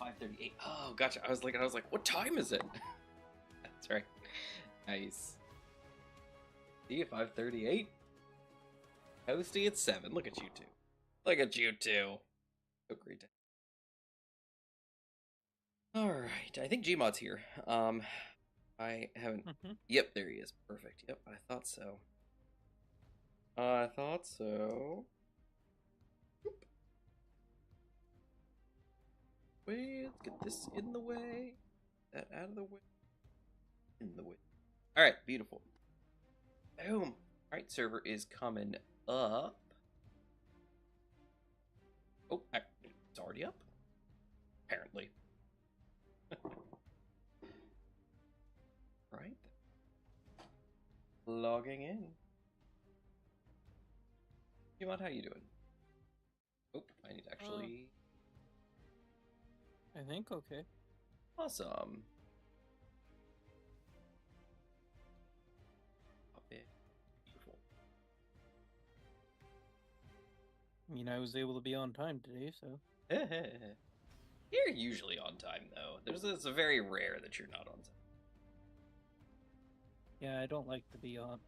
5:38. Oh, gotcha. I was like, what time is it? That's right. Nice. See you 5:38. Toasty at 7. Look at you two. Look at you two. So great. All right. I think Gmod's here. I haven't. Yep, there he is. Perfect. Yep, I thought so. Wait, let's get this in the way. That out of the way. In the way. All right, beautiful. Boom. All right, server is coming up. Oh, it's already up. Apparently. Right. Logging in. Jimon, how you doing? Oh, I need to actually. I think okay. Awesome. Beautiful. I mean, I was able to be on time today, so. You're usually on time, though. It's a very rare that you're not on time. Yeah, I don't like to be on.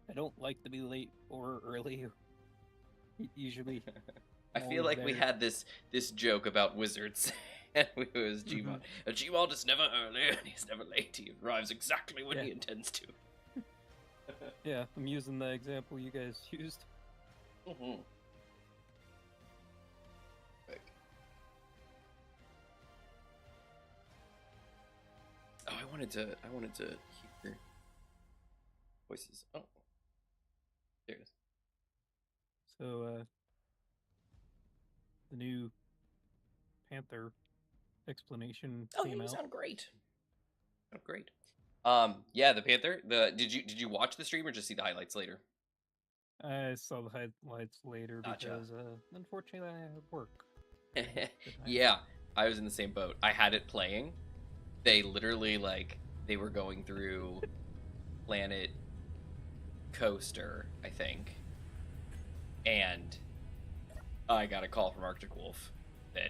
I don't like to be late or early. Usually. I feel like we had this joke about wizards, and it was Gmod. Gmod is never early, and he's never late. He arrives exactly when he intends to. Yeah, I'm using the example you guys used. Mm-hmm. Oh, I wanted to hear voices. Oh, there it is. So, the new Panther explanation came out. Oh, sound great. Sound great. Yeah, the Panther. Did you watch the stream or just see the highlights later? I saw the highlights later Gotcha. because, unfortunately, I had work. Yeah, I was in the same boat. I had it playing. They literally, they were going through Planet Coaster, I think. And I got a call from Arctic Wolf that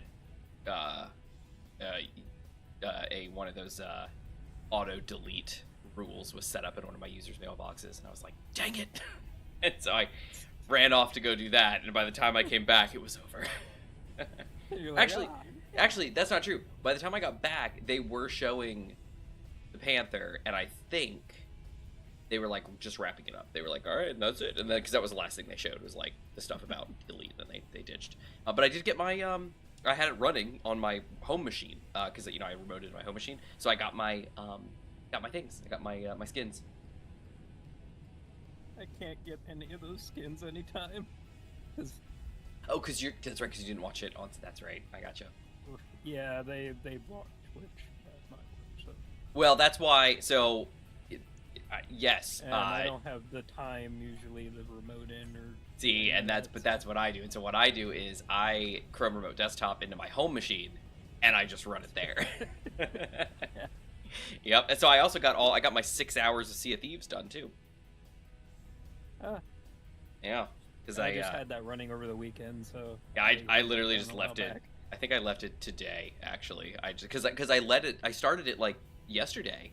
one of those auto delete rules was set up in one of my users' mailboxes, and I was like, dang it. And so I ran off to go do that, and by the time I came back, it was over. Like, Actually, that's not true. By the time I got back, they were showing the Panther, and I think they were just wrapping it up. They were like, all right, and that's it. And then, because that was the last thing they showed, was the stuff about delete, and then they ditched. But I did get my, I had it running on my home machine, because, I remoted my home machine. So I got my things. I got my skins. I can't get any of those skins anytime. That's right, because you didn't watch it on, that's right. I gotcha. Yeah, they blocked Twitch at my work, so. Well, that's why, so, yes. And I don't have the time, usually, to remote in or... See, and that's what I do. And so what I do is I Chrome Remote Desktop into my home machine, and I just run it there. Yeah. Yep, and so I also got my 6 hours of Sea of Thieves done, too. Yeah. Because I just had that running over the weekend, so... Yeah, I literally just left it. I think I left it today, actually. Because I started it yesterday,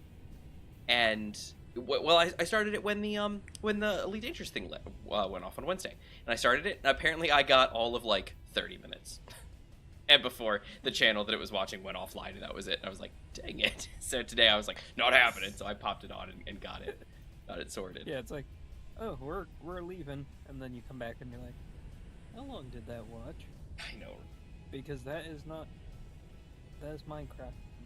and I started it when the Elite Dangerous thing went off on Wednesday, and I started it, and apparently I got all of 30 minutes, and before the channel that it was watching went offline, and that was it. And I was like, dang it! So today I was like, not happening. So I popped it on and got it sorted. Yeah, it's like, oh, we're leaving, and then you come back and you're like, how long did that watch? I know. Because that is Minecraft.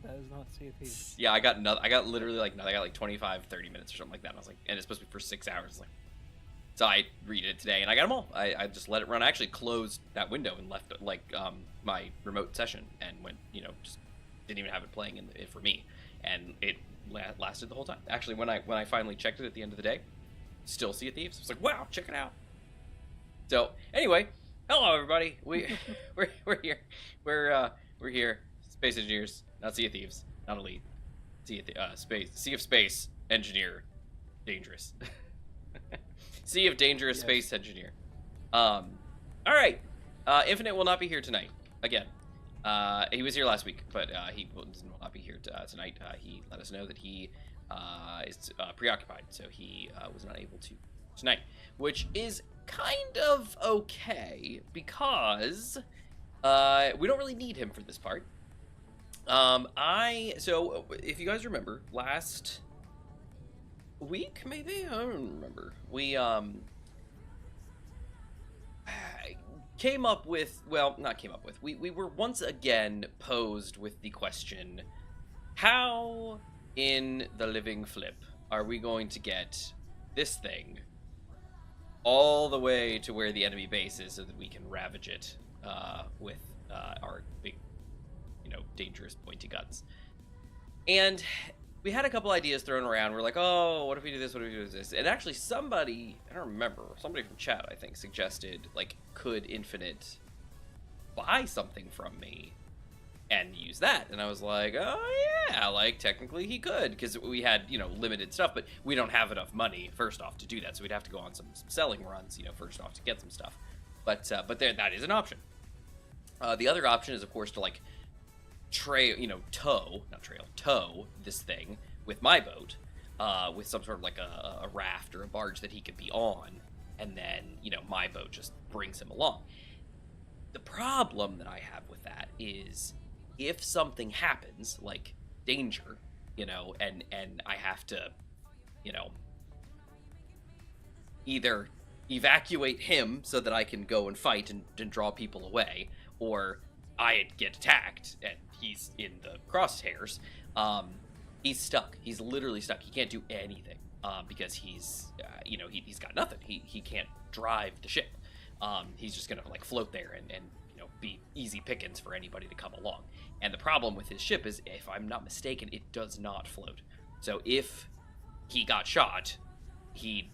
That is not Sea of Thieves. Yeah, I got literally I got 25, 30 minutes or something like that. And I was like, and it's supposed to be for 6 hours. So I read it today, and I got them all. I just let it run. I actually closed that window and left my remote session and went, just didn't even have it playing for me, and it lasted the whole time. Actually, when I finally checked it at the end of the day, still Sea of Thieves. I was like, wow, check it out. So anyway, hello everybody. We're here. We're here. Space engineers, not Sea of Thieves, not elite. Sea of Space engineer, dangerous. Sea of Dangerous Space Engineer. All right. Infinite will not be here tonight. again, he was here last week, but he will not be here tonight. He let us know that he is preoccupied, so he was not able to tonight, which is kind of okay because we don't really need him for this part. So if you guys remember last week, maybe, I don't remember, we came up with, well, not came up with, we were once again posed with the question, how in the living flip are we going to get this thing all the way to where the enemy base is so that we can ravage it with our big, dangerous pointy guns? And we had a couple ideas thrown around. We're like, oh, what if we do this? What if we do this? And actually somebody, I don't remember, somebody from chat, I think, suggested, like, could Infinite buy something from me and use that? And I was like, oh, yeah, like, technically he could, because we had, limited stuff, but we don't have enough money, first off, to do that, so we'd have to go on some selling runs, first off, to get some stuff. But that is an option. The other option is, of course, to, like, tow this thing with my boat, with some sort of like a raft or a barge that he could be on, and then my boat just brings him along. The problem that I have with that is if something happens, like danger, and I have to, either evacuate him so that I can go and fight and draw people away, or I get attacked and he's in the crosshairs, he's stuck. He's literally stuck. He can't do anything because he's got nothing. He can't drive the ship. He's just gonna like float there and be easy pickings for anybody to come along. And the problem with his ship is, if I'm not mistaken, it does not float. So if he got shot, he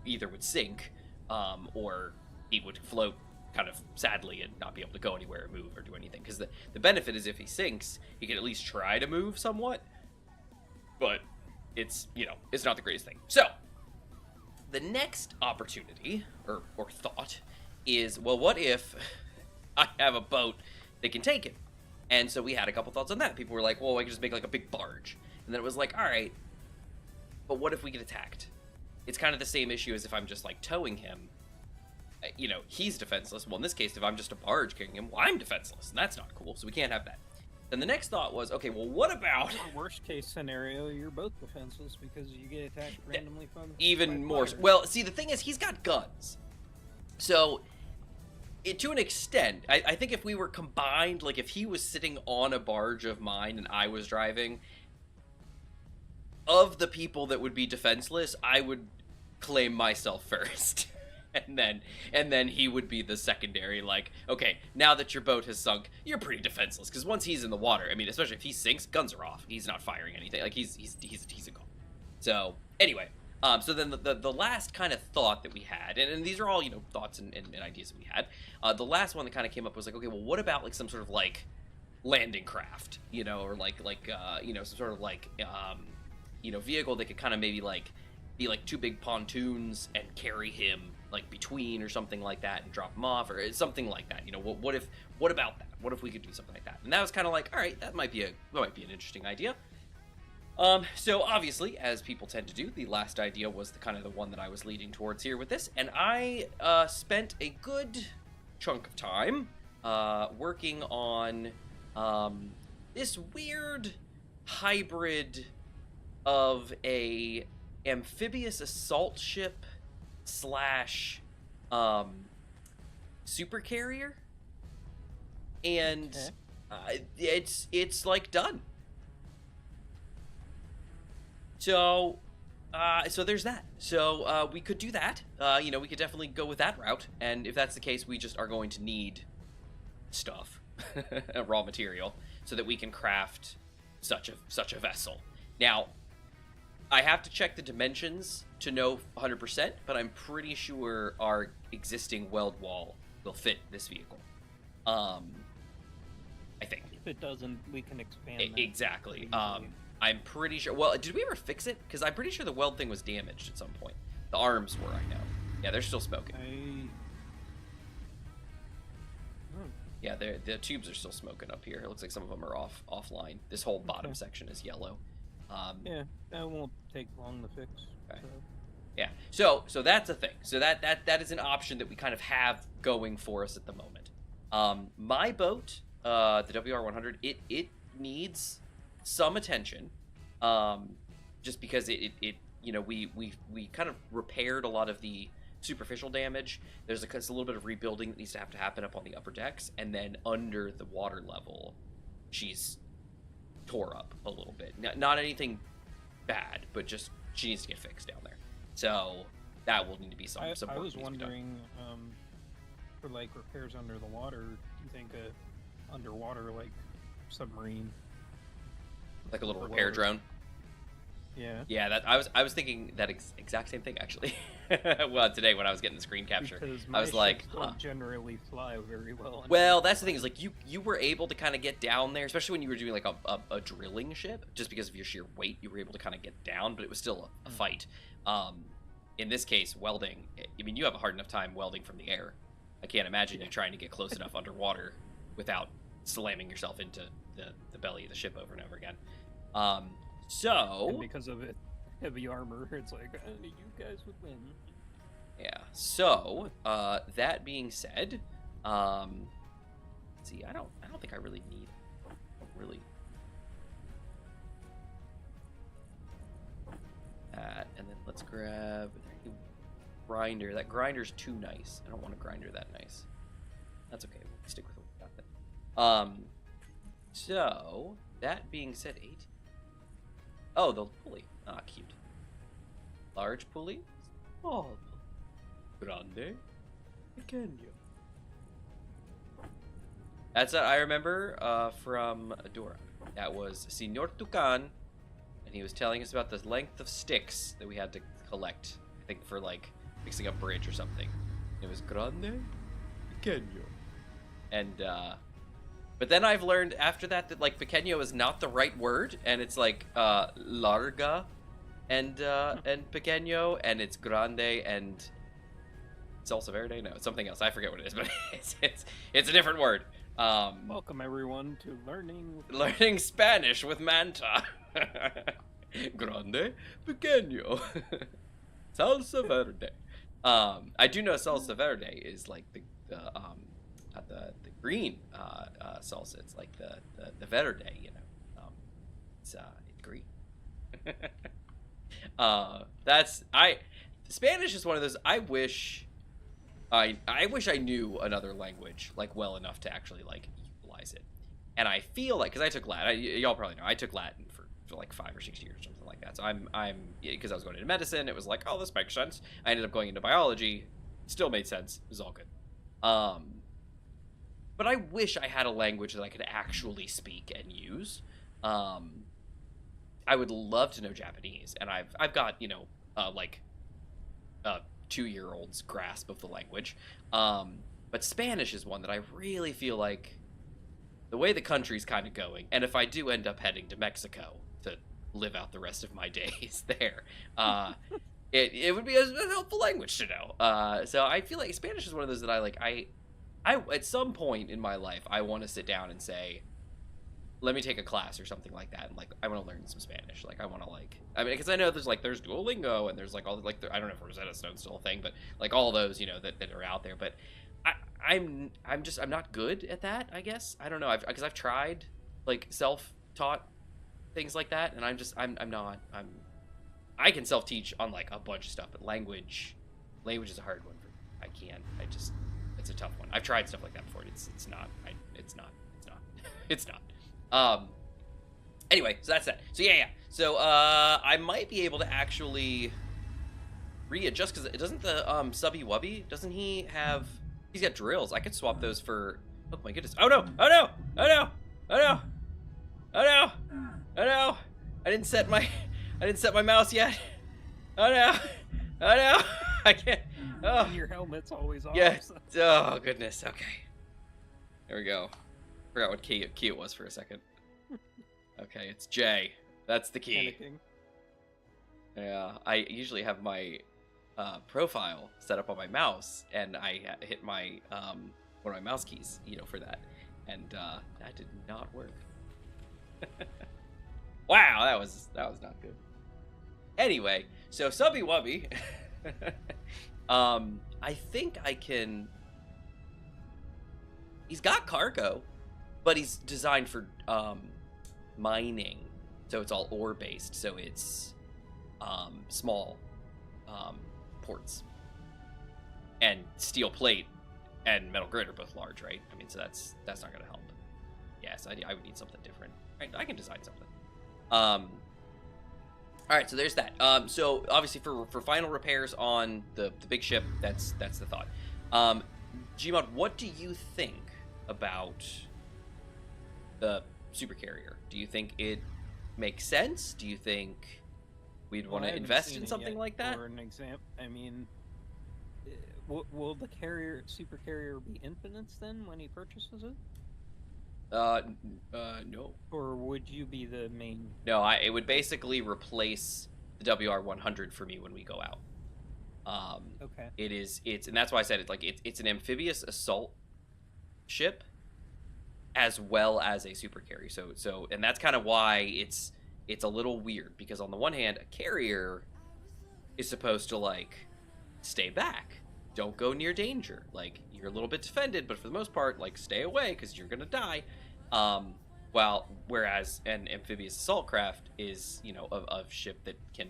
either would sink or he would float kind of sadly and not be able to go anywhere or move or do anything, because the benefit is if he sinks, he can at least try to move somewhat, but it's it's not the greatest thing. So the next opportunity or thought is, well, what if I have a boat that can take him? And so we had a couple thoughts on that. People were like, well, I could just make like a big barge, and then it was like, all right, but what if we get attacked? It's kind of the same issue as if I'm just like towing him. He's defenseless. Well, in this case, if I'm just a barge carrying him, well, I'm defenseless, and that's not cool, so we can't have that. Then the next thought was, okay, well, what about... Worst case scenario, you're both defenseless because you get attacked randomly from... Even more... Well, see, the thing is, he's got guns. So, to an extent, I think if we were combined, like, if he was sitting on a barge of mine and I was driving, of the people that would be defenseless, I would claim myself first. And then he would be the secondary, like, okay, now that your boat has sunk, you're pretty defenseless, because once he's in the water, I mean, especially if he sinks, guns are off. He's not firing anything. Like, he's a gone. So, anyway, so then the last kind of thought that we had, and these are all, thoughts and ideas that we had, the last one that kind of came up was like, okay, well, what about, like, some sort of, like, landing craft, or like some sort of, like, vehicle that could kind of maybe, like, be, like, two big pontoons and carry him, like, between or something like that and drop him off or something like that. What about that? What if we could do something like that? And that was kind of like, all right, that might be an interesting idea. So obviously, as people tend to do, the last idea was the one that I was leading towards here with this, and I spent a good chunk of time working on this weird hybrid of a amphibious assault ship / super carrier, and it's like done. So there's that. So we could do that. We could definitely go with that route, and if that's the case, we just are going to need stuff, raw material, so that we can craft such a vessel. Now, I have to check the dimensions to know 100%, but I'm pretty sure our existing weld wall will fit this vehicle. I think. If it doesn't, we can expand that. Exactly. I'm pretty sure... Well, did we ever fix it? Because I'm pretty sure the weld thing was damaged at some point. The arms were, I know. Yeah, they're still smoking. Yeah, the tubes are still smoking up here. It looks like some of them are offline. This whole bottom section is yellow. Yeah, that won't take long to fix. Okay. So. Yeah. So that's a thing. So that is an option that we kind of have going for us at the moment. My boat, the WR100, it needs some attention. Just because it you know, we kind of repaired a lot of the superficial damage. There's a little bit of rebuilding that needs to happen up on the upper decks, and then under the water level, she's tore up a little bit. Not anything bad, but just she needs to get fixed down there. So that will need to be some. I was wondering, for like repairs under the water, do you think a underwater like submarine, like a little repair drone? Yeah. Yeah, that I was thinking that exact same thing actually. Well, today when I was getting the screen capture, I was like, don't generally fly very well. Well, that's the thing is like you were able to kind of get down there, especially when you were doing like a drilling ship, just because of your sheer weight, you were able to kind of get down, but it was still a fight. In this case, welding, I mean, you have a hard enough time welding from the air. I can't imagine you trying to get close enough underwater without slamming yourself into the belly of the ship over and over again. So and because of it, heavy armor, it's like you guys would win. Yeah. So that being said, let's see, I don't think I really need that. And then let's grab a grinder. That grinder's too nice. I don't want a grinder that nice. That's okay. We'll stick with what we got then. So that being said, 8. Oh, the pulley. Ah, cute. Large pulley. Small pulley. Grande. Pequeño. That's I remember from Dora. That was Señor Tucan, and he was telling us about the length of sticks that we had to collect. I think for like fixing a bridge or something. It was grande, pequeño, and but then I've learned after that like pequeño is not the right word, and it's like larga, and pequeño, and it's grande and salsa verde. No, it's something else. I forget what it is, but it's a different word. Welcome everyone to learning Spanish with Manta. Grande, pequeño, salsa verde. I do know salsa verde is like the green salsa. It's like the verde, you know. It's green. Spanish is one of those. I wish I knew another language like well enough to actually like utilize it. And I feel like, because I took Latin, y'all probably know, I took Latin for like 5 or 6 years, something like that. So I'm because I was going into medicine, it was like, oh, this makes sense. I ended up going into biology, still made sense. It was all good. But I wish I had a language that I could actually speak and use. I would love to know Japanese, and I've got, you know, like a 2-year-old's grasp of the language. But Spanish is one that I really feel like the way the country's kind of going, and if I do end up heading to Mexico to live out the rest of my days there, it would be a helpful language to know. So I feel like Spanish is one of those that I at some point in my life, I want to sit down and say, let me take a class or something like that, and like I want to learn some Spanish. Like I want to I mean, because I know there's Duolingo, and there's like all like I don't know if Rosetta Stone's still a thing, but like all those, you know, that are out there. But I'm not good at that, I guess. I don't know, because I've tried like self-taught things like that, and I can self-teach on like a bunch of stuff, but language is a hard one for me. It's a tough one. I've tried stuff like that before. It's not. Anyway, so that's that. So yeah. So I might be able to actually readjust, because doesn't the Subby Wubby, doesn't he have? He's got drills. I could swap those for. Oh my goodness! Oh no! Oh no! Oh no! Oh no! Oh no! Oh no! I didn't set my mouse yet. Oh no! Oh no! I can't. Oh. Your helmet's always off. Yeah. Oh goodness. Okay. There we go. Forgot what key it was for a second. Okay, it's J. That's the key. Panicking. Yeah, I usually have my profile set up on my mouse, and I hit my one of my mouse keys, for that, and that did not work. Wow, that was not good. Anyway, so Subby Wubby, I think I can. He's got cargo, but he's designed for mining, so it's all ore based. So it's small ports, and steel plate and metal grid are both large, right? I mean, so that's not gonna help. Yes, I would need something different. Right, I can design something. All right, so there's that. So obviously for final repairs on the big ship, that's the thought. Gmod, what do you think about the supercarrier? Do you think it makes sense? Do you think we'd want to invest in something like that? For an example, I mean, will the supercarrier be Infinite's then when he purchases it? No. Or would you be the main? No, it would basically replace the WR100 for me when we go out. Okay. And that's why I said it's an amphibious assault ship as well as a supercarrier. So and that's kind of why it's a little weird, because on the one hand, a carrier is supposed to stay back, don't go near danger, you're a little bit defended, but for the most part, stay away because you're gonna die. Whereas an amphibious assault craft is a ship that can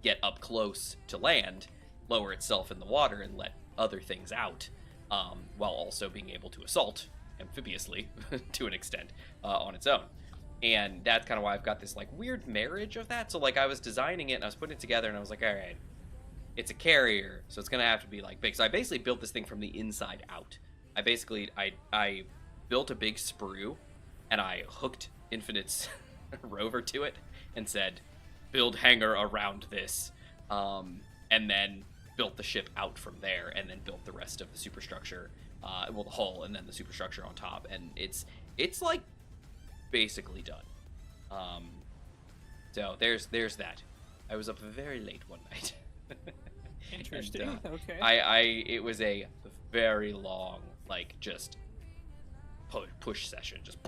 get up close to land, lower itself in the water, and let other things out, while also being able to assault amphibiously to an extent on its own. And that's kind of why I've got this weird marriage of that. So I was designing it and I was putting it together and I was like, all right, it's a carrier, so it's gonna have to be big. So I basically built this thing from the inside out. I built a big sprue and I hooked Infinite's rover to it and said, build hangar around this, and then built the ship out from there, and then built the rest of the superstructure, the hull and then the superstructure on top, and it's basically done. So there's that. I was up very late one night. Interesting. And, okay. It was a very long just push session, just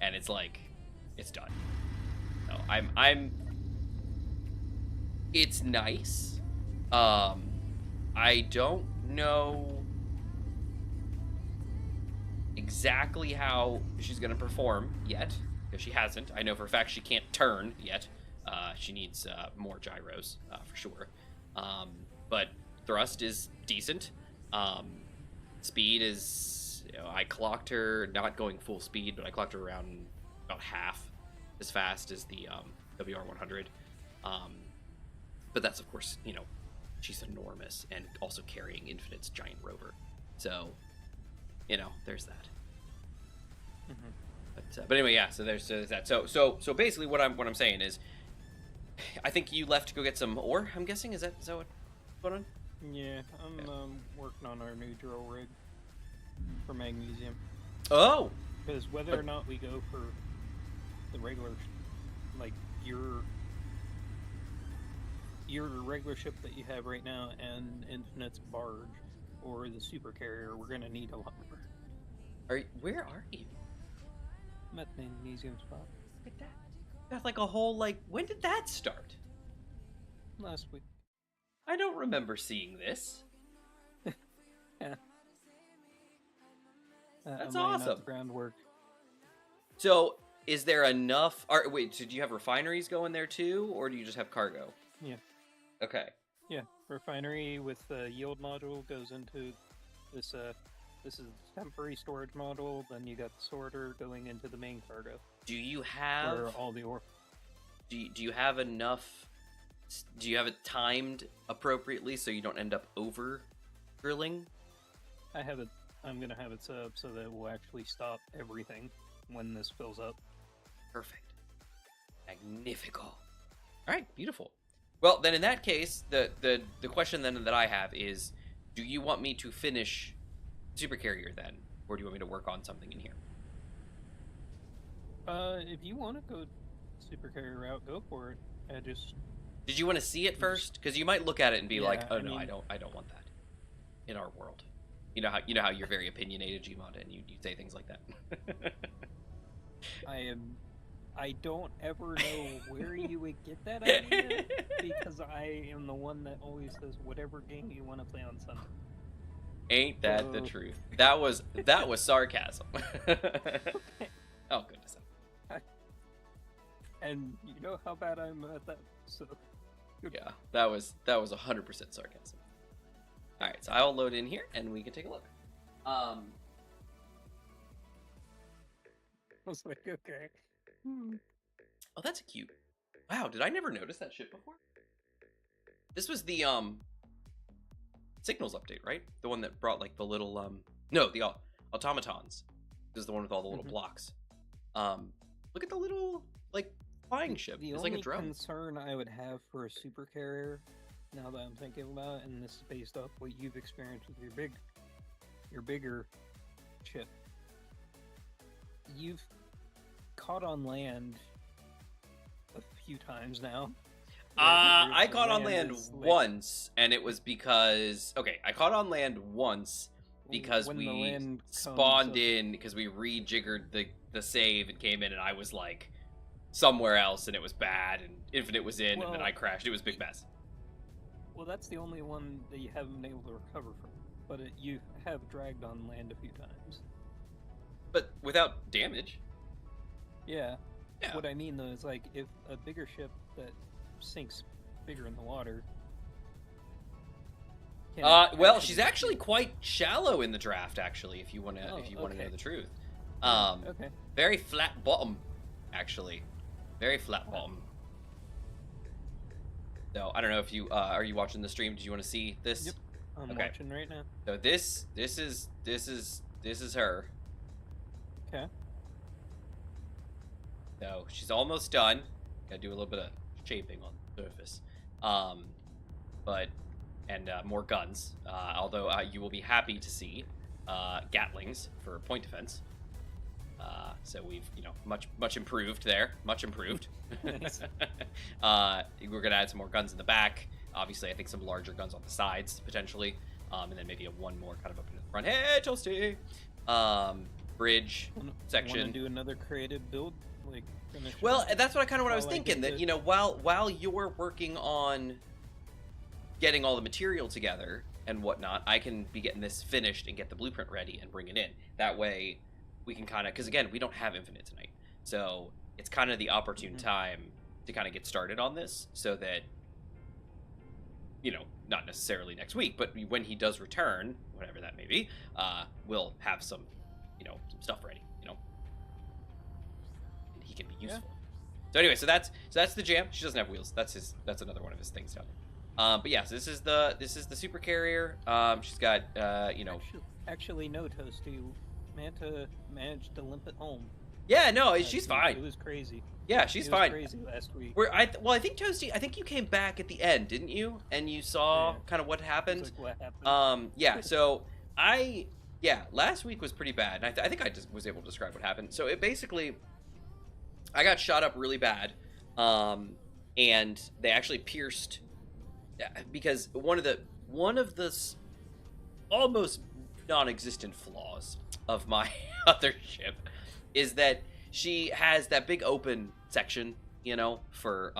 and it's it's done. So I'm it's nice. I don't know exactly how she's gonna perform yet, because she hasn't. I know for a fact she can't turn yet. She needs more gyros for sure. But thrust is decent. Speed is, I clocked her not going full speed, but I clocked her around about half as fast as the WR100. But that's of course, she's enormous and also carrying Infinite's giant rover. So, there's that. Mm-hmm. But anyway, yeah. So there's that. So basically, what I'm saying is, I think you left to go get some ore. I'm guessing is that what's going on? Yeah, I'm working on our new drill rig for magnesium. Oh. Because whether or not we go for the regular, your regular ship that you have right now and Infinite's barge, or the supercarrier, we're gonna need a lot more. Where are you? I'm at the magnesium spot. Look at that. That's a whole when did that start? Last week. I don't remember seeing this. Yeah. That's I'm laying out awesome. the groundwork. So, is there enough? Wait, so do you have refineries going there too, or do you just have cargo? Yeah. Okay. Yeah, refinery with the yield module goes into this. This is temporary storage module. Then you got the sorter going into the main cargo. Do you have where all the ore? Do you have enough? Do you have it timed appropriately so you don't end up over drilling? I have it. I'm gonna have it set up so that it will actually stop everything when this fills up. Perfect. Magnifico. All right, beautiful. Well, then in that case, the question then that I have is, do you want me to finish supercarrier then, or do you want me to work on something in here? If you want to go supercarrier route, go for it. Did you want to see it first? Because you might look at it and be Yeah, like, oh I no, mean, I don't want that in our world. you know how you're very opinionated, Gmod, and you say things like that. I don't ever know where you would get that idea, because I am the one that always says whatever game you want to play on Sunday. Ain't that the truth? That was sarcasm. Oh goodness. And you know how bad I'm at that, so. Yeah, that was 100% sarcasm. All right, so I'll load in here and we can take a look. I was like, okay. Oh, that's cute. Wow, did I never notice that shit before? This was the Signals update, right? The one that brought like the little no, the automatons. This is the one with all the little blocks. Look at the little like flying ship. It's like a drone. The only concern I would have for a super carrier, now that I'm thinking about it, and this is based off what you've experienced with your bigger ship. You've caught on land a few times now. I caught on land once, and it was because I caught on land once because we spawned in because we rejiggered the save and came in, and I was like somewhere else, and it was bad, and Infinite was in, and then I crashed. It was a big mess. Well, that's the only one that you haven't been able to recover from, but you have dragged on land a few times. But without damage. Yeah. What I mean, though, is like if a bigger ship that sinks bigger in the water. Well, she's actually quite shallow in the draft. Actually, if you want to know the truth. Okay. Very flat bottom, actually. Very flat bottom. So I don't know if you are you watching the stream? Did you want to see this? Yep. I'm watching right now. So this is her. Okay. So she's almost done. Gotta do a little bit of shaping on the surface. And more guns. Although you will be happy to see Gatlings for point defense. So we've much improved there. Much improved. Nice. We're gonna add some more guns in the back. Obviously, I think some larger guns on the sides potentially, and then maybe one more kind of up in the front. Hey, Toasty. Bridge section. Want to do another creative build? Like, well, that's what I was thinking. That while you're working on getting all the material together and whatnot, I can be getting this finished and get the blueprint ready and bring it in. That way, we can kind of, because again, we don't have Infinite tonight, so it's kind of the opportune time to kind of get started on this, so that not necessarily next week, but when he does return, whatever that may be, we'll have some stuff ready, and he can be useful. Yeah. So anyway, so that's the Jam. She doesn't have wheels. That's another one of his things down there. But yeah, so this is the super carrier. She's got Actually, no, Toasty. Manta managed to limp it home. Yeah, no, she's fine. It was crazy. Yeah, she's fine. It was crazy last week. I think Toasty, I think you came back at the end, didn't you? And you saw kind of what happened. Like what happened. Yeah. So last week was pretty bad. And I think I just was able to describe what happened. So it basically, I got shot up really bad, and they actually pierced, because one of the almost non-existent flaws of my other ship is that she has that big open section, for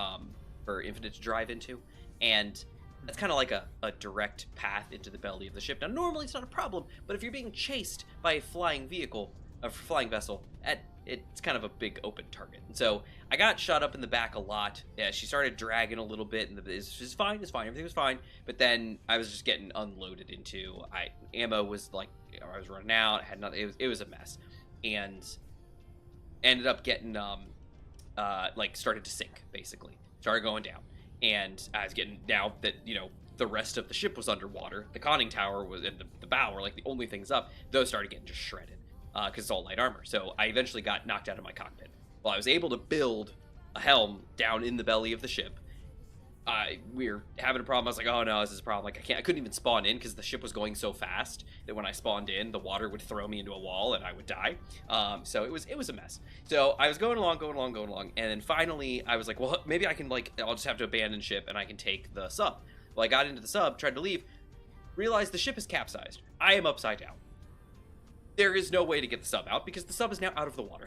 Infinite to drive into, and that's kind of like a direct path into the belly of the ship. Now, normally it's not a problem, but if you're being chased by a flying vehicle, a flying vessel, it's kind of a big open target. And so I got shot up in the back a lot. Yeah, she started dragging a little bit, and it's fine, everything was fine. But then I was just getting unloaded into. Ammo was like, I was running out. Had nothing. It was a mess, and ended up getting started to sink, basically. Started going down, and I was getting, now that the rest of the ship was underwater, the conning tower was, and the bow were like the only things up. Those started getting just shredded. Because it's all light armor. So I eventually got knocked out of my cockpit. Well, I was able to build a helm down in the belly of the ship. We were having a problem. I was like, oh no, this is a problem. Like, I couldn't even spawn in because the ship was going so fast that when I spawned in, the water would throw me into a wall and I would die. So it was a mess. So I was going along, and then finally I was like, well, maybe I can, I'll just have to abandon ship and I can take the sub. Well, I got into the sub, tried to leave, realized the ship is capsized. I am upside down. There is no way to get the sub out because the sub is now out of the water.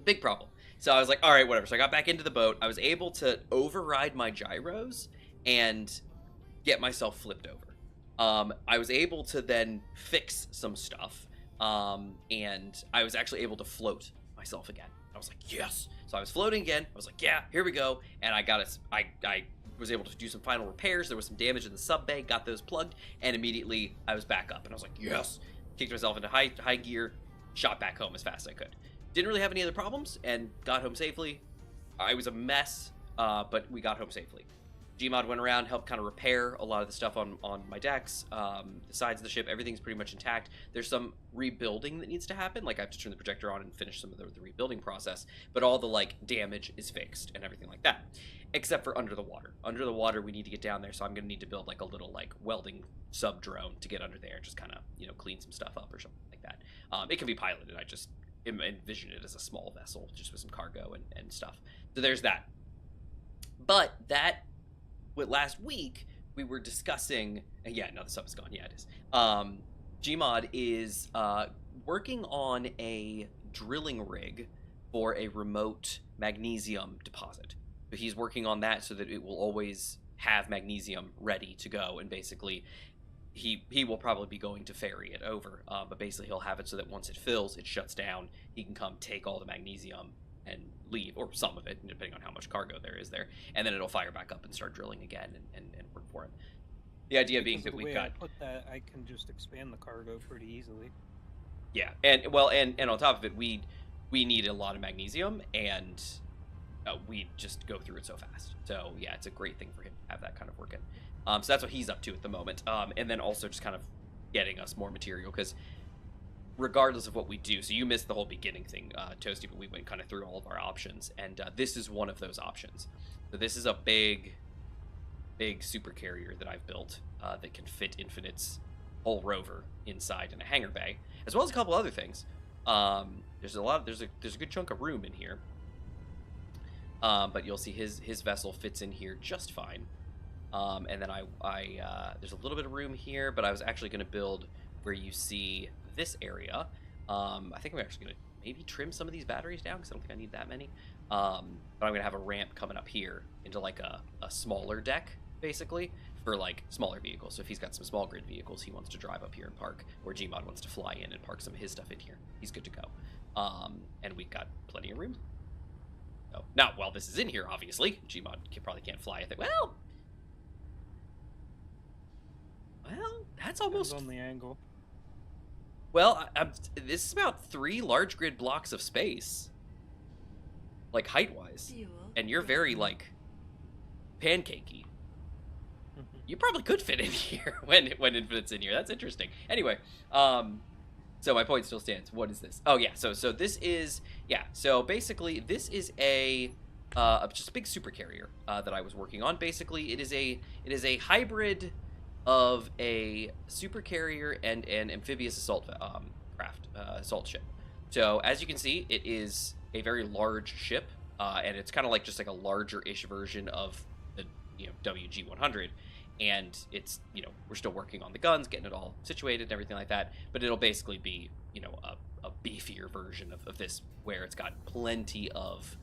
Big problem. So I was like, all right, whatever. So I got back into the boat. I was able to override my gyros and get myself flipped over. I was able to then fix some stuff. And I was actually able to float myself again. I was like, yes. So I was floating again. I was like, yeah, here we go. And I got it. I was able to do some final repairs. There was some damage in the sub bay, got those plugged, and immediately I was back up. And I was like, yes. Kicked myself into high gear, shot back home as fast as I could. Didn't really have any other problems, and got home safely. I was a mess, but we got home safely. Gmod went around, helped kind of repair a lot of the stuff on my decks, the sides of the ship, everything's pretty much intact. There's some rebuilding that needs to happen, like I have to turn the projector on and finish some of the rebuilding process, but all the, like, damage is fixed and everything like that. Except for under the water. Under the water, we need to get down there, so I'm going to need to build, like, a little, like, welding sub-drone to get under there and just kind of, you know, clean some stuff up or something like that. It can be piloted, I just envision it as a small vessel, just with some cargo and stuff. So there's that. But that... last week we were discussing, and yeah, no, the sub is gone. Yeah, it is. Gmod is working on a drilling rig for a remote magnesium deposit. So he's working on that so that it will always have magnesium ready to go, and basically he will probably be going to ferry it over, but basically he'll have it so that once it fills, it shuts down, he can come take all the magnesium and leave, or some of it, depending on how much cargo there is there, and then it'll fire back up and start drilling again and work for him. The idea being that we've got... I put that, I can just expand the cargo pretty easily. Yeah, and on top of it, we need a lot of magnesium, and we just go through it so fast. So yeah, it's a great thing for him to have that kind of working. So that's what he's up to at the moment, and then also just kind of getting us more material, because regardless of what we do, so you missed the whole beginning thing, Toasty, but we went kind of through all of our options, and this is one of those options. So this is a big super carrier that I've built that can fit Infinite's whole rover inside in a hangar bay, as well as a couple other things. There's a good chunk of room in here, but you'll see his vessel fits in here just fine. And then there's a little bit of room here, but I was actually going to build where you see this area. I think I'm actually going to maybe trim some of these batteries down because I don't think I need that many. But I'm going to have a ramp coming up here into like a smaller deck, basically, for like smaller vehicles. So if he's got some small grid vehicles he wants to drive up here and park, or Gmod wants to fly in and park some of his stuff in here, he's good to go. And we've got plenty of room. Oh, not while this is in here, obviously. Gmod probably can't fly. I think, well, that's almost... Depends on the angle. Well, this is about 3 large grid blocks of space, like height-wise, and you're very, like, pancakey. You probably could fit in here when Infinite's in here. That's interesting. Anyway, so my point still stands. What is this? Oh yeah, so this is, yeah. So basically, this is just a big super carrier that I was working on. Basically, it is a hybrid of a super carrier and an amphibious assault assault ship. So as you can see, it is a very large ship, and it's kind of like just like a larger-ish version of the WG-100. And it's, we're still working on the guns, getting it all situated and everything like that, but it'll basically be, a beefier version of this, where it's got plenty of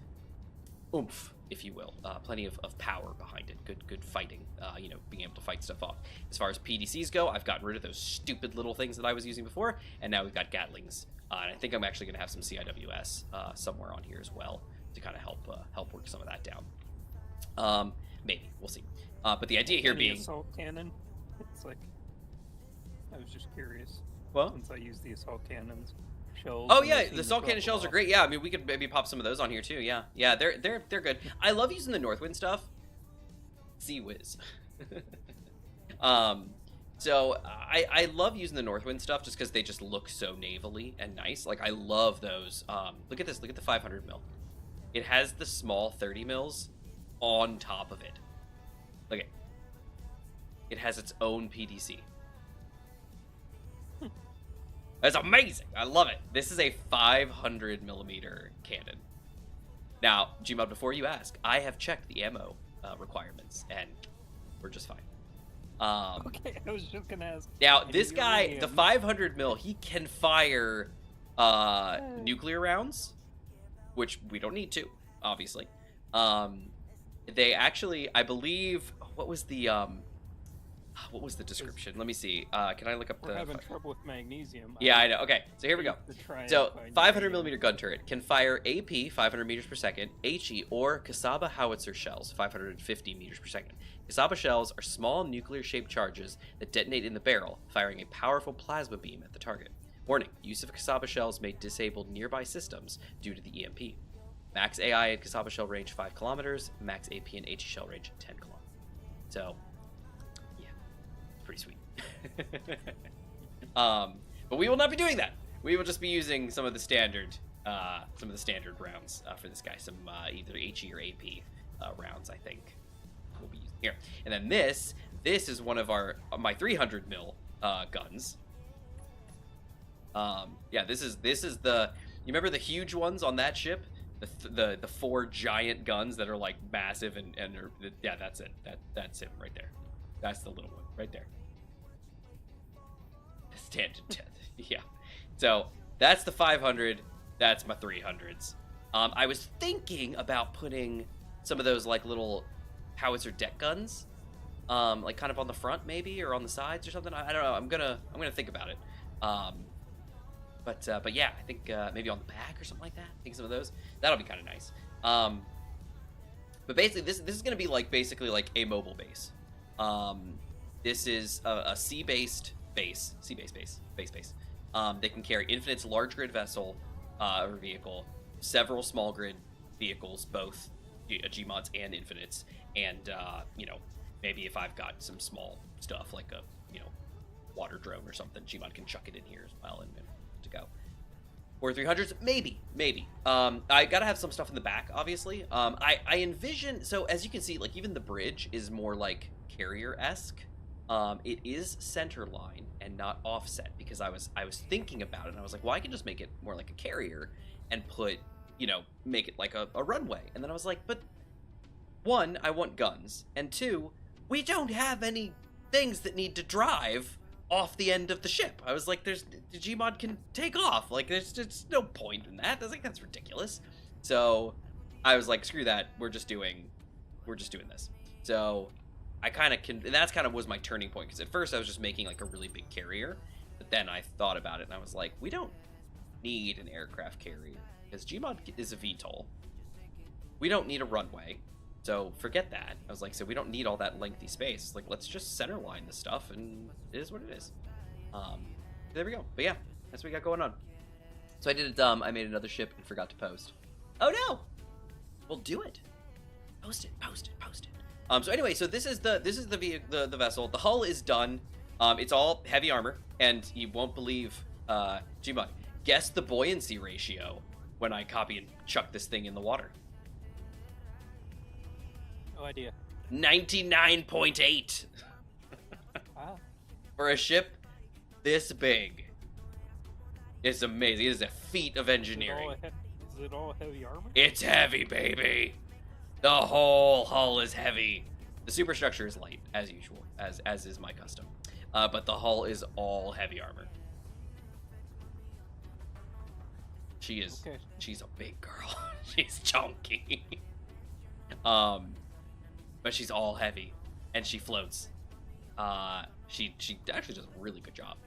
oomph, if you will, plenty of power behind it, good fighting, being able to fight stuff off. As far as PDCs go, I've gotten rid of those stupid little things that I was using before, and now we've got Gatlings, and I think I'm actually going to have some CIWS somewhere on here as well to kind of help work some of that down. Maybe, we'll see. But the idea here being... assault cannon? It's like... I was just curious. Well? Since I use the assault cannons. Shells. Oh yeah, the assault cannon shells are great. Yeah, I mean, we could maybe pop some of those on here too. Yeah, they're good. I love using the Northwind stuff. Sea whiz. So I love using the Northwind stuff just because they just look so navally and nice. Like, I love those. Look at this. Look at the 500 mil. It has the small 30 mils on top of it. Look at it. It has its own PDC. That's amazing. I love it. This is a 500 millimeter cannon. Now, Gmod, before you ask, I have checked the ammo requirements, and we're just fine. Okay, I was just gonna ask. Now, any this guy, the uranium? 500 mil, he can fire nuclear rounds, which we don't need to, obviously. They actually, I believe, what was the description? Let me see. Can I look up We're the... having trouble with magnesium. Yeah, I know. Okay, so here we go. To try and So, find 500 uranium. millimeter gun turret can fire AP 500 meters per second, HE or Kasaba howitzer shells 550 meters per second. Kasaba shells are small nuclear-shaped charges that detonate in the barrel, firing a powerful plasma beam at the target. Warning: use of Kasaba shells may disable nearby systems due to the EMP. Max AI and Kasaba shell range 5 kilometers. Max AP and HE shell range 10 kilometers. So, yeah, it's pretty sweet. But we will not be doing that. We will just be using some of the standard rounds for this guy. Some either HE or AP rounds, I think, we'll be using here. And then this is one of my 300 mil guns. Yeah, this is the, you remember the huge ones on that ship? The 4 giant guns that are like massive and are, yeah, that's it. That's him right there. That's the little one right there. Standard 10. Yeah. So that's the 500. That's my 300s. I was thinking about putting some of those like little howitzer deck guns, like kind of on the front maybe, or on the sides or something. I don't know. I'm gonna think about it. But yeah, I think maybe on the back or something like that. I think some of those, that'll be kind of nice. But basically, this is gonna be like basically like a mobile base. This is a sea-based base. They can carry Infinite's large grid vessel or vehicle, several small grid vehicles, both Gmods and Infinites, and you know, maybe if I've got some small stuff like a water drone or something, Gmod can chuck it in here as well and to go. Or 300s, maybe. I gotta have some stuff in the back, obviously. I envision, so as you can see, like even the bridge is more like carrier-esque. It is center line and not offset, because I was thinking about it and I was like, well, I can just make it more like a carrier and put, make it like a runway. And then I was like, but 1, I want guns, and 2, we don't have any things that need to drive off the end of the ship. I was like, the Gmod can take off. Like, there's just no point in that. I was like, that's ridiculous. So I was like, screw that. We're just doing this. So I kind of and that's kind of was my turning point, because at first I was just making like a really big carrier, but then I thought about it and I was like, we don't need an aircraft carrier, because Gmod is a VTOL. We don't need a runway, so forget that. I was like, so we don't need all that lengthy space. It's like, let's just center line the stuff, and it is what it is. There we go. But yeah, that's what we got going on. So I did I made another ship and forgot to post. Oh no! We'll do it. Post it. So anyway, so this is the vessel. The hull is done. It's all heavy armor, and you won't believe, Gmod, guess the buoyancy ratio when I copy and chuck this thing in the water. No idea. 99.8. Wow. For a ship this big. It's amazing. It is a feat of engineering. Is it all heavy armor? It's heavy, baby. The whole hull is heavy. The superstructure is light, as usual, as is my custom. But the hull is all heavy armor. She's a big girl. She's chunky. But she's all heavy, and she floats. She actually does a really good job.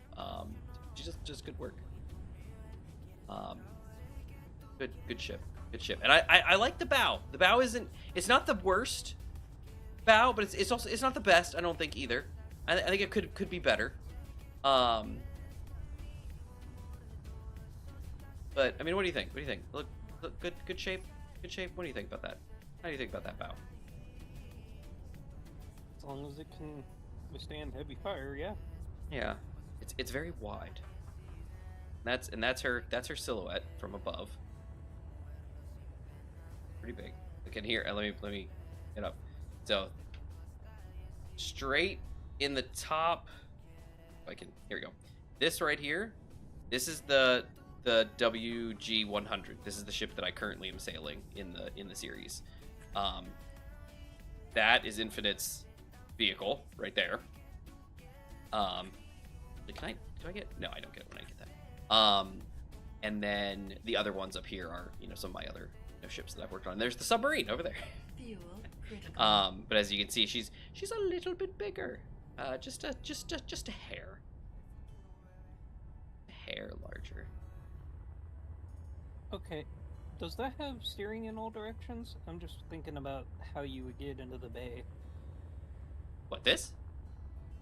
She just good work. Good ship. And I like the bow. The bow it's not the worst bow, but it's not the best, I don't think, either. I think it could be better. But I mean, what do you think? Look good shape. What do you think about that? How do you think about that bow? As long as it can withstand heavy fire, yeah. Yeah. It's very wide. That's her silhouette from above. Pretty big. Look in here. Let me get up. So straight in the top. Here we go. This right here. This is the WG-100. This is the ship that I currently am sailing in the series. That is Infinite's vehicle right there. Do I get? No, I don't get it when I get that. And then the other ones up here are, some of my other ships that I've worked on. There's the submarine over there. But as you can see, she's a little bit bigger. Just a hair. A hair larger. Okay. Does that have steering in all directions? I'm just thinking about how you would get into the bay. What, this?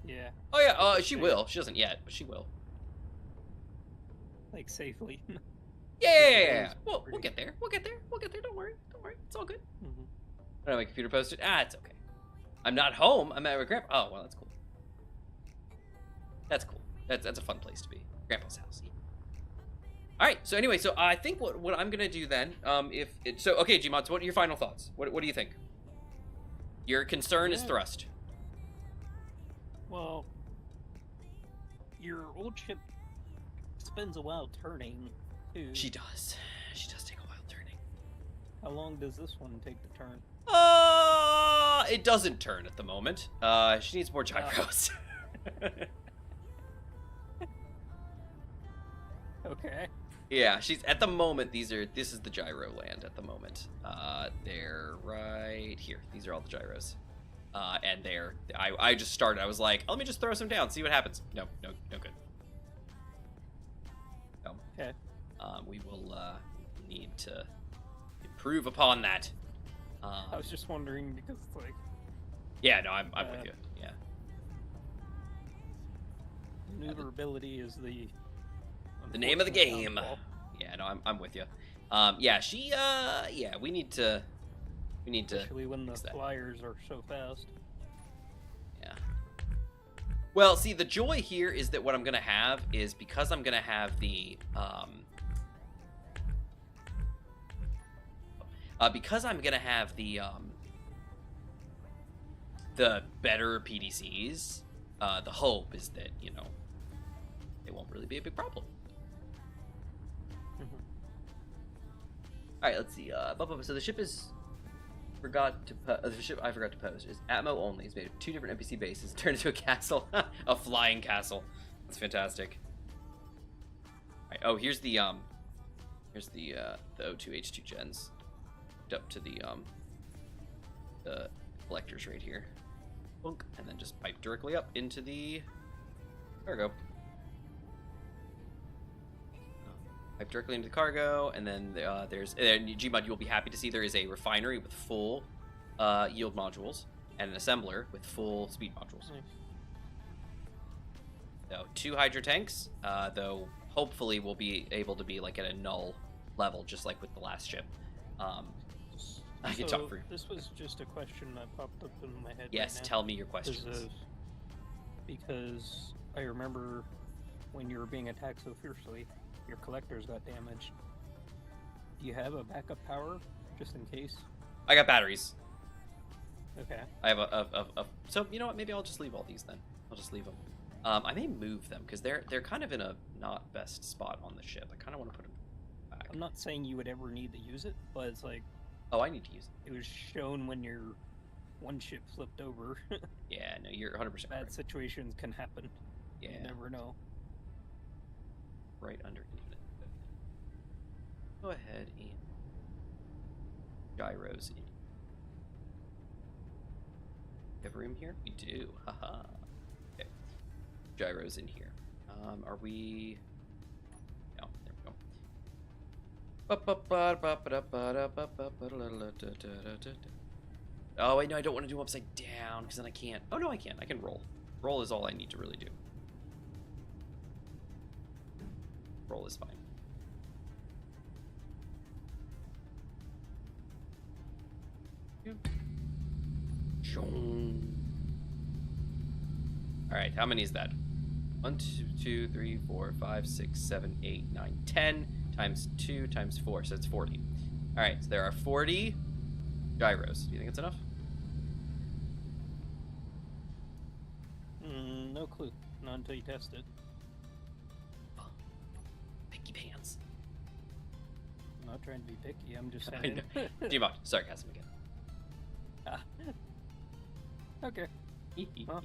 Yeah. Oh yeah, she will. She doesn't yet, but she will. Like, safely. Yeah. We'll get there. We'll get there. Don't worry. It's all good. Mm-hmm. I don't have my computer posted. It's okay. I'm not home. I'm at my grandpa. Oh, well, that's cool. That's cool. That's a fun place to be. Grandpa's house. All right. So anyway, I think what I'm gonna do then, okay, Gmods, what are your final thoughts? What do you think? Your concern is thrust. Well, your old ship spends a while turning, too. She does. She does take a while turning. How long does this one take to turn? It doesn't turn at the moment. She needs more gyros. Okay. Yeah, she's at the moment. This is the gyro land at the moment. They're right here. These are all the gyros. And I just started. I was like, let me just throw some down, see what happens. No good. Okay. We will need to improve upon that. I was just wondering because it's like. Yeah, no, I'm with you. Yeah. Maneuverability is the name of the game. downfall. Yeah, no, I'm with you. We need to. Especially when the flyers are so fast. Yeah. Well, see, the joy here is that what I'm gonna have is, because I'm gonna have the the better PDCs. The hope is that it won't really be a big problem. Mm-hmm. All right, let's see. So the ship is. The ship I forgot to post is Atmo only. It's made of 2 different NPC bases, turned into a castle, a flying castle. That's fantastic. All right, here's the O2H2 gens, hooked up to the collectors right here, and then just pipe directly up into the cargo. Pipe directly into the cargo, and then there's Gmod. You will be happy to see there is a refinery with full yield modules and an assembler with full speed modules. Nice. So 2 hydro tanks, though hopefully we'll be able to be like at a null level, just like with the last ship. I can talk for you. This was just a question that popped up in my head. Yes, right now tell me your questions. Because I remember when you were being attacked so fiercely, your collectors got damaged. Do you have a backup power just in case? I got batteries. Okay. I have so you know what? Maybe I'll just leave all these then. I'll just leave them. I may move them because they're kind of in a not best spot on the ship. I kind of want to put them back. I'm not saying you would ever need to use it, but it's like. Oh, I need to use it. It was shown when your one ship flipped over. Yeah, no, you're 100% Bad right. situations can happen. Yeah. You never know. Right under infinite. Go ahead and gyros in. We have room here? We do. Haha. Okay. Gyros in here. Are we? No, there we go. Oh wait, no, I don't want to do them upside down because then I can't. Oh no, I can. I can roll. Roll is all I need to really do. Roll is fine. Alright, how many is that? 1, 2, 3, 4, 5, 6, 7, 8, 9, 10 times 2 times 4, so it's 40. Alright, so there are 40 gyros. Do you think it's enough? No clue. Not until you test it. Picky pants. I'm not trying to be picky, I'm just I saying. know. Gmod, sarcasm again. Okay. Well.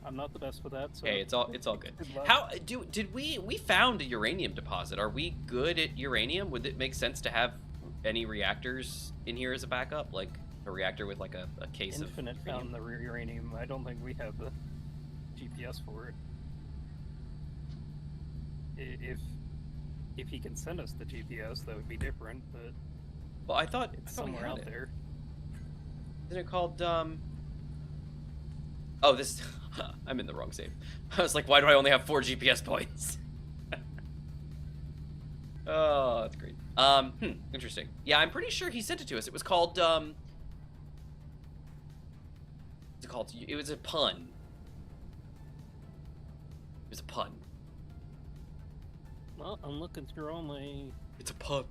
I'm not the best with that. So Hey, it's all good. good luck. How did we found a uranium deposit? Are we good at uranium? Would it make sense to have any reactors in here as a backup, like a reactor with like a case Infinite of found the uranium. I don't think we have the GPS for it. If he can send us the GPS, that would be different. But Well, I thought it's we somewhere had out it. there. Isn't it called Oh, this I'm in the wrong save. I was like, why do I only have 4 GPS points? Oh, that's great. Interesting. Yeah, I'm pretty sure he sent it to us. It was called what's it called? It was a pun. It was a pun. Well, I'm looking through all my. It's a pun.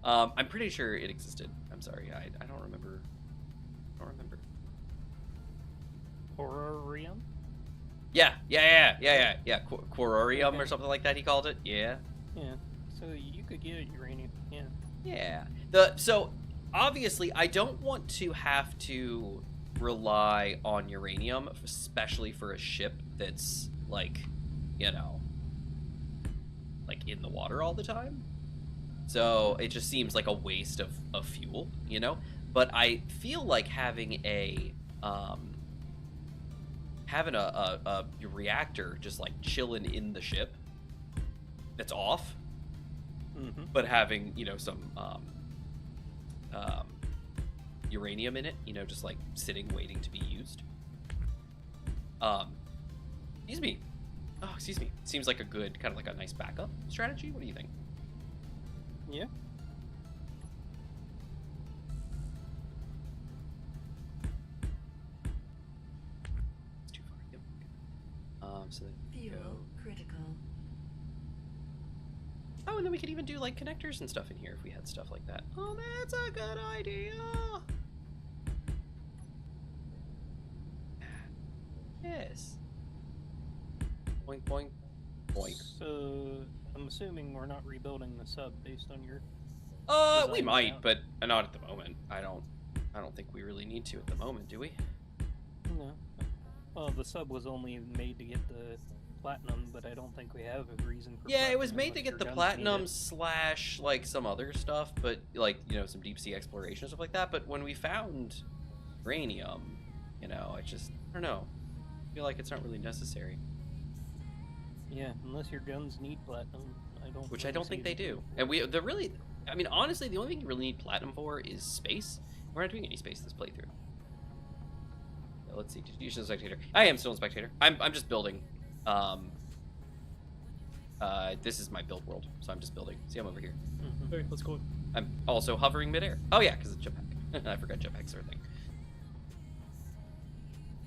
I'm pretty sure it existed. I'm sorry, I don't remember. I don't remember. Horarium? Yeah. Quarorium or something like that. He called it. Yeah. Yeah. So you could get uranium. Yeah. Yeah. So obviously I don't want to have to rely on uranium, especially for a ship that's like, you know, like in the water all the time. So it just seems like a waste of fuel, you know? But I feel like having a reactor just like chilling in the ship that's off, but having, you know, some uranium in it, you know, just like sitting waiting to be used. Excuse me. Oh, excuse me. Seems like a good, kind of like a nice backup strategy. What do you think? Yeah. It's too far. Yep. So then Fuel critical. Oh, and then we could even do like connectors and stuff in here if we had stuff like that. Oh, that's a good idea. Yes. Boink, boink, boink. So I'm assuming we're not rebuilding the sub based on your. We design might, layout. but not at the moment. I don't think we really need to at the moment, do we? No. Well, the sub was only made to get the platinum, but I don't think we have a reason for. Yeah, it was platinum made to unless get your the guns platinum need / like some other stuff, but like, you know, some deep sea exploration and stuff like that. But when we found uranium, you know, I don't know. I feel like it's not really necessary. it. Yeah, unless your guns need platinum, I don't. Which I really don't see think they the do. need And I mean, honestly, the only thing you really need platinum for is space. We're not doing any space this playthrough. Yeah, let's see. You should spectator. I am still a spectator. I'm just building. This is my build world, so I'm just building. See, I'm over here. Hey, let's go. I'm also hovering midair. Oh yeah, because it's jetpack. I forgot jetpacks are a thing.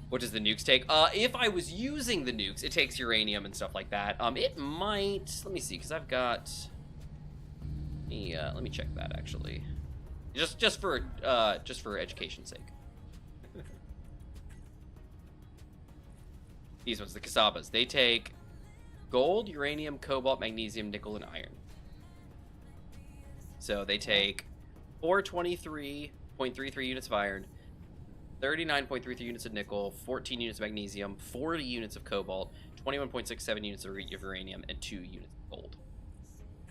What does the nukes take? If I was using the nukes, it takes uranium and stuff like that. It might. Let me see, because I've got. Let me check that actually. Just for education's sake. These ones, the Kasabas, they take gold, uranium, cobalt, magnesium, nickel, and iron. So they take 423.33 units of iron, 39.33 units of nickel, 14 units of magnesium, 40 units of cobalt, 21.67 units of uranium, and 2 units of gold.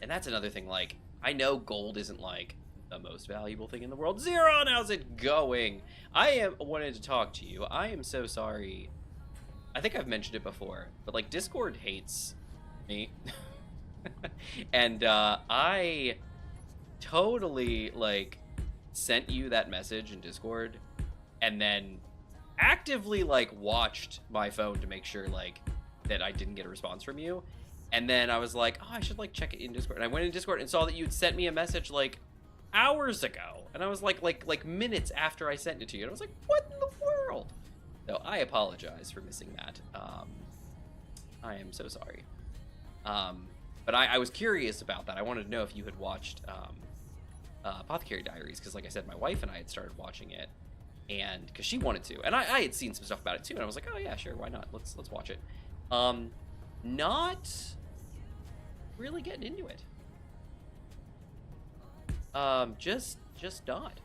And that's another thing, like, I know gold isn't, like, the most valuable thing in the world. Zeron, how's it going? I wanted to talk to you. I am so sorry. I think I've mentioned it before, but, like, Discord hates me. And, I totally, like, sent you that message in Discord, and then actively, like, watched my phone to make sure, like, that I didn't get a response from you. And then I was like, oh, I should, like, check it in Discord. And I went in Discord and saw that you'd sent me a message, like, hours ago. And I was like minutes after I sent it to you. And I was like, what in the world? So I apologize for missing that. I am so sorry. But I was curious about that. I wanted to know if you had watched Apothecary Diaries. Because, like I said, my wife and I had started watching it. And because she wanted to. And I had seen some stuff about it, too. And I was like, oh, yeah, sure, why not? Let's watch it. Not really getting into it. Just not.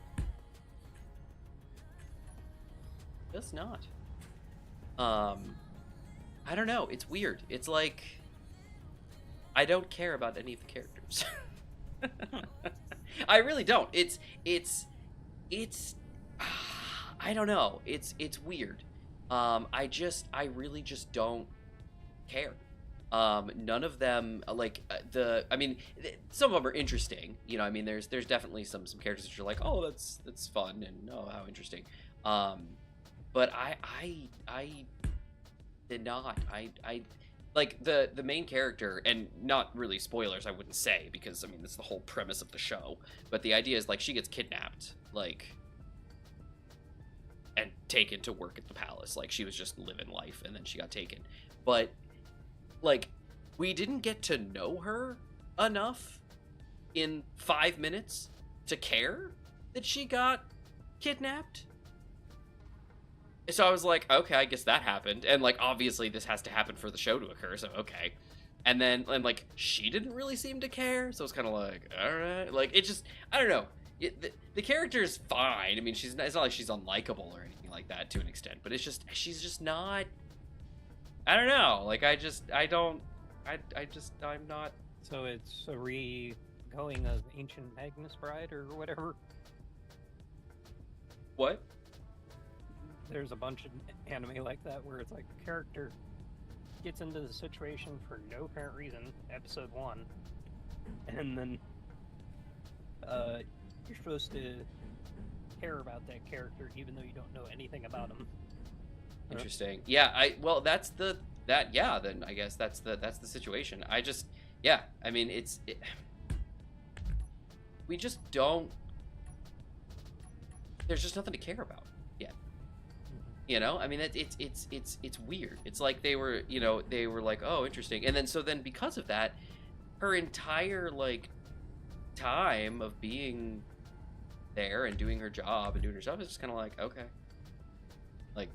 Just not. I don't know. It's weird. It's like I don't care about any of the characters. I really don't. It's I don't know. It's weird. I really just don't care. None of them like I mean, some of them are interesting. You know, I mean, there's definitely some characters that you're like, oh, that's fun and oh, how interesting. But I did not. I like the main character, and not really spoilers, I wouldn't say, because I mean that's the whole premise of the show. But the idea is like she gets kidnapped, like, and taken to work at the palace. Like she was just living life, and then she got taken. But like we didn't get to know her enough in 5 minutes to care that she got kidnapped. So I was like, okay, I guess that happened. And like, obviously this has to happen for the show to occur. So, okay. And then, and like, she didn't really seem to care. So it's kind of like, all right. Like, it just, I don't know. The character is fine. I mean, it's not like she's unlikable or anything like that to an extent. But it's just, she's just not, I don't know. Like, I'm not. So it's a re-going of Ancient Magnus Bride or whatever? What? There's a bunch of anime like that where it's like the character gets into the situation for no apparent reason, episode 1, and then you're supposed to care about that character even though you don't know anything about him. Interesting. Yeah, then I guess that's the situation. I mean, we just don't, there's just nothing to care about yet. You know, I mean, it's weird. It's like they were like, oh, interesting. And then because of that, her entire like time of being there and doing her job and doing her stuff is just kind of like, okay, like,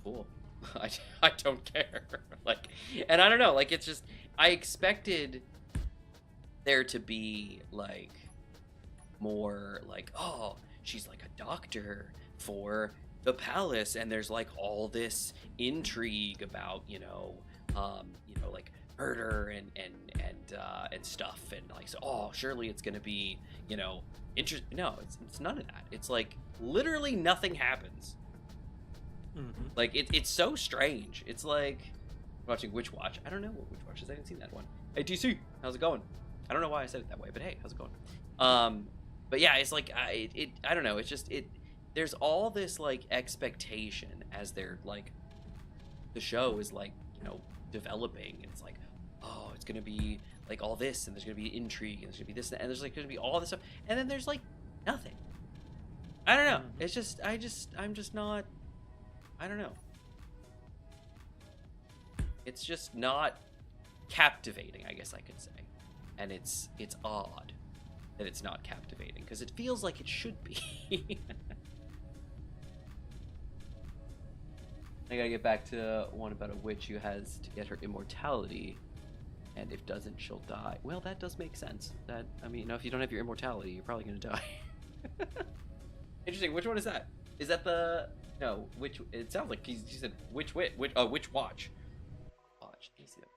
cool. I don't care. Like, and I don't know, like, it's just, I expected there to be like more like, oh, she's like a doctor for the palace, and there's like all this intrigue about like murder and stuff, and like, so, oh, surely it's gonna be interest. No, it's none of that. It's like literally nothing happens. Mm-hmm. Like it's so strange. It's like watching Witch Watch. I don't know what Witch Watch is. I haven't seen that one. Hey DC, how's it going? I don't know why I said it that way, but hey, how's it going? But yeah, it's like I don't know. It's just there's all this like expectation as they're like, the show is like, developing, and it's like, oh, it's gonna be like all this, and there's gonna be intrigue, and there's gonna be this, and there's like gonna be all this stuff, and then there's like nothing. I don't know. Mm-hmm. It's just I'm just not, I don't know. It's just not captivating, I guess I could say. And it's odd that it's not captivating, because it feels like it should be. I gotta get back to one about a witch who has to get her immortality, and if doesn't, she'll die. Well, that does make sense. That, I mean, if you don't have your immortality, you're probably gonna die. Interesting. Which one is that? Is that the... No, which... It sounds like he said which Watch. Watch. Let me see that.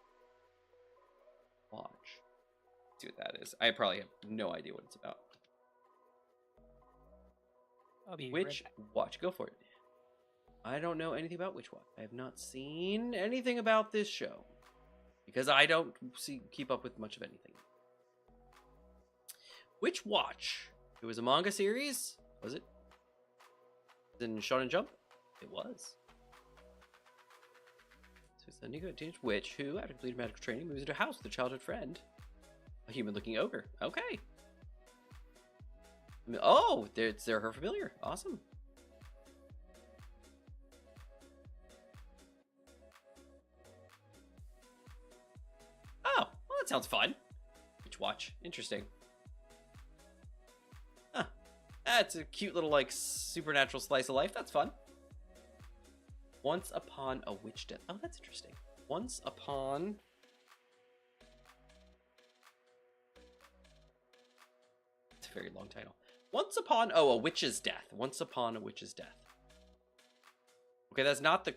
Watch. Let's see what that is. I probably have no idea what it's about. Which Watch? Go for it. I don't know anything about Witch Watch. I have not seen anything about this show, because I don't keep up with much of anything. Witch Watch. It was a manga series, was it? In Shonen Jump? It was. So it's a new teenage witch who, after completing medical training, moves into a house with a childhood friend, a human-looking ogre. Okay. Oh, they're her familiar. Awesome. Oh, well, that sounds fun. Witch Watch. Interesting. Huh. That's a cute little, like, supernatural slice of life. That's fun. Once Upon a Witch Death. Oh, that's interesting. Once Upon... It's a very long title. Once Upon... Oh, a Witch's Death. Once Upon a Witch's Death. Okay, that's not the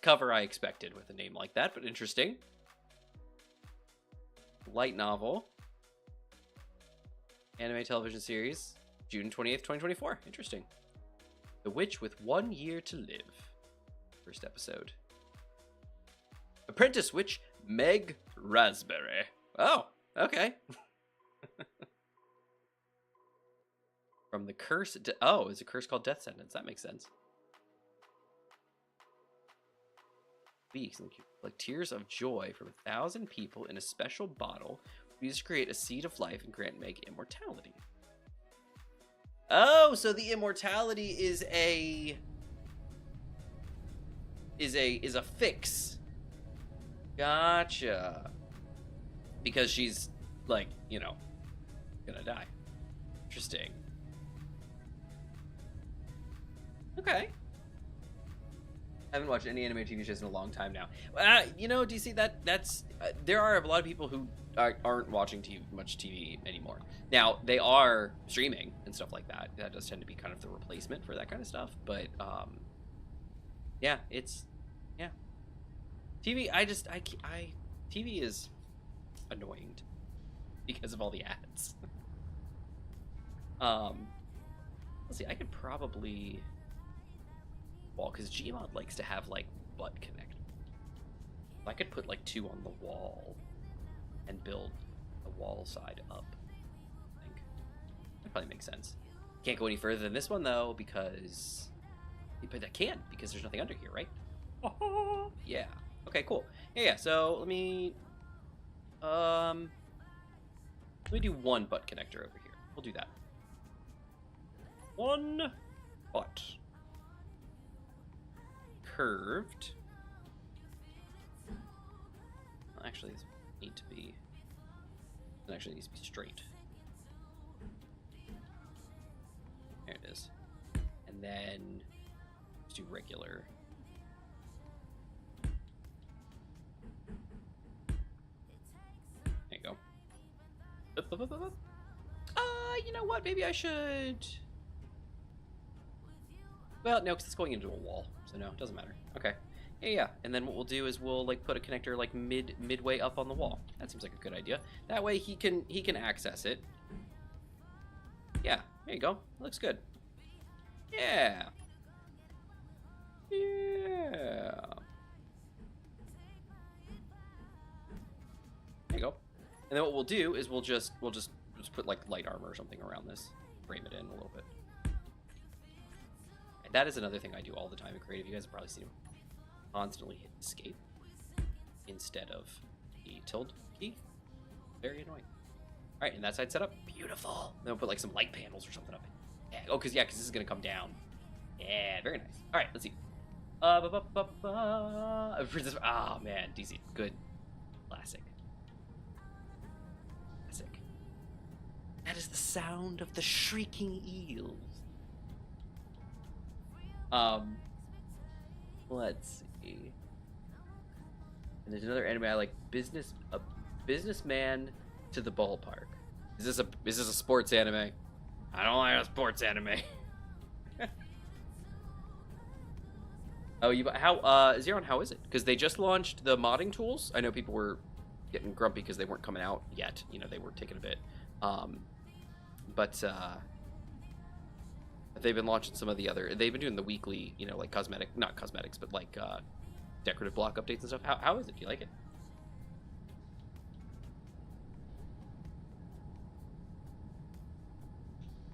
cover I expected with a name like that, but interesting. Light novel. Anime television series. June 28th, 2024. Interesting. The Witch with 1 Year to Live. First episode. Apprentice Witch Meg Raspberry. Oh, okay. From the curse. Oh, it's a curse called Death Sentence. That makes sense. Beaks like tears of joy from 1,000 people in a special bottle used to create a seed of life and grant Meg immortality. Oh, so the immortality is a fix. Gotcha. Because she's like, you know, gonna die. Interesting. Okay. I haven't watched any anime TV shows in a long time now. You know, DC, that's there are a lot of people who aren't watching much TV anymore. Now, they are streaming and stuff like that. That does tend to be kind of the replacement for that kind of stuff. But, yeah, TV, TV is annoying because of all the ads. Let's see, I could probably... Well, because Gmod likes to have, like, butt connectors. I could put, like, 2 on the wall and build the wall side up. I think that probably makes sense. Can't go any further than this one, though, because... But I can, because there's nothing under here, right? Yeah. Okay, cool. Yeah, so let me do 1 butt connector over here. We'll do that. 1 butt. Curved. Well, actually, this need to be. It actually needs to be straight. There it is. And then let's do regular. There you go. You know what? Maybe I should. Well, no, because it's going into a wall, so no, it doesn't matter. Okay. Yeah. And then what we'll do is we'll like put a connector like midway up on the wall. That seems like a good idea. That way he can access it. Yeah. There you go. Looks good. Yeah. Yeah. There you go. And then what we'll do is we'll just put like light armor or something around this, frame it in a little bit. That is another thing I do all the time in creative. You guys have probably seen me constantly hit escape instead of the tilde key. Very annoying. All right, and that side set up. Beautiful. Then we'll put like some light panels or something up. Yeah. Oh, because this is gonna come down. Yeah, very nice. All right, let's see. Oh man, DC, good, classic. That is the sound of the shrieking eels. Let's see. And there's another anime I like. A businessman to the ballpark. Is this a sports anime? I don't like a sports anime. Oh, Zeron, how is it? Because they just launched the modding tools. I know people were getting grumpy because they weren't coming out yet. You know, they were taking a bit. But they've been launching some of the other. They've been doing the weekly, you know, like not cosmetics, but like decorative block updates and stuff. How is it? Do you like it?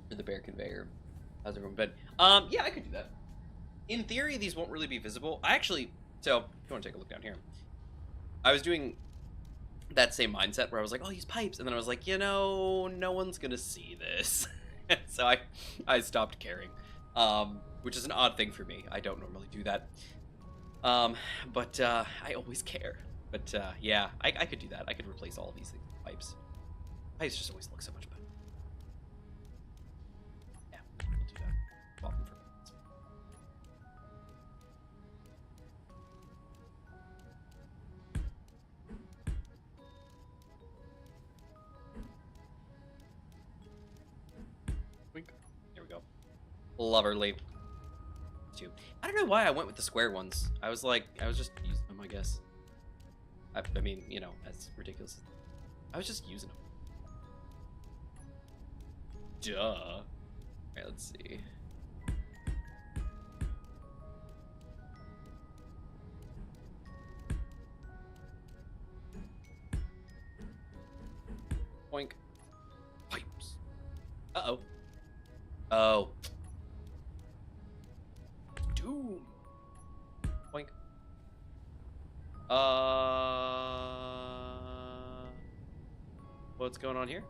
Or the bear conveyor? How's everyone been? Yeah, I could do that. In theory, these won't really be visible. So if you want to take a look down here, I was doing that same mindset where I was like, oh, these pipes, and then I was like, you know, no one's gonna see this. So I stopped caring, which is an odd thing for me. I don't normally do that, but I always care. But yeah, I could do that. I could replace all of these things with pipes. Pipes just always look so much better. Yeah, we'll do that. Welcome for There we go. Lovely. too. I don't know why I went with the square ones. I was just using them, I guess. I mean, you know, as ridiculous. I was just using them. Duh. All right, let's see. Boink. Pipes. Uh-oh. Oh. Doom. Boink. What's going on here?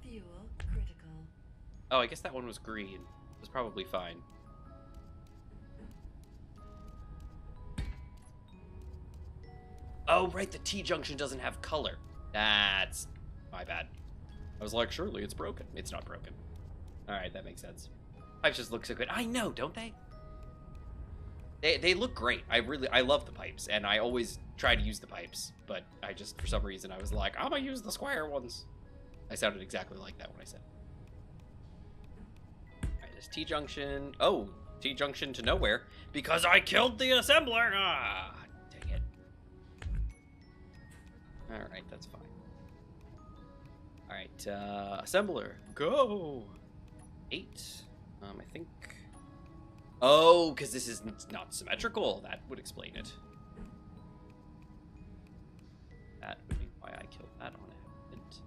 Fuel critical. Oh, I guess that one was green. It was probably fine. Oh, right, the T-junction doesn't have color. That's my bad. I was like, surely it's broken. It's not broken. All right, that makes sense. Pipes just look so good. I know, don't they? They look great. I love the pipes, and I always try to use the pipes, but I just, for some reason, I was like, I'm gonna use the square ones. I sounded exactly like that when I said it. All right, there's T-junction. Oh, T-junction to nowhere, because I killed the assembler. Ah, dang it. All right, that's fine. All right, assembler, go. 8. I think. Oh, because this is not symmetrical. That would explain it. That would be why I killed that on accident.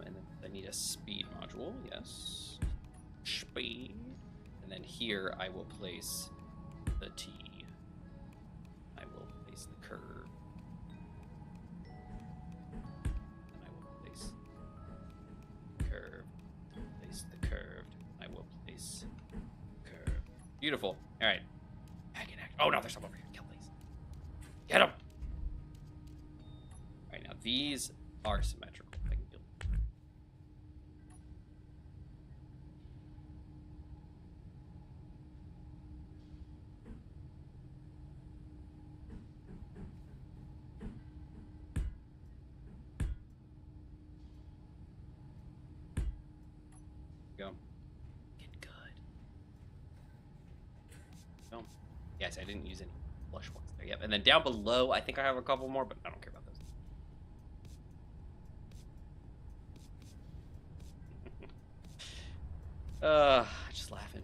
And then I need a speed module. Yes. Speed. And then here I will place the T. I will place the curve. And I will place curve. Place the curved. I will place curve. Beautiful. All right. Oh no, there's someone over here. Kill these. Get him. All right, now these are symmetrical. I can kill them. Go. Get good. Go. Yes, I didn't use any flush ones there. Yep. And then down below, I think I have a couple more, but I don't care about those. Just laughing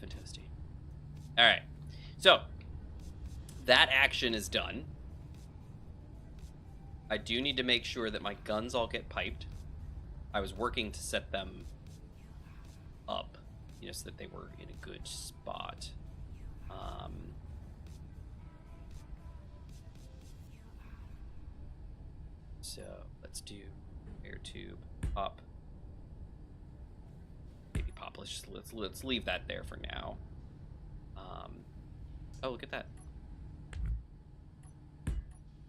toasty. All right. So that action is done. I do need to make sure that my guns all get piped. I was working to set them up, you know, so that they were in a good spot. So let's do air tube pop. Maybe pop. Let's leave that there for now. Oh, look at that.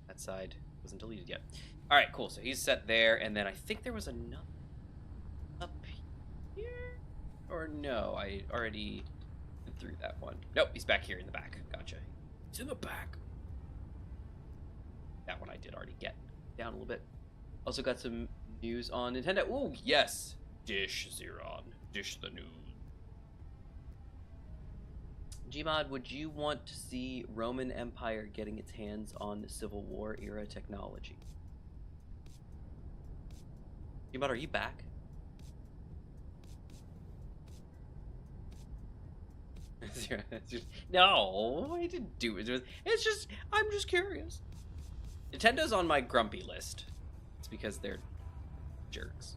That side wasn't deleted yet. All right, cool. So he's set there, and then I think there was another up here, or no? I already went through that one. Nope, he's back here in the back. Gotcha. He's in the back. That one I did already get down a little bit. Also got some news on Nintendo. Oh yes, Dish Zeron, Dish the news. Gmod, would you want to see Roman Empire getting its hands on Civil War era technology? Gmod, are you back? No, I didn't do it. It's just, I'm just curious. Nintendo's on my grumpy list. It's because they're jerks.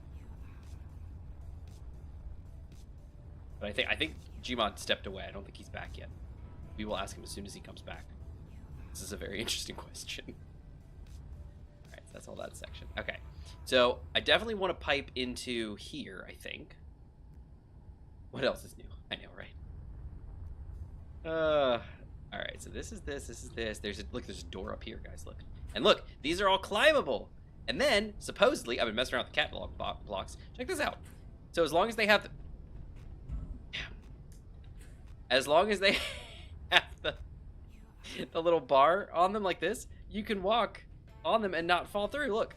But I think Gmod stepped away. I don't think he's back yet. We will ask him as soon as he comes back. This is a very interesting question. All right, so that's all that section. Okay, so I definitely want to pipe into here, I think. What else is new? I know, right? All right, so this is this is this. There's a door up here, guys, look. And look, these are all climbable. And then, supposedly, I've been messing around with the catalog blocks. Check this out. So as long as they have the... As long as they have the little bar on them like this, you can walk on them and not fall through. Look.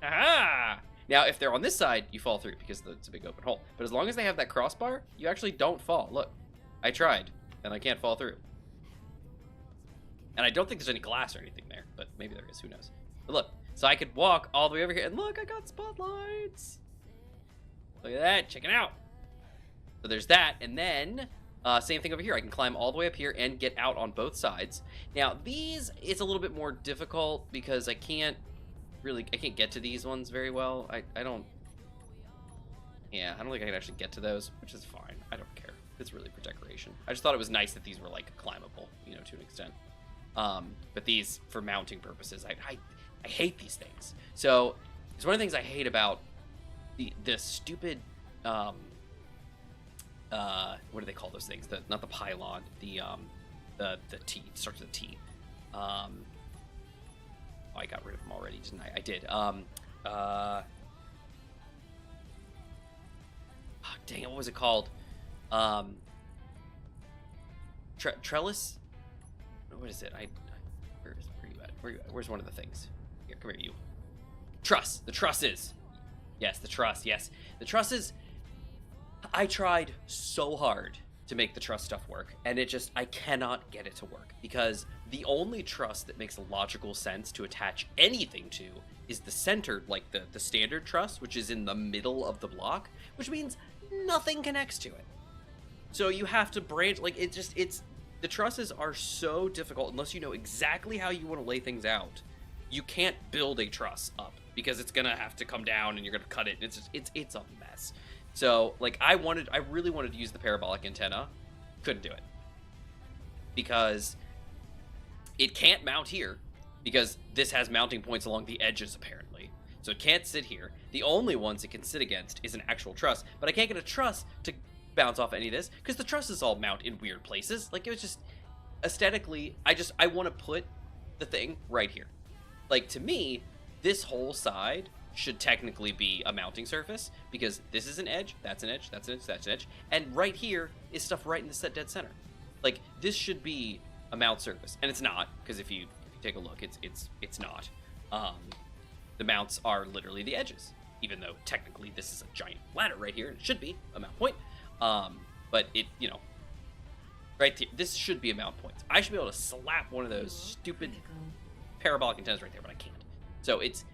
Aha! Now, if they're on this side, you fall through because it's a big open hole. But as long as they have that crossbar, you actually don't fall. Look, I tried, and I can't fall through. And I don't think there's any glass or anything there, but maybe there is. Who knows? But look, so I could walk all the way over here, and look, I got spotlights. Look at that. Check it out. So there's that, and then same thing over here. I can climb all the way up here and get out on both sides. Now, these, it's a little bit more difficult because I can't get to these ones very well. I don't think I can actually get to those, which is fine. I don't care. It's really for decoration. I just thought it was nice that these were like climbable, you know, to an extent. But these, for mounting purposes, I hate these things. So it's one of the things I hate about the stupid what do they call those things? Not the pylon, the T. It starts with a T. Oh, I got rid of them already, didn't I? I did. Oh, dang it, what was it called? Trellis? What is it? Where are you at? Where are you at? Where's one of the things? Here, come here, you. Truss. The trusses. Yes, the truss. Yes, the trusses. I tried so hard to make the truss stuff work, and I cannot get it to work, because the only truss that makes logical sense to attach anything to is the centered, like the standard truss, which is in the middle of the block, which means nothing connects to it. So you have to branch, like, the trusses are so difficult unless you know exactly how you want to lay things out. You can't build a truss up because it's gonna have to come down and you're gonna cut it. It's a mess. So, like, I really wanted to use the parabolic antenna. Couldn't do it. Because it can't mount here, because this has mounting points along the edges, apparently. So it can't sit here. The only ones it can sit against is an actual truss. But I can't get a truss to bounce off any of this, because the trusses all mount in weird places. Like, it was just, aesthetically, I want to put the thing right here. Like, to me, this whole side should technically be a mounting surface, because this is an edge, that's an edge, that's an edge, that's an edge, and right here is stuff right in the dead center. Like, this should be a mount surface, and it's not, because if you take a look, it's not. The mounts are literally the edges, even though technically this is a giant ladder right here, and it should be a mount point. But it, you know, right here, this should be a mount point. I should be able to slap one of those stupid parabolic antennas right there, but I can't. So it's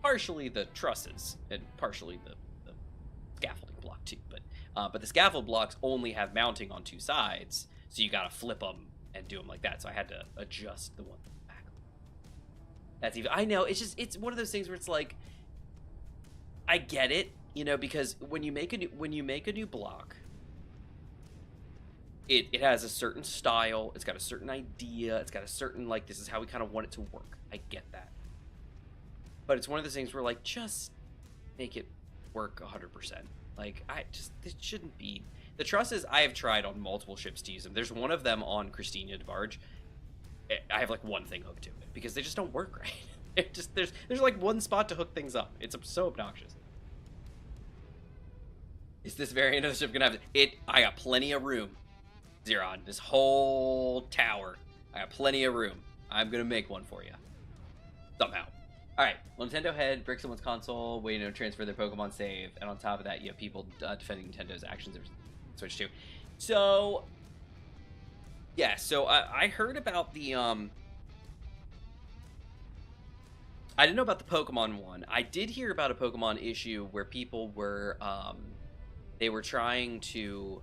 partially the trusses and partially the scaffolding block too, but the scaffold blocks only have mounting on two sides, so you gotta flip them and do them like that. So I had to adjust the one back. That's even, I know, it's one of those things where it's like, I get it, you know, because when you make a new block, it has a certain style, it's got a certain idea, it's got a certain, like, this is how we kind of want it to work. I get that. But it's one of those things where, like, just make it work 100%. Like, this shouldn't be. The trusses, I have tried on multiple ships to use them. There's one of them on Christina DeBarge. I have, like, one thing hooked to it, because they just don't work right. It just, there's like one spot to hook things up. It's so obnoxious. Is this variant of the ship gonna have it? I got plenty of room, Zeron. This whole tower, I got plenty of room. I'm gonna make one for you. Somehow. Alright, well, Nintendo head bricks someone's console, waiting to transfer their Pokemon save, and on top of that, you have people defending Nintendo's actions of Switch 2. So, yeah, so I heard about the, I didn't know about the Pokemon one. I did hear about a Pokemon issue where people were, they were trying to,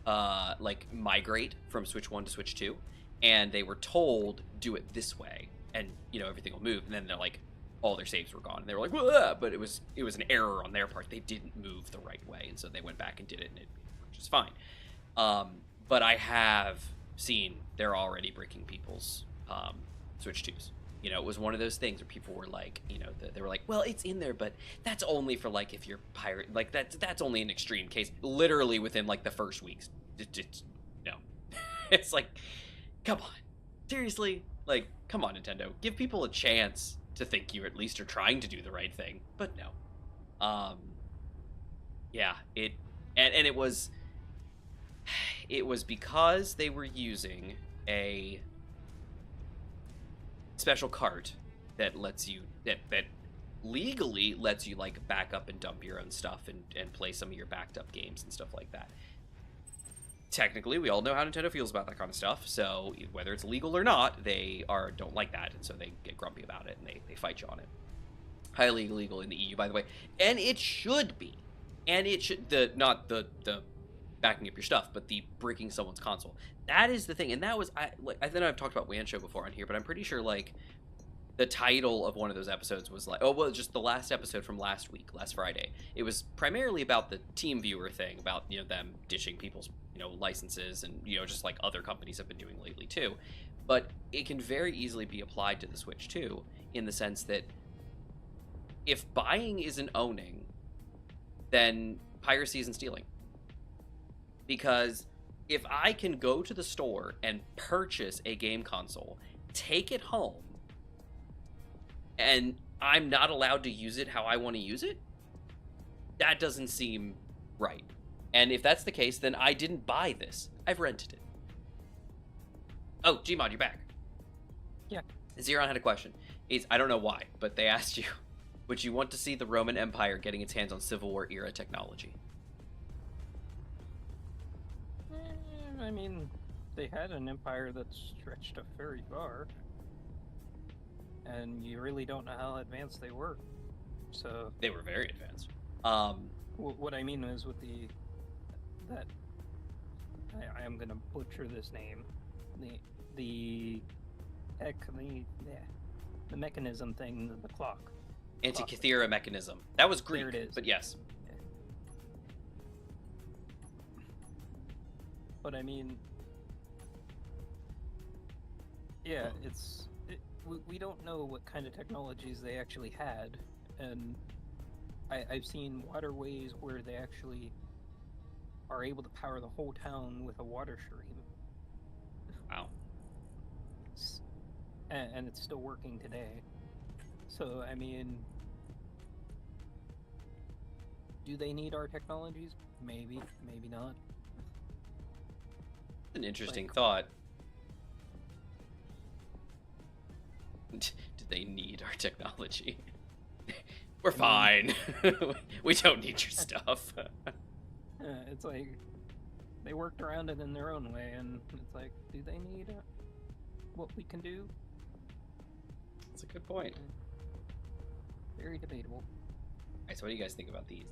like, migrate from Switch 1 to Switch 2, and they were told, do it this way, and, you know, everything will move, and then they're like, all their saves were gone, and they were like, whoa, but it was an error on their part. They didn't move the right way, and so they went back and did it, and it worked just fine. But I have seen they're already breaking people's Switch 2s. You know, it was one of those things where people were like, you know, they were like, well, it's in there, but that's only for, like, if you're pirate, like, that's only an extreme case. Literally within, like, the first weeks. No. It's like, come on. Seriously? Like, come on, Nintendo. Give people a chance to think you at least are trying to do the right thing. But no. Yeah, and it was because they were using a special cart that lets you, that legally lets you like back up and dump your own stuff and play some of your backed up games and stuff like that. Technically, we all know how Nintendo feels about that kind of stuff, so whether it's legal or not, they don't like that, and so they get grumpy about it, and they fight you on it. Highly illegal in the EU, by the way, and it should be. And it should, not the backing up your stuff, but the breaking someone's console. That is the thing, and that was, I think I've talked about Wan Show before on here, but I'm pretty sure, like, the title of one of those episodes was like, just the last episode from last week, last Friday. It was primarily about the Team Viewer thing, about, them ditching people's, licenses and, just like other companies have been doing lately too. But it can very easily be applied to the Switch too, in the sense that if buying isn't owning, then piracy isn't stealing. Because if I can go to the store and purchase a game console, take it home, and I'm not allowed to use it how I want to use it, that doesn't seem right. And if that's the case, then I didn't buy this. I've rented it. Oh, Gmod, you're back. Yeah. Xeron had a question. I don't know why, but they asked you, would you want to see the Roman Empire getting its hands on Civil War era technology? I mean, they had an empire that stretched very far. And you really don't know how advanced they were. So they were very advanced. What I mean is with I am gonna butcher this name. The mechanism thing, the clock. Antikythera mechanism. That was Greek, there it is. But yes. But I mean, yeah, we don't know what kind of technologies they actually had, and I've seen waterways where they actually are able to power the whole town with a water stream. Wow. And it's still working today. So, I mean, do they need our technologies? Maybe, maybe not. An interesting thought. Do they need our technology? We're fine. We don't need your stuff. It's like they worked around it in their own way, and it's like, do they need what we can do? That's a good point. Very debatable. Alright, so what do you guys think about these?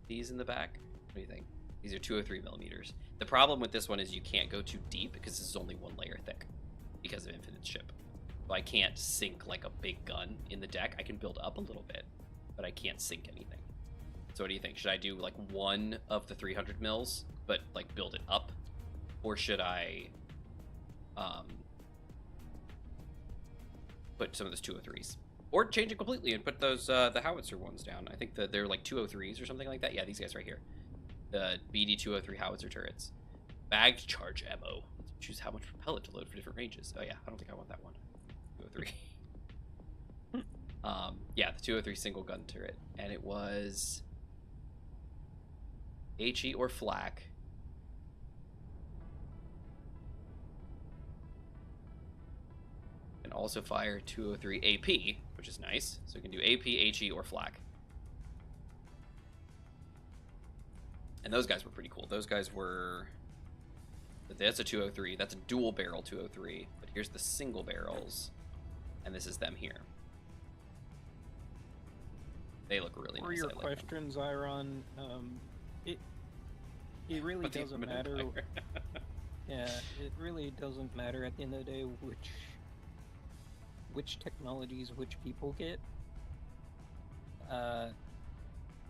These in the back? What do you think? These are 203 millimeters. The problem with this one is you can't go too deep because this is only one layer thick because of infinite ship. So I can't sink like a big gun in the deck. I can build up a little bit, but I can't sink anything. So what do you think? Should I do like one of the 300 mils, but like build it up? Or should I put some of those 203s? Or change it completely and put those the howitzer ones down. I think that they're like 203s or something like that. Yeah, these guys right here. The BD-203 howitzer turrets. Bagged charge ammo. Choose how much propellant to load for different ranges. Oh yeah, I don't think I want that one. 203. Yeah, the 203 single gun turret. And it was HE or flak. And also fire 203 AP, which is nice. So we can do AP, HE, or flak. And those guys were pretty cool. Those guys were... That's a 203. That's a dual barrel 203. But here's the single barrels. And this is them here. They look really nice. For your questions, Iron, it really doesn't matter. Yeah, it really doesn't matter at the end of the day which technologies which people get.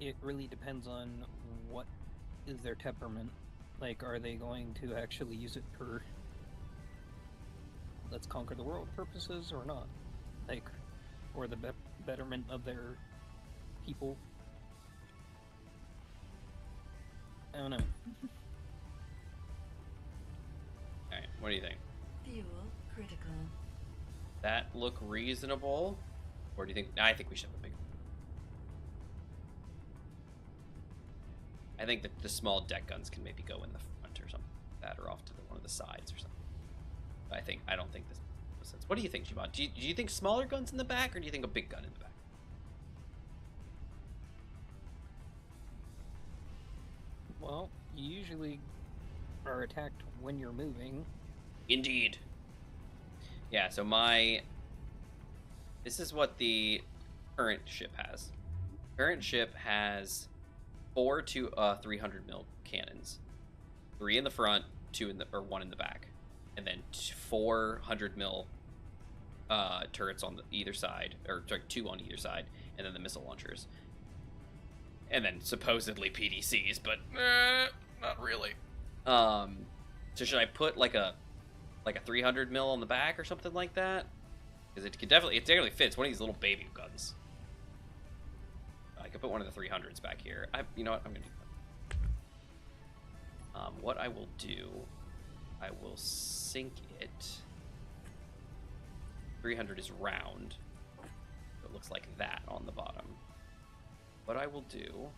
It really depends on what is their temperament. Like, are they going to actually use it for let's conquer the world purposes or not? Like, or the betterment of their people? I don't know. Alright, what do you think? Fuel critical. That look reasonable? Or do you think... I think we should have a big... I think that the small deck guns can maybe go in the front or something like that, or off to one of the sides or something. But I don't think this makes sense. What do you think, Jimon? Do you think smaller guns in the back, or do you think a big gun in the back? Well, you usually are attacked when you're moving. Indeed. Yeah, so this is what the current ship has. Current ship has 4 300 mil cannons, 3 in the front, 1 in the back, and then 400 mil turrets on either side, or sorry, 2 on either side, and then the missile launchers, and then supposedly PDCs, but not really. So should I put like a 300 mil on the back or something like that? Because it definitely fits one of these little baby guns. I could put one of the 300s back here. You know what? I'm gonna do that. What I will do, I will sink it. 300 is round. So it looks like that on the bottom. What I will do,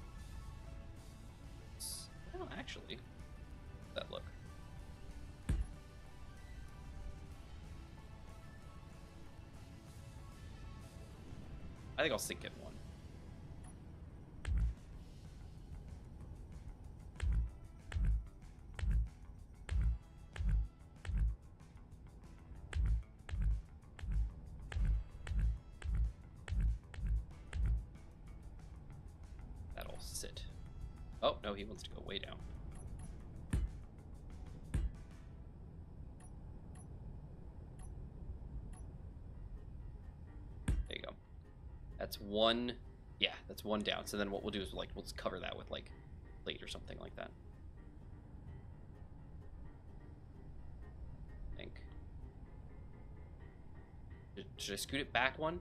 well, actually, that look. I think I'll sink it one. That'll sit. Oh, no, he wants to go way down. There you go. That's one, yeah, that's one down. So then what we'll do is we'll just cover that with like plate or something like that. I think. Should I scoot it back one?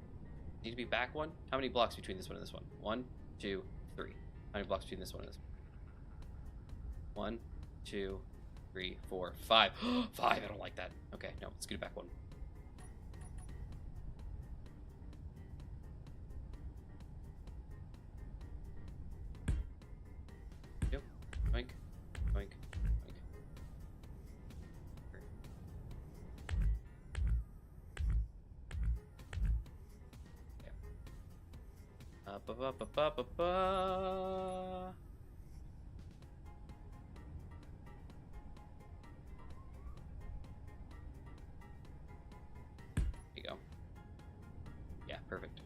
Need to be back one? How many blocks between this one and this one? 1, 2, 3. How many blocks between this one and this one? 1, 2, 3, 4, 5. 5, I don't like that. Okay, no, let's scoot it back one. Oink, oink, oink. Yeah. Ba ba ba ba ba ba. There you go. Yeah, perfect.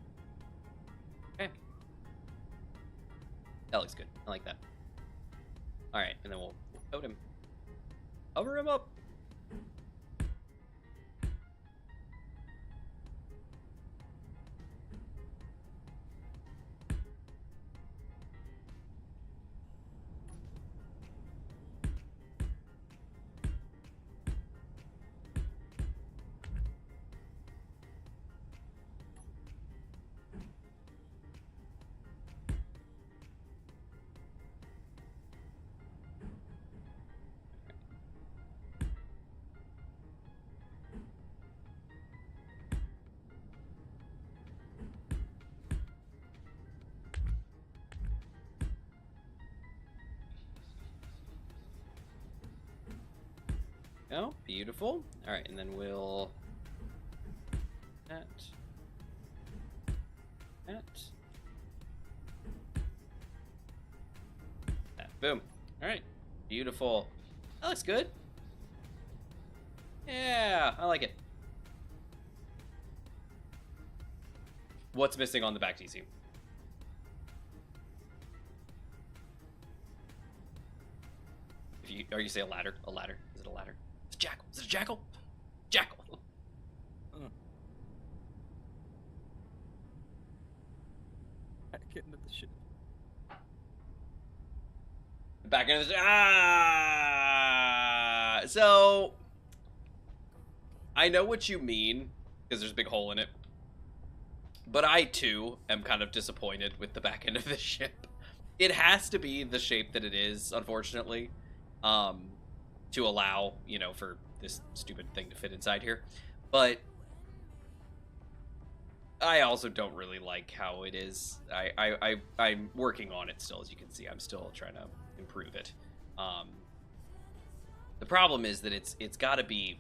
Okay. That looks good. I like that. Alright, and then we'll coat him. Cover him up! Oh, beautiful. Alright, and then we'll... That. Boom. Alright. Beautiful. That looks good. Yeah, I like it. What's missing on the back TC? Or you say a ladder? A ladder. Is it a ladder? It's a jackal. Is it a jackal? Jackal. Get into the ship. Back into the... So... I know what you mean, because there's a big hole in it. But I, too, am kind of disappointed with the back end of the ship. It has to be the shape that it is, unfortunately. To allow, you know, for this stupid thing to fit inside here. But I also don't really like how it is. I'm working on it still, as you can see. I'm still trying to improve it. The problem is that it's got to be,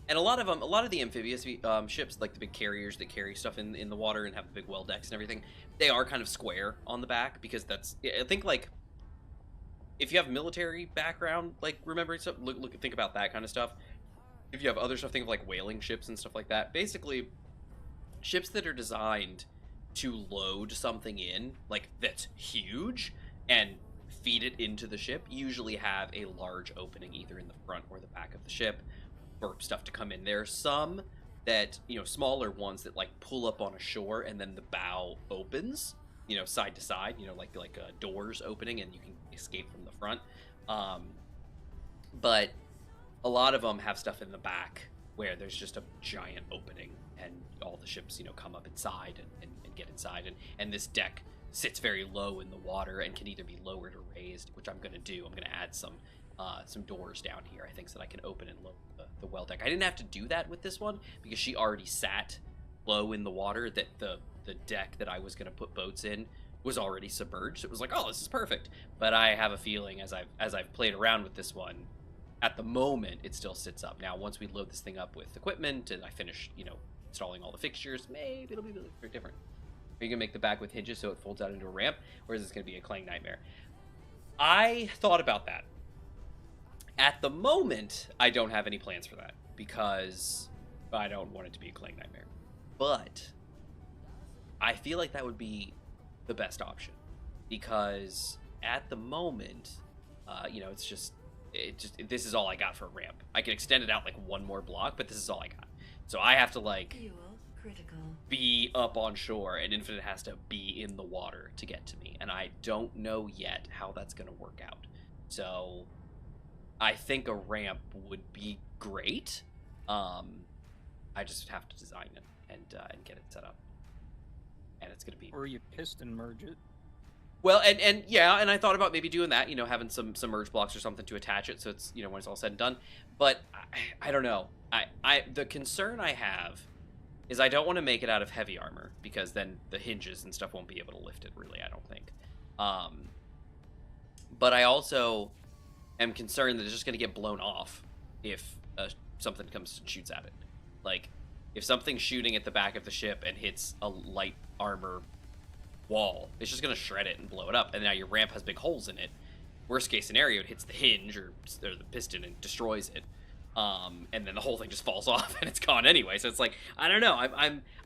and a lot of the amphibious ships, like the big carriers that carry stuff in the water and have the big well decks and everything, they are kind of square on the back, because that's, I think, like, if you have military background, like remembering stuff, think about that kind of stuff. If you have other stuff, think of like whaling ships and stuff like that. Basically, ships that are designed to load something in, like that's huge, and feed it into the ship, usually have a large opening either in the front or the back of the ship for stuff to come in. There are some that, you know, smaller ones that like pull up on a shore and then the bow opens, you know, side to side, you know, like doors opening and you can escape from the front. But a lot of them have stuff in the back where there's just a giant opening and all the ships, you know, come up inside and get inside. And this deck sits very low in the water and can either be lowered or raised, which I'm going to do. I'm going to add some doors down here, I think, so that I can open and lower the well deck. I didn't have to do that with this one because she already sat low in the water, that the deck that I was going to put boats in was already submerged. It was like, oh, this is perfect. But I have a feeling as I've played around with this one, at the moment, it still sits up. Now, once we load this thing up with equipment and I finish, you know, installing all the fixtures, maybe it'll be a little bit different. Are you going to make the back with hinges so it folds out into a ramp, or is this going to be a clang nightmare? I thought about that. At the moment, I don't have any plans for that because I don't want it to be a clang nightmare. But I feel like that would be the best option because at the moment, you know, this is all I got for a ramp. I can extend it out like one more block, but this is all I got. So I have to like be up on shore, and Infinite has to be in the water to get to me, and I don't know yet how that's going to work out. So I think a ramp would be great. I just have to design it and get it set up, and it's going to be. Or you piston merge it. Well, and yeah, and I thought about maybe doing that, you know, having some merge blocks or something to attach it, so it's, you know, when it's all said and done. But I don't know. The concern I have is I don't want to make it out of heavy armor because then the hinges and stuff won't be able to lift it. Really, I don't think. But I also am concerned that it's just going to get blown off if something comes and shoots at it. Like if something's shooting at the back of the ship and hits a light armor wall, it's just going to shred it and blow it up, and now your ramp has big holes in it. Worst case scenario, it hits the hinge or the piston and destroys it, and then the whole thing just falls off and it's gone anyway. So it's like, I don't know.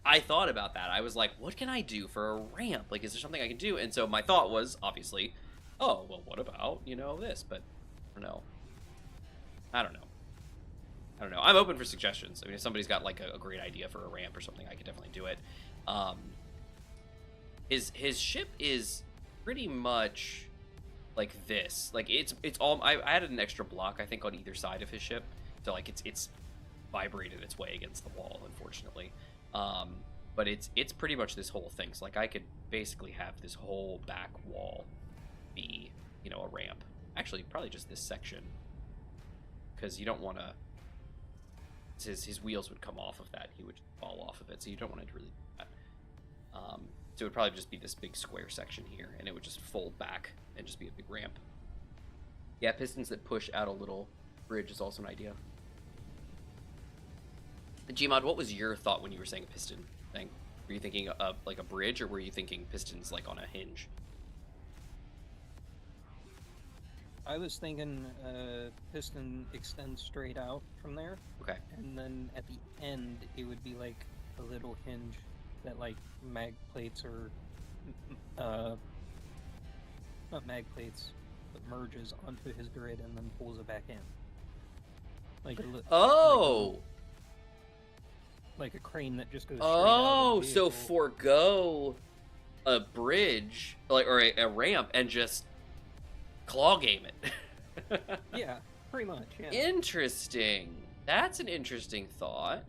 I thought about that. I was like, what can I do for a ramp? Like, is there something I can do? And so my thought was obviously, oh well, what about, you know, this? But I don't know. I'm open for suggestions. I mean, if somebody's got like a great idea for a ramp or something, I could definitely do it. His ship is pretty much like this. Like it's all. I added an extra block, I think, on either side of his ship, so like it's vibrated its way against the wall, unfortunately. But it's pretty much this whole thing. So like I could basically have this whole back wall be, you know, a ramp. Actually, probably just this section, because you don't want to. His wheels would come off of that. He would fall off of it, so you don't want to really do that. So it would probably just be this big square section here, and it would just fold back and just be a big ramp. Yeah, pistons that push out a little bridge is also an idea. Gmod, what was your thought when you were saying a piston thing? Were you thinking like a bridge, or were you thinking pistons like on a hinge? I was thinking piston extends straight out from there. Okay. And then at the end, it would be like a little hinge that like mag plates or not mag plates, but merges onto his grid and then pulls it back in. Like like a crane that just goes straight out of the so vehicle. forgo a bridge or a ramp and just claw game it. Yeah, pretty much. Yeah. Interesting. That's an interesting thought.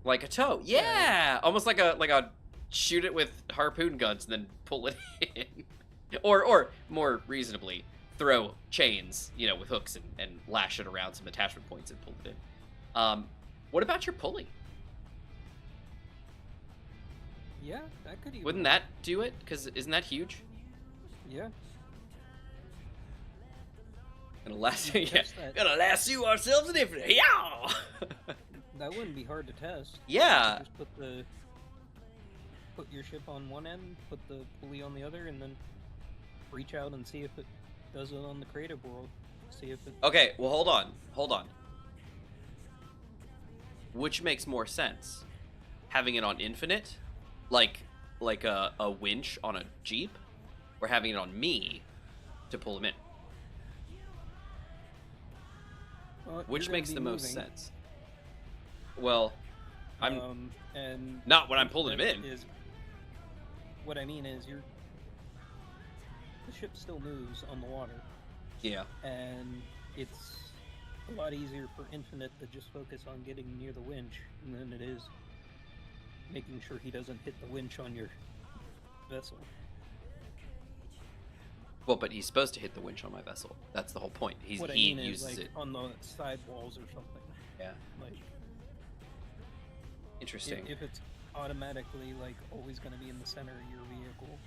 Like a tow. Yeah, almost like a shoot it with harpoon guns and then pull it in. Or more reasonably, throw chains, you know, with hooks and lash it around some attachment points and pull it in. What about your pulley? Yeah, that could even. Wouldn't that do it? Because isn't that huge? Yeah. Gonna lasso ourselves in Infinite. Yeah. That wouldn't be hard to test. Yeah. Just put your ship on one end, put the pulley on the other, and then reach out and see if it does it on the creative world. See if it. Okay, well, hold on. Which makes more sense? Having it on infinite, like a winch on a Jeep, or having it on me to pull him in? Well, Which makes the most moving. sense? Well, I'm and not when I'm pulling him in. What I mean is, the ship still moves on the water, Yeah. and it's a lot easier for Infinite to just focus on getting near the winch than it is making sure he doesn't hit the winch on your vessel. Well, but he's supposed to hit the winch on my vessel. That's the whole point. He uses is, like, it on the side walls or something. Yeah. Like, interesting. if it's automatically like always going to be in the center of your vehicle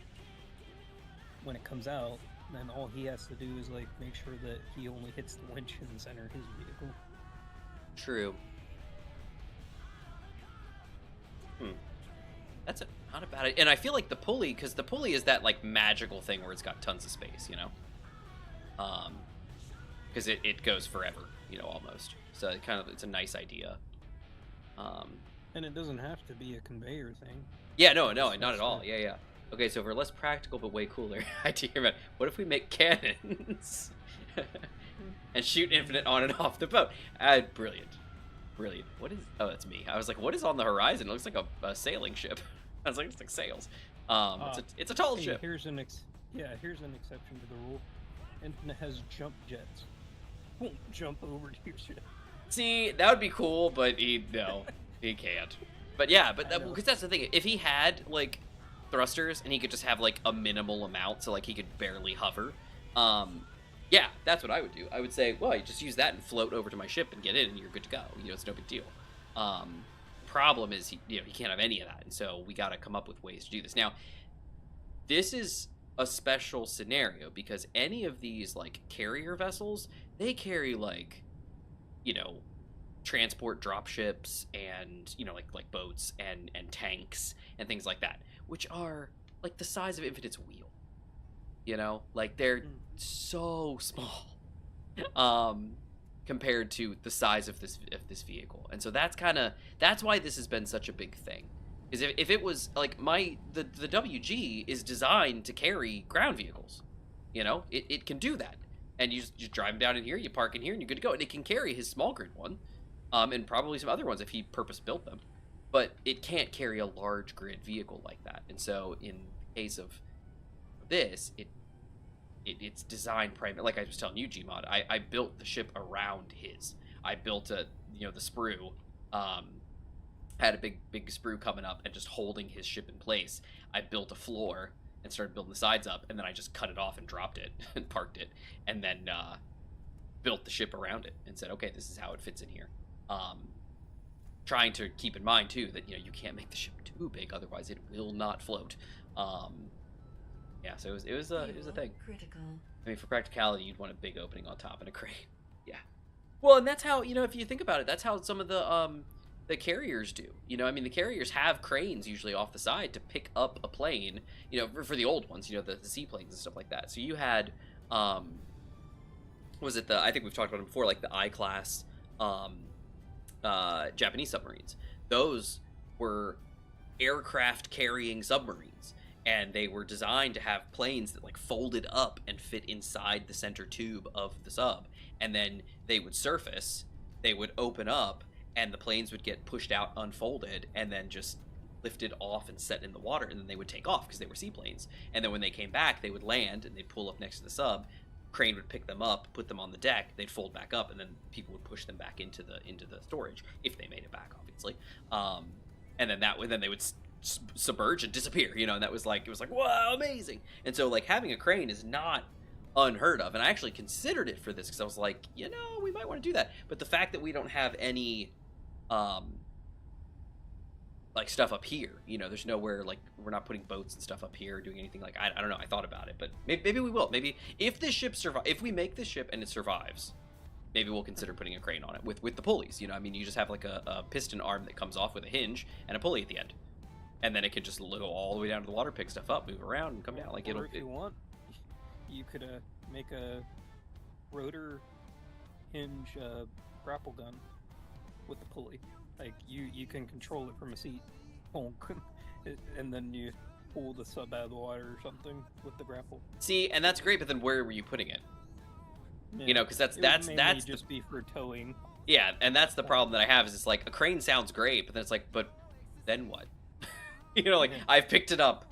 when it comes out, then all he has to do is like make sure that he only hits the winch in the center of his vehicle. True. That's not a bad idea. And I feel like the pulley, because the pulley is that like magical thing where it's got tons of space, you know? Because it goes forever, you know, almost. So it's a nice idea. And it doesn't have to be a conveyor thing. Yeah, no, not at all. Yeah. Okay, so for less practical but way cooler idea, man, what if we make cannons and shoot infinite on and off the boat? Brilliant. What is? Oh, that's me. I was like, what is on the horizon? It looks like a sailing ship. I was like, it's like sails. It's a tall ship. Here's an exception to the rule. Infinite has jump jets. Won't jump over to your ship. See, that would be cool, but he can't. But yeah, because that's the thing. If he had like thrusters and he could just have like a minimal amount, so like he could barely hover, yeah, that's what I would do. I would say, well, you just use that and float over to my ship and get in, and you're good to go. You know, it's no big deal. Problem is, he can't have any of that, and so we got to come up with ways to do this. Now, this is a special scenario because any of these like carrier vessels, they carry like, you know, transport drop ships and, you know, like boats and tanks and things like that, which are like the size of Infinite's wheel. You know, like they're so small compared to the size of this vehicle. And so that's why this has been such a big thing. Because if it was like the WG is designed to carry ground vehicles, you know, it can do that. And you just drive them down in here, you park in here, and you're good to go. And it can carry his small grid one, and probably some other ones if he purpose built them. But it can't carry a large grid vehicle like that. And so in the case of this, it's designed primarily, like I was telling you, Gmod, I built the ship around his. I built the sprue, had a big sprue coming up and just holding his ship in place. I built a floor and started building the sides up, and then I just cut it off and dropped it and parked it, and then built the ship around it and said, okay, this is how it fits in here. Trying to keep in mind too that, you know, you can't make the ship too big, otherwise it will not float. Yeah, so it was a thing. Critical. I mean, for practicality, you'd want a big opening on top and a crane. Yeah. Well, and that's how, you know, if you think about it, that's how some of the carriers do. You know, I mean, the carriers have cranes usually off the side to pick up a plane, you know, for the old ones, you know, the seaplanes and stuff like that. So you had, I think we've talked about them before, like the I-class Japanese submarines. Those were aircraft carrying submarines. And they were designed to have planes that like folded up and fit inside the center tube of the sub. And then they would surface, they would open up, and the planes would get pushed out unfolded and then just lifted off and set in the water. And then they would take off because they were seaplanes. And then when they came back, they would land and they'd pull up next to the sub. Crane would pick them up, put them on the deck, they'd fold back up, and then people would push them back into the storage if they made it back, obviously. And then they would submerge and disappear, you know, and it was like, wow, amazing. And so like having a crane is not unheard of, and I actually considered it for this because I was like, you know, we might want to do that. But the fact that we don't have any like stuff up here, you know, there's nowhere, like we're not putting boats and stuff up here or doing anything like, I don't know, I thought about it, but maybe we will. Maybe if this ship if we make this ship and it survives, maybe we'll consider putting a crane on it with the pulleys, you know. I mean, you just have like a piston arm that comes off with a hinge and a pulley at the end. And then it can just go all the way down to the water, pick stuff up, move around, and come down. Like Or if you want, you could make a rotor hinge grapple gun with the pulley. Like you can control it from a seat, and then you pull the sub out of the water or something with the grapple. See, and that's great, but then where were you putting it? Yeah. You know, because that's just be for towing. Yeah, and that's the problem that I have is it's like a crane sounds great, but then it's like, but then what? You know, like I've picked it up.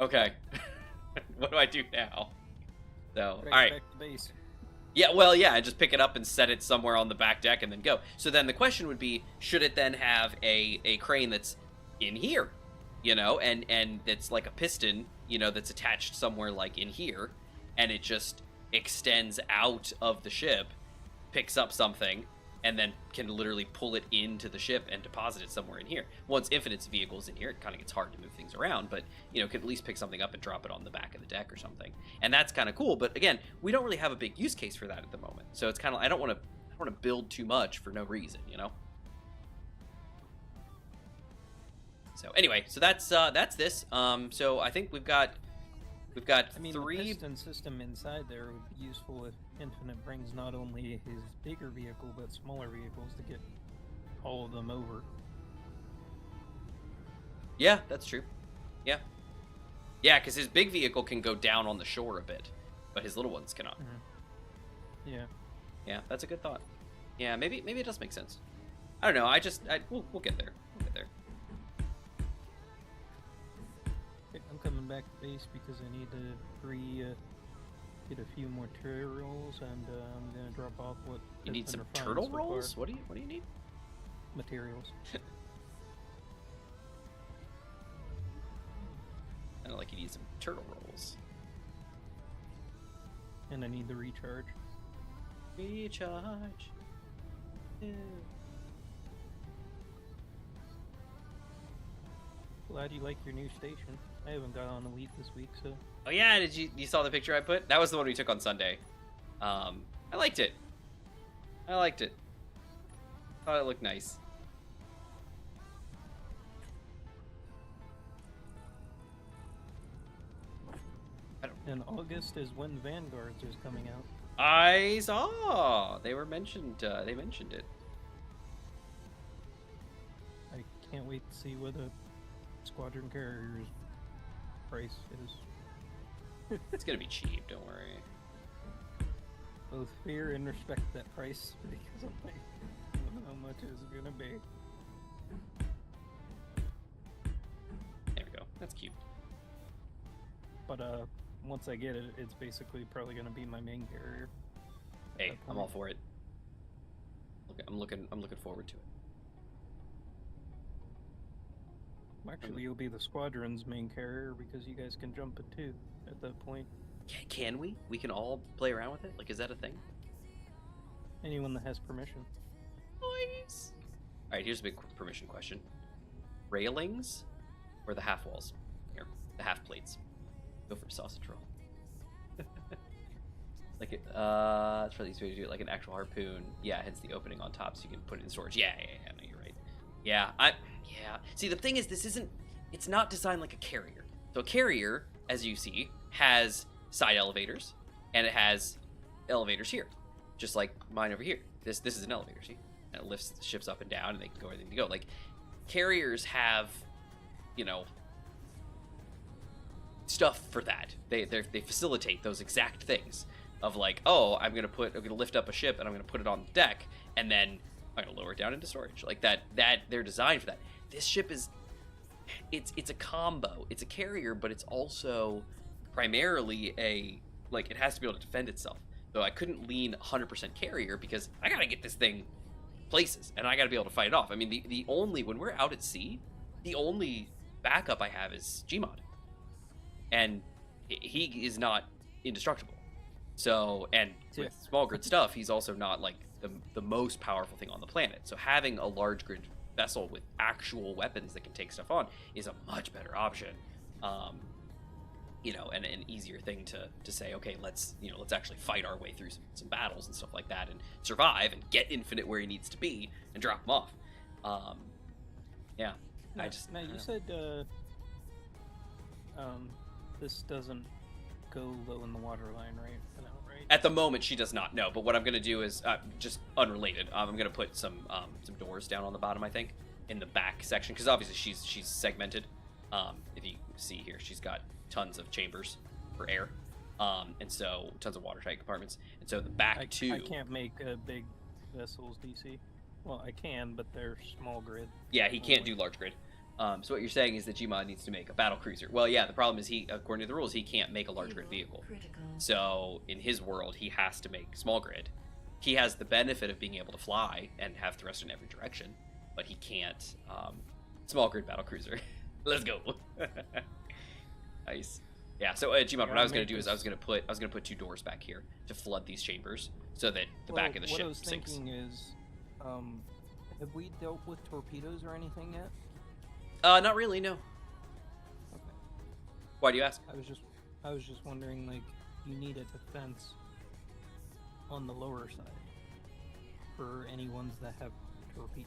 Okay, what do I do now? So, all right. Back to base. Yeah, well, yeah, and just pick it up and set it somewhere on the back deck and then go. So then the question would be, should it then have a crane that's in here, you know, and it's like a piston, you know, that's attached somewhere like in here, and it just extends out of the ship, picks up something, and then can literally pull it into the ship and deposit it somewhere in here. Once Infinite's vehicle's in here, it kind of gets hard to move things around, but, you know, could at least pick something up and drop it on the back of the deck or something. And that's kind of cool, but again, we don't really have a big use case for that at the moment. So it's kind of, I don't want to build too much for no reason, you know? So anyway, so that's this. So I think we've got three. The piston system inside there would be useful if Infinite brings not only his bigger vehicle but smaller vehicles to get all of them over. Yeah, that's true. Yeah, because his big vehicle can go down on the shore a bit, but his little ones cannot. Mm-hmm. Yeah, that's a good thought. Yeah, maybe it does make sense. I don't know. We'll get there. We'll get there. I'm coming back to base because I need to get a few more materials, and I'm gonna drop off what You need has some been refined turtle so rolls? far. What do you need? Materials. I don't like you need some turtle rolls. And I need the recharge. Recharge. Yeah. Glad you like your new station. I haven't got on Elite this week, so. Oh yeah, you saw the picture I put? That was the one we took on Sunday. I liked it. Thought it looked nice. In August is when Vanguards is coming out. I saw they mentioned it. I can't wait to see what a Squadron Carrier's price is. It's gonna be cheap, don't worry. Both fear and respect that price because I'm like, I don't know how much is it gonna be. There we go. That's cute. But once I get it, it's basically probably gonna be my main carrier. Hey, I'm all for it. I'm looking forward to it. Actually, you'll be the squadron's main carrier because you guys can jump it too at that point. Can we? We can all play around with it? Like, is that a thing? Anyone that has permission. Nice. All right, here's a big permission question. Railings or the half walls? Here, the half plates. Go for a sausage roll. Like it's probably the easiest way to do it, like an actual harpoon. Yeah, hence the opening on top so you can put it in storage. Yeah, no, you're right. Yeah. See, the thing is, it's not designed like a carrier. So a carrier, as you see, has side elevators, and it has elevators here, just like mine over here. This is an elevator, see? And it lifts the ships up and down, and they can go where they need to go. Like, carriers have, you know, stuff for that. They facilitate those exact things of like, oh, I'm gonna lift up a ship and I'm gonna put it on the deck, and then I'm gonna lower it down into storage. Like that they're designed for that. This ship is, it's a combo. It's a carrier, but it's also primarily it has to be able to defend itself. So I couldn't lean 100% carrier because I gotta get this thing places and I gotta be able to fight it off. I mean, the only, when we're out at sea, the only backup I have is Gmod, and he is not indestructible. So, and with small grid stuff, he's also not like the most powerful thing on the planet. So having a large grid vessel with actual weapons that can take stuff on is a much better option. You know, and an easier thing to say, okay, let's actually fight our way through some battles and stuff like that and survive and get Infinite where he needs to be and drop him off. Yeah. Now you said this doesn't go low in the water line, right? I know, right? At the moment, she does not know. But what I'm gonna do is just unrelated. I'm gonna put some doors down on the bottom. I think in the back section, because obviously she's segmented. If you see here, she's got tons of chambers for air, and so tons of watertight compartments. And so the back too. I can't make big vessels, DC. Well, I can, but they're small grid. Yeah, he can't do large grid. So what you're saying is that Gmod needs to make a battle cruiser. Well, yeah, the problem is he, according to the rules, he can't make a large grid vehicle. So in his world, he has to make small grid. He has the benefit of being able to fly and have thrust in every direction, but he can't small grid battle cruiser. Let's go. Nice. Yeah. So Gmod, what I was gonna do is I was gonna put 2 doors back here to flood these chambers so that the back of the ship sinks. What I was thinking is, have we dealt with torpedoes or anything yet? Not really, no. Okay. Why do you ask? I was just wondering, like, you need a defense on the lower side for any ones that have torpedoes.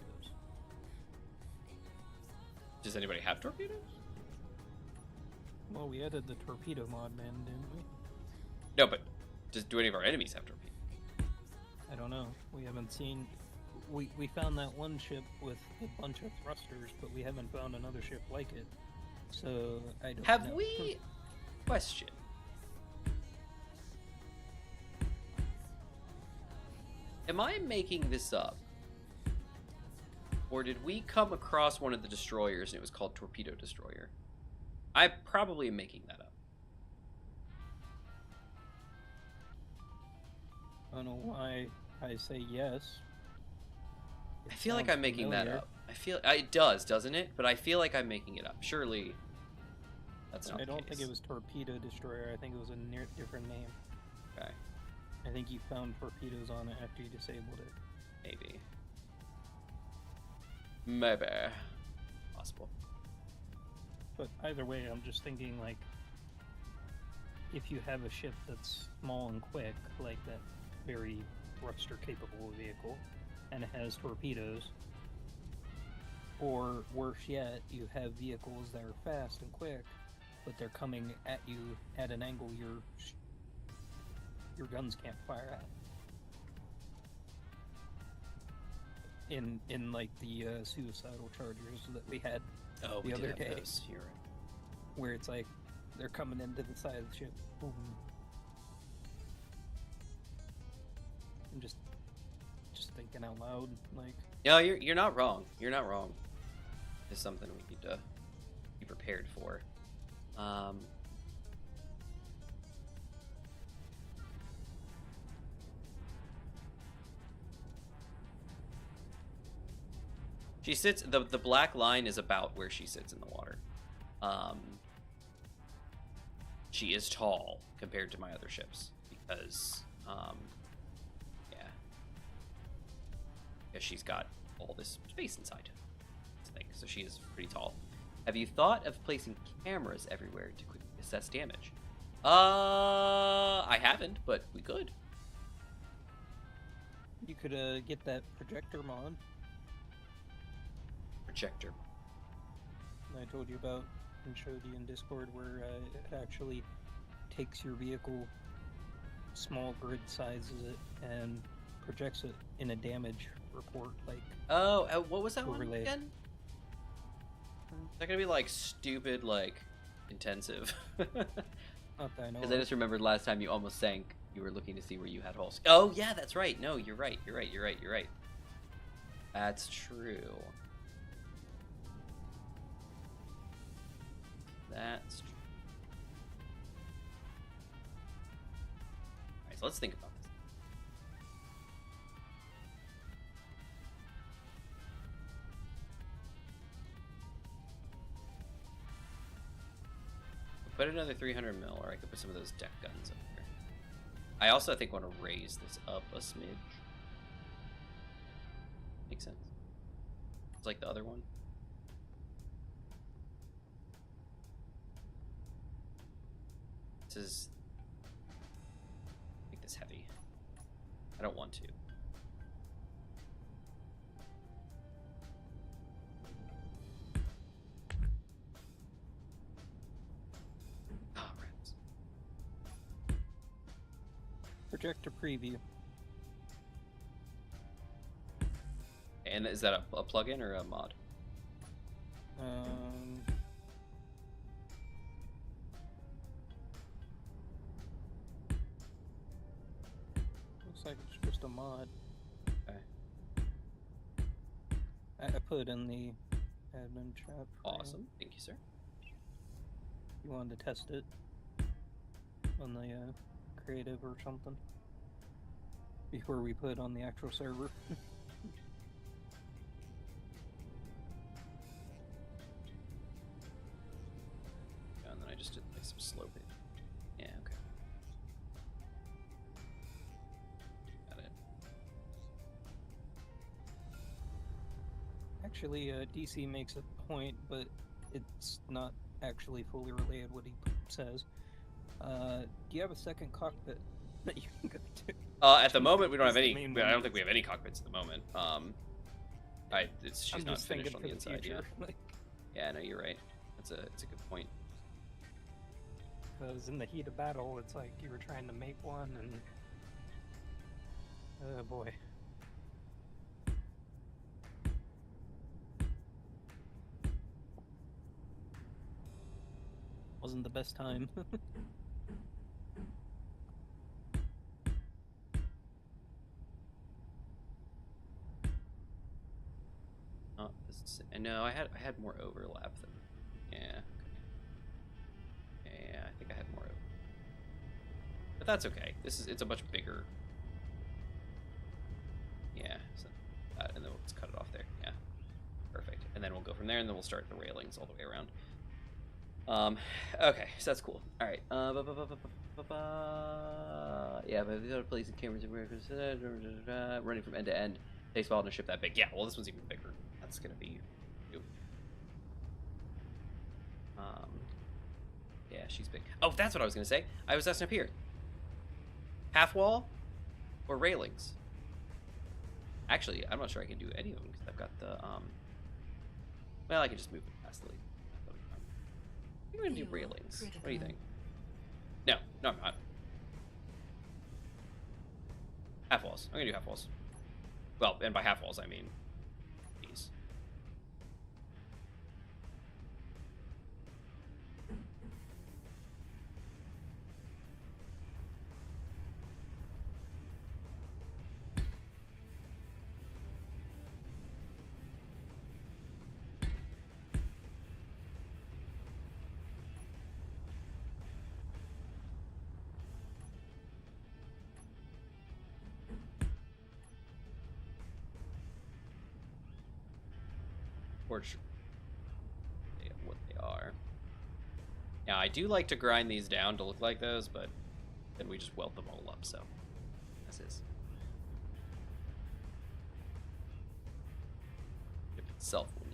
Does anybody have torpedoes? Well, we added the torpedo mod, man, didn't we? No, but do any of our enemies have torpedoes? I don't know. We haven't seen... We found that one ship with a bunch of thrusters, but we haven't found another ship like it. So, I don't know. Have we... Question. Am I making this up? Or did we come across one of the destroyers and it was called Torpedo Destroyer? I probably am making that up. I don't know why I say yes. I feel like I'm making that up. I feel it does, doesn't it? But I feel like I'm making it up. Surely, that's not. I don't think it was Torpedo Destroyer. I think it was a different name. Okay. I think you found torpedoes on it after you disabled it. Maybe. Maybe. Possible. But either way, I'm just thinking, like, if you have a ship that's small and quick, like that very thruster-capable vehicle, and it has torpedoes, or worse yet, you have vehicles that are fast and quick, but they're coming at you at an angle your guns can't fire at. In like the suicidal chargers that we had the other day, You're right. where it's like they're coming into the side of the ship. Boom. I'm just thinking out loud, like. No, you're not wrong. You're not wrong. It's something we need to be prepared for. She sits. The black line is about where she sits in the water. She is tall compared to my other ships because, yeah, she's got all this space inside. So she is pretty tall. Have you thought of placing cameras everywhere to quickly assess damage? I haven't, but we could. You could get that projector mod Projector. I told you about and showed you in Discord, where it actually takes your vehicle, small grid sizes it, and projects it in a damage report, like. Oh, what was that one overlaid. again? Is that gonna be like stupid, like intensive? Not that I know. Because I just remembered last time you almost sank. You were looking to see where you had holes. Oh yeah, that's right. No, you're right. You're right. That's true. That's true. Alright, so let's think about this. Put another 300 mil, or I could put some of those deck guns up here. I also, I think, want to raise this up a smidge. Makes sense. It's like the other one. This is... make this heavy. I don't want to. Oh, rats. projector preview. And is that a plugin or a mod? Looks like it's just a mod. Okay. I put it in the admin chat. Awesome. Thank you, sir. You wanted to test it on the creative or something before we put it on the actual server. And then I just did like some slow pitch. Yeah, okay. Got it. Actually, DC makes a point, but it's not actually fully related what he says. Do you have a second cockpit that you can go to? At the moment, we don't have any. I don't think we have any cockpits at the moment. She's not finished on the inside. Yeah. Yeah, no, you're right. It's a good point. Because in the heat of battle, it's like you were trying to make one, and oh boy. Wasn't the best time. No, I had more overlap than. Yeah. Yeah, I think I had more. But that's okay. It's a much bigger. Yeah. So, and then we'll just cut it off there. Yeah. Perfect. And then we'll go from there, and then we'll start the railings all the way around. Okay, so that's cool. All right. Yeah, but we got to place the cameras running from end to end. Takes a while to ship that big. Yeah, well, this one's even bigger. That's gonna be. Yeah, she's big. Oh, that's what I was gonna say. I was asking up here. Half wall, or railings? Actually, I'm not sure I can do any of them because I've got the Well, I can just move it past the lead. I'm gonna do railings. What do you think? No, I'm not. Half walls. I'm gonna do half walls. Well, and by half walls I mean these. What they are. Yeah, I do like to grind these down to look like those, but then we just weld them all up, so this is. If itself will need.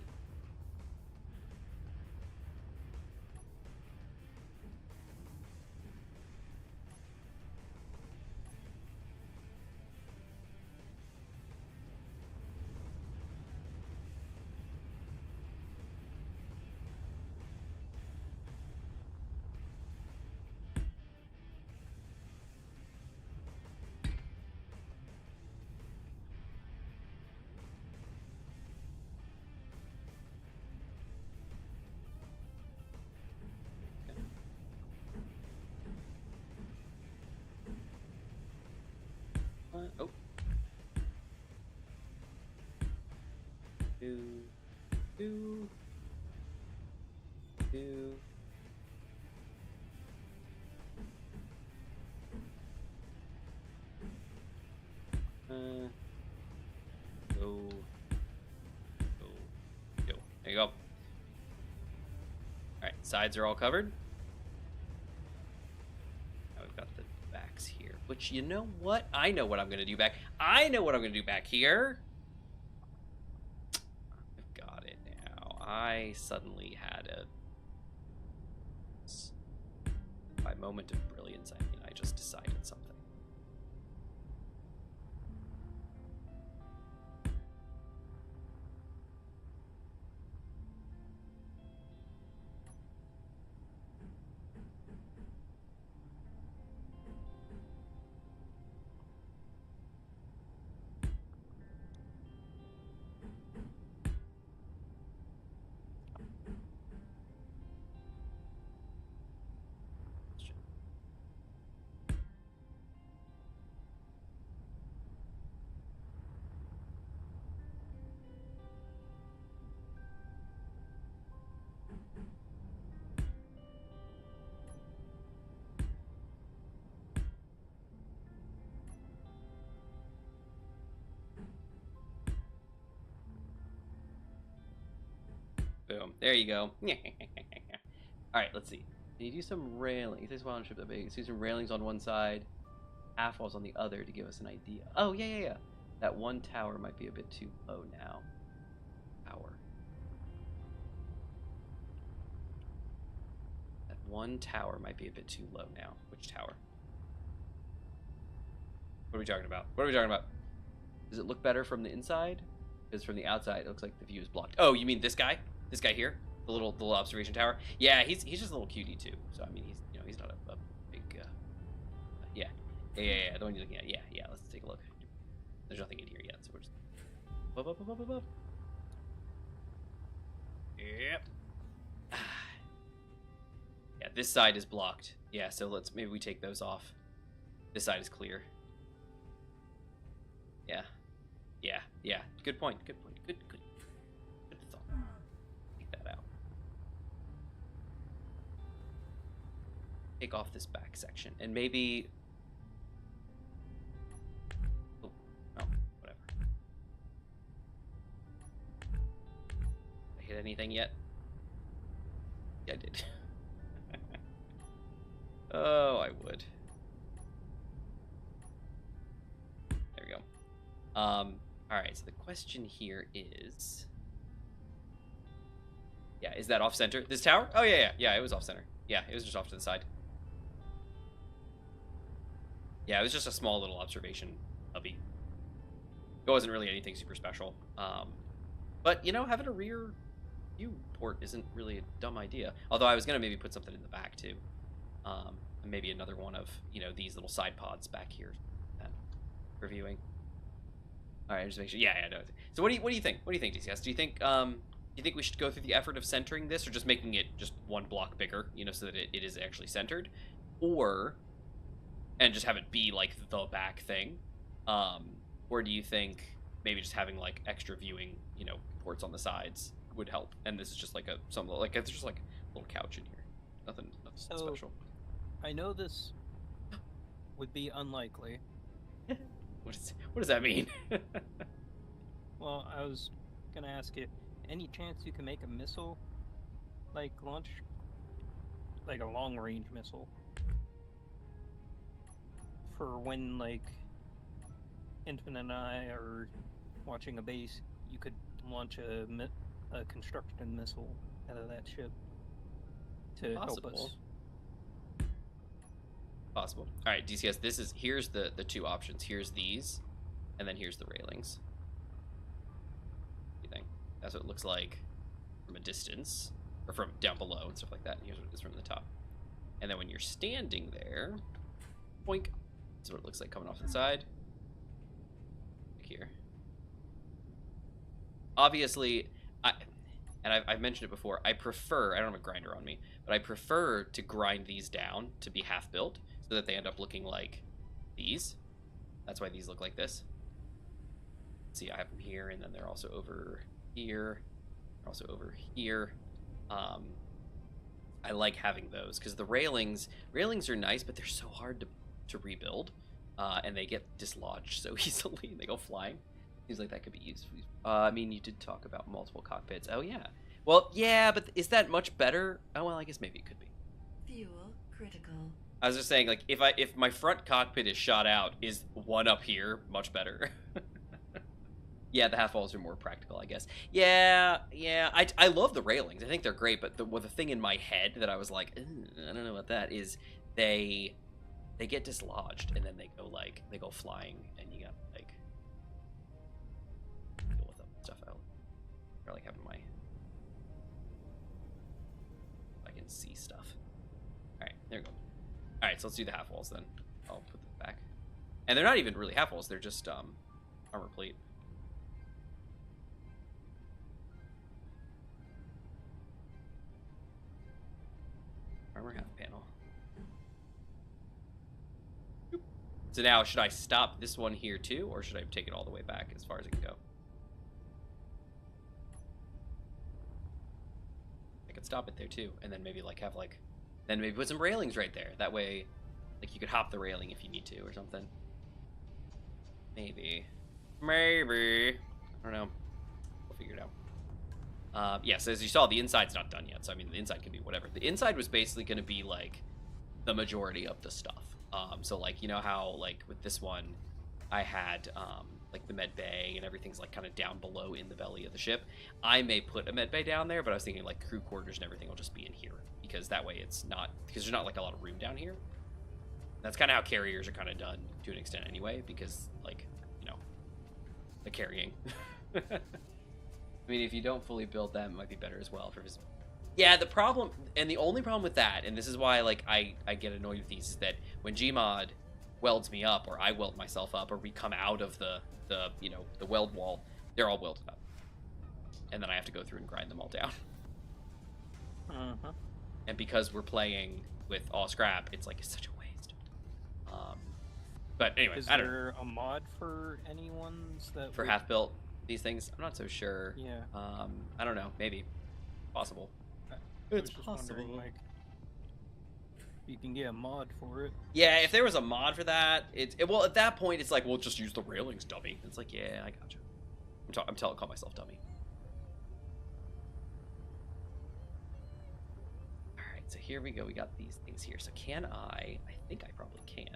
Oh. Two. Go. There you go. All right, sides are all covered. Now we've got the backs here, which, you know what? I know what I'm gonna do back. I know what I'm gonna do back here. I've got it now. I suddenly had by moment of brilliance, I mean, I just decided something. Boom. There you go. All right, let's see. Can you do some railing? It takes a while to ship that big. Let's do some railings on one side, half walls on the other to give us an idea. Oh, yeah. That one tower might be a bit too low now. Tower. That one tower might be a bit too low now. Which tower? What are we talking about? Does it look better from the inside? Because from the outside, it looks like the view is blocked. Oh, you mean this guy? This guy here? The little observation tower? Yeah, he's just a little cutie too. So I mean, he's not a big. Yeah. The one you're looking at. Yeah. Let's take a look. There's nothing in here yet, so we're just above. Yep. Yeah, this side is blocked. Yeah, so maybe we take those off. This side is clear. Yeah. Good point. Good thought. Take that out. Take off this back section, and maybe. Oh, whatever. Did I hit anything yet? Yeah, I did. Oh, I would. There we go. Alright, so the question here is... Yeah, is that off-center? This tower? Oh, yeah, it was off-center. Yeah, it was just off to the side. Yeah, it was just a small little observation hubby. It wasn't really anything super special. But, you know, having a rear view port isn't really a dumb idea. Although I was going to maybe put something in the back, too. And maybe another one of, you know, these little side pods back here for viewing. All right, just make sure. Yeah, no. So what do you think? What do you think, DCS? Do you think we should go through the effort of centering this, or just making it just one block bigger, you know, so that it is actually centered, and just have it be like the back thing, or do you think maybe just having like extra viewing, you know, ports on the sides would help? And this is just like it's just like a little couch in here, nothing special. I know this would be unlikely. What does that mean? Well, I was gonna ask you, any chance you can make a missile, like launch, like a long-range missile, for when like Infinite and I are watching a base, you could launch a constructed missile out of that ship to help us. Possible. All right, DCS. Here's the two options. Here's these, and then here's the railings. What do you think? That's what it looks like from a distance, or from down below and stuff like that. And here's what it is from the top. And then when you're standing there, boink. This is what it looks like coming off the side. Like here. Obviously, I've mentioned it before. I don't have a grinder on me, but I prefer to grind these down to be half built, so that they end up looking like these. That's why these look like this. See, I have them here, and then they're also over here. They're also over here. I like having those because the railings are nice, but they're so hard to rebuild, and they get dislodged so easily. They go flying. Seems like that could be used. I mean, you did talk about multiple cockpits. Oh yeah. Well, yeah, but is that much better? Oh well, I guess maybe it could be. Fuel critical. I was just saying, like, if my front cockpit is shot out, is one up here much better? Yeah, the half walls are more practical, I guess. Yeah. I love the railings. I think they're great, but the thing in my head that I was like, I don't know about that, is they get dislodged and then they go flying, and you got like deal with them and stuff. I like having I can see stuff. All right, there we go. All right, so let's do the half walls then. I'll put them back, and they're not even really half walls. They're just armor plate. Armor half panel. So now, should I stop this one here too, or should I take it all the way back as far as it can go? I could stop it there too, and then maybe then maybe put some railings right there. That way, like, you could hop the railing if you need to or something. Maybe. I don't know. We'll figure it out. Yeah, so as you saw, the inside's not done yet. So I mean, the inside can be whatever. The inside was basically going to be like the majority of the stuff. So like, you know how like with this one, I had like the med bay and everything's like kind of down below in the belly of the ship. I may put a med bay down there, but I was thinking like crew quarters and everything will just be in here, because that way it's not, because there's not like a lot of room down here. That's kind of how carriers are kind of done to an extent anyway, because like, you know, the carrying. I mean, if you don't fully build them, it might be better as well for visibility. Yeah, the problem, and the only problem with that, and this is why like I get annoyed with these, is that when Gmod welds me up, or I weld myself up, or we come out of the you know, the weld wall, they're all welded up, and then I have to go through and grind them all down. And because we're playing with all scrap, it's like, it's such a waste. But anyway, Is I don't know. there a mod for any ones that For half built these things, I'm not so sure. Yeah. I don't know, maybe possible. I It's was just wondering, possible. like, you can get a mod for it. Yeah, if there was a mod for that, well, at that point, it's like, well, just use the railings, dummy. It's like, yeah, I gotcha. I'm call myself dummy. All right, so here we go. We got these things here. So can I think I probably can.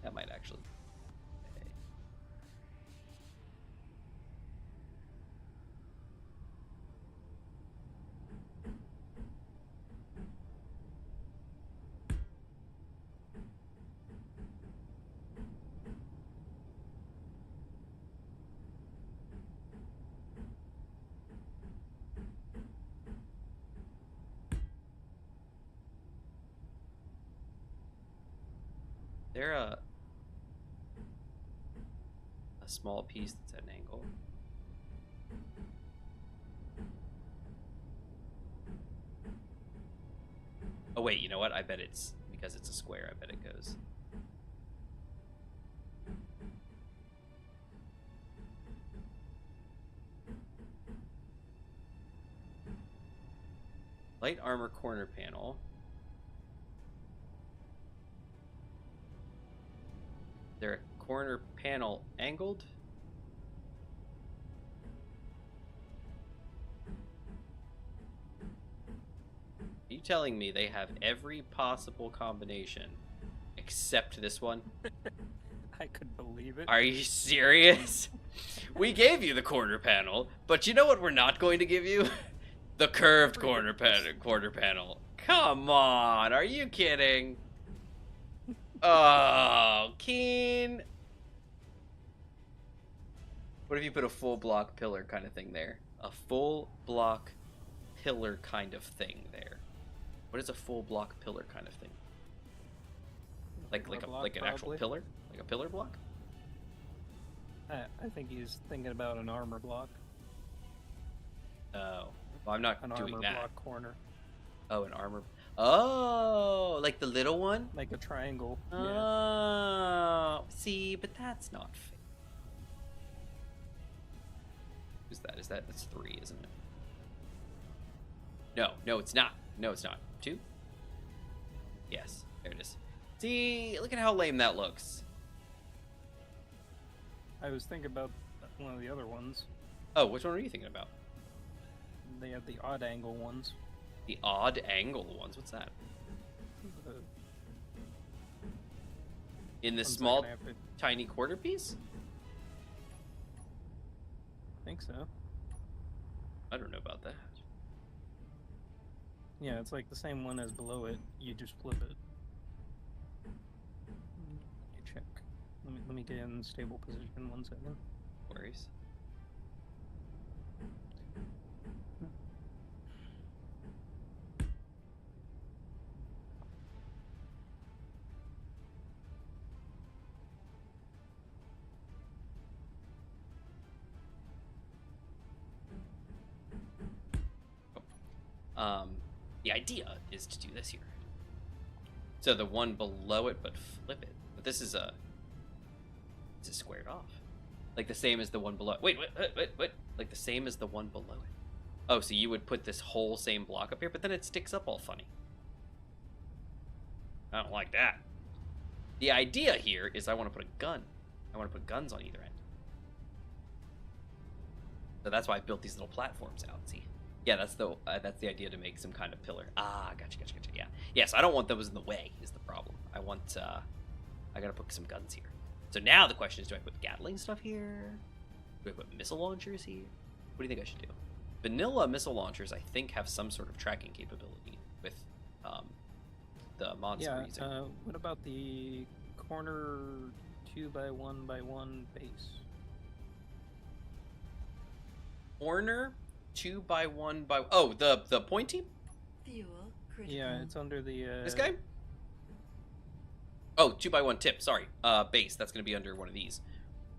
That might actually. Okay. There a small piece that's at an angle. Oh wait, you know what? I bet it's because it's a square. I bet it goes. Light armor corner panel. There a corner panel angled? Are you telling me they have every possible combination except this one? I could believe it. Are you serious? We gave you the corner panel, but you know what we're not going to give you? The curved corner panel. Come on, are you kidding? Oh, Keen. What if you put a full block pillar kind of thing there? A full block pillar kind of thing there. What is a full block pillar kind of thing? Like an actual pillar? Like a pillar block? I think he's thinking about an armor block. Oh. Well, I'm not An doing armor that. block corner. Oh, an armor. Oh, like the little one? Like a triangle. Yeah. Oh, see, but that's not fair. Who's that? That's 3, isn't it? No, it's not. No, it's not. 2? Yes, there it is. See, look at how lame that looks. I was thinking about one of the other ones. Oh, which one are you thinking about? They have the odd angle ones. The odd angle ones. What's that? The In this ones small, that have to- tiny quarter piece? I think so. I don't know about that. Yeah, it's like the same one as below it. You just flip it. You check. Let me get in stable position 1 second. No worries. The idea is to do this here. So the one below it, but flip it. But this is squared off. Like the same as the one below. Wait. Like the same as the one below it. Oh, so you would put this whole same block up here, but then it sticks up all funny. I don't like that. The idea here is I want to put a gun. I want to put guns on either end. So that's why I built these little platforms out. See? Yeah, that's the idea, to make some kind of pillar. Ah, gotcha. Yeah. Yes, I don't want those in the way. Is the problem? I want. I gotta put some guns here. So now the question is, do I put Gatling stuff here? Do I put missile launchers here? What do you think I should do? Vanilla missile launchers, I think, have some sort of tracking capability with the mods we're using. What about the corner 2x1x1 base? Corner 2x1x. Oh, the pointy? Fuel critical. Yeah, it's under the. This guy? Oh, 2x1 tip. Sorry. Base. That's gonna be under one of these.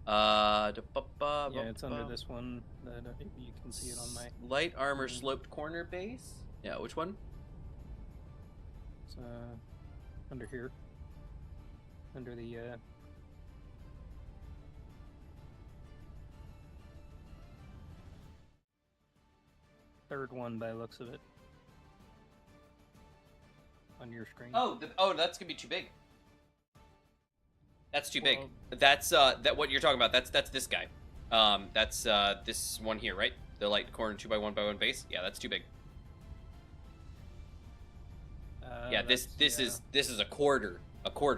Yeah, it's under this one. That you can see it on my. Light armor sloped corner base. Yeah, which one? It's under here. Under the. Third one by the looks of it. On your screen. Oh, that's gonna be too big. That's too big. Well, That's that what you're talking about. That's this guy. That's this one here, right? The light corner 2x1x1 base. Yeah, that's too big. Yeah, this is a quarter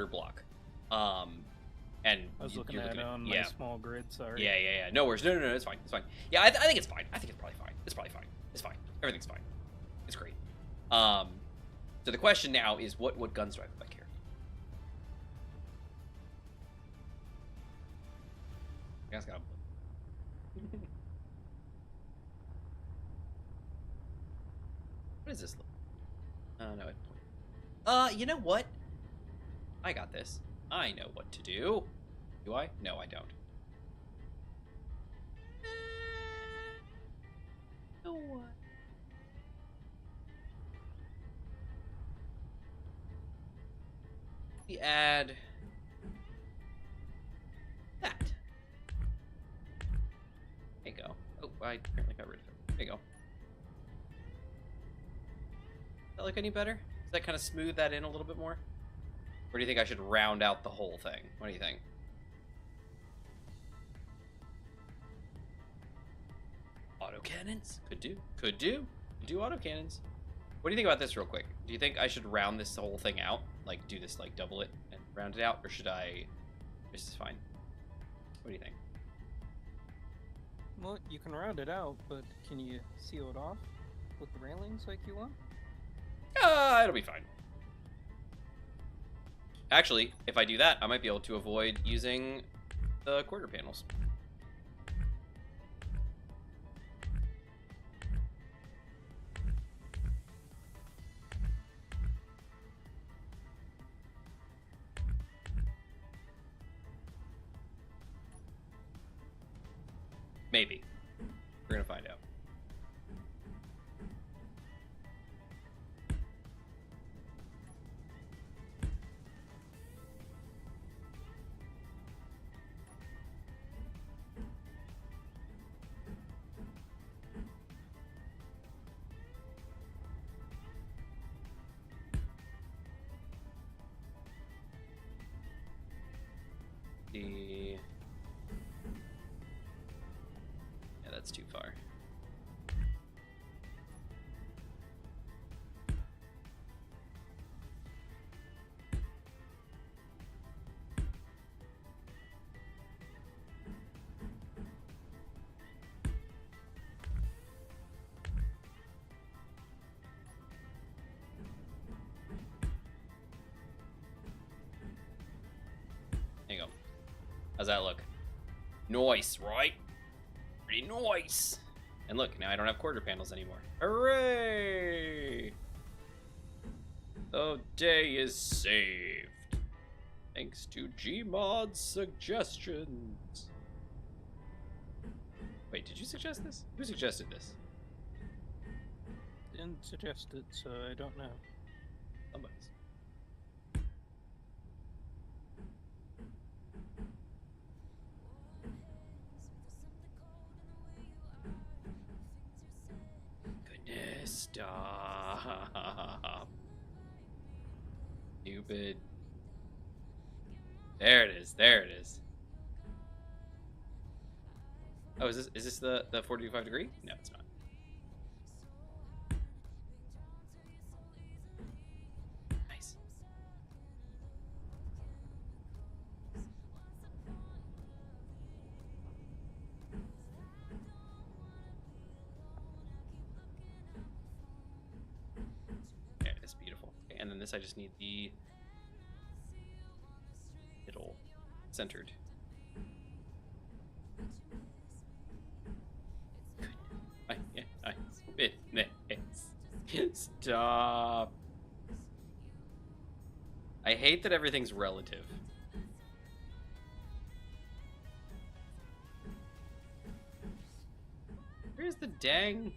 block. And I was looking you're at it on my yeah. small grid. Sorry. Yeah. No worries. No. It's fine. It's fine. Yeah, I think it's fine. I think it's probably fine. It's probably fine. It's fine. Everything's fine. It's great. So the question now is, what guns do I put back here? You guys got. What is this? Oh no. You know what? I got this. I know what to do. Do I? No, I don't. No one. We add that. There you go. Oh, I apparently got rid of it. There you go. Does that look any better? Does that kind of smooth that in a little bit more? Or do you think I should round out the whole thing? What do you think? Autocannons? Could do. Could do autocannons. What do you think about this real quick? Do you think I should round this whole thing out? Like, do this, like, double it and round it out? Or should I... This is fine. What do you think? Well, you can round it out, but can you seal it off with the railings like you want? It'll be fine. Actually, if I do that, I might be able to avoid using the quarter panels. Maybe. We're gonna find out. Yeah, that's too far. There you go. How's that look? Nice, right? Pretty nice. And look, now I don't have quarter panels anymore. Hooray! The day is saved. Thanks to Gmod's suggestions. Wait, did you suggest this? Who suggested this? Didn't suggest it, so I don't know. Somebody's. Stop. Stupid. There it is. There it is. Oh, is this the 45 degree? No, it's not. Nice. Okay, that's beautiful. Okay, and then this I just need the middle centered. Stop. I hate that everything's relative. Where's the dang?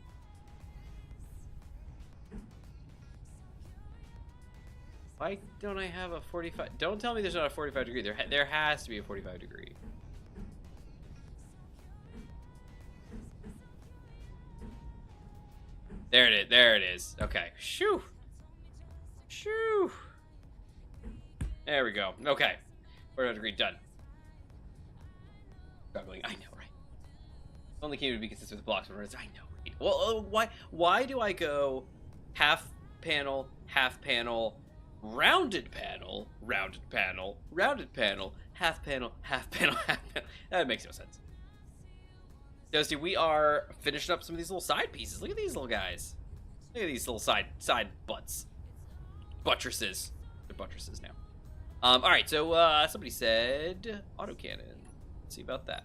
Why don't I have a 45? Don't tell me there's not a 45 degree. There has to be a 45 degree. There it is. There it is. Okay. Shoo. Shoo. There we go. Okay. 45 degree done. Struggling. I know, right? Only key would be consistent with blocks. I know, right? Well, why do I go half panel, rounded panel, rounded panel, rounded panel, half panel, half panel, half panel? That makes no sense. Dusty, we are finishing up some of these little side pieces. Look at these little guys. Look at these little side butts. Buttresses. They're buttresses now. Alright, so somebody said autocannon. Let's see about that.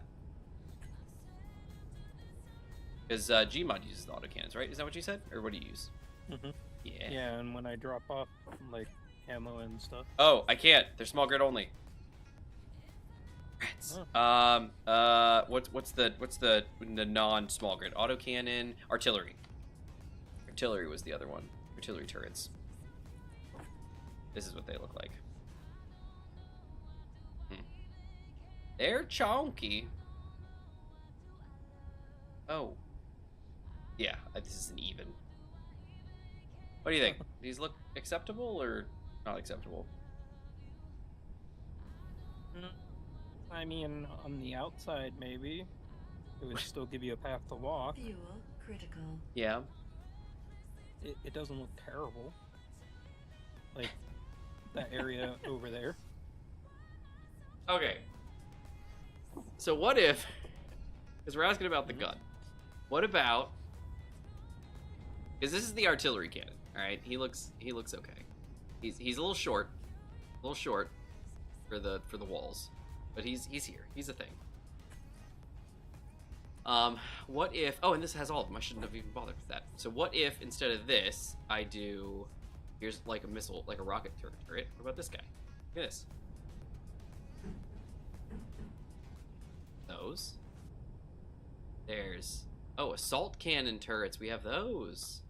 Because Gmod uses the autocannons, right? Is that what you said? Or what do you use? Mm-hmm. Yeah. Yeah, and when I drop off, like, ammo and stuff. Oh, I can't. They're small grid only. Rats. Oh. What's the non-small grid? Autocannon, artillery. Artillery was the other one. Artillery turrets. This is what they look like. They're chonky. Oh. Yeah, this is an even. What do you think? These look acceptable or not acceptable? I mean, on the outside, maybe. It would still give you a path to walk. Fuel critical. Yeah. It doesn't look terrible. Like, that area over there. Okay. So what if, because we're asking about the gun, what about, because this is the artillery cannon, all right? He looks okay. He's a little short for the walls, but he's here. He's a thing. What if? Oh, and this has all of them. I shouldn't have even bothered with that. So what if instead of this, I do? Here's like a missile, like a rocket turret. What about this guy? Look at this. Those. There's assault cannon turrets. We have those.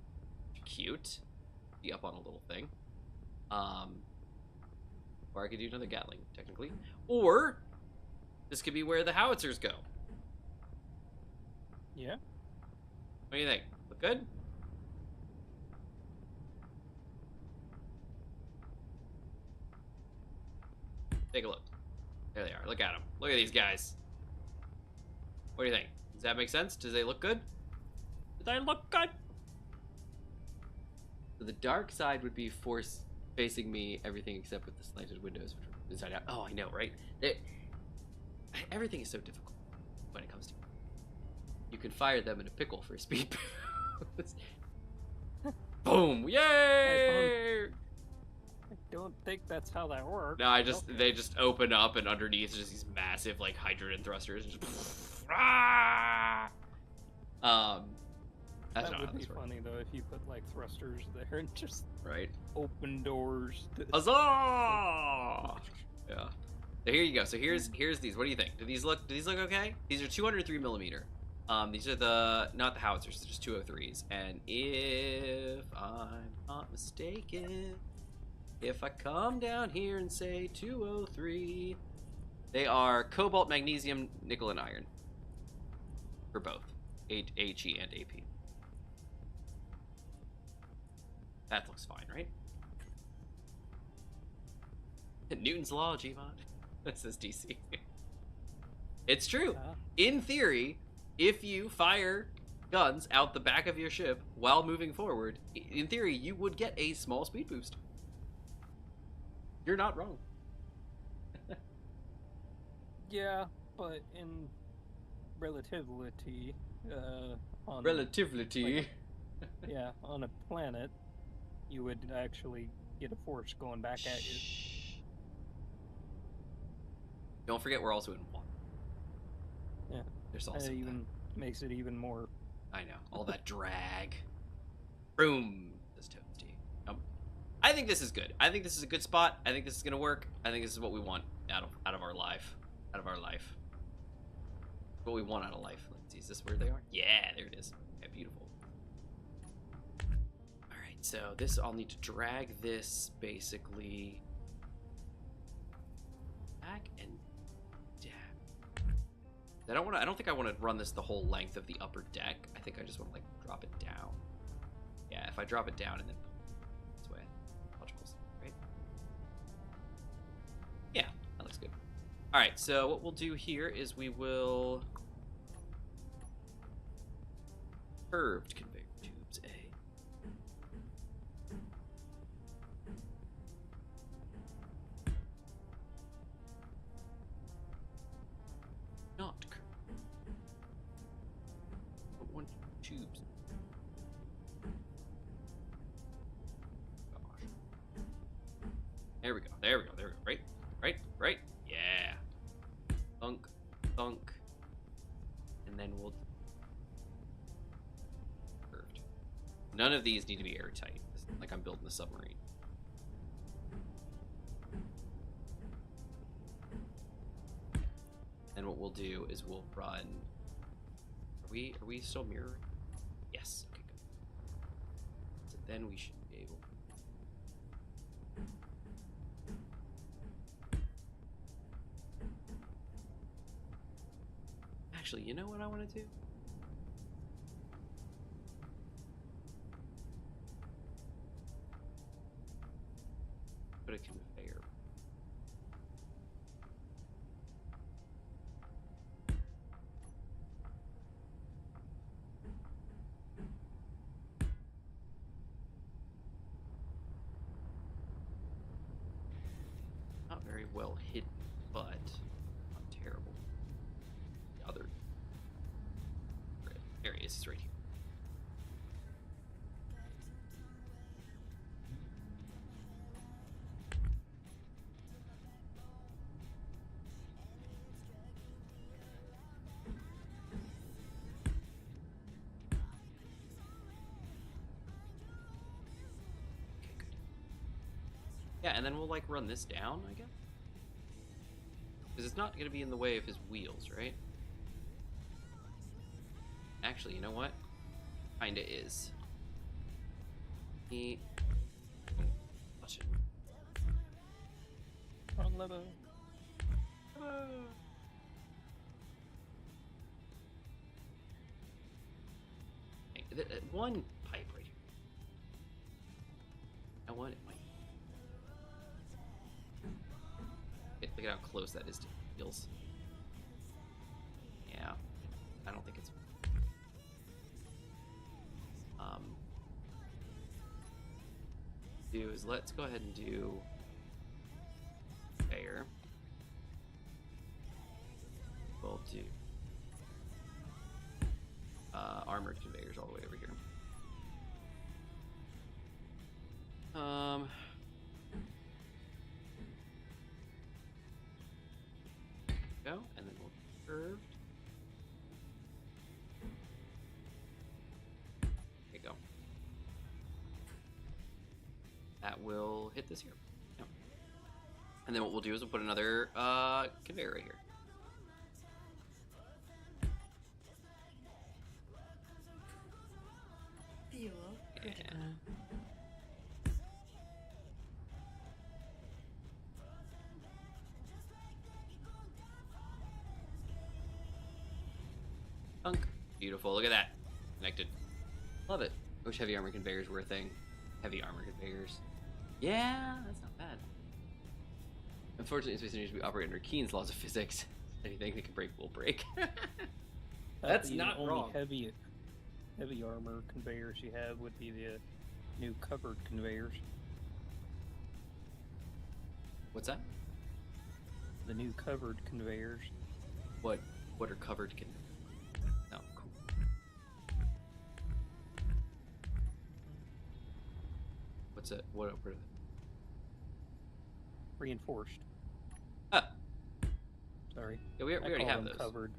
Cute. Be up on a little thing. Or I could do another Gatling, technically. Or this could be where the howitzers go. Yeah. What do you think? Look good? Take a look. There they are. Look at them. Look at these guys. What do you think? Does that make sense? Does they look good? Do they look good? So the dark side would be force facing me, everything except with the slanted windows, which are inside out. Oh, I know, right? Everything is so difficult when it comes to it. You can fire them in a pickle for a speed boost. Boom! Yay! I don't think that's how that works. No, they just open up and underneath is just these massive like hydrogen thrusters. Just, that's that not would how be this works. funny though if you put like thrusters there and just Right. open doors. Huzzah! Yeah. So here you go. So here's these. What do you think? Do these look okay? These are 203 millimeter. These are not the howitzers. They're just 203s. And if I'm not mistaken, if I come down here and say 203, they are cobalt, magnesium, nickel, and iron. For both. HE and AP. That looks fine, right? Newton's law, Gmod. That says DC. It's true. In theory, if you fire guns out the back of your ship while moving forward, in theory, you would get a small speed boost. You're not wrong. Yeah, but in relativity, on Relativity. like, yeah, on a planet, you would actually get a force going back at you. Don't forget, we're also in water. Yeah, There's also that even makes it even more. I know, all that drag. Boom, says Toasty. I think this is good. I think this is a good spot. I think this is gonna work. I think this is what we want out of our life. Out of our life. What we want out of life. Let's see, is this where they are? Yeah, there it is. Okay, beautiful. Alright, so this, I'll need to drag this basically back and down. I don't think I want to run this the whole length of the upper deck. I think I just want to like drop it down. Yeah, if I drop it down and then this way. Logicals, right? Yeah, that looks good. Alright, so what we'll do here is we will curved conveyor tubes A. Not curved. But one tubes. Gosh. There we go. There we go. There we go. Right? Right? Right? Yeah. Thunk. Thunk. And then we'll curved. None of these need to be airtight. It's like I'm building a submarine. And what we'll do is we'll run. Are we still mirroring? Yes. Okay, good. So then we should be able. Actually, you know what I want to do? Put a conveyor. Not very well hidden, but not terrible. The other. There he is, he's right here. Okay, good. Yeah, and then we'll like run this down, I guess. Because it's not going to be in the way of his wheels, right? Actually, you know what? Kinda is. He... Watch it. On level. Hey, one pipe right here. I want it might. Look at how close that is to the wheels. Yeah. I don't think it's... do is let's go ahead and do conveyor. We'll do armored conveyors all the way over here. Go, and then we'll curved. There you go. That will hit this here. Yep. And then what we'll do is we'll put another conveyor right here. Fuel critical. Yeah. Thunk. Beautiful. Look at that. Connected. Love it. I wish heavy armor conveyors were a thing. Heavy armor conveyors. Yeah, that's not bad. Unfortunately, Space Engineers, we operate under Keen's laws of physics. Anything that can break will break. That's The not only wrong. heavy armor conveyors you have would be the new covered conveyors. What's that? The new covered conveyors. What are covered conveyors? Oh, cool. What's it? What are they? Reinforced. Ah, Sorry. yeah, we I already call have them those. covered.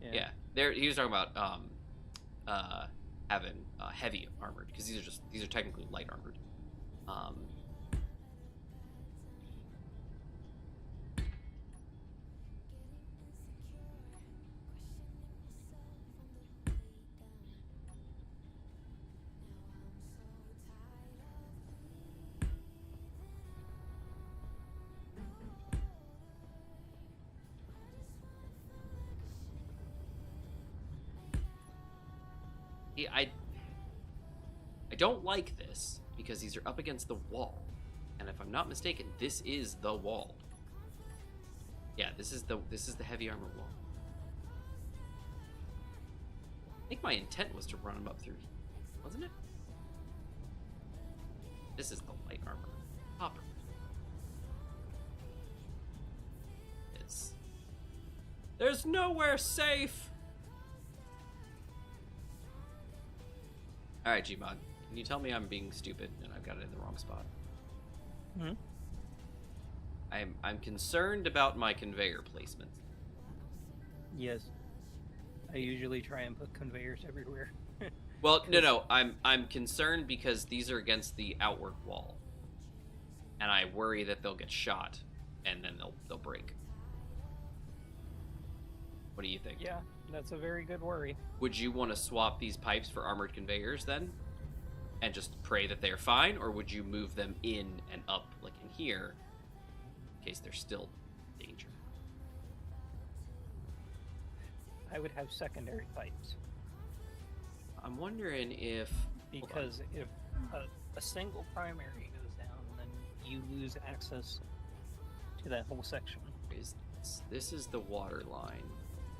Yeah, he was talking about having heavy armored, because these are technically light armored. I don't like this because these are up against the wall, and if I'm not mistaken, this is the wall. Yeah, this is the heavy armor wall. I think my intent was to run them up through here, wasn't it? This is the light armor hopper. There's nowhere safe. All right, Gmod, can you tell me I'm being stupid and I've got it in the wrong spot? Hmm? I'm concerned about my conveyor placement. Yes. I usually try and put conveyors everywhere. Well, no, I'm concerned because these are against the outward wall, and I worry that they'll get shot, and then they'll break. What do you think? Yeah, that's a very good worry. Would you want to swap these pipes for armored conveyors then, and just pray that they're fine, or would you move them in and up, like in here, in case they're still in danger? I would have secondary pipes. I'm wondering if... Because if a single primary goes down, then you lose access to that whole section. This is the water line.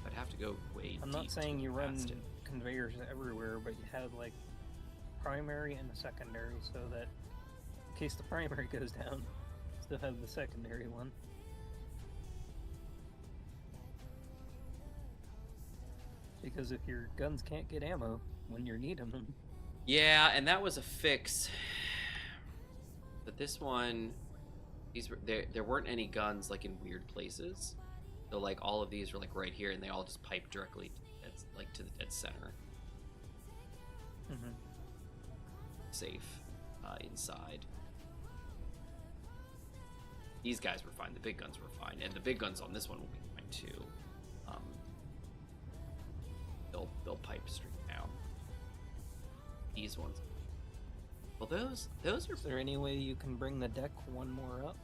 I'd have to go way I'm deep. not saying you run past it. conveyors everywhere, but you have like primary and a secondary, so that in case the primary goes down, still have the secondary one. Because if your guns can't get ammo when you're needing them, Yeah, and that was a fix. But this one, there weren't any guns like in weird places. So like all of these were like right here, and they all just pipe directly to the dead center. mm-hmm. Safe inside. These guys were fine. The big guns were fine, and the big guns on this one will be fine too. They'll pipe straight down. These ones. Well, those are. Is there any way you can bring the deck one more up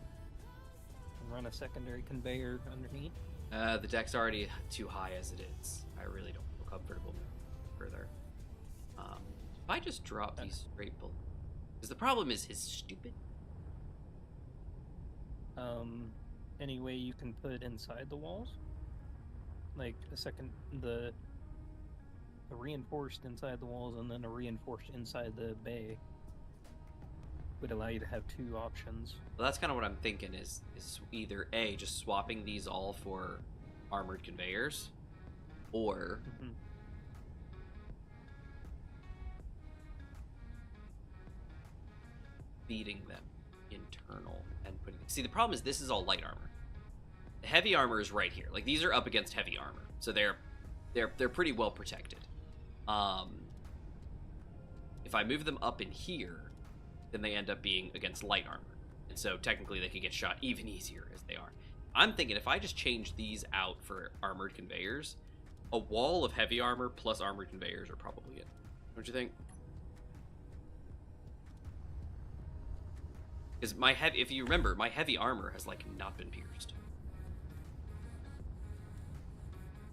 and run a secondary conveyor underneath? The deck's already too high as it is. I really don't feel comfortable further. If I just drop these straight below, because the problem is his stupid. Any way you can put inside the walls? Like the reinforced inside the walls and then a reinforced inside the bay would allow you to have two options. Well, that's kind of what I'm thinking is either A, just swapping these all for armored conveyors, or Mm-hmm. feeding them internal and putting. See, the problem is this is all light armor. The heavy armor is right here. Like these are up against heavy armor, so they're pretty well protected. If I move them up in here, then they end up being against light armor, and so technically they could get shot even easier as they are. I'm thinking if I just change these out for armored conveyors, a wall of heavy armor plus armored conveyors are probably it. Don't you think? Because if you remember, my heavy armor has like not been pierced.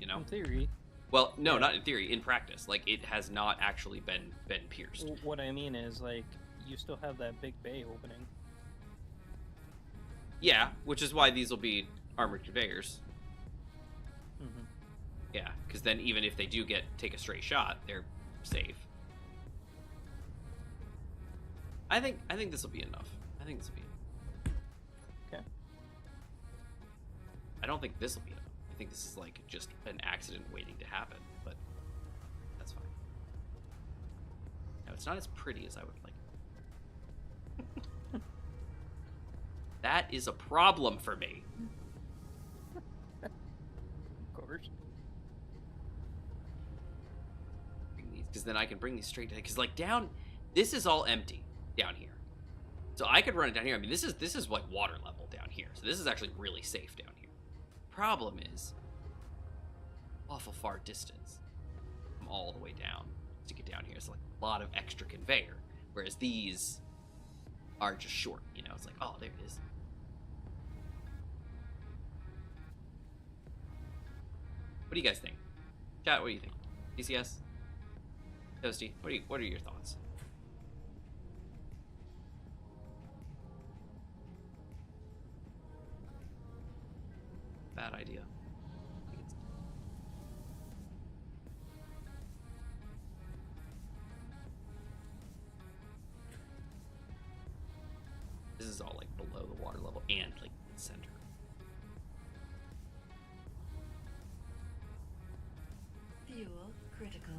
You know? In theory. Well, no, Yeah. not in theory. In practice, like it has not actually been pierced. What I mean is, like, you still have that big bay opening. Yeah, which is why these will be armored conveyors. Mm-hmm. Yeah, because then even if they do take a stray shot, they're safe. I think this will be enough. I think this will be enough. Okay. I don't think this will be enough. I think this is like just an accident waiting to happen, but that's fine. Now it's not as pretty as I would like. That is a problem for me. Of course. Because then I can bring these straight down. Because like down, this is all empty down here, so I could run it down here. I mean, this is like water level down here, so this is actually really safe down here. Problem is, awful far distance from all the way down to get down here. It's like a lot of extra conveyor, whereas these are just short. You know, it's like, oh, there it is. What do you guys think? Chat, what do you think? DCS? Toasty, what are your thoughts? Bad idea. This is all like below the water level and like in the center. Fuel critical.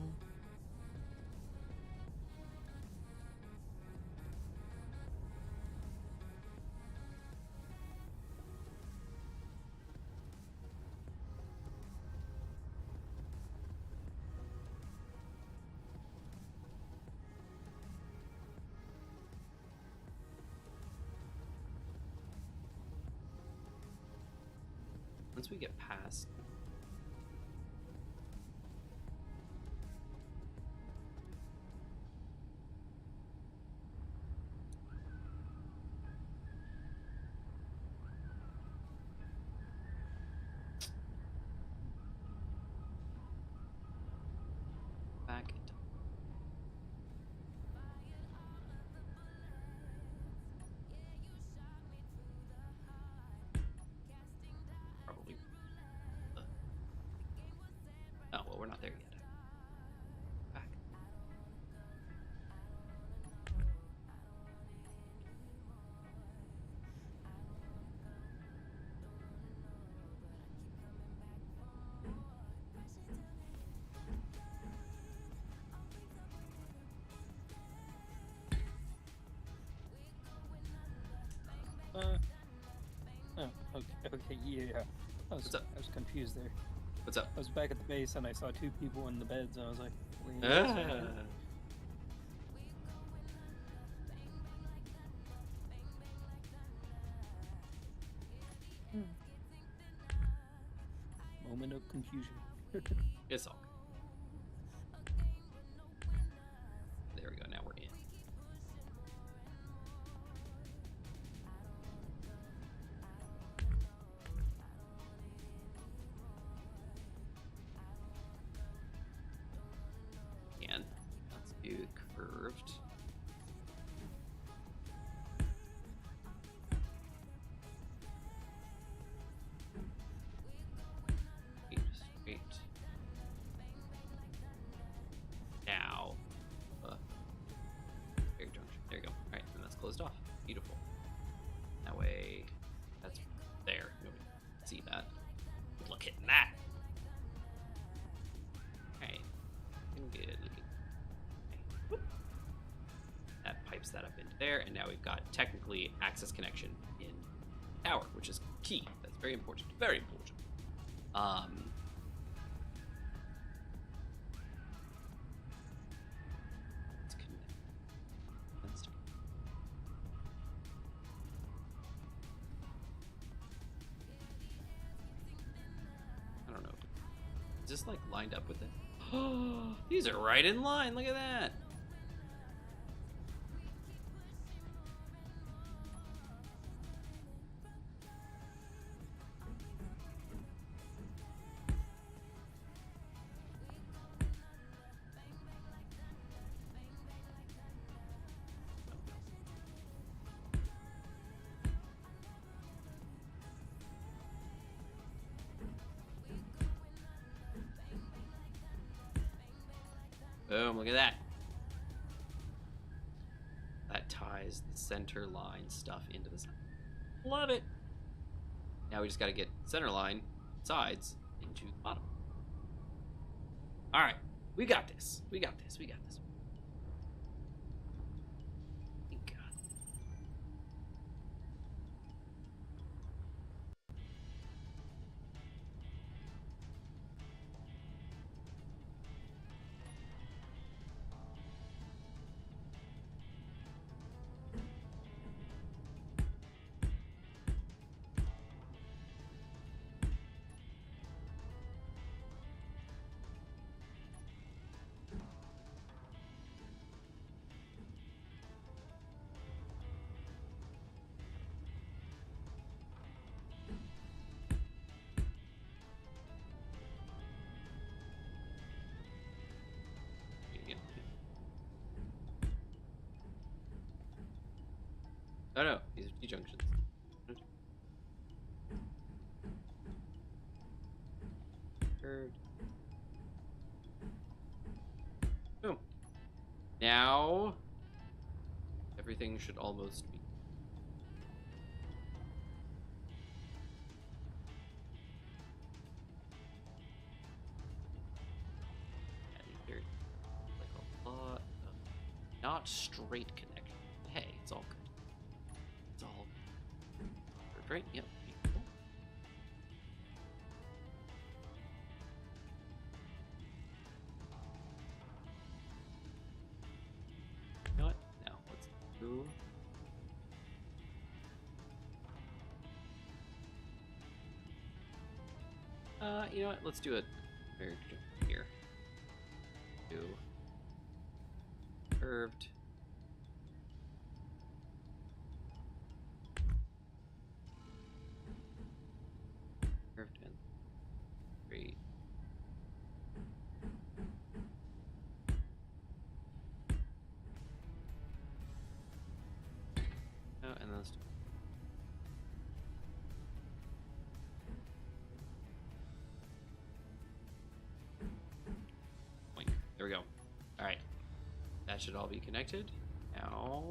Once we get past back into probably. Oh well, we're not there yet. Back. Oh, okay, yeah. What's up? I was confused there. What's up? I was back at the base and I saw two people in the beds and I was like, wait a Ah. second. Moment of confusion. It's all good. There we go. Now we're in. And let's do curved. Straight. Now, very junction. There you go. All right, and that's closed off. Beautiful. That way, that's there. Nobody can see that. Look at that. Okay. Looking good. Looking. Okay. Whoop. That pipes that up into there, and now we've got technically access connection in tower, which is key. That's very important. Very important. Let's connect. I don't know. Is this like lined up with it? Oh, these are right in line. Look at that. Boom, look at that. That ties the center line stuff into the side. Love it. Now we just got to get center line sides into the bottom. All right, we got this. We got this. We got this. We got it. Oh no, these are T-junctions. Curved. Boom. Now, everything should almost be. There's like a lot of not straight connection. Hey, it's all good. It's all good. Right? Yep. Cool. You know what? Now let's do. You know what? Let's do it here. Do curved. Curved and straight. Oh, and then let's do. Boink. There we go. All right, that should all be connected. Now,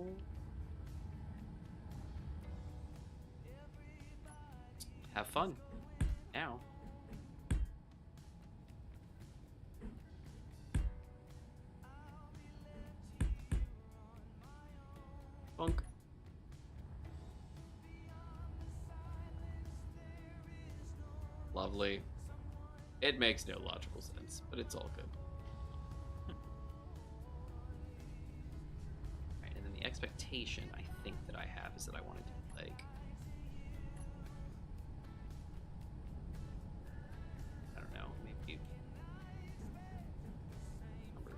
have fun. Now. Bunk. Lovely. It makes no logical sense, but it's all good. Alright, and then the expectation I think that I have is that I want to do like I don't know, maybe number.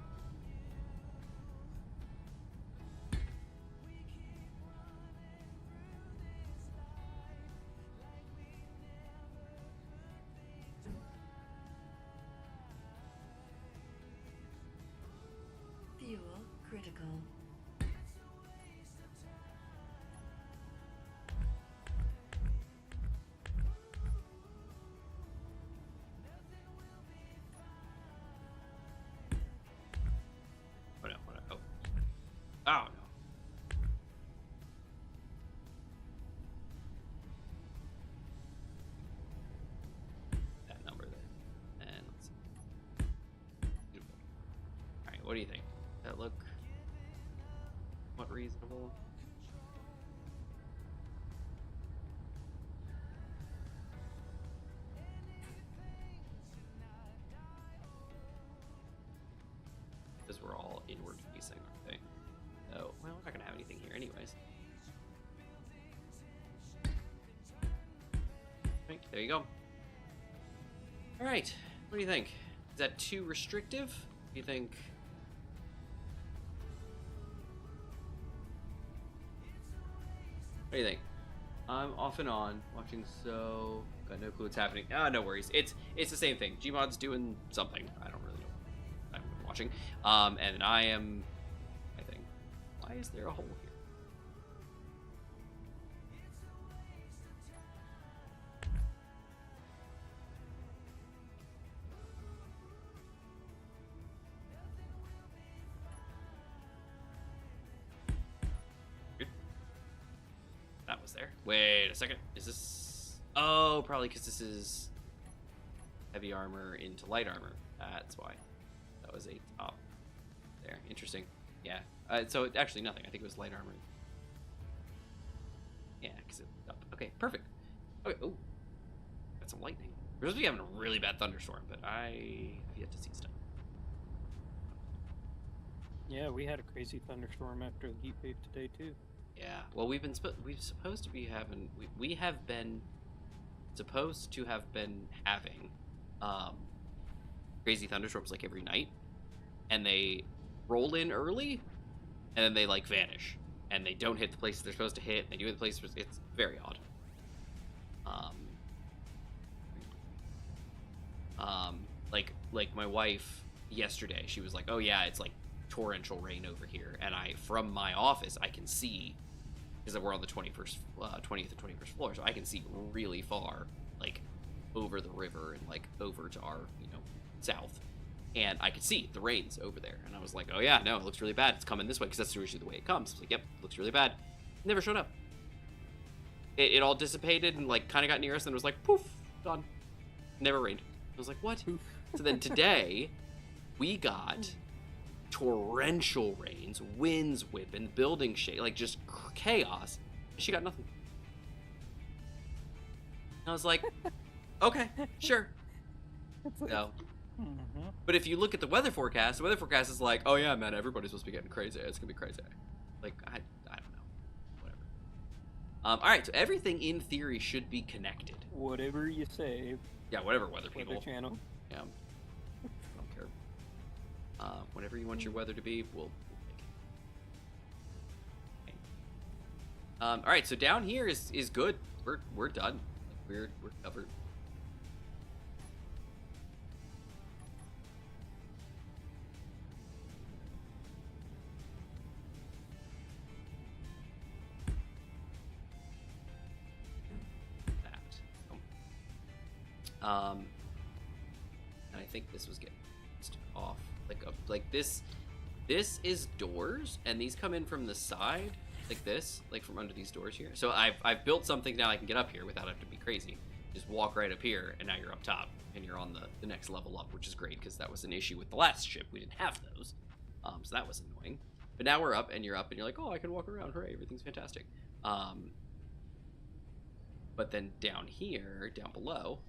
Fuel critical. Oh no, oh. Oh no. That number there. And let's see. Beautiful. Alright, what do you think? Does that look what reasonable? Because we're all inward facing, aren't they? Oh, well, we're not gonna have anything here anyways. Right, there you go. Alright, what do you think? Is that too restrictive? Do you think? What do you think? I'm off and on watching, so got no clue what's happening. Ah, no worries. It's the same thing. Gmod's doing something. I don't really know. I'm watching. And I am. I think. Why is there a hole here? was there. Wait a second. Is this... Oh, probably because this is heavy armor into light armor. That's why. That was a top there. Interesting. Yeah. So actually nothing. I think it was light armor. Yeah, because it's up. Okay, perfect. Okay, oh. Got some lightning. We're supposed to be having a really bad thunderstorm, but I have yet to see stuff. Yeah, we had a crazy thunderstorm after the heat wave today too. Yeah. Well, we've supposed to be having we have been supposed to have been having crazy thunderstorms like every night, and they roll in early, and then they like vanish, and they don't hit the places they're supposed to hit. They do hit the places. It's very odd. Like my wife yesterday, she was like, "Oh yeah, it's like torrential rain over here," and from my office I can see, because we're on the 20th and 21st floor, so I can see really far, like over the river and like over to our south, and I could see the rain's over there, and I was like, "Oh yeah, no, it looks really bad. It's coming this way," because that's usually the way it comes. I was like, "Yep, it looks really bad." Never showed up. It all dissipated and like kind of got near us, and it was like poof, gone. Never rained. I was like, what? So then today, we got torrential rains, winds whipping, building shake, like just chaos. She got nothing. I was like, okay, sure. No. But if you look at the weather forecast is like, oh yeah, man, everybody's supposed to be getting crazy. It's gonna be crazy. Like, I don't know. Whatever. All right, so everything in theory should be connected. Whatever you say. Yeah, whatever, weather people. Weather channel. Yeah. I don't care. Whatever you want your weather to be, we'll make it. Okay. All right, so down here is good. We're done. We're covered. And I think this was getting off like this is doors, and these come in from the side like this, like from under these doors here. So I've built something now I can get up here without having to be crazy. Just walk right up here, and now you're up top, and you're on the next level up, which is great because that was an issue with the last ship. We didn't have those, so that was annoying. But now we're up, and you're like, oh, I can walk around. Hooray, everything's fantastic. But then down here, down below,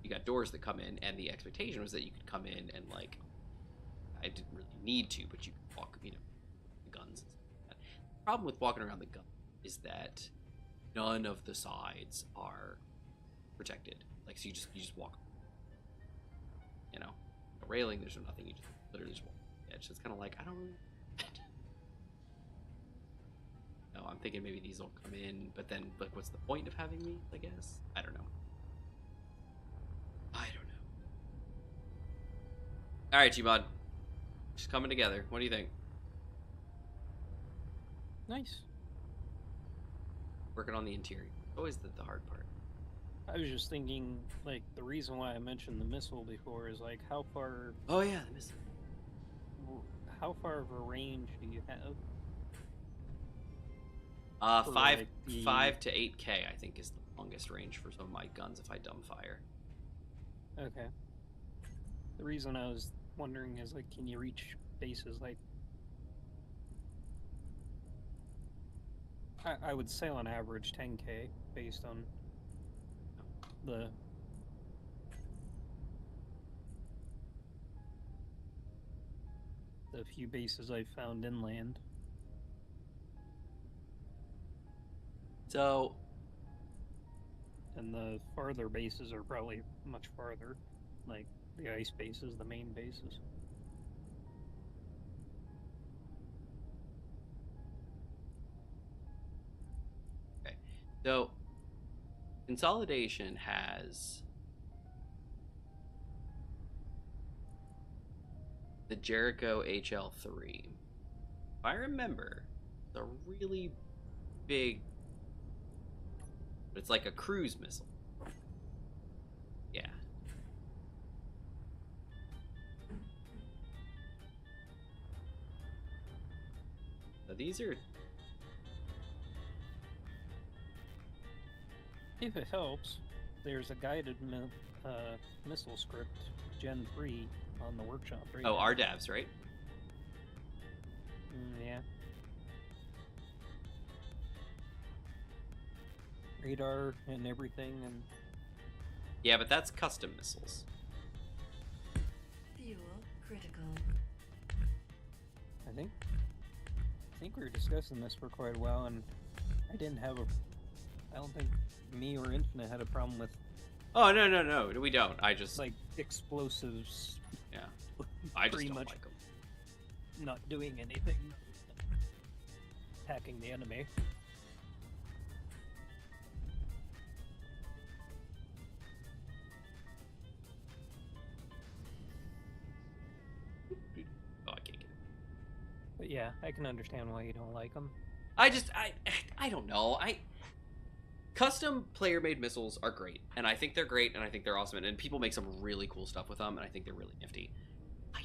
you got doors that come in, and the expectation was that you could come in and, like, I didn't really need to, but you could walk, the guns and stuff like that. The problem with walking around the gun is that none of the sides are protected. Like, so you just walk. The railing, there's nothing, you just literally just walk on the edge. So it's kind of like, I don't really... No, I'm thinking maybe these will come in, but then, like, what's the point of having these, I guess? I don't know. All right, Gmod. Just coming together. What do you think? Nice. Working on the interior. Always the hard part. I was just thinking, like, the reason why I mentioned the missile before is, like, how far... Oh, yeah, the missile. How far of a range do you have? 5 to 8K, I think, is the longest range for some of my guns if I dumbfire. Okay. The reason I was wondering is, like, can you reach bases like... I would say on average 10K based on the few bases I've found inland. So... And the farther bases are probably much farther. Like, the ice bases, the main bases. Okay. So, Consolidation has the Jericho HL3. If I remember, it's a really big... It's like a cruise missile. Yeah. So these are... If it helps, there's a guided missile script, Gen 3, on the workshop right Oh, now. our devs, right? Yeah. Radar and everything, and Yeah, but that's custom missiles. Fuel critical. I think we were discussing this for quite a while, and I don't think me or Infinite had a problem with Oh, no, we don't. I just, like explosives. yeah, I just pretty don't much like them. not doing anything, attacking the enemy. Oh, I can't get it. But yeah, I can understand why you don't like them. I don't know. Custom player-made missiles are great, and I think they're great, and I think they're awesome, and people make some really cool stuff with them, and I think they're really nifty. I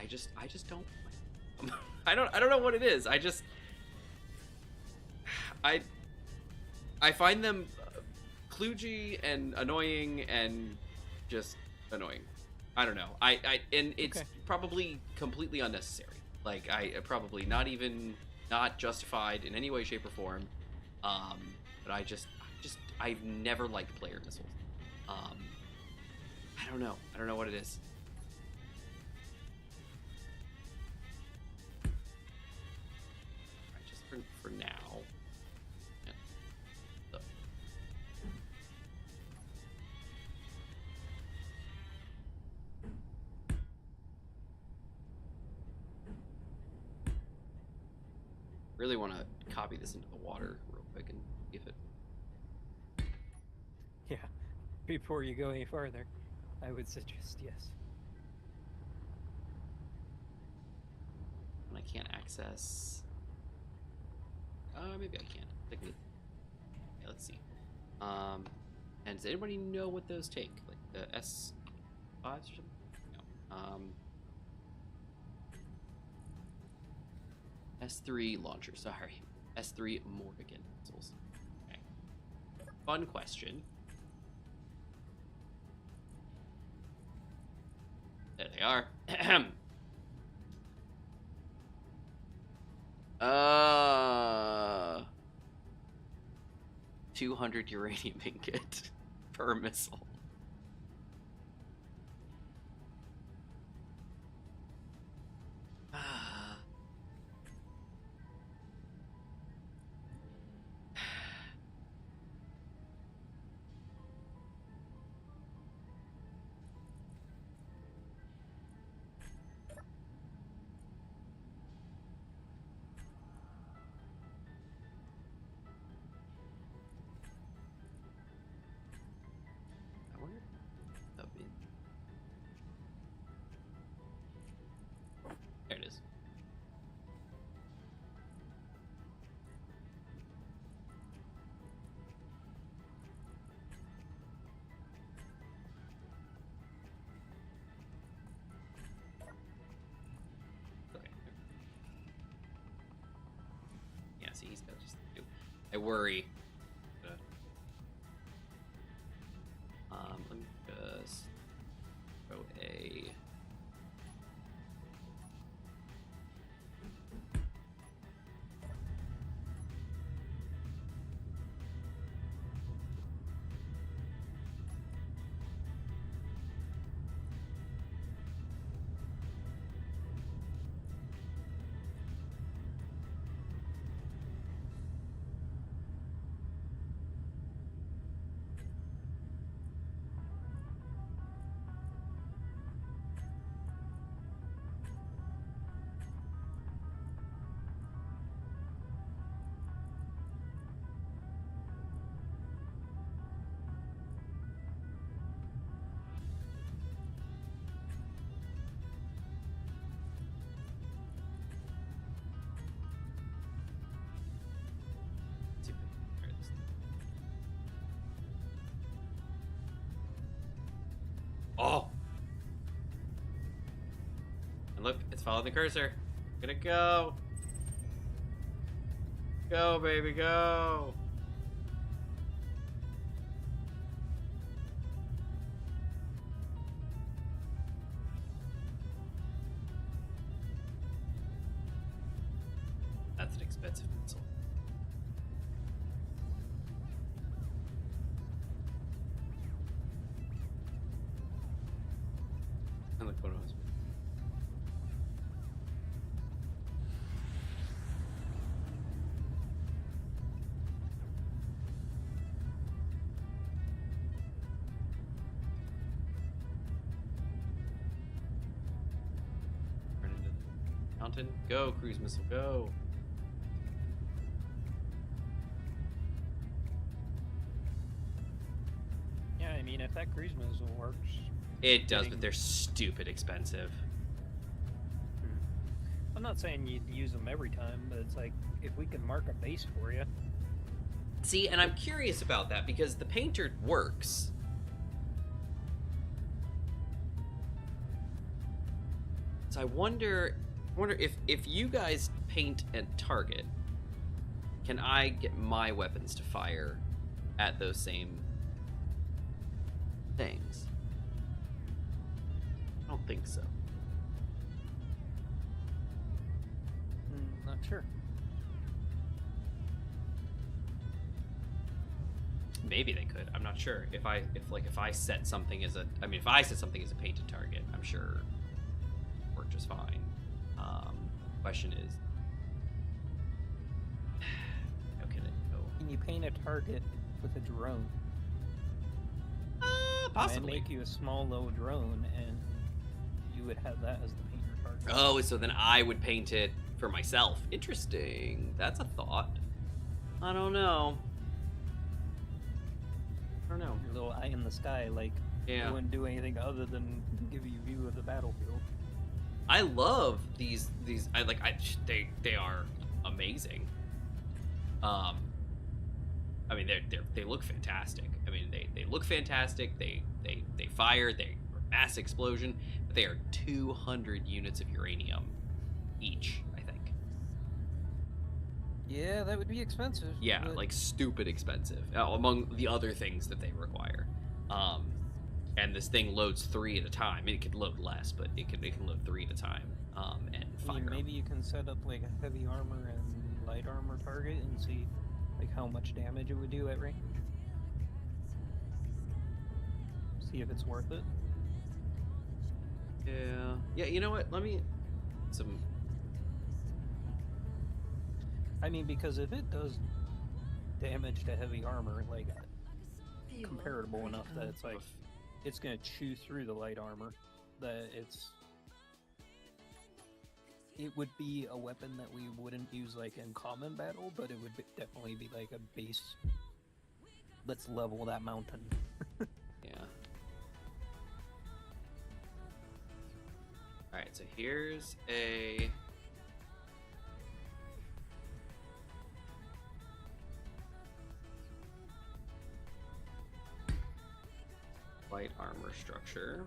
just don't. I don't know what it is. I find them kludgy and annoying and just annoying. I don't know. And it's Okay. probably completely unnecessary. Like probably not justified in any way, shape, or form. But I've never liked player missiles. I don't know. I don't know what it is. Alright, just for now. Yeah. So. Really want to copy this into the water real quick and see if it. Yeah, before you go any farther, I would suggest yes. And I can't access. Maybe I can. Yeah, let's see. And does anybody know what those take? Like the S5s or something? No. S3 launcher. Sorry. S3 Morgan missiles. Okay. Fun question. There they are. 200 uranium ingot per missile. There it is. Okay. Yeah, see, he's got just. I worry. Let me just throw a. Oh! And look, it's following the cursor. Gonna go. Go, baby, go. That's an expensive pencil. And look what it was. Run into the mountain. Go, cruise missile, go. Yeah, I mean, if that cruise missile works. It does, but they're stupid expensive. I'm not saying you'd use them every time, but it's like, if we can mark a base for you. See, and I'm curious about that because the painter works. So I wonder if you guys paint and target, can I get my weapons to fire at those same things? I don't think so. Not sure. Maybe they could. I'm not sure. If I set something as a, I mean, if I set something as a painted target, I'm sure it worked just fine. Question is, how can it go? Can you paint a target with a drone? Possibly. And make you a small low drone, and you would have that as the painter target. Oh, so then I would paint it for myself. Interesting. That's a thought. I don't know. I don't know. Your little eye in the sky, like, Yeah. it wouldn't do anything other than give you a view of the battlefield. I love these. They are amazing. I mean, they look fantastic. I mean, they look fantastic. They fire. They are mass explosion, but they are 200 units of uranium each, I think. Yeah, that would be expensive. Yeah, but like stupid expensive among the other things that they require. And this thing loads 3 at a time. It could load less, but it can load 3 at a time. And I fire. mean, maybe you can set up like a heavy armor and light armor target and see like how much damage it would do at range. See if it's worth it. Yeah. Yeah. You know what? Let me some. I mean, because if it does damage to heavy armor, like Fuel comparable enough that critical. it's like it's gonna chew through the light armor, that it would be a weapon that we wouldn't use like in common battle, but it would definitely be like a base. Let's level that mountain. Yeah. All right. So here's a. Light armor structure.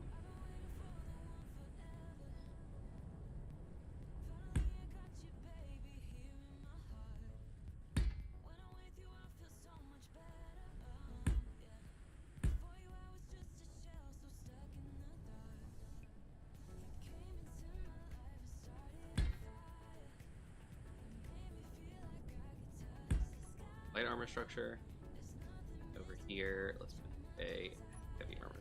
Light armor structure. Over here, let's put a heavy armor.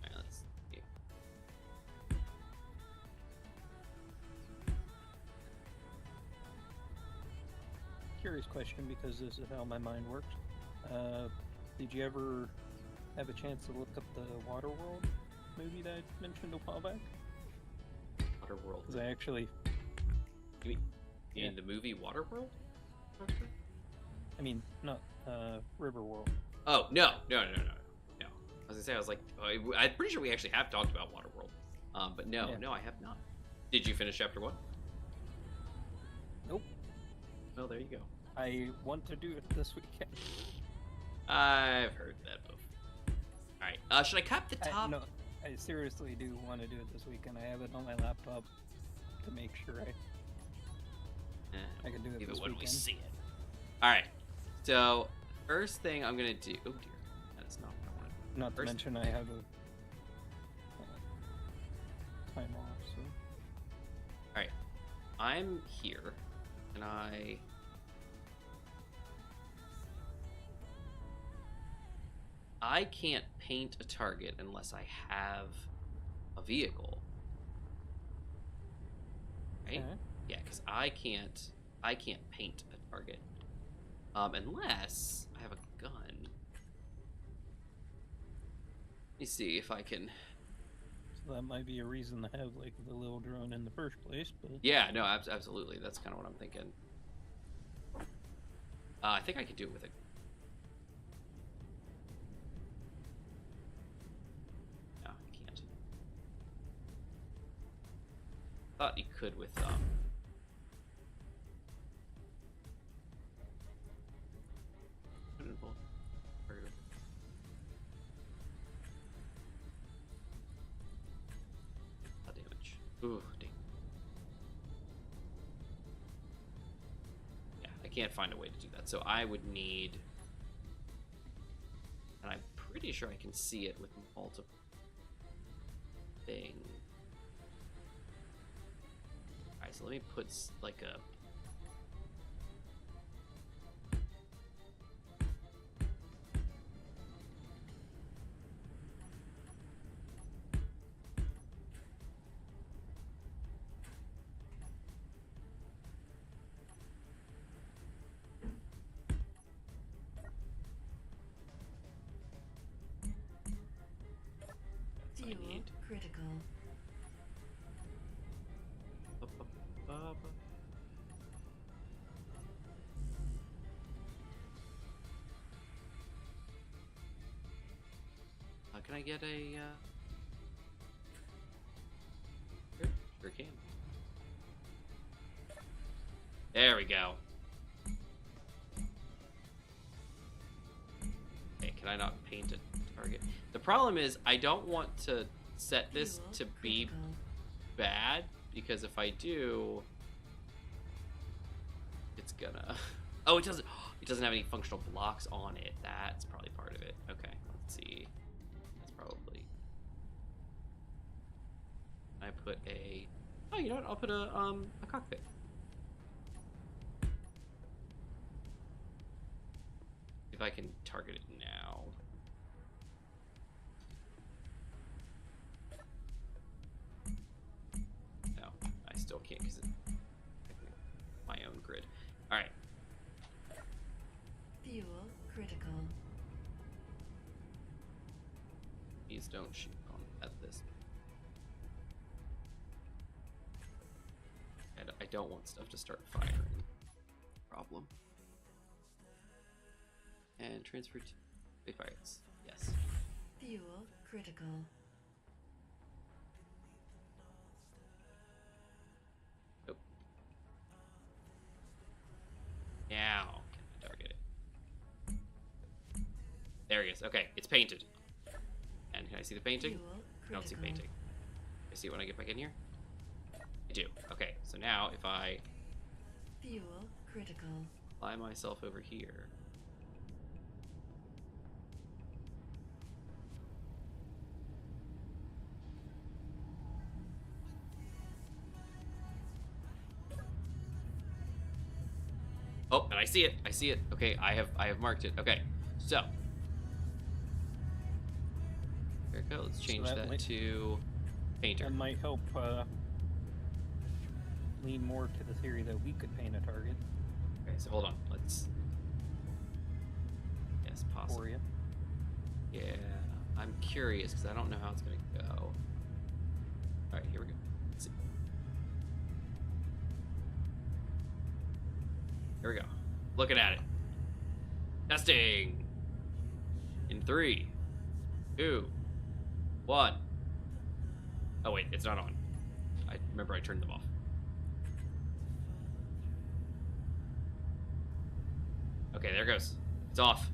Alright, let's see. Curious question, because this is how my mind works. Did you ever have a chance to look up the Waterworld movie that I mentioned a while back? Waterworld. Because I actually, You mean the movie Waterworld? I mean, not Riverworld. Oh no. I was gonna gonna say, I was like, I'm pretty sure we actually have talked about Waterworld. But no, Yeah. no, I have not. Did you finish chapter 1? Nope. Well, there you go. I want to do it this weekend. I've heard that before. Alright, should I cap the top? No, I seriously do want to do it this weekend. I have it on my laptop to make sure I can do it Leave this it when we weekend. see it. Alright, so first thing I'm gonna do. Oh dear, that is not what I wanted. Not to First- mention I have a time off, so Alright, I'm here, and I can't paint a target unless I have a vehicle. Right? okay. Yeah, because I can't paint a target. Unless I have a gun. Let me see if I can. So that might be a reason to have like the little drone in the first place, but Yeah, no, absolutely. That's kind of what I'm thinking. I think I can do it with it. No, I can't. Thought you could with damage. Ooh, dang. Yeah, I can't find a way to do that. So I would need, and I'm pretty sure I can see it with multiple things. Alright, so let me put like a Fuel need. critical. Can I get a sure can. There we go. Okay, can I not paint a target? The problem is I don't want to set this Fuel to be critical. bad, because if I do, it's gonna oh, it doesn't have any functional blocks on it. That's probably part of it. Okay, let's see. That's probably, I put a, oh, you know what, I'll put a cockpit. If I can target it now. No, I still can't because it's my own grid. All right. Fuel critical. Please don't shoot on at this. And I don't want stuff to start firing. Problem. And transfer to big fires. Yes. Fuel critical. Nope. Now can I target it? There he is. Okay, it's painted. And can I see the painting? Fuel I don't see critical. painting. I see it when I get back in here? I do. Okay, so now if I Fuel critical. fly myself over here. Oh, and I see it. I see it. Okay, I have marked it. Okay, so there we go. Let's change that that might- to painter. that might help lean more to the theory that we could paint a target Okay, so hold on. Let's. Yes, for possible. you. Yeah, I'm curious because I don't know how it's gonna go. All right, here we go. Let's see. Here we go. Looking at it. Testing. In 3, 2, 1. Oh wait, it's not on. I remember I turned them off. Okay, there it goes. It's off.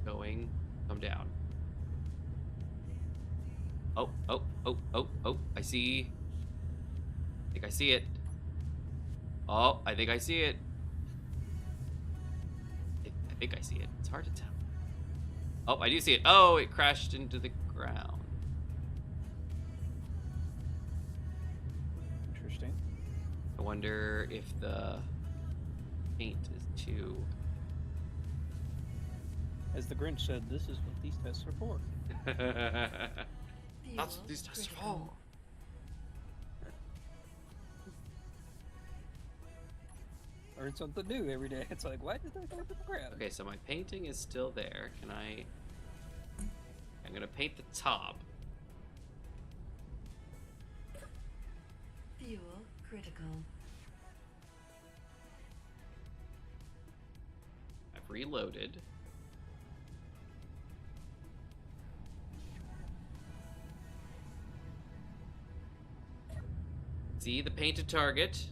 Going. Come down. Oh, oh, oh, oh, oh. I see. I think I see it. Oh, I think I see it. I think I see it. It's hard to tell. Oh, I do see it. Oh, it crashed into the ground. Interesting. I wonder if the paint is too... As the Grinch said, this is what these tests are for. That's what these tests are for. Learn something new every day. It's like, why did that go to the ground? Okay, so my painting is still there. Can I... I'm gonna paint the top. Fuel critical. I've reloaded. See the painted target.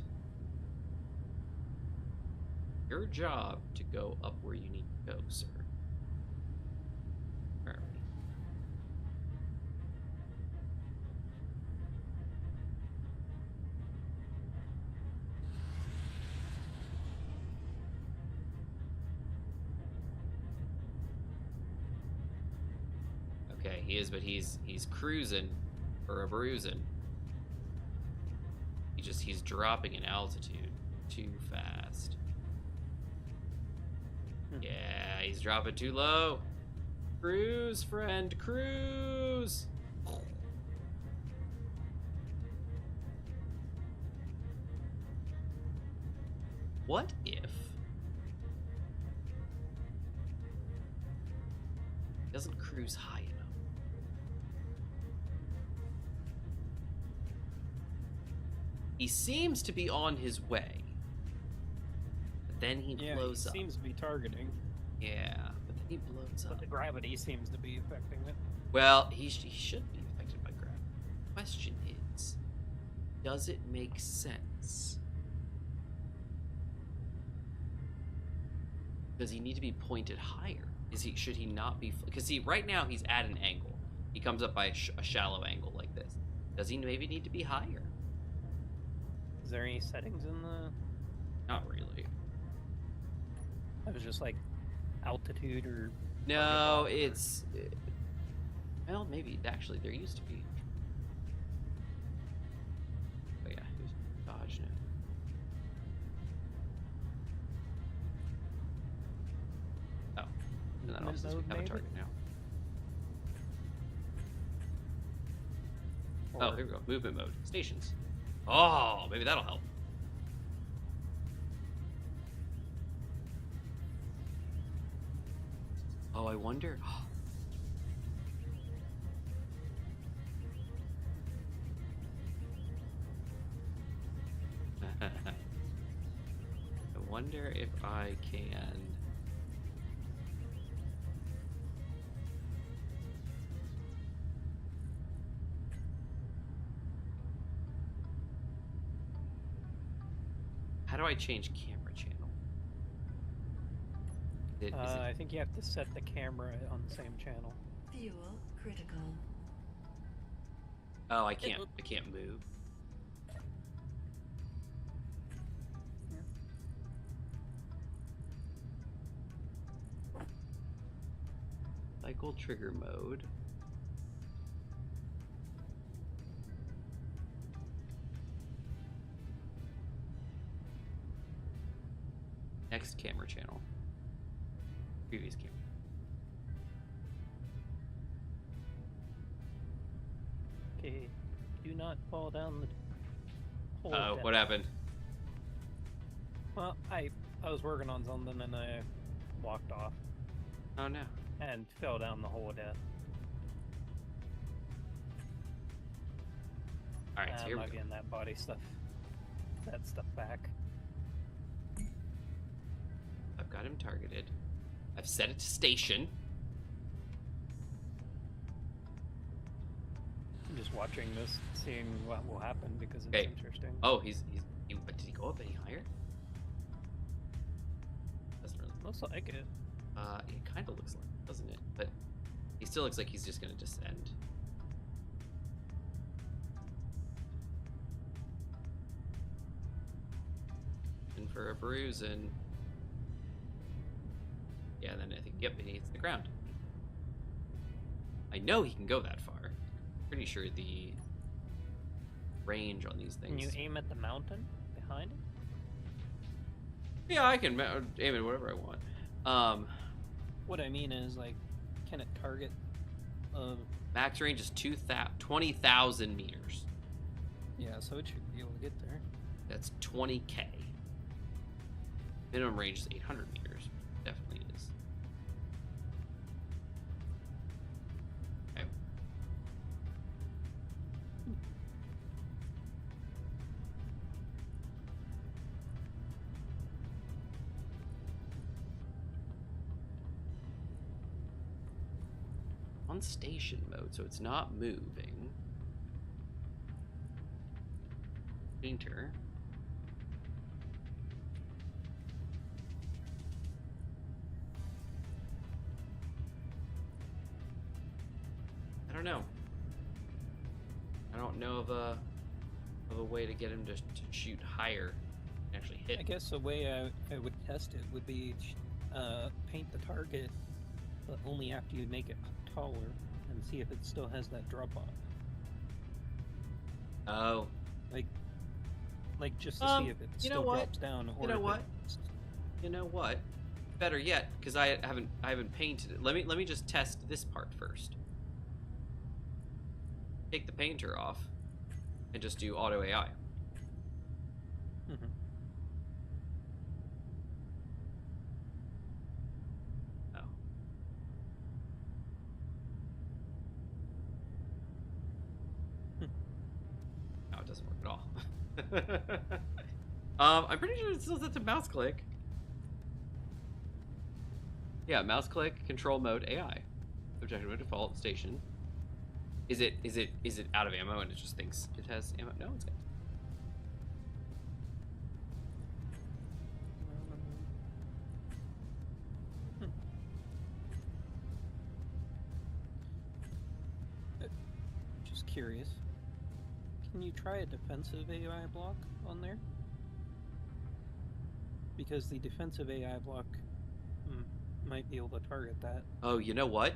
Your job to go up where you need to go, sir. Where are we? Okay, he is, but he's cruising or a bruising. He's dropping in altitude too fast. Yeah, he's dropping too low. Cruise, friend, cruise. What if he doesn't cruise high enough? He seems to be on his way. But then he blows up. He seems to be targeting. Yeah, but then he blows But up. the gravity seems to be affecting it. Well, he should be affected by gravity. The question is, does it make sense? Does he need to be pointed higher? Should he not be? Because see, right now he's at an angle. He comes up by a shallow angle like this. Does he maybe need to be higher? Is there any settings in the... Not really. I was just like altitude or... No, it's... Well, maybe. Actually, there used to be. Oh, yeah. Who's dodging it? Oh. And that also says we have a target now. Oh, here we go. Movement mode. Stations. Oh, maybe that'll help. Oh, I wonder. I wonder if I can. How do I change camera channel? I think you have to set the camera on the same channel. Fuel critical. Oh, I can't move. Cycle trigger mode. Next camera channel. Previous camera. Okay, do not fall down the hole. Oh, depth. what happened? Well, I was working on something and I walked off Oh no. and fell down the hole of death. Alright, so I'm here we not go. getting that body stuff, that stuff back. I've got him targeted. I've set it to station. I'm just watching this, seeing what will happen because it's Okay. interesting. Oh, but did he go up any higher? Doesn't really. Looks like it. It kind of looks like it, doesn't it? But he still looks like he's just gonna descend. In for a bruise and yeah, then I think yep, it hits the ground. I know he can go that far. Pretty sure the range on these things. Can you aim at the mountain behind it? Yeah, I can aim at whatever I want. What I mean is, like, can it target? Max range is 20,000 meters. Yeah, so it should be able to get there. That's 20K. Minimum range is 800 meters. Definitely is. Okay. On station mode, so it's not moving. Painter. I don't know. I don't know of a way to get him to shoot higher and actually hit. I guess the way I would test it would be paint the target, but only after you make it taller, and see if it still has that drop off. Oh. Like just to see if it still drops down, or You know if what? it's- You know what? Better yet, because I haven't painted it. Let me just test this part first. Take the painter off, and just do auto AI. Mhm. Oh. No, it doesn't work at all. I'm pretty sure it still sets a mouse click. Yeah, mouse click, control mode, AI. Objective mode, default, station. Is it out of ammo and it just thinks it has ammo? No, it's good. Just curious. Can you try a defensive AI block on there? Because the defensive AI block might be able to target that. Oh, you know what?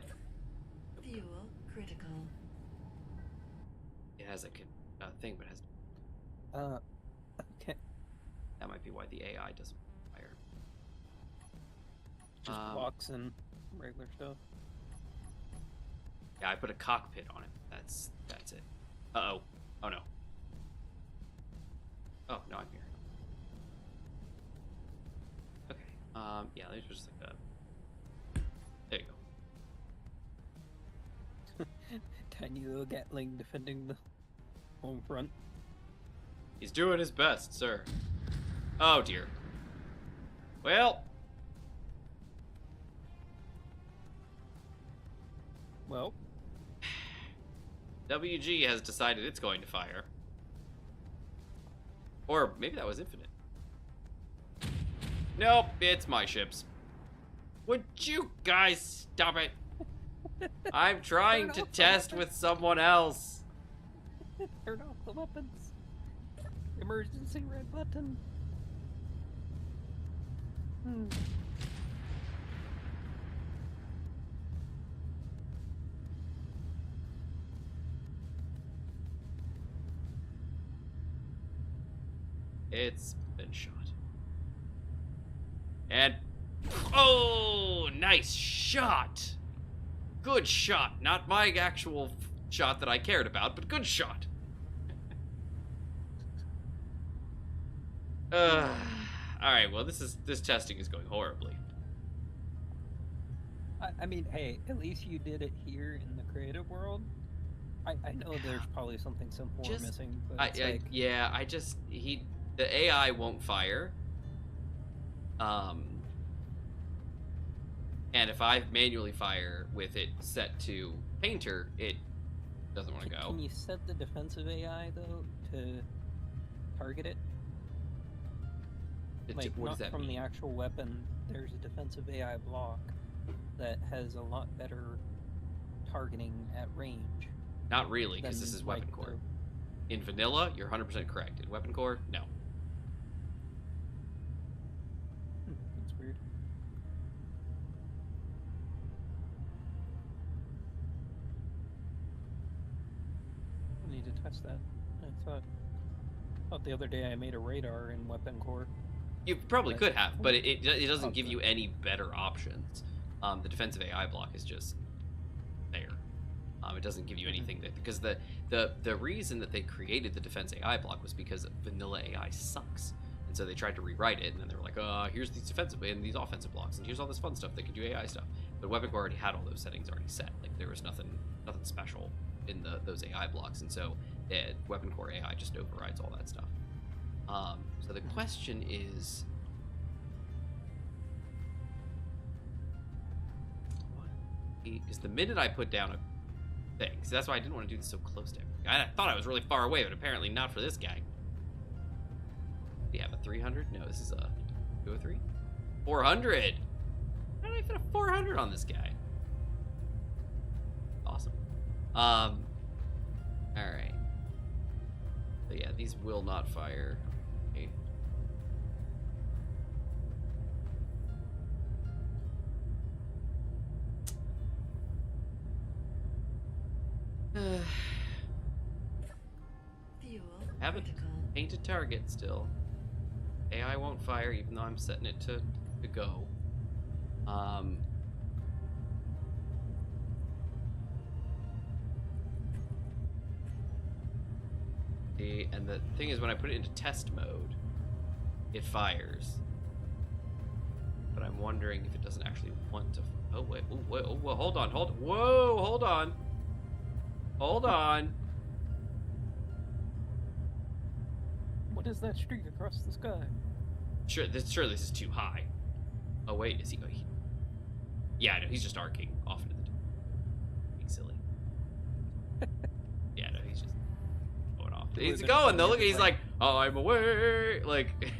Fuel critical. It has a thing, but it has. Okay. That might be why the AI doesn't fire. Just blocks and regular stuff. Yeah, I put a cockpit on it. That's it. Uh-oh. Oh, no. Oh, no, I'm here. Okay. Yeah, there's just like a... There you go. Tiny little Gatling defending the home front. He's doing his best, sir. Oh, dear. Well... Well, WG has decided it's going to fire. Or maybe that was infinite. Nope, it's my ships. Would you guys stop it? I'm trying to test with someone else. turn off the weapons. Emergency red button. It's been shot. And... Oh, nice shot! Good shot. Not my actual shot that I cared about, but good shot. Alright, well, this testing is going horribly. I mean, hey, at least you did it here in the creative world. I know there's probably something simple we're missing, but it's like... the AI won't fire. And if I manually fire with it set to painter, it doesn't want to go. Can you set the defensive AI though to target it? Like What does not that from mean? the actual weapon. There's a defensive AI block that has a lot better targeting at range. Not really, because than, this is like, weapon core. In vanilla, you're 100% correct. In weapon core, no. That's weird. I need to test that. I thought the other day I made a radar in weapon core. You probably But- could have, but it doesn't give Okay. you any better options. The defensive AI block is just there. It doesn't give you anything that, because the reason that they created the defense AI block was because vanilla AI sucks, and so they tried to rewrite it, and then they were like, here's these defensive and these offensive blocks, and here's all this fun stuff that can do AI stuff. But weapon core already had all those settings already set. Like there was nothing special in those AI blocks, and so weapon core AI just overrides all that stuff. So the question is, because the minute I put down a thing, so that's why I didn't want to do this so close to everything. I thought I was really far away, but apparently not for this guy. Do you have a 300? No, this is a 203. 400. How did I fit a 400 on this guy? Awesome. All right. So yeah, these will not fire. Okay. Fuel Haven't critical. painted target still. AI won't fire even though I'm setting it to go. And the thing is, when I put it into test mode, it fires. But I'm wondering if it doesn't actually want to. Oh wait, hold on, hold on. What is that streak across the sky? Sure, this is too high. Oh wait, is he? Oh, yeah, no, he's just arcing off into the. Being silly. Yeah, no, he's just going off. He's been going funny though. if Look, it's he's like, I'm away. Like, It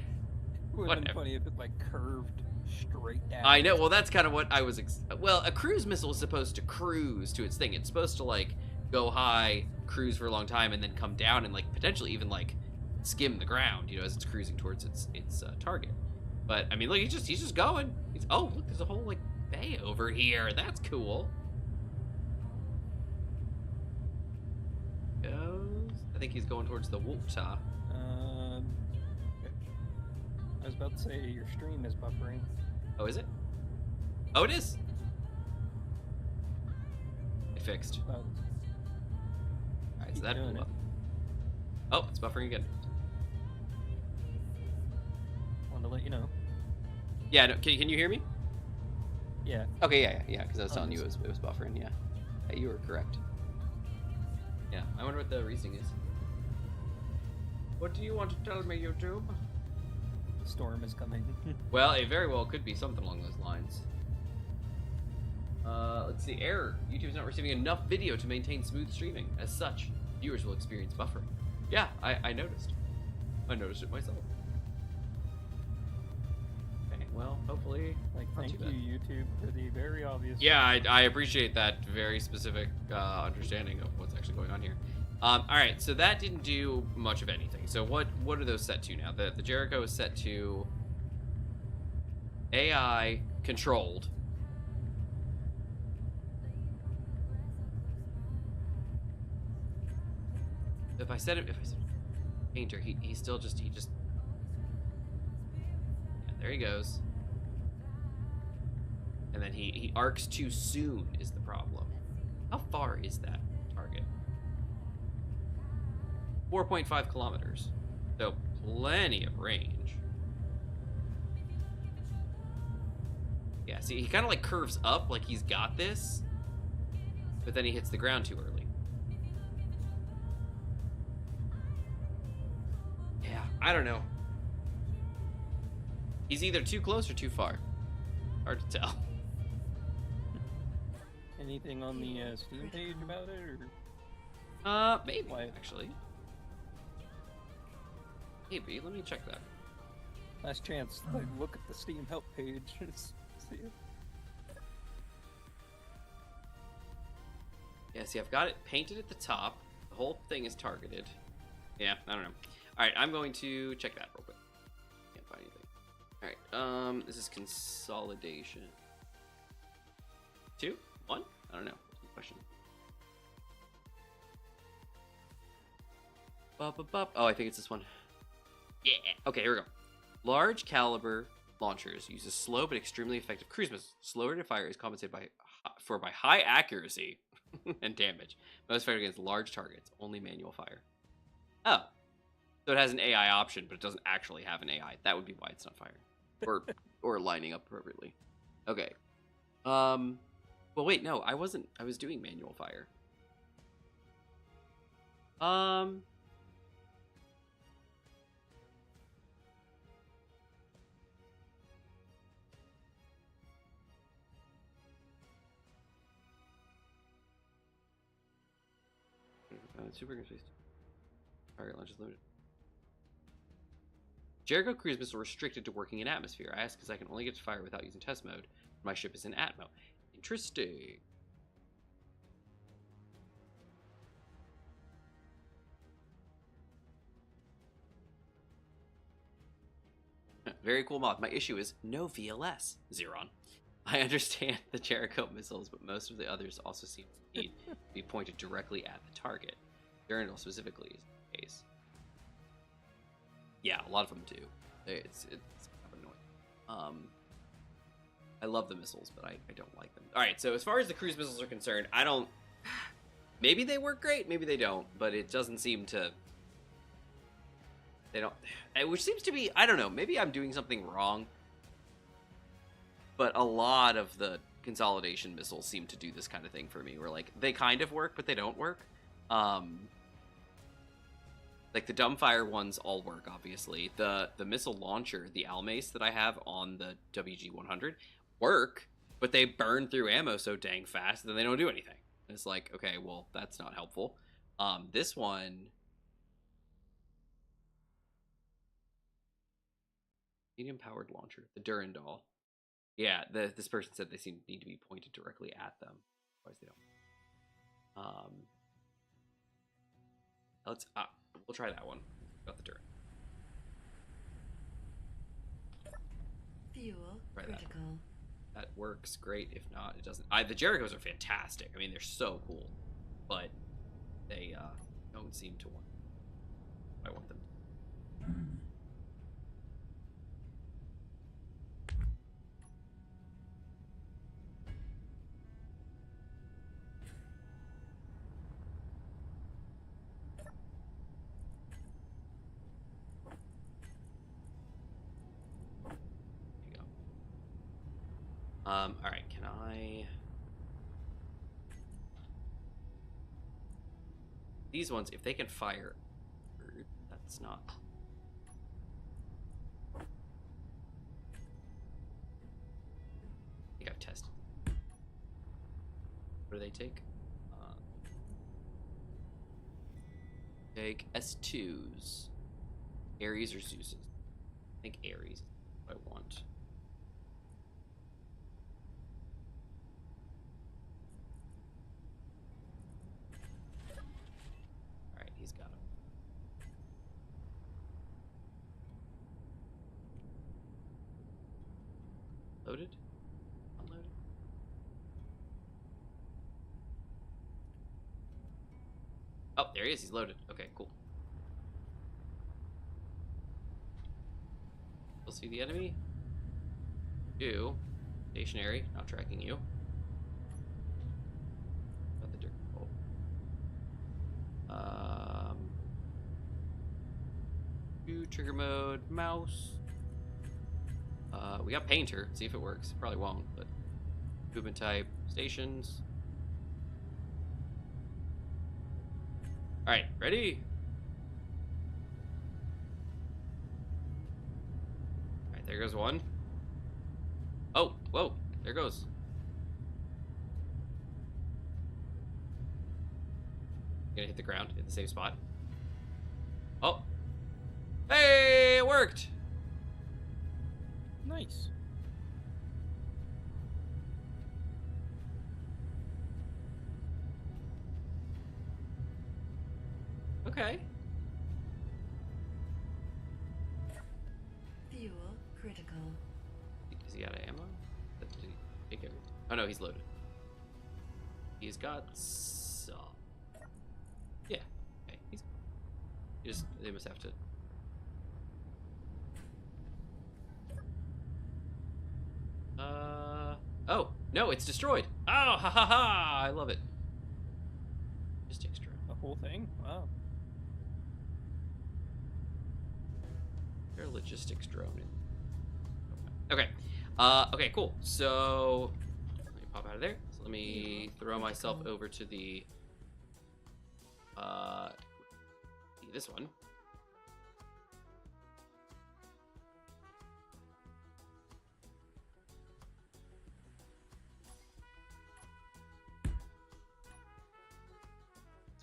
would have been whatever. funny if it like curved straight down. I know. Well, that's kind of what I was. Well, a cruise missile is supposed to cruise to its thing. It's supposed to like go high, cruise for a long time, and then come down and like potentially even like skim the ground, you know, as it's cruising towards its target. But I mean, look, he's just going. Oh, look, there's a whole like bay over here. That's cool. Goes. I think he's going towards the water. I was about to say your stream is buffering. Oh, is it? Oh, it is. It fixed. Well, All right, so keep that doing blew it. up. Oh, it's buffering again. wanted to let you know. Yeah, no, can you hear me? Yeah. Okay, yeah, because I was Oh, telling you this- it was buffering, yeah. Yeah, you were correct. Yeah, I wonder what the reasoning is. What do you want to tell me, YouTube? The storm is coming. Well, it very well could be something along those lines. Let's see, error. YouTube is not receiving enough video to maintain smooth streaming. As such, viewers will experience buffering. Yeah, I noticed. I noticed it myself. Okay, well, hopefully... Like, not thank too you, bad. YouTube, for the very obvious. Yeah, I appreciate that very specific understanding of what's actually going on here. All right, so that didn't do much of anything. So what are those set to now? The Jericho is set to AI controlled. If I set painter, he still just yeah, there he goes. And then he arcs too soon is the problem. How far is that target? 4.5 kilometers. So plenty of range. Yeah, see, he kind of like curves up like he's got this, but then he hits the ground too early. Yeah, I don't know. He's either too close or too far. Hard to tell. anything on the Steam page about it, or Maybe, Why? actually. Maybe, let me check that. last chance? Like, look at the Steam help page. See it. Yeah, see, I've got it painted at the top. The whole thing is targeted. Yeah, I don't know. Alright, I'm going to check that real quick. Can't find anything. Alright, this is consolidation. 2? 1? I don't know. Good question. Oh, I think it's this one. Yeah. Okay, here we go. Large caliber launchers use a slow but extremely effective cruise missile. Slower to fire is compensated by high accuracy and damage. Most effective against large targets. Only manual fire. Oh. So it has an AI option, but it doesn't actually have an AI. That would be why it's not firing. Or lining up appropriately. Okay. Well, wait, no, I wasn't. I was doing manual fire. Super space. Target launch is limited. Jericho cruise missiles are restricted to working in atmosphere. I ask because I can only get to fire without using test mode. My ship is in Atmo. Interesting. Very cool mod. My issue is no VLS. Zeron. I understand the Jericho missiles, but most of the others also seem to need to be pointed directly at the target. Durandal specifically is the case. Yeah, a lot of them do. It's kind of annoying. I love the missiles, but I don't like them. All right, so as far as the cruise missiles are concerned, I don't. Maybe they work great, maybe they don't, but it doesn't seem to. They don't. Which seems to be, I don't know. Maybe I'm doing something wrong. But a lot of the consolidation missiles seem to do this kind of thing for me, where like they kind of work, but they don't work. Like the dumbfire ones all work, obviously. The missile launcher, the Almace that I have on the WG-100, work, but they burn through ammo so dang fast that they don't do anything. And it's like, okay, well, that's not helpful. This one, medium-powered launcher, the Durandal. Yeah, this person said they need to be pointed directly at them. Otherwise they don't. We'll try that one. Got the Durandal. Fuel Try critical. That works great. If not, it doesn't. The Jerichos are fantastic. I mean, they're so cool, but they don't seem to want. I want them. All right, can I... These ones, if they can fire... That's not... I think I've tested. What do they take? Take S2s. Ares or Zeus's? I think Ares is what I want. He's got him. Loaded? Unloaded? Oh, there he is. He's loaded. Okay, cool. You'll see the enemy. You. Stationary. Not tracking you. Got the dirt. Oh. Trigger mode, mouse. We got painter. See if it works. Probably won't, but movement type, stations. All right, ready? All right, there goes one. Oh, whoa, there goes. Gonna hit the ground, hit the same spot. Oh. Hey, it worked. Nice. Okay. Fuel critical. Is he out of ammo? Did he take everything? Oh no, he's loaded. He's got some. Yeah. Okay. They must have to. Oh no, it's destroyed. Oh, ha ha ha! I love it. Just extra. The whole thing? Wow. They're a logistics drone. Okay. Okay, cool. So let me pop out of there. So let me throw myself over to the this one.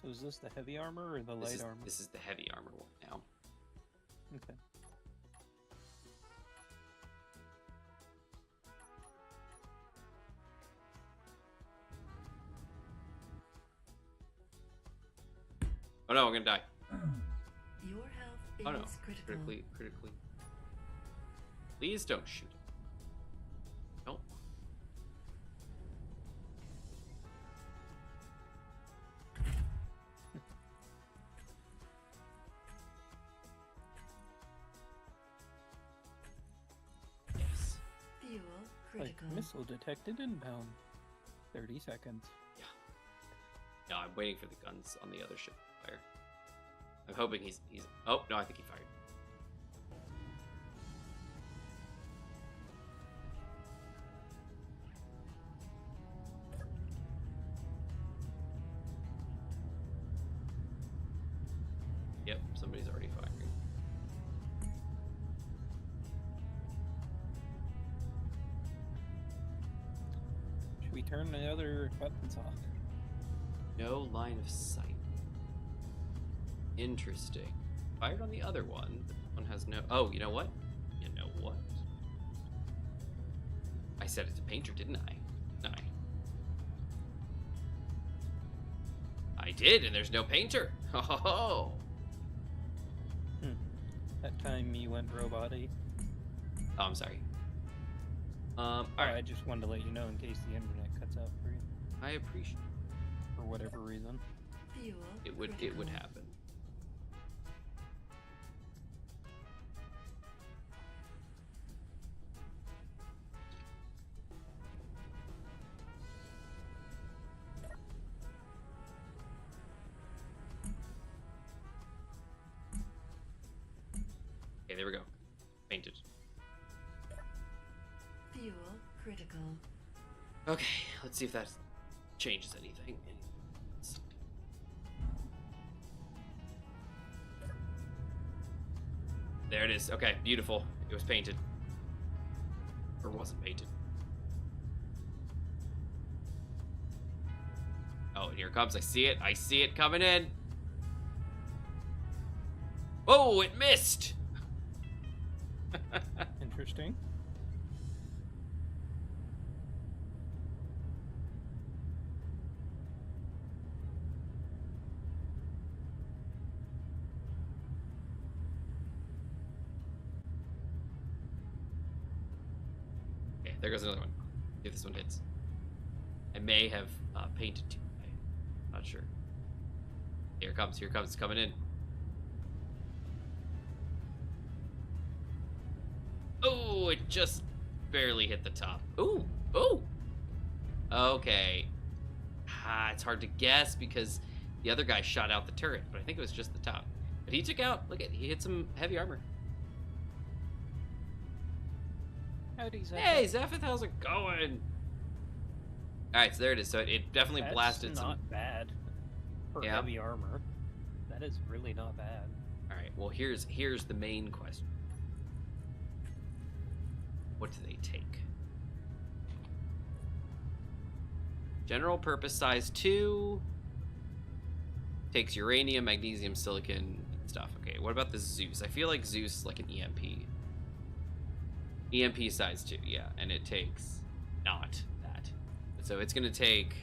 So is this the heavy armor or the light armor? This is the heavy armor one now. Okay. Oh no, I'm gonna die. Your health is Oh no, critical. critically. Please don't shoot. No. Yes. Fuel Like critical. missile detected inbound. 30 seconds. No, I'm waiting for the guns on the other ship to fire. I'm hoping he's. Oh no, I think he fired. Yep, somebody's already firing. Should we turn the other buttons off? No line of sight. Interesting. Fired on the other one. This one has no. Oh, you know what? You know what? I said it's a painter, didn't I? Didn't I did, and there's no painter. Ho ho ho! That time you went robot-y. Oh, I'm sorry. All I right. just wanted to let you know in case the internet cuts out for you I appreciate. for whatever reason. Fuel It would critical. happen. Okay, there we go. Painted. Fuel critical. Okay, let's see if that changes anything. There it is. Okay, beautiful. It was painted. Or wasn't painted. Oh, and here it comes. I see it. I see it coming in. Oh, it missed! Interesting. Okay, there goes another one. See if this one hits. I may have painted too high. Not sure. Here it comes. Here it comes. It's coming in. Oh, it just barely hit the top. Ooh, ooh. Okay. It's hard to guess because the other guy shot out the turret, but I think it was just the top. But he took out. Look at, he hit some heavy armor. Howdy, Zephyr. Hey, Zephith, how's it going? All right, so there it is. So it definitely That's blasted not some. bad for Yeah. heavy armor. That is really not bad. All right. Well, here's the main question. What do they take? General purpose size 2. Takes uranium, magnesium, silicon stuff. Okay, what about the Zeus? I feel like Zeus is like an EMP. EMP size 2, yeah, and it takes not that. So it's gonna take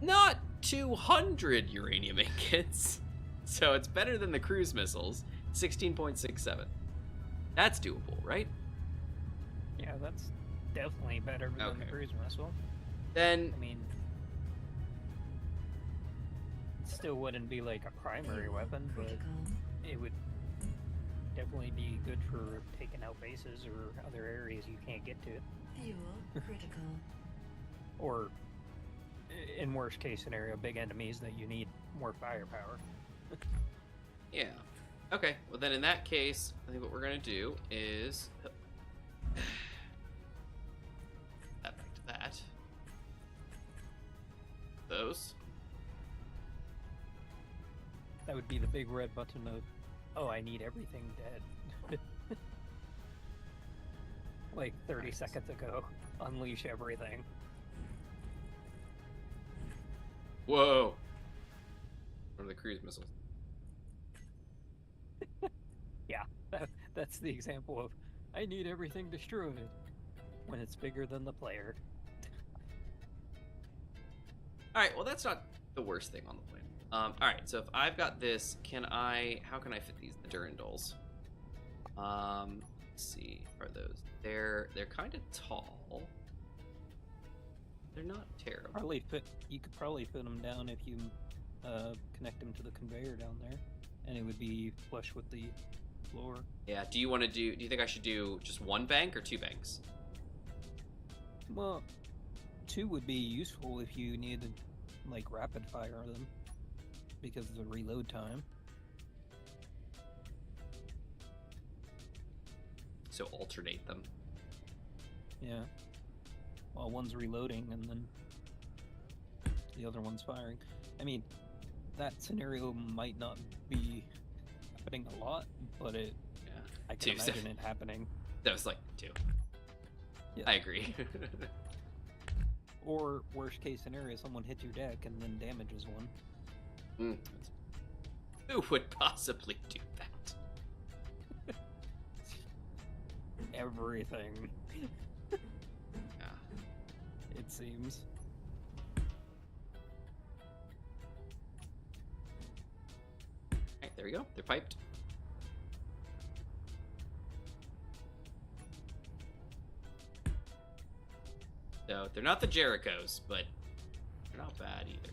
not 200 uranium ingots. So it's better than the cruise missiles. 16.67. That's doable, right? Yeah, that's definitely better than the Okay. cruise missile. Then I mean, it still wouldn't be like a primary Fuel weapon, but critical. it would definitely be good for taking out bases or other areas you can't get to. Fuel critical. Or, in worst case scenario, big enemies that you need more firepower. yeah. Okay, well then in that case, I think what we're gonna do is that back to that. Those. That would be the big red button of, oh, I need everything dead. Like 30 Nice. seconds ago, unleash everything. Whoa. One of the cruise missiles. Yeah, that's the example of, I need everything destroyed, when it's bigger than the player. Alright, well that's not the worst thing on the plane. Alright, so if I've got this, how can I fit these in the Durandols? Let's see, are those, they're kind of tall. They're not terrible. You could probably fit them down if you connect them to the conveyor down there, and it would be flush with the floor. Yeah, do you think I should do just one bank or 2 banks? Well, 2 would be useful if you needed, like, rapid fire them, because of the reload time. So alternate them. Yeah. While one's reloading and then the other one's firing. I mean, that scenario might not be happening a lot, but Yeah. I can 2 imagine it happening. That was like 2. Yeah. I agree. Or worst case scenario, someone hits your deck and then damages one. Who would possibly do that? Everything, Yeah. it seems. Alright, there we go. They're piped. So they're not the Jerichos, but they're not bad either.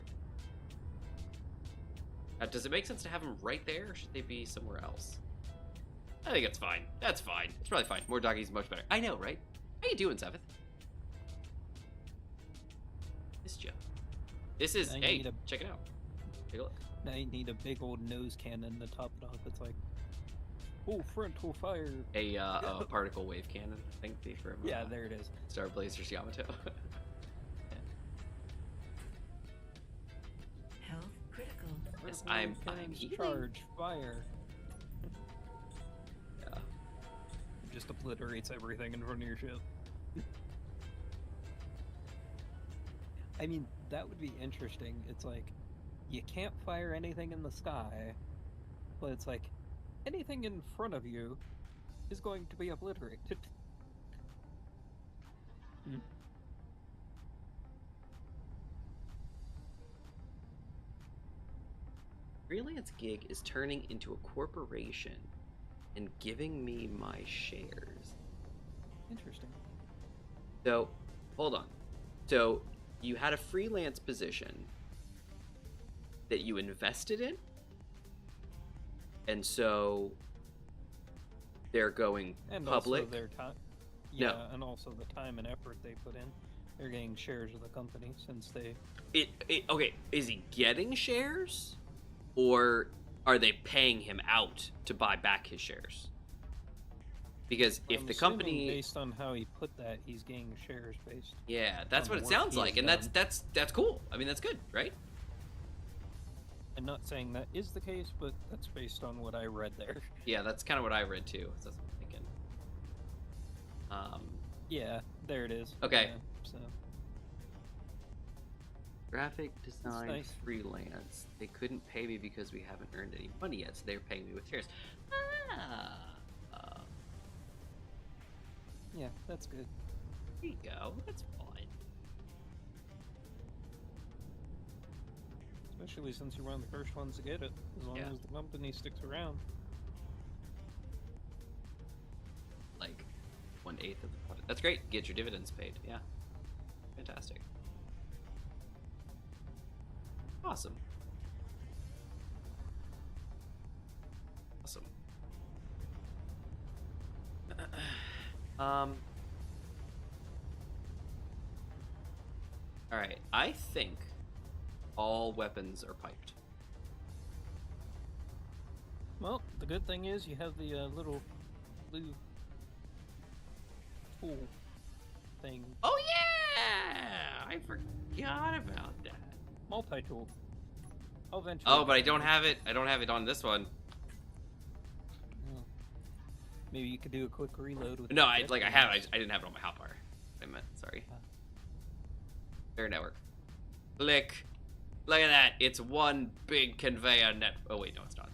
Does it make sense to have them right there, or should they be somewhere else? I think it's fine. That's fine. It's probably fine. More doggies, much better. I know, right? How you doing, Seventh? Missed ya. This is, I hey, need check it out. Take a look. Now you need a big old nose cannon to top it off. It's like, oh, frontal fire. A particle wave cannon, I think, from Yeah, there it is. Star Blazers Yamato. Health critical. Yes, Purple I'm cannons healing. charge fire. Yeah. It just obliterates everything in front of your ship. I mean, that would be interesting. It's like, you can't fire anything in the sky, but it's like, anything in front of you is going to be obliterated. Freelance Gig is turning into a corporation and giving me my shares. Interesting. So, hold on. So, you had a freelance position that you invested in, and so they're going And public. also their time. No. Yeah, and also the time and effort they put in. They're getting shares of the company since they. Okay, is he getting shares, or are they paying him out to buy back his shares? Because if I'm the assuming company, based on how he put that, he's getting shares based. yeah, that's on what it work sounds he's like, and done. that's cool. I mean, that's good, right? I'm not saying that is the case, but that's based on what I read there. Yeah, that's kind of what I read too. So that's what I'm thinking. Yeah, there it is. Okay. Yeah, so Graphic design nice. freelance. They couldn't pay me because we haven't earned any money yet, so they're paying me with shares. Yeah, that's good. There you go. That's fine. Especially since you're one of the first ones to get it, as long as the company sticks around. Like 1/8 of the product. That's great. Get your dividends paid. Yeah. Fantastic. Awesome. Awesome. All right. I think all weapons are piped. Well, the good thing is you have the little blue tool thing. Oh yeah! I forgot about that. Multi-tool. I'll eventually. Oh, but I don't have it. I don't have it on this one. Oh. Maybe you could do a quick reload with. No, I have. I didn't have it on my hotbar. I meant. Sorry. Fair network. Click. Look at that. It's one big conveyor net. Oh wait, no, it's not.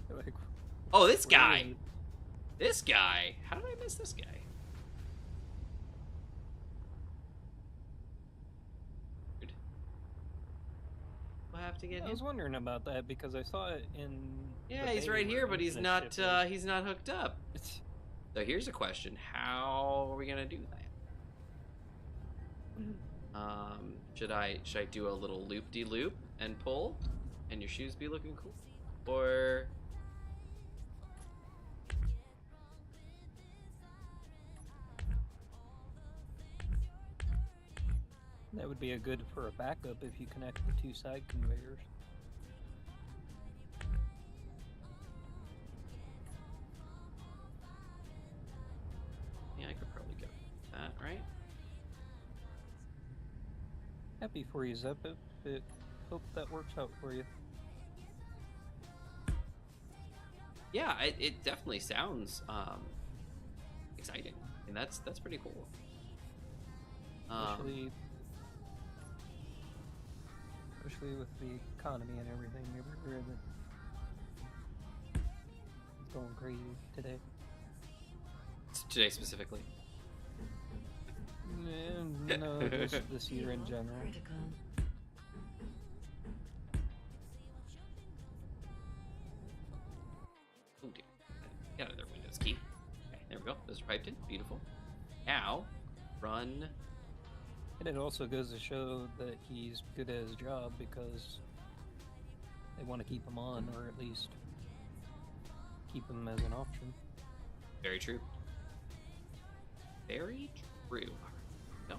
Like, Oh, this guy. really? This guy. How did I miss this guy? Dude. We'll have to get I him. was wondering about that because I saw it in. Yeah, the he's bay right here, where but he's Infinite not. Ship is. He's not hooked up. So here's a question: how are we gonna do that? Should I do a little loop-de-loop and pull, and your shoes be looking cool, or? That would be a good for a backup if you connect the two side conveyors. Yeah, I could probably go with that, right? Happy for you, Zep. Hope that works out for you. Yeah, it definitely sounds exciting, and that's pretty cool. Especially with the economy and everything everywhere that it's going crazy today. Today specifically. No, just this year in general. Critical. Oh dear. Get out of there, Windows key. Okay, there we go. Those are piped in. Beautiful. Now, run. And it also goes to show that he's good at his job because they want to keep him on, or at least keep him as an option. Very true. Very true. No.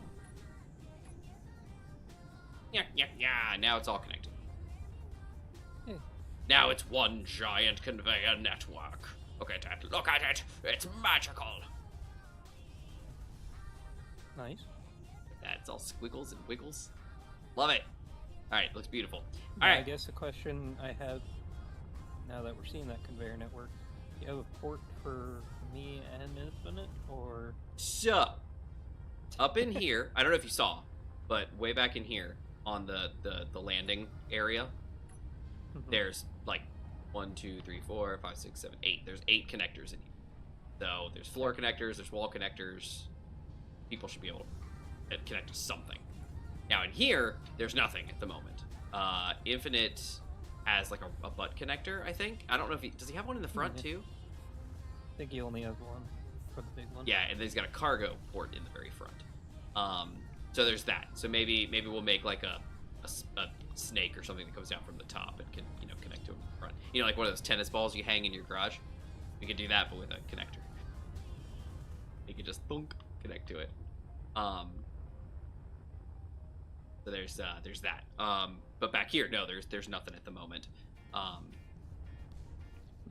Yeah. Now it's all connected. Yeah. Now it's one giant conveyor network. Look at it. Look at it. It's magical. Nice. That's all squiggles and wiggles. Love it. All right, looks beautiful. All Now, right. I guess the question I have now that we're seeing that conveyor network, do you have a port for me and Infinite, or? So, up in here, I don't know if you saw, but way back in here on the landing area, there's like 1, 2, 3, 4, 5, 6, 7, 8. There's 8 connectors in here. So there's floor connectors, there's wall connectors. People should be able to connect to something. Now in here, there's nothing at the moment. Infinite has like a butt connector, I think. I don't know if does he have one in the front too? I think he only has one for the big one. Yeah, and then he's got a cargo port in the very front. So there's that. So maybe we'll make like a snake or something that comes down from the top and can connect to him in the front. Like one of those tennis balls you hang in your garage. We could do that, but with a connector. You could just thunk connect to it. So there's that. But back here, no, there's nothing at the moment. Like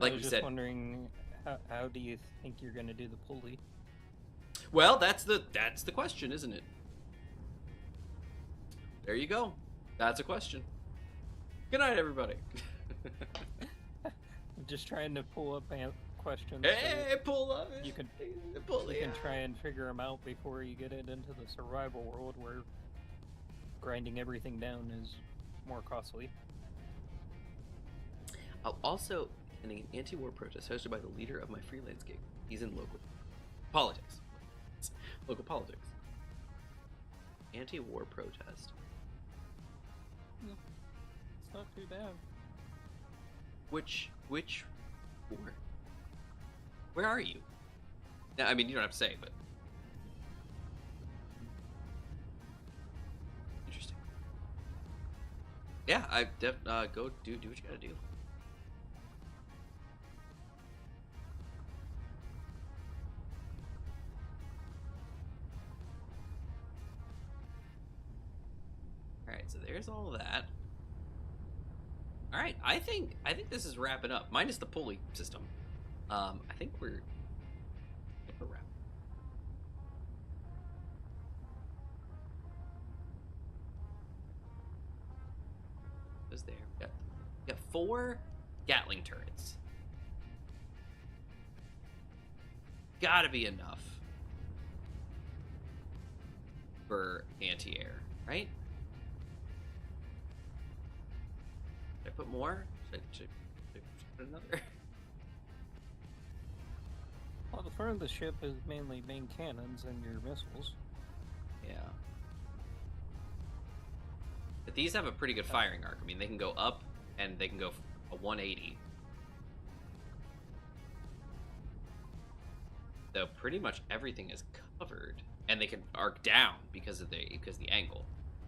I was we just said, wondering, how do you think you're going to do the pulley? well, that's the question, isn't it? There you go. That's a question. Good night, everybody. I'm just trying to pull up questions. Hey, pull up. You can pull you can try and figure them out before you get it into the survival world where grinding everything down is more costly. Also, an anti-war protest hosted by the leader of my freelance gig. He's in local politics. Local politics. Anti-war protest. It's not too bad. Which war? Where are you? Now, I mean, you don't have to say, but interesting. Yeah, go do what you gotta do. All right, so there's all of that. All right, I think this is wrapping up, minus the pulley system. I think we're wrapping. What's there? Got 4 Gatling turrets. Gotta be enough for anti-air, right? Should I put more? Should I put another? Well, the front of the ship is mainly main cannons and your missiles. Yeah. But these have a pretty good firing arc. I mean, they can go up and they can go a 180. So pretty much everything is covered, and they can arc down because of the angle,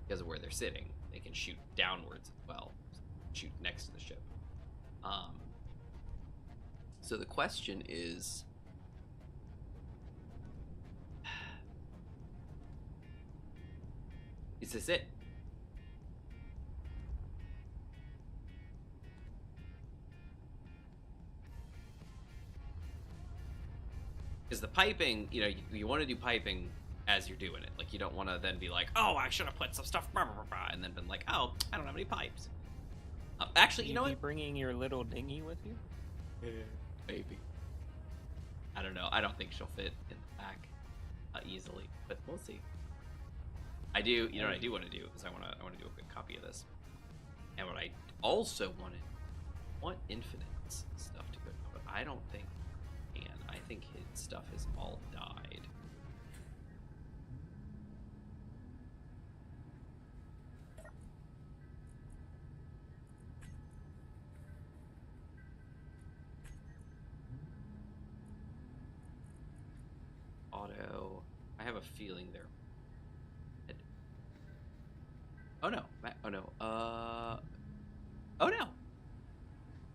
because of where they're sitting. They can shoot downwards as well, shoot next to the ship. So the question is, is this it? Because the piping, you want to do piping as you're doing it. Like, you don't want to then be like, oh, I should have put some stuff, blah, blah, blah, blah, and then been like, oh, I don't have any pipes. Actually, you know what? Be bringing your little dinghy with you? Yeah, maybe. I don't know. I don't think she'll fit in the back easily, but we'll see. I do. You know what I do want to do is I want to do a quick copy of this, and what I also want Infinite's stuff to go, but I don't think. I think his stuff has all died. Auto. I have a feeling they're. Oh no! Oh no! Oh no!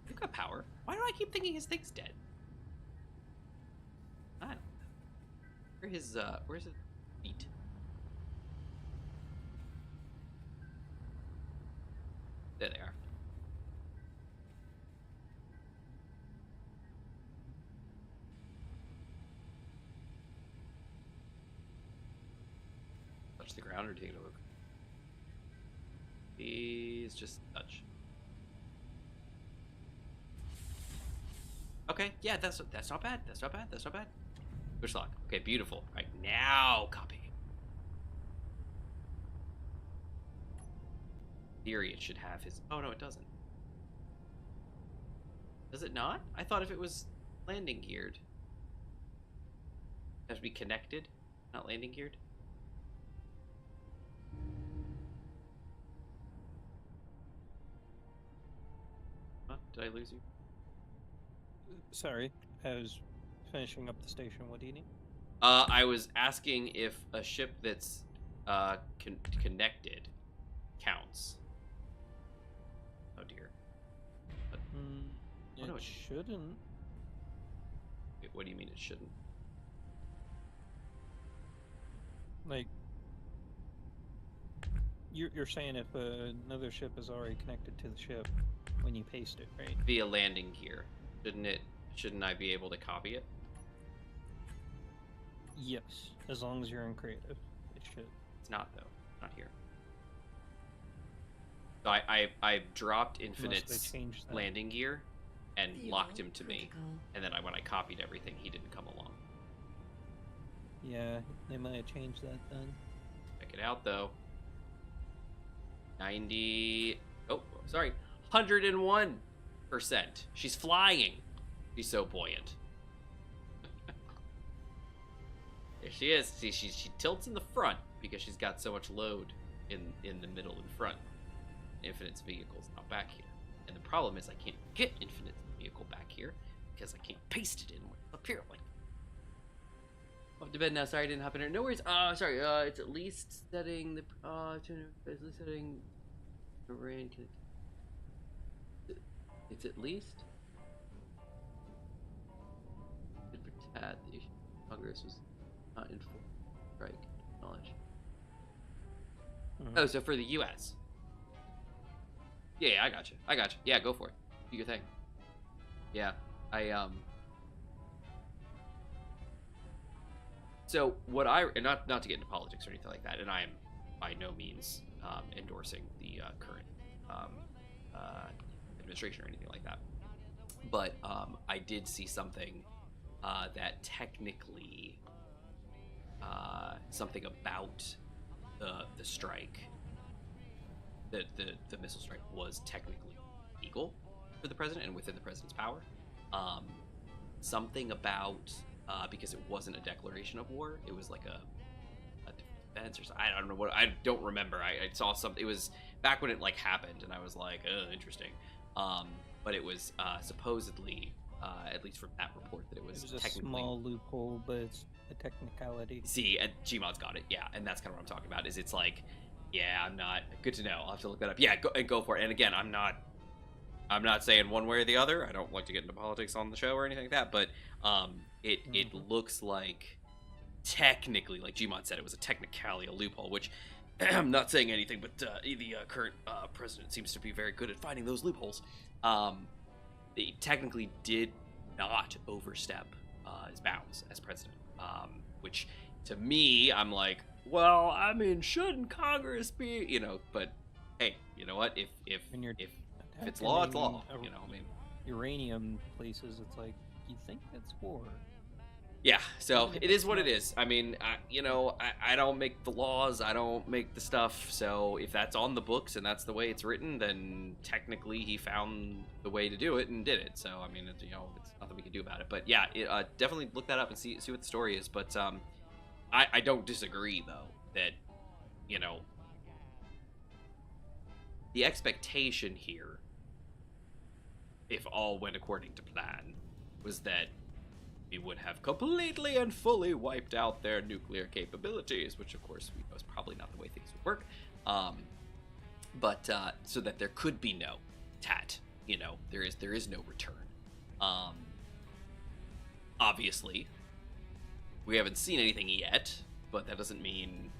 You've got power. Why do I keep thinking his thing's dead? I don't know. Where's his feet? There they are. Touch the ground or take it over? Please just touch. Okay, yeah, that's not bad. That's not bad. That's not bad. Push lock. Okay, beautiful. Right now, copy. Theory, it should have his. Oh no, it doesn't. Does it not? I thought if it was landing geared, it has to be connected, not landing geared. Huh? Did I lose you? Sorry, I was finishing up the station. What do you need? I was asking if a ship that's connected counts. Oh dear. But, It no, shouldn't. what do you mean it shouldn't? Like, you're saying if another ship is already connected to the ship when you paste it, right? Via landing gear, shouldn't I be able to copy it? Yes, as long as you're in creative, it should. It's not though. Not here. So I dropped Infinite's landing gear and locked him to me, and then when I copied everything, he didn't come along. Yeah, they might have changed that then. Check it out though. 90. Oh, sorry. 101%. She's flying. She's so buoyant. There she is. See, she tilts in the front because she's got so much load in the middle and front. Infinite's vehicle's not back here. And the problem is I can't get Infinite's vehicle back here because I can't paste it in up here. Like, off to bed now. Sorry I didn't hop in here. No worries. Sorry. It's at least setting the at least setting the rain. It's at least. For Tad, the issue Congress was not in full strike knowledge. Oh, so for the U.S. Yeah, I got you. Yeah, go for it. Do your thing. Yeah, So what and not to get into politics or anything like that, and I am by no means endorsing the current administration or anything like that, but I did see something that technically something about the strike, the missile strike was technically legal for the president and within the president's power. Something about because it wasn't a declaration of war, it was like a defense or something. I don't know what. I don't remember. I saw something. It was back when it like happened, and I was like, interesting. But it was supposedly, at least from that report, that it was a small loophole, but it's a technicality. See, and Gmod's got it, yeah, and that's kind of what I'm talking about. Is it's like, yeah, I'm not good to know. I'll have to look that up. Yeah, go for it. And again, I'm not saying one way or the other. I don't like to get into politics on the show or anything like that. But it looks like technically, like Gmod said, it was a technicality, a loophole, which I'm not saying anything, but the current president seems to be very good at finding those loopholes. He technically did not overstep his bounds as president, which to me, I'm like, well, I mean, shouldn't Congress be, but hey, you know what? If it's law, it's law. I mean, uranium places, it's like, you think that's war? Yeah, so it is what it is. I mean, I don't make the laws, I don't make the stuff, so if that's on the books and that's the way it's written, then technically he found the way to do it and did it. So, I mean, it's nothing we can do about it. But yeah, definitely look that up and see what the story is. But I don't disagree, though, that, the expectation here, if all went according to plan, was that we would have completely and fully wiped out their nuclear capabilities, which of course we know is probably not the way things would work. But so that there could be no TAT, there is no return. Obviously, we haven't seen anything yet, but that doesn't mean,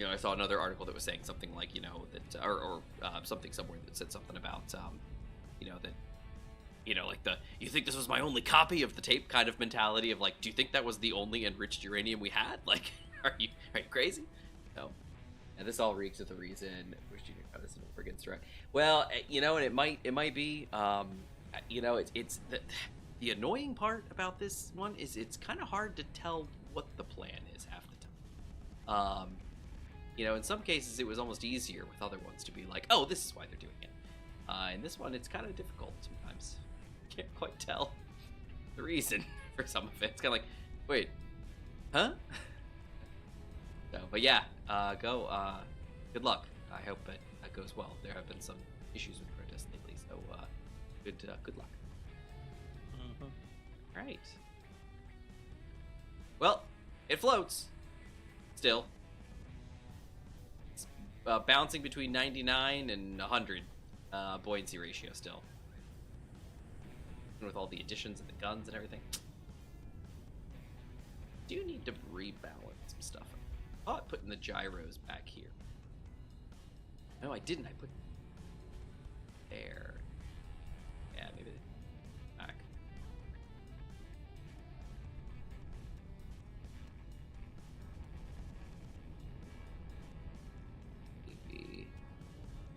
I saw another article that was saying something like, that, or something somewhere that said something about, that, like you think this was my only copy of the tape kind of mentality of like, do you think that was the only enriched uranium we had? Like, are you crazy? No. And this all reeks of the reason. Wish you knew how this over against right. Well, and it might be, it's the annoying part about this one is it's kind of hard to tell what the plan is half the time. In some cases it was almost easier with other ones to be like, oh, this is why they're doing it. In this one, it's kind of difficult sometimes. Can't quite tell the reason for some of it. It's kind of like, wait, huh? So, but yeah, good luck. I hope that goes well. There have been some issues with protests lately, so good luck. All right. Well, it floats still. It's bouncing between 99 and 100 buoyancy ratio still. With all the additions and the guns and everything. Do you need to rebalance some stuff? I thought putting the gyros back here. No, I didn't. I put there. Yeah, maybe back. Maybe.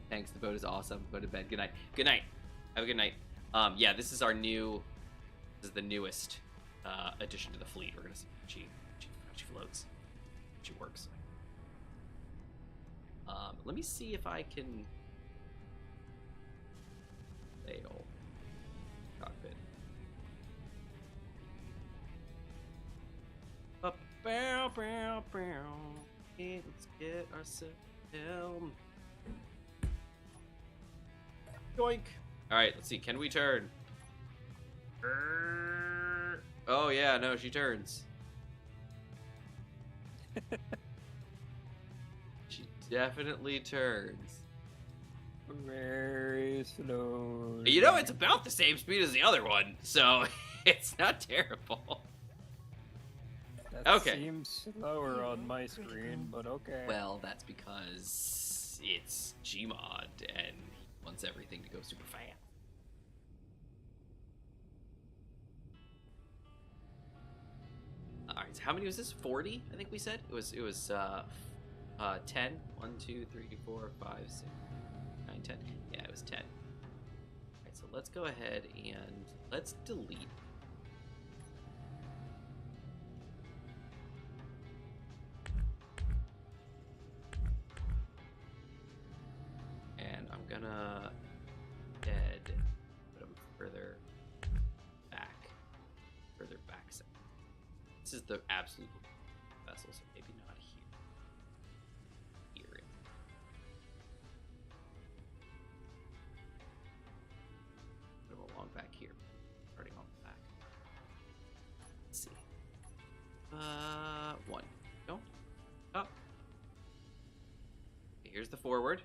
Thanks. The boat is awesome. Go to bed. Good night. Good night. Have a good night. Yeah, this is the newest addition to the fleet. We're gonna see how she floats, how she works. Let me see if I can... Fail. Cockpit. Bow, bow, bow. Hey, let's get ourselves down. Yoink. Alright, let's see. Can we turn? Oh, yeah, no, she turns. She definitely turns. Very slow. You know, it's about the same speed as the other one, so it's not terrible. That Okay. seems slower on my screen, but okay. Well, that's because it's Gmod, and he wants everything to go super fast. Alright, so how many was this? 40, I think we said? It was 10. 1, 2, 3, 4, 5, 6, 9, 10. Yeah, it was 10. Alright, so let's go ahead and let's delete. And I'm gonna dead put them further back. So this is the absolute vessel, so maybe not here. Here. Put them along back here. Starting on the back. Let's see. 1. Go. Up. Okay, here's the forward.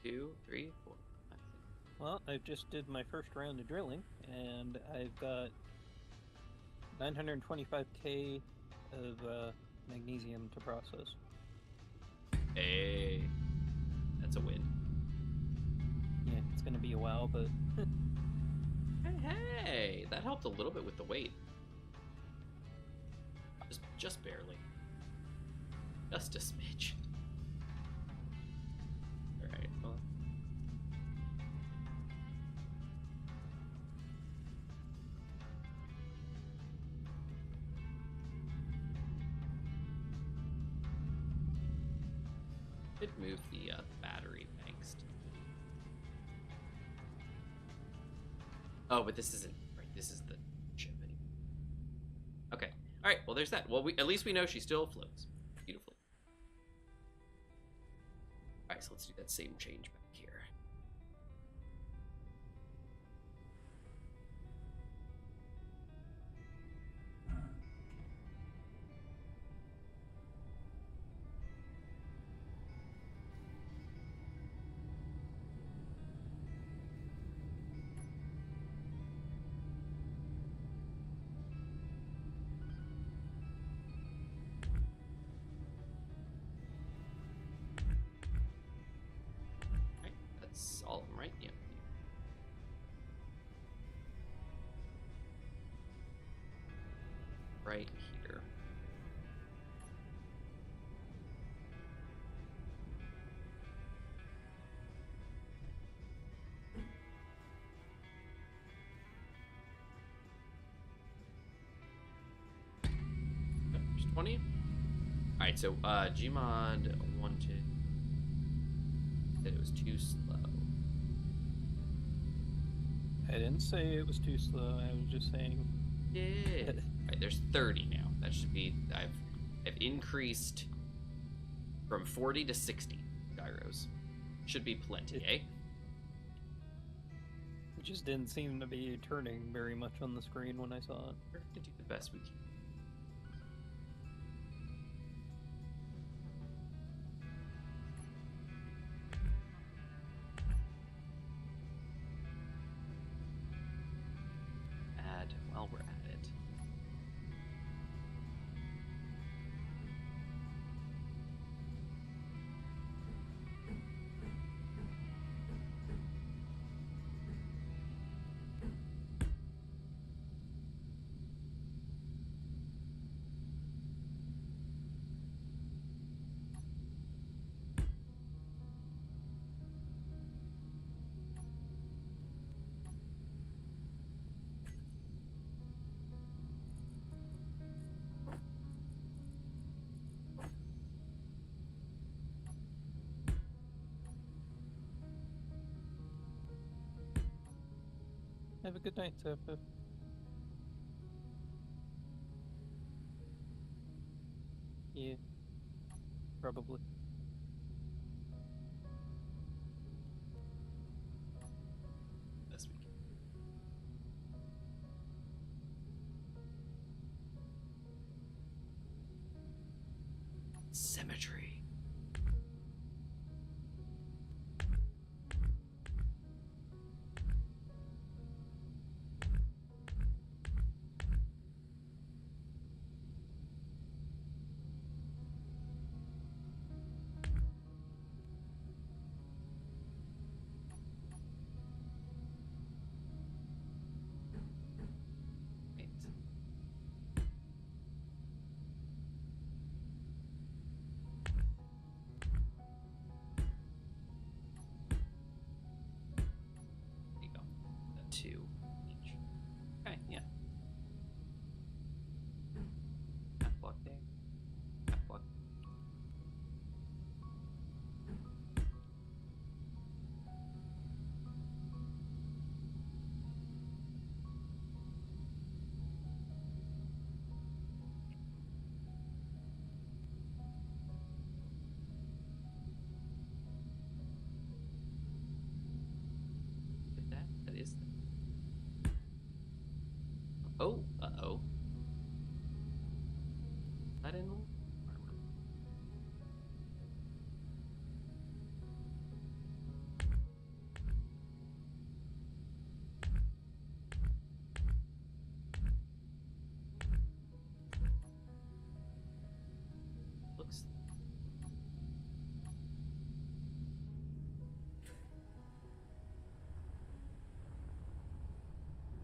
2, 3, 4, 5, 6. Well, I just did my first round of drilling, and I've got 925k of magnesium to process. Hey, that's a win. Yeah, it's gonna be a while, but Hey, that helped a little bit with the weight. Just barely. Just a smidge. Alright, well. Did move the battery banks. Oh, but this isn't right. This is the chip anyway. Okay. All right. Well, there's that. Well, at least we know she still floats beautifully. All right. So let's do that same change back here. That's all of them, right? Yeah. Right here. There's 20. Alright, so Gmod wanted that it was too slow. I didn't say it was too slow. I was just saying. Yeah. Alright, there's 30 now. That should be I've increased from 40 to 60 gyros. Should be plenty, eh? It just didn't seem to be turning very much on the screen when I saw it. We're gonna do the best we can. Add while we're at it. Have a good night, Pip. Yeah, probably. This week. Symmetry. Wait. There you go. 2 each. Okay, yeah. Half block there. Half block. Did that? That is. Oh, uh-oh. That in armor. Looks.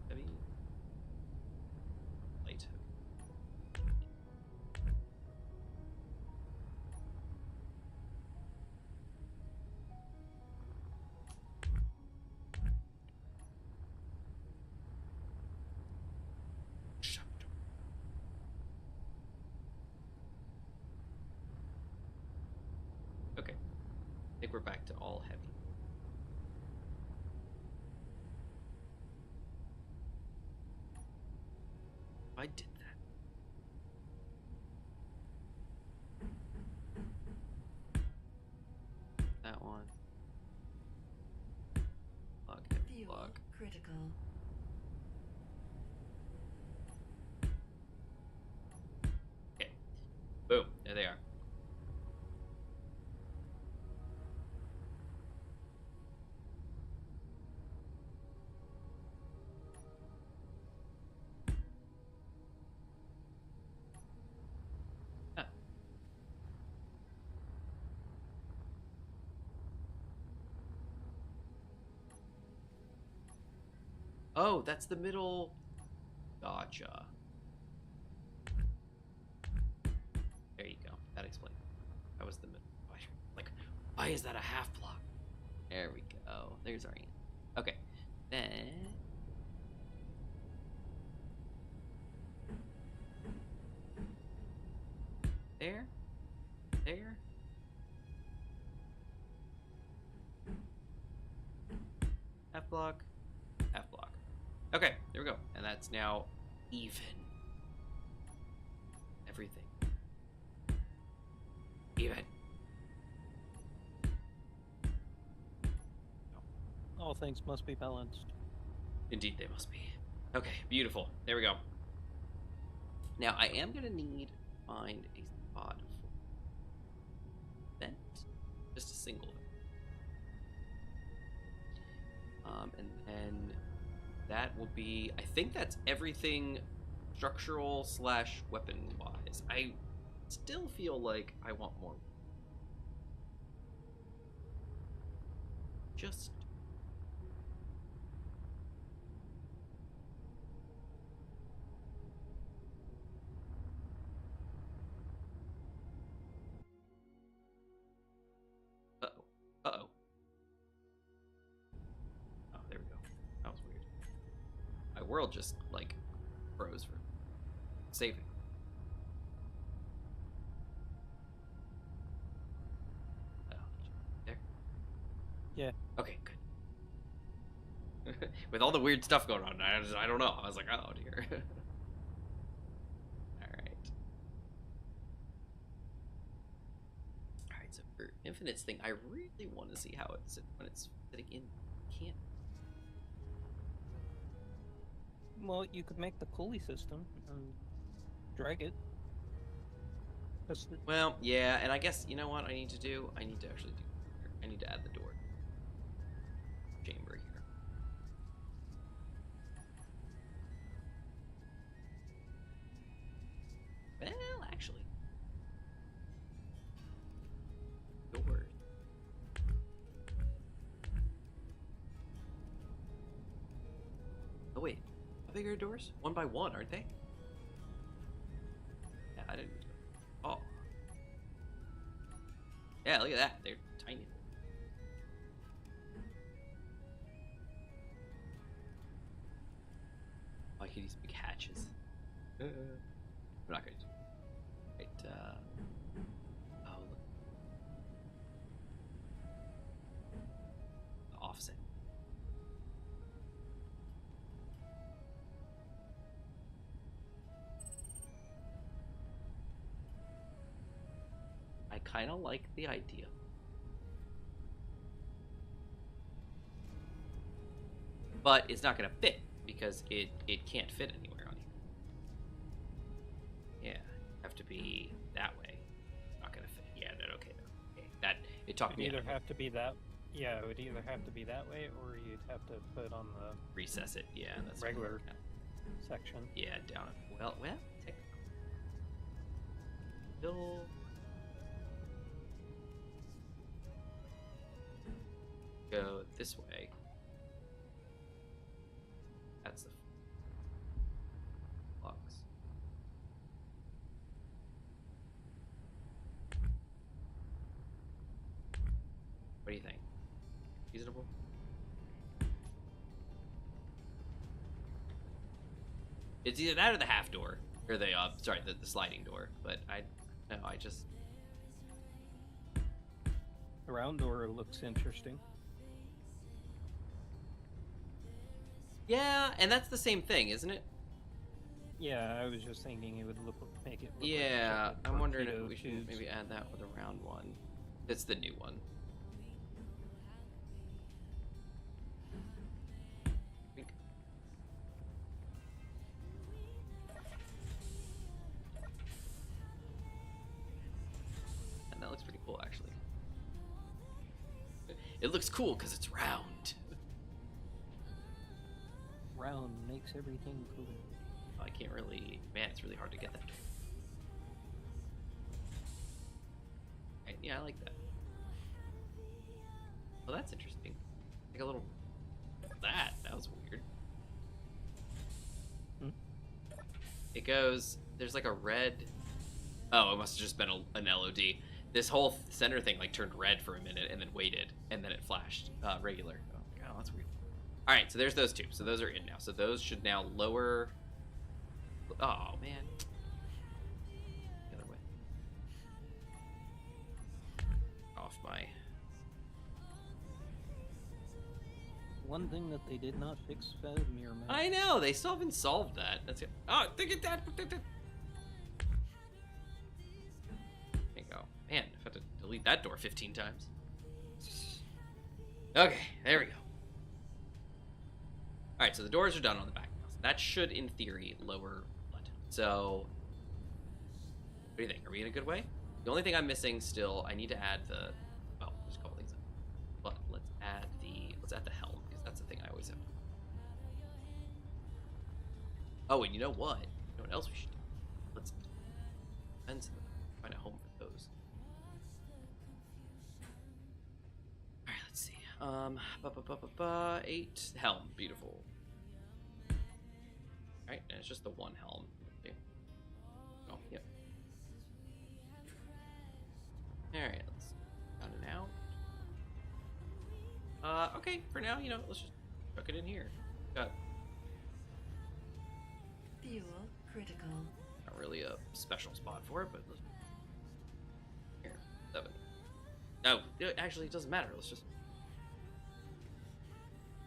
Heavy. Light. Shut up. Okay. I think we're back to all heavy. I did that. That one. Block, heavy Fuel block. critical. Okay. Boom. There they are. Ah. Oh, that's the middle. Gotcha. There you go. That explains. That was the middle. Like, why is that a half block? There we go. There's our answer. Okay. Then. There. There. Half block. Half block. Okay, there we go. And that's now even. Everything. Even. All things must be balanced. Indeed, they must be. Okay, beautiful. There we go. Now, I am going to need to find a spot for vent. Just a single vent. And then that will be... I think that's everything structural / weapon-wise. I still feel like I want more. Just... Uh-oh. Uh-oh. Oh, there we go. That was weird. My world just, like, froze for saving. Oh, there? Yeah. Okay, good. With all the weird stuff going on, I don't know. I was like, oh dear. Alright. Alright, so for Infinite's thing, I really want to see how it's when it's sitting in. Can't. Well, you could make the pulley system and drag it. Well, yeah, and I guess, you know what I need to do? I need to actually do... I need to add the door chamber here. Well, actually. Doors. Oh, wait. How big are doors? 1 by 1, aren't they? Yeah, I didn't... Oh. Yeah, look at that. They're tiny. Oh, I could use big hatches. I'm not going to do it. Right, oh, look. The offset. I kind of like the idea. But it's not going to fit because it can't fit anywhere on here. Yeah, have to be that way. Not going to fit. Yeah, that okay. Okay, that it talked It'd me either out. have to be that. Yeah, it would either have to be that way, or you'd have to put on the Recess it. Yeah, that's regular section. Yeah, down. Well, take. Still. Go this way. That's the box. What do you think? Reasonable? It's either that or the half door, or the sorry, the sliding door. But I just The round door looks interesting. yeah, and that's the same thing, isn't it? Yeah, I was just thinking it would make it look Yeah, like a I'm wondering if torpedo we should tubes. maybe add that with a round one. It's the new one. And that looks pretty cool, actually. It looks cool because it's round. Round makes everything cool. I can't really... Man, it's really hard to get that. Right, yeah, I like that. Well, that's interesting. Like a little... That was weird. Hmm? It goes... There's like a red... Oh, it must have just been an LOD. This whole center thing like turned red for a minute and then waited, and then it flashed regular. Oh, God, that's weird. All right, so there's those two. So those are in now. So those should now lower... Oh, man. The other way. Off my... One thing that they did not fix Mirror Man. I know, they still haven't solved that. That's it. Oh, think of that. There you go. Man, I've had to delete that door 15 times. Okay, there we go. Alright, so the doors are done on the back now. So that should, in theory, lower blood. So, what do you think? Are we in a good way? The only thing I'm missing still, I need to add the... Well, there's a couple things. But let's add the helm, because that's the thing I always have. Oh, and you know what? You know what else we should do? Let's find a home for those. Alright, let's see. 8 helm, beautiful. Alright, and it's just the one helm. Okay. Oh, yep. Alright, let's down and out. Okay, for now, you know, let's just chuck it in here. Got Fuel critical. not really a special spot for it, but let's... Here, 7. No, actually, it doesn't matter. Let's just...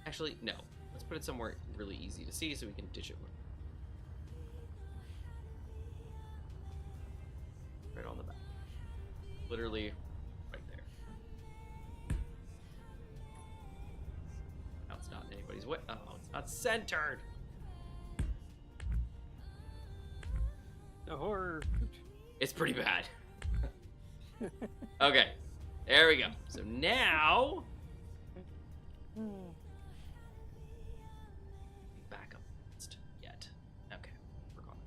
Actually, no. Let's put it somewhere really easy to see so we can ditch it. Right on the back. Literally right there. Now it's not in anybody's way. Oh, it's not centered. The horror. It's pretty bad. Okay, there we go. So now, back up yet. Okay, we're gone.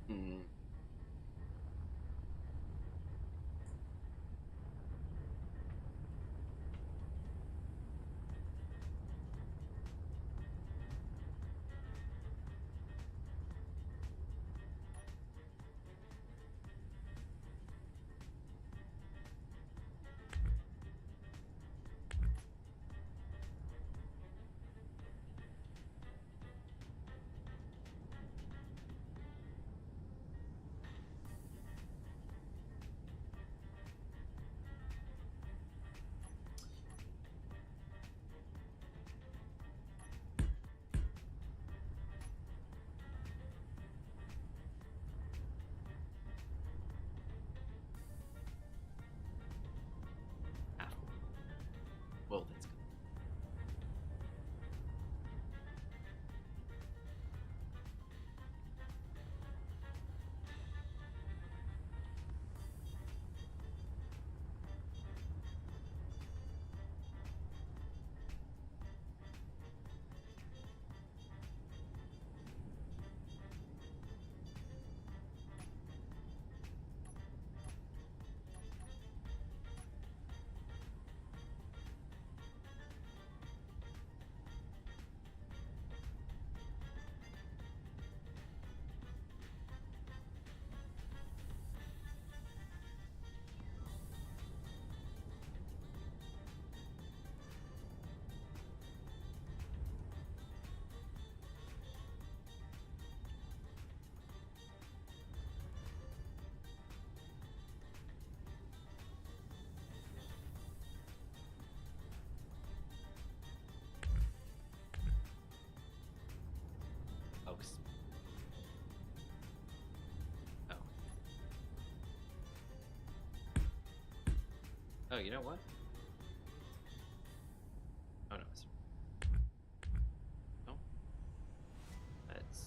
Hmm. Well, that's good. Folks. Oh. Oh, you know what? Oh no, it's... No. That's...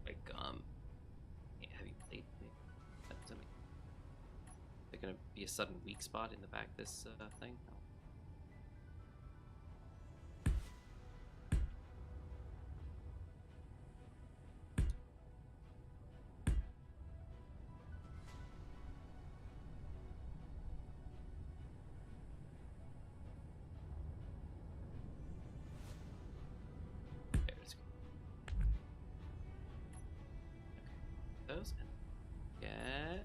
Like, heavy plate, maybe? That's something. Is there gonna be a sudden weak spot in the back of this, thing? No. Those and get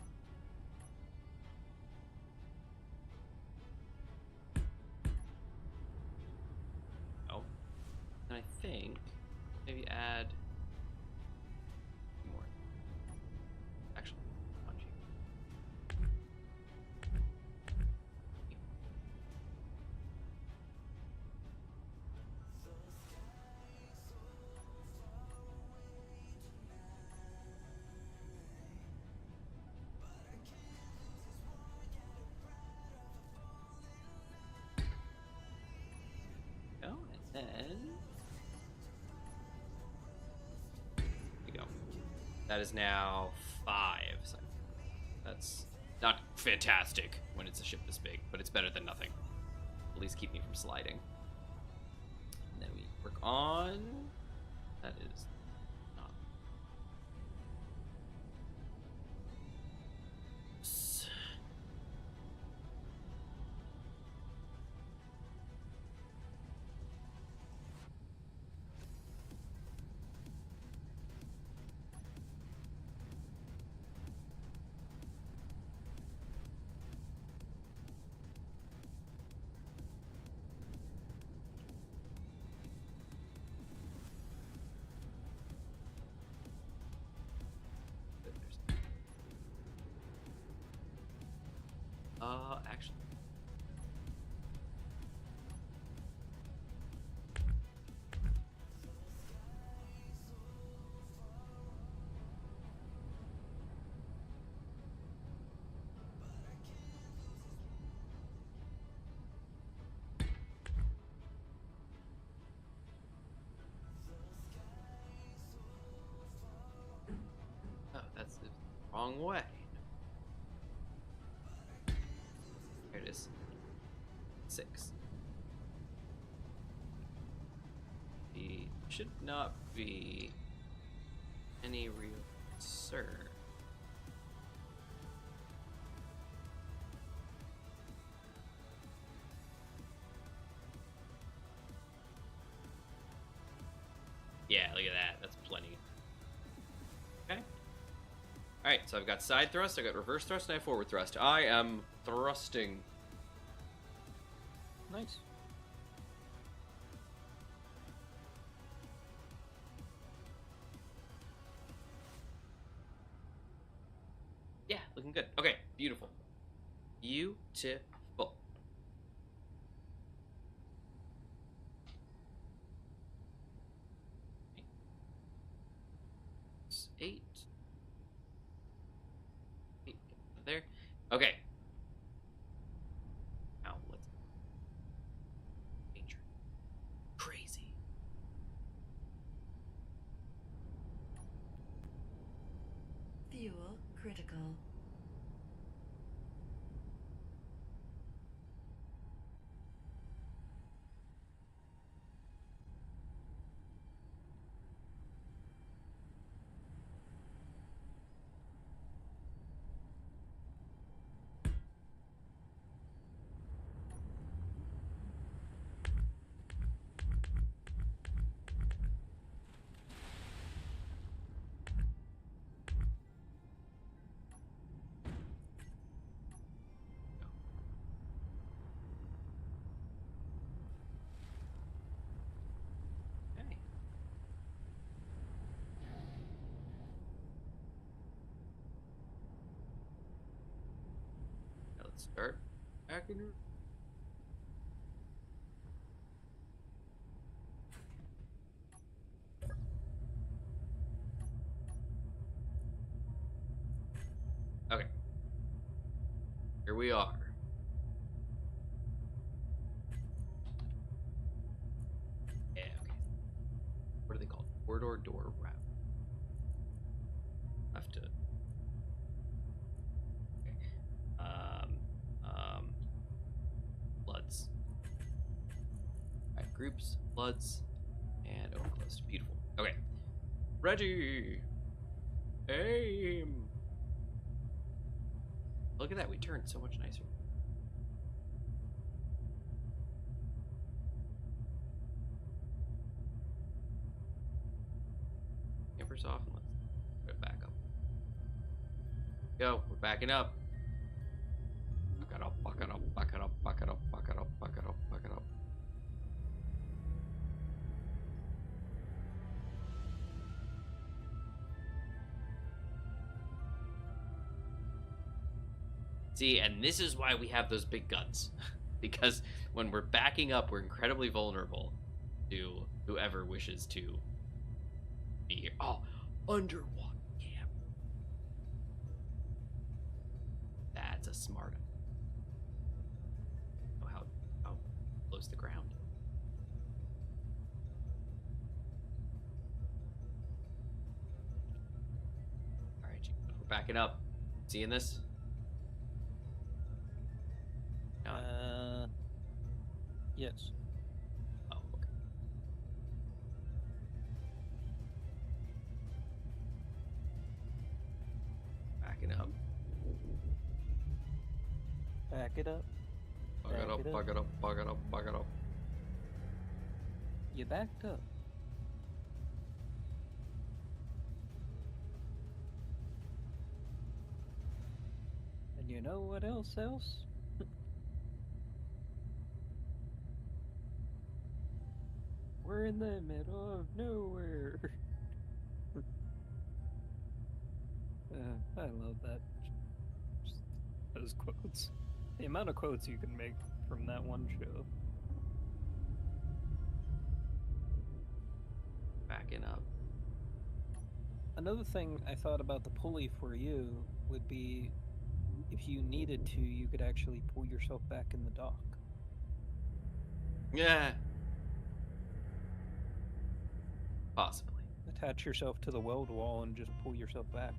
oh, and I think maybe add more. Actually, punching. Go and then there you go. That is now 5. So that's not fantastic when it's a ship this big, but it's better than nothing. At least keep me from sliding. And then we work on that is not. actually. Oh, that's the wrong way. There it is. 6. It should not be any real concern. Yeah, look at that. That's plenty. Okay. Alright, so I've got side thrust, I've got reverse thrust, and I have forward thrust. I am thrusting. Nice. Yeah, looking good. Okay, beautiful. Beautiful. It's 8. 8 there. Okay. Now let's danger. Crazy. Fuel critical. Okay. Now let's start backing her. Okay. Here we are. Yeah, okay. What are they called? Corridor door route. I have to. Okay. Floods. Alright, groups, floods, and overclosed. Beautiful. Okay. Ready. Aim. Look at that, we turned so much nicer. Campers off and let's put it back up. Go, we're backing up. Back it up, back it up, back it up, back it up, back it up, back it up, back it up. See, and this is why we have those big guns. Because when we're backing up, we're incredibly vulnerable to whoever wishes to be here. Oh, underwater camp. That's a smart. Oh, how close the ground. All right, we're backing up. Seeing this? Yes. Oh, okay. Backing up. Back it up. Bug it up, bug it up, bug it up, bug it up. You backed up. And you know what else? We're in the middle of nowhere. I love that. Just those quotes. The amount of quotes you can make from that one show. Backing up. Another thing I thought about the pulley for you would be if you needed to, you could actually pull yourself back in the dock. Yeah. Possibly. Attach yourself to the weld wall and just pull yourself back.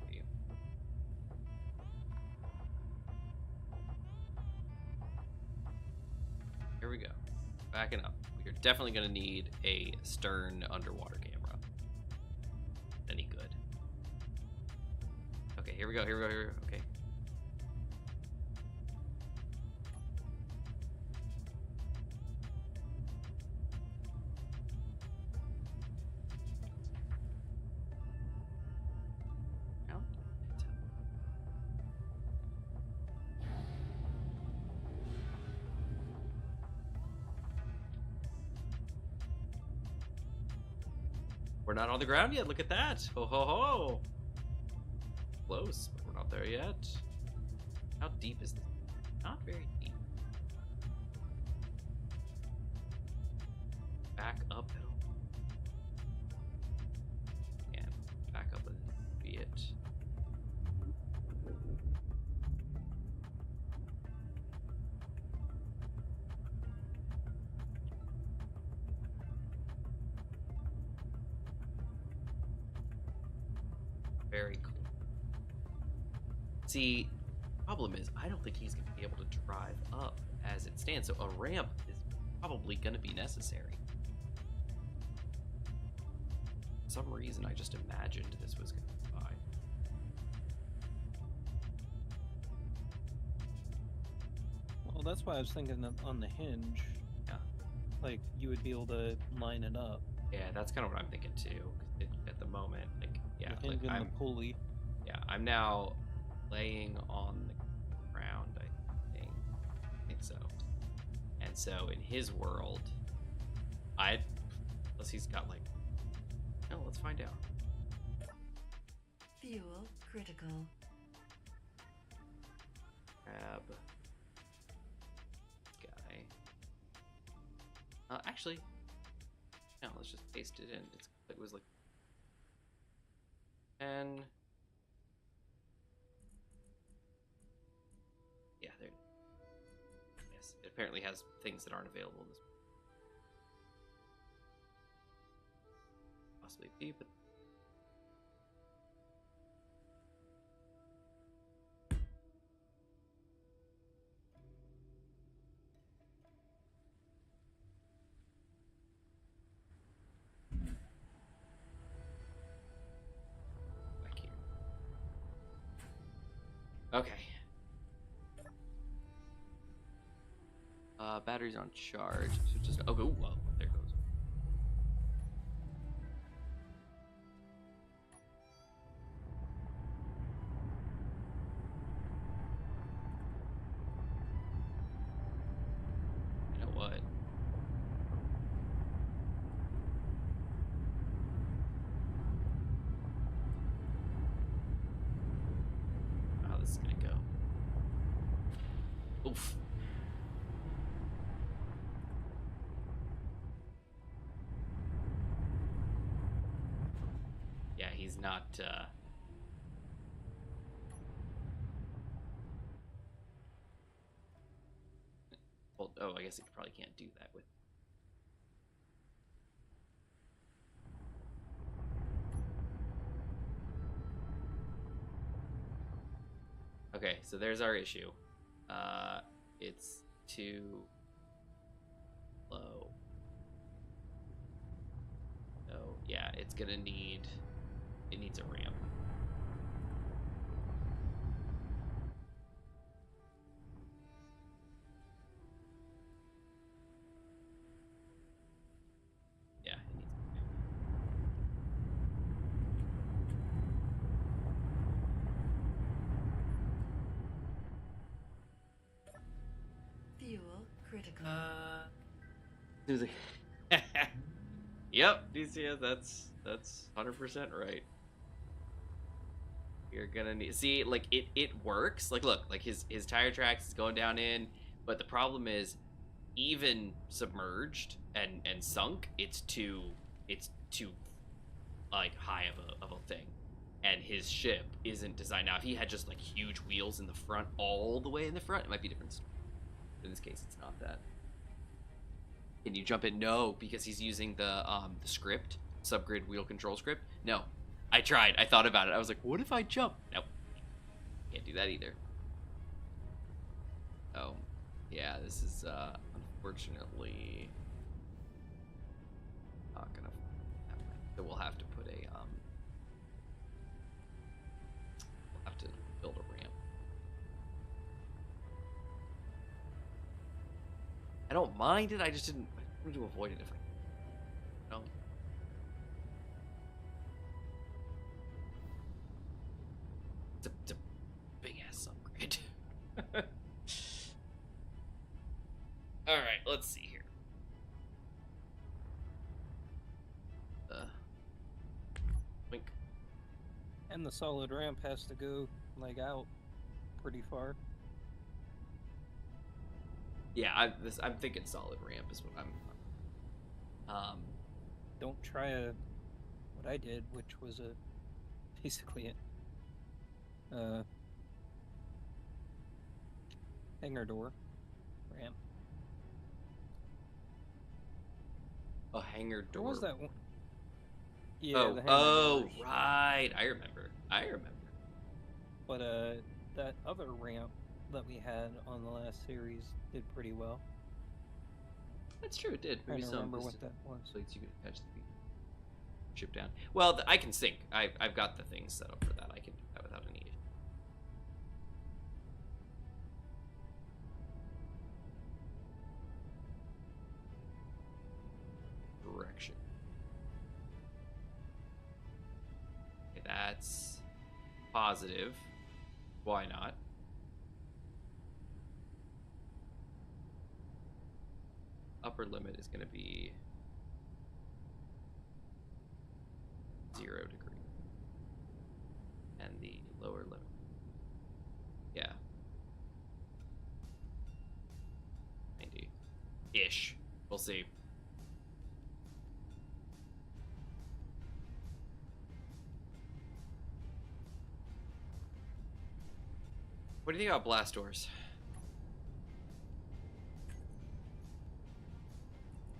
Maybe. Here we go. Backing up. We're definitely going to need a stern underwater camera. Any good. Okay, here we go, here we go, here we go. Okay. We're not on the ground yet. Look at that. Ho ho ho. Close, but we're not there yet. How deep is this? Not very deep. Back up at all. And back up and be it. Very cool. See, problem is, I don't think he's going to be able to drive up as it stands, so a ramp is probably going to be necessary. For some reason, I just imagined this was going to be fine. Well, that's why I was thinking that on the hinge, Yeah. like, you would be able to line it up. Yeah, that's kind of what I'm thinking too. 'Cause at the moment, like, yeah, The hinge like and the pulley. yeah, I'm now laying on the ground. I think so. And so in his world, unless he's got like, no, let's find out. Fuel critical. Grab guy. Actually, no, let's just paste it in. It was like 10. Yeah, there. Yes, it apparently has things that aren't available in this. Possibly be, but. Back here. Okay. Battery's on charge, so just oh, whoa, there it goes. You know what? How this is gonna go? Oof. Yeah, he's not, well, oh, I guess he probably can't do that with. Okay, so there's our issue. It's too low. So, yeah, it's gonna need... It needs a ramp. Yeah, it needs a ramp. Fuel critical. Yep, DCS, that's 100% right. You're gonna need see like it works. Like look, like his tire tracks is going down in, but the problem is even submerged and sunk, it's too like high of a thing. And his ship isn't designed now. If he had just like huge wheels in the front, all the way in the front, it might be different. In this case, it's not that. Can you jump in? No, because he's using the script, subgrid wheel control script. No, I tried. I thought about it. I was like, what if I jump? Nope, can't do that either. Oh, yeah, this is unfortunately not gonna happen. So we'll have to put a we'll have to build a ramp. I don't mind it. I just didn't. I wanted to avoid it if I. No. It's a big ass upgrade. All right, let's see here. Wink. And the solid ramp has to go like out pretty far. Yeah, I'm thinking solid ramp is what I'm. Don't try what I did, which was basically a hangar door ramp. A hangar door. Where was that one? Yeah. Oh, the hangar doors. Right. I remember. But that other ramp that we had on the last series did pretty well. That's true. It did. I don't remember what that was. So you could catch the ship down. Well, I can sink. I've got the things set up for that. I can do that without any issue. Direction. Okay, that's positive. Why not? Upper limit is going to be 0 degree. And the lower limit. Yeah. 90-ish. We'll see. What do you think about blast doors?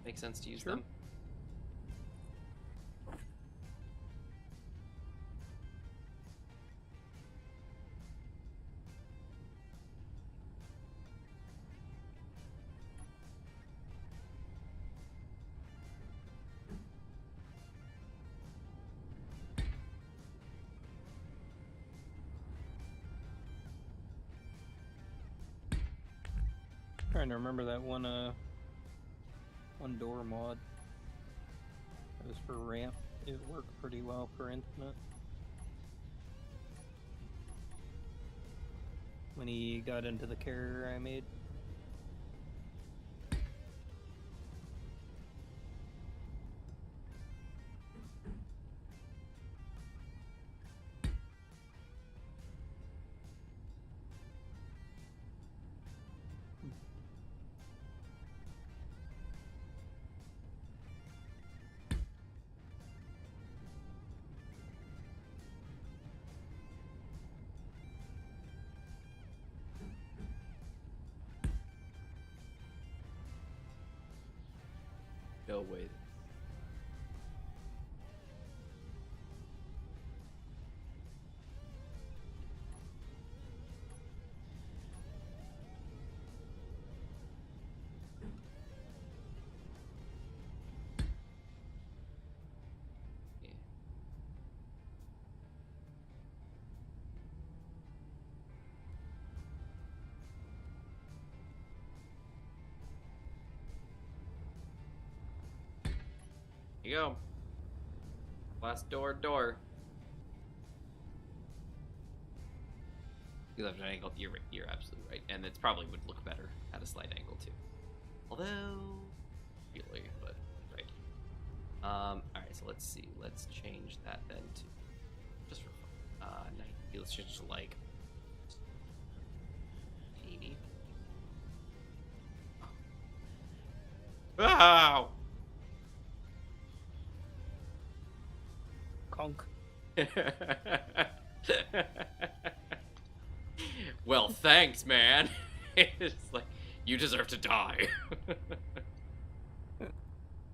Makes sense to use them. Trying to remember that one door mod. It was for ramp. It worked pretty well for infinite. When he got into the carrier I made. No way. Yeah. Here you go. Last door. You left an angle. You're absolutely right, and it probably would look better at a slight angle too. Although, really, but right. All right. So let's see. Let's change that then to just for 90. let's change it to like 80. Wow. Conk. Well, thanks, man. It's like, you deserve to die.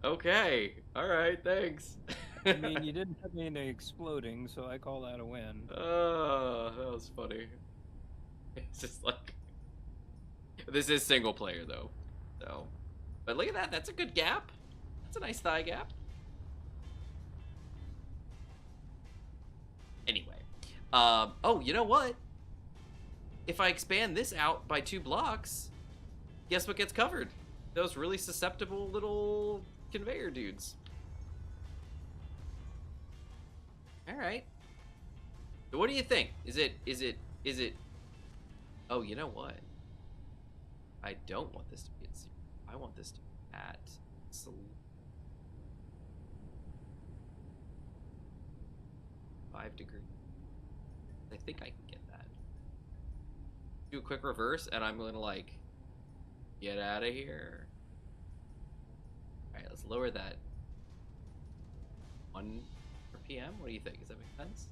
Okay. All right. Thanks. I mean, you didn't have anything exploding, so I call that a win. Oh, that was funny. It's just like, this is single player though, so. But look at that. That's a good gap. That's a nice thigh gap. Anyway, oh, you know what? If I expand this out by 2 blocks, guess what gets covered? Those really susceptible little conveyor dudes. All right. So what do you think? Is it? Oh, you know what? I don't want this to be at 0. I want this to be at 5 degrees. I think I can get that. Do a quick reverse, and I'm gonna like get out of here. All right, let's lower that 1 p.m. What do you think? Does that make sense?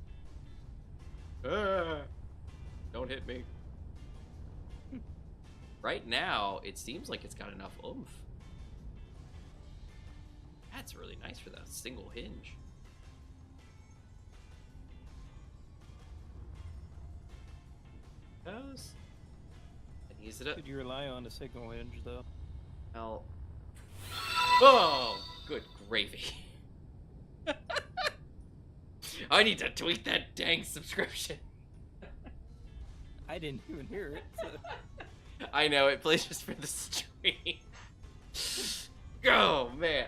Don't hit me. Right now, it seems like it's got enough oomph. That's really nice for that single hinge. Goes. And use it up. Could you rely on a signal hinge, though? Well. Oh, good gravy. I need to tweet that dang subscription. I didn't even hear it. So. I know, it plays just for the stream. Oh, man.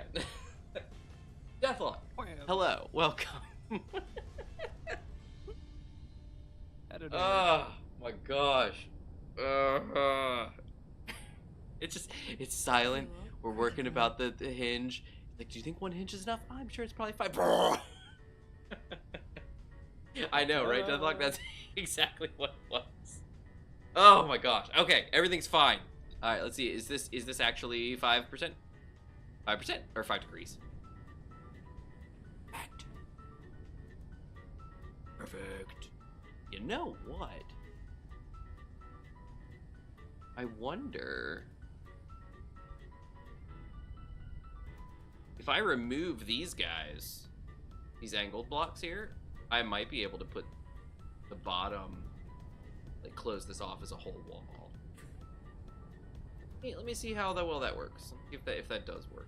Deathlock. Hello, welcome. Oh, my gosh. It's silent. We're working about the hinge. Like, do you think 1 hinge is enough? I'm sure it's probably 5. I know, right, Deathlock? That's exactly what it was. Oh my gosh. Okay, everything's fine. All right, let's see. Is this actually 5%? 5% or 5 degrees? Perfect. Perfect. You know what? I wonder if I remove these guys, these angled blocks here, I might be able to put the bottom, like close this off as a whole wall. Hey, let me see how well that works. If that does work.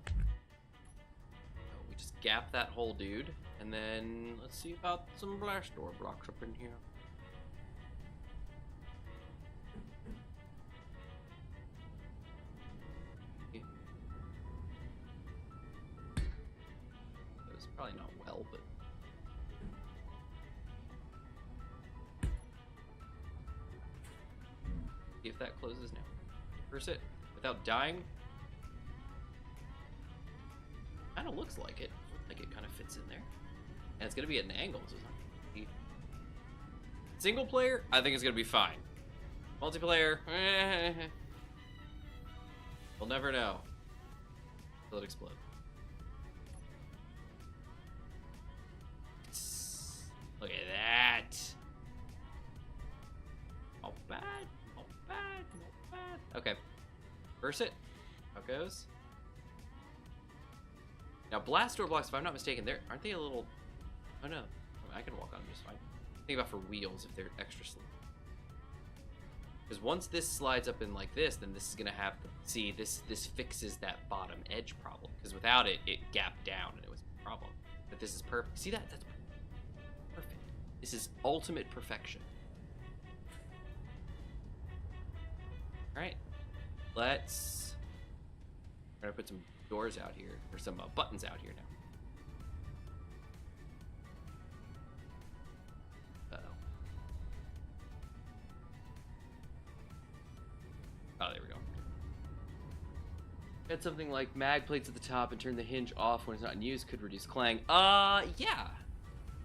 Oh, we just gap that whole dude, and then let's see about some blast door blocks up in here. Probably not well, but see if that closes now. Reverse it without dying. Kind of looks like it. Like it kind of fits in there, and it's gonna be at an angle. So it's not gonna be... Single player, I think it's gonna be fine. Multiplayer, we'll never know until it explodes. Look at that. Not bad, not bad, not bad. Okay. Reverse it. How it goes. Now, blast door blocks, if I'm not mistaken, aren't they a little... Oh, no. I can walk on them just fine. Think about for wheels if they're extra slow. Because once this slides up in like this, then this is going to have... See, this fixes that bottom edge problem. Because without it, it gapped down and it was a problem. But this is perfect. See that? That's perfect. This is ultimate perfection. Alright. Let's... I'm going to put some doors out here, or some buttons out here now. Uh-oh. Oh, there we go. Add something like mag plates at the top and turn the hinge off when it's not in use could reduce clang. Yeah.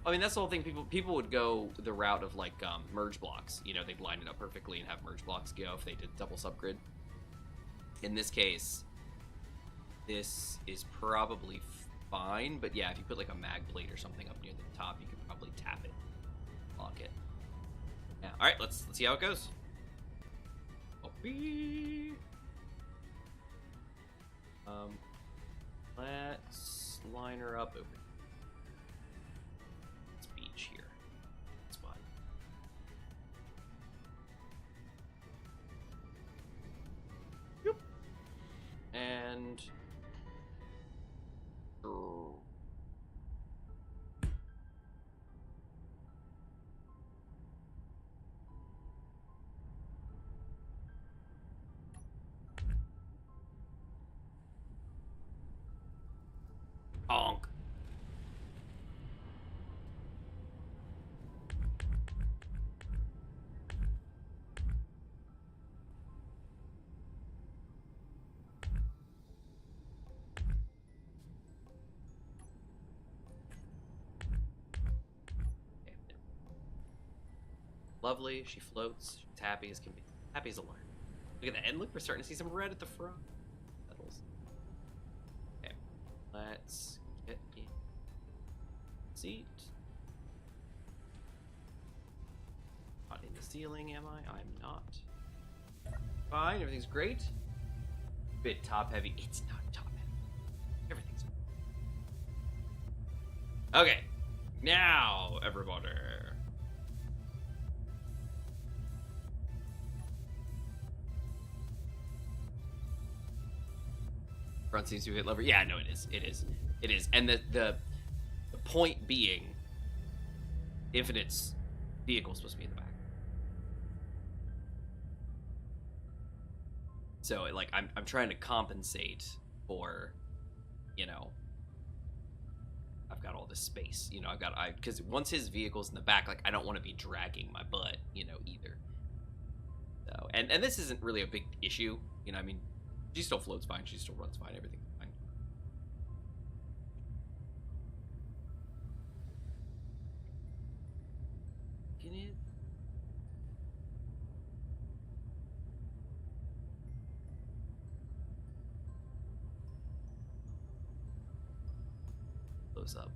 I mean, that's the whole thing. People would go the route of like merge blocks. You know, they'd line it up perfectly and have merge blocks go if they did double subgrid. In this case, this is probably fine, but yeah, if you put like a mag plate or something up near the top, you could probably tap it, lock it. Yeah. All right, let's see how it goes. Let's line her up over. Let's beach here. Spot. Yep. And. Honk. Lovely, she floats, she's happy as can be. Happy as a lark. Look at that, and look, we're starting to see some red at the front. Petals. Okay, let's get in. Seat. Not in the ceiling, am I? I'm not. Fine, everything's great. Bit top heavy. It's not top heavy. Everything's. Okay, now everybody. Front seems to hit lever. Yeah, no, it is. It is. It is. And the point being, Infinite's vehicle is supposed to be in the back. So like I'm trying to compensate for, you know, I've got all this space. You know, because once his vehicle's in the back, like I don't want to be dragging my butt, you know, either. So and this isn't really a big issue. You know, I mean. She still floats fine. She still runs fine. Everything's fine. Can it? Close up.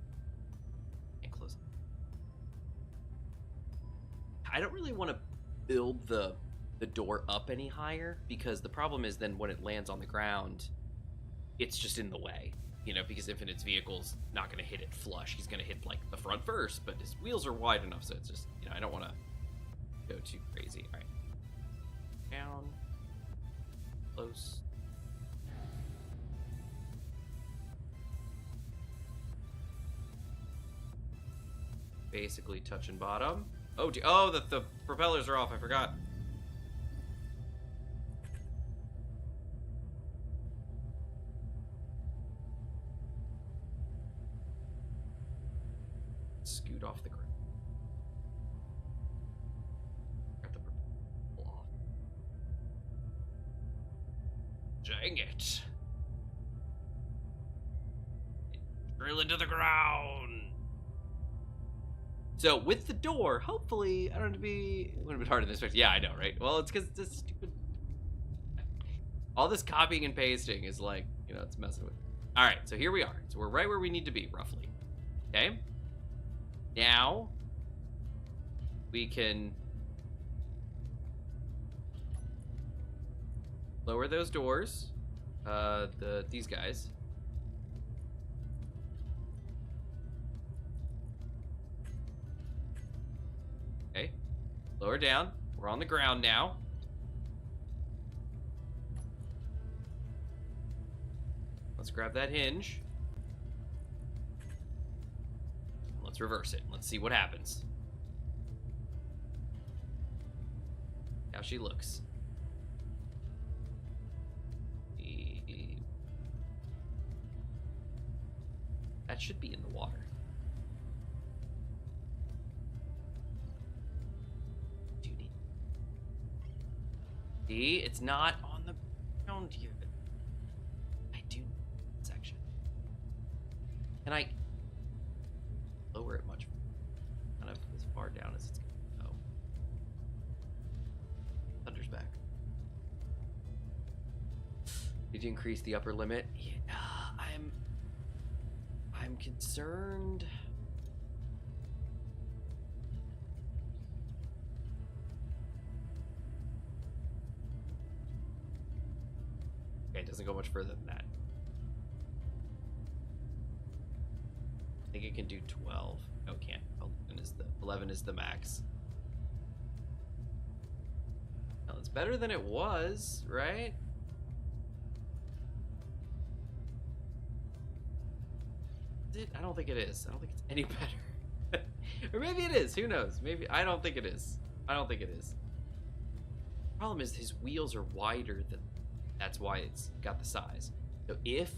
And close up. I don't really want to build the door up any higher, because the problem is then when it lands on the ground, it's just in the way, you know, because Infinite's vehicle's not going to hit it flush. He's going to hit like the front first, but his wheels are wide enough, so it's just, you know, I don't want to go too crazy. All right, down, close. Basically touching bottom. Oh, the propellers are off. I forgot. Scoot off the ground. Got the propeller off. Dang it. Drill into the ground. So with the door, hopefully, I don't have to be. It would have been harder than expected. Yeah, I know, right? Well, it's because this stupid. All this copying and pasting is like, you know, it's messing with. All right, so here we are. So we're right where we need to be, roughly. Okay. Now we can lower those doors. These guys. Okay. Lower down. We're on the ground now. Let's grab that hinge. Let's reverse it. Let's see what happens. How she looks. That should be in the water. See, it's not on the ground here. I do section. Can I lower it much? far down as it's going to go. Thunder's back. Did you increase the upper limit? Yeah, I'm concerned. Okay, it doesn't go much further than that. I think it can do 12. No, it can't. 11 is the max. Well, it's better than it was, right? I don't think it is. I don't think it's any better. Or maybe it is. Who knows? Maybe. I don't think it is. I don't think it is. Problem is his wheels are wider than. That's why it's got the size. So if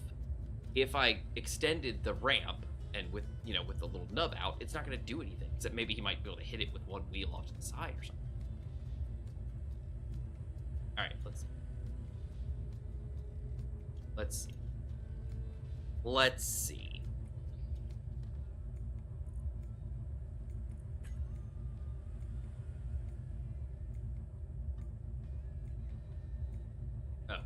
I extended the ramp and with with the little nub out, it's not going to do anything. Except maybe he might be able to hit it with one wheel off to the side or something. All right, let's see. Oh.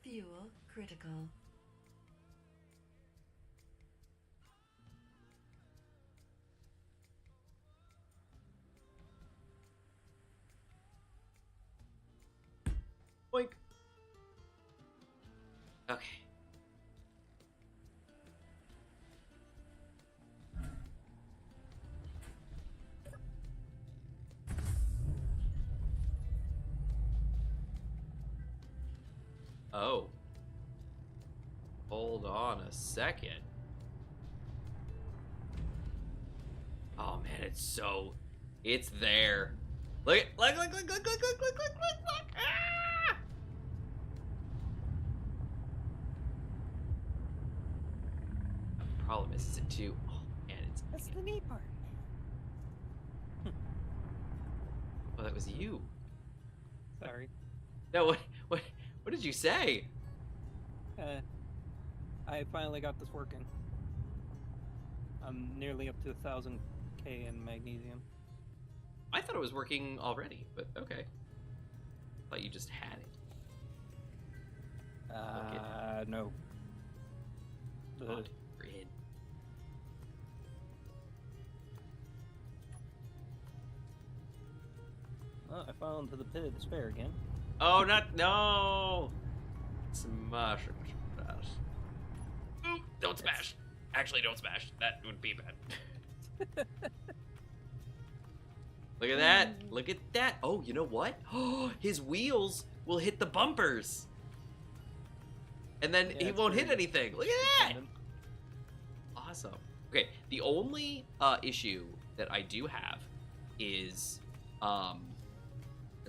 Fuel critical. Boink. Okay. Oh. Hold on a second. Oh man, it's there. Look. Ah! The problem is it too. Oh man, That's the neat part. Oh, that was you. Sorry. No, what did you say? I finally got this working. I'm nearly up to 1,000K in magnesium. I thought it was working already, but okay. Thought you just had it. No. God, you're in. Well, I fell into the pit of despair again. Oh, no! Smash. Ooh, don't smash. Actually, don't smash. That would be bad. Look at that. Look at that. Oh, you know what? Oh, his wheels will hit the bumpers. And then he won't hit anything. Look at that. Awesome. Okay, the only issue that I do have is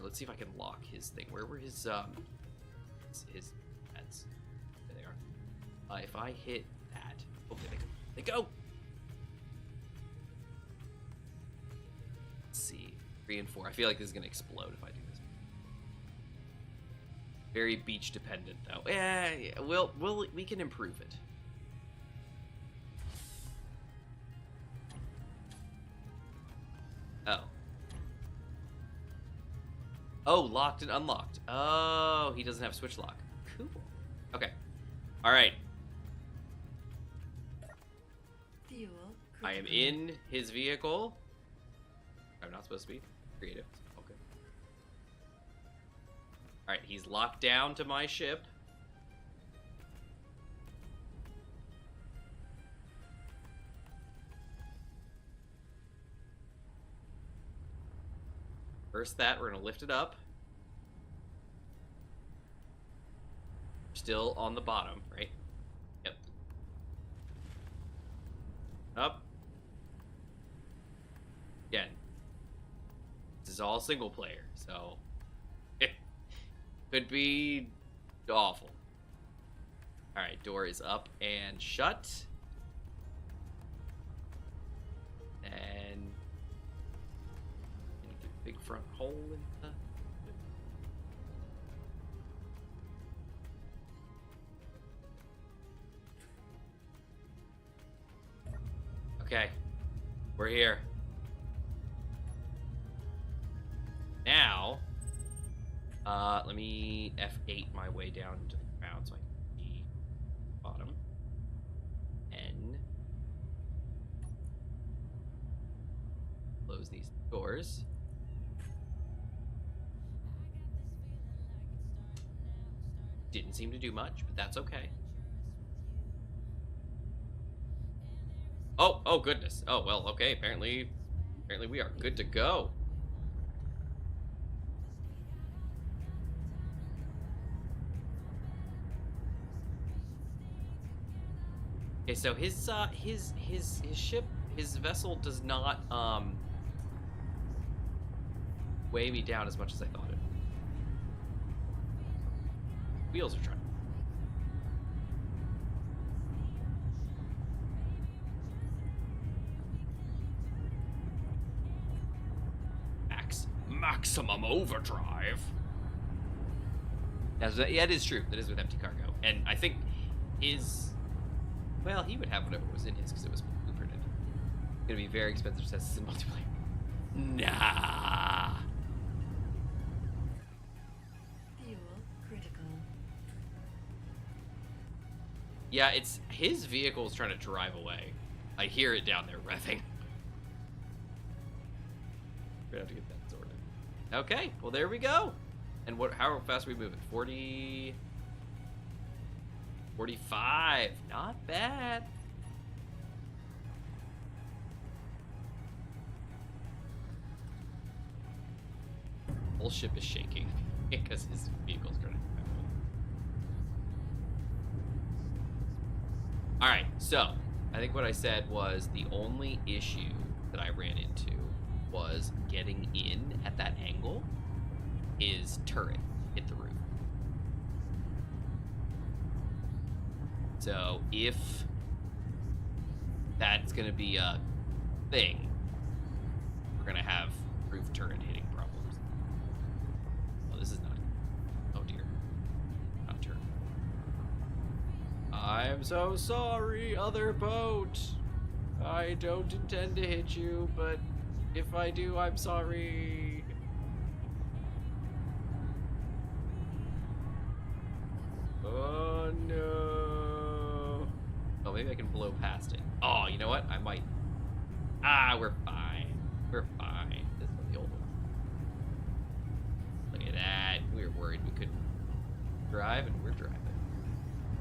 let's see if I can lock his thing. Where were his heads? There they are. If I hit that, hopefully they go. Let's see, 3 and 4. I feel like this is gonna explode if I do this. Very beach dependent though. Yeah, we can improve it. Oh, locked and unlocked. Oh, he doesn't have switch lock. Cool. Okay. All right. Fuel critical. I am in his vehicle. I'm not supposed to be creative. Okay. All right, he's locked down to my ship. First that, we're gonna lift it up. Still on the bottom, right? Yep. Up. Again. This is all single player, so it could be awful. Alright, door is up and shut. And big front hole in the... Okay. Okay. We're here. Now, let me F8 my way down to the ground so I can see bottom. N. Close these doors. Didn't seem to do much, but that's okay. Oh goodness. Oh, well, okay, apparently we are good to go. Okay, so his ship, his vessel does not weigh me down as much as I thought it. Wheels are trying. Maximum overdrive. Yeah, that is true. That is with empty cargo. And I think well, he would have whatever was in his because it was blueprinted. It's gonna be very expensive to test this in multiplayer. Nah. Fuel critical. Yeah, it's his vehicle is trying to drive away. I hear it down there revving. We're gonna have to get that sorted. Okay, well there we go. And how fast are we moving? 40, 45. Not bad. Whole ship is shaking because his vehicle's going to. All right, so I think what I said was the only issue that I ran into was getting in at that angle. His turret hit the roof. So if that's gonna be a thing, we're gonna have roof turret hitting problems. Oh, this is not. Oh dear. Not turret. I'm so sorry, other boat. I don't intend to hit you, but if I do, I'm sorry. Oh no. Oh, maybe I can blow past it. Oh, you know what? I might. We're fine. We're fine. This is the old one. Look at that. We were worried we couldn't drive, and we're driving.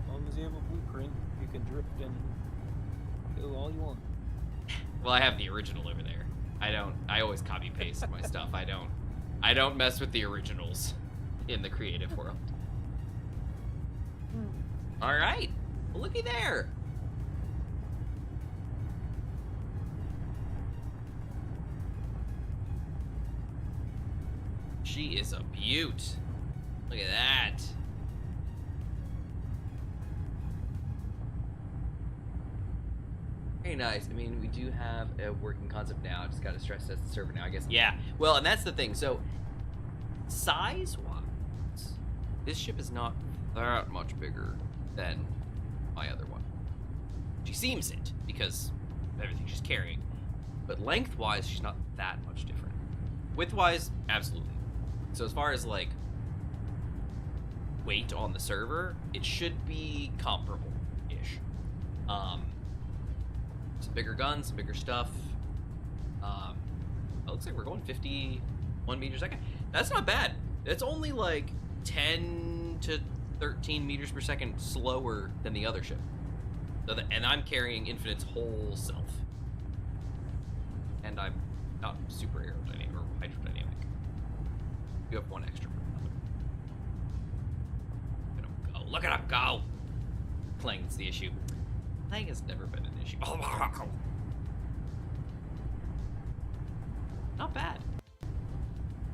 As long as you have a blueprint, you can drift and go all you want. Well, I have the original over there. I always copy paste my stuff. I don't mess with the originals in the creative world. All right. Well, looky there. She is a beaut. Look at that. Very nice. I mean, we do have a working concept now. Just got to stress test the server now, I guess. Yeah. Well, and that's the thing. So, size-wise, this ship is not that much bigger than my other one. She seems it because of everything she's carrying. But lengthwise, she's not that much different. Widthwise, absolutely. So as far as like weight on the server, it should be comparable-ish. Some bigger guns, some bigger stuff. It looks like we're going 51 meters a second. That's not bad. That's only like 10 to 13 meters per second slower than the other ship. So and I'm carrying Infinite's whole self. And I'm not super aerodynamic or hydrodynamic. You have one extra. Look at him go. Look at him go! Playing is the issue. Playing has never been an issue. Oh, not bad.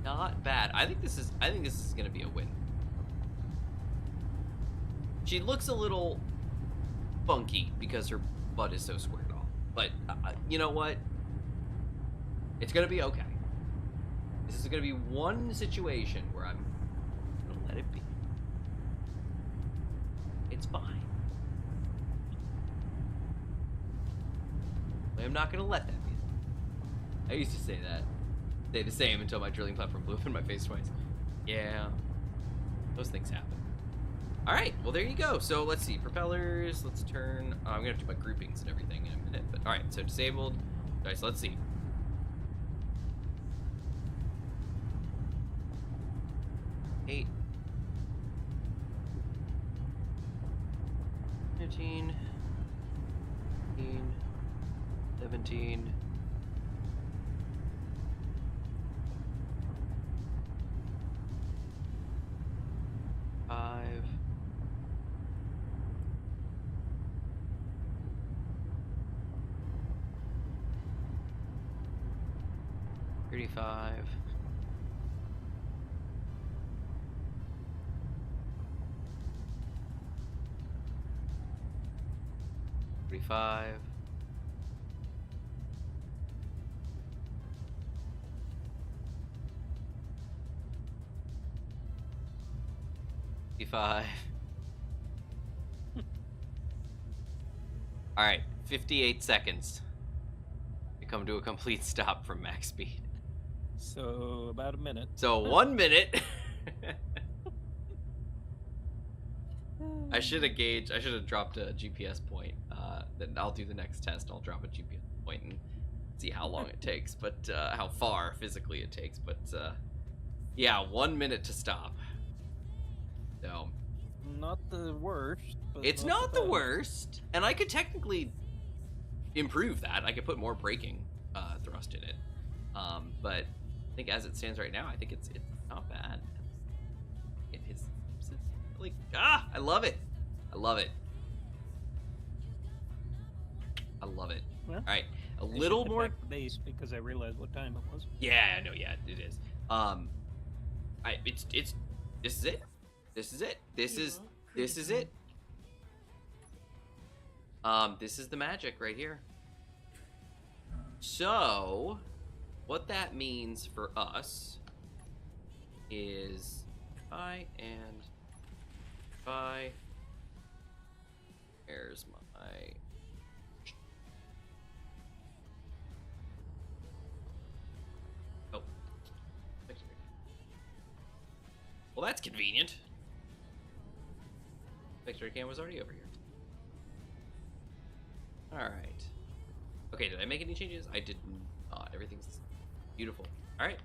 Not bad. I think this is gonna be a win. She looks a little funky because her butt is so squared off. But you know what? It's gonna be okay. This is gonna be one situation where I'm gonna let it be. It's fine. am not gonna let that be. I used to say that. Say the same until my drilling platform blew up in my face twice. Yeah, those things happen. All right, well there you go. So let's see, propellers. Let's turn. I'm gonna have to do my groupings and everything in a minute. But all right, so disabled. All right, so let's see. Eight. 13. 15. 17. 5. 35. 45. 55. All right, 58 seconds to come to a complete stop from max speed. So about a minute. So 1 minute. I should have dropped a GPS point. Then I'll do the next test. I'll drop a GPS point and see how long it takes, but how far physically it takes. But yeah, 1 minute to stop. So not the worst. But it's not the worst, and I could technically improve that. I could put more braking thrust in it. But I think as it stands right now, I think it's not bad. It is really I love it. I love it. I love it. Well, all right, a I little should more hit back the base because I realized what time it was. Yeah, no, yeah, it is. It's this is it. This is it. This is it. This is the magic right here. So, what that means for us is there's my well, that's convenient. Victory cam was already over here. Alright. Okay, did I make any changes? I did not. Everything's beautiful. Alright.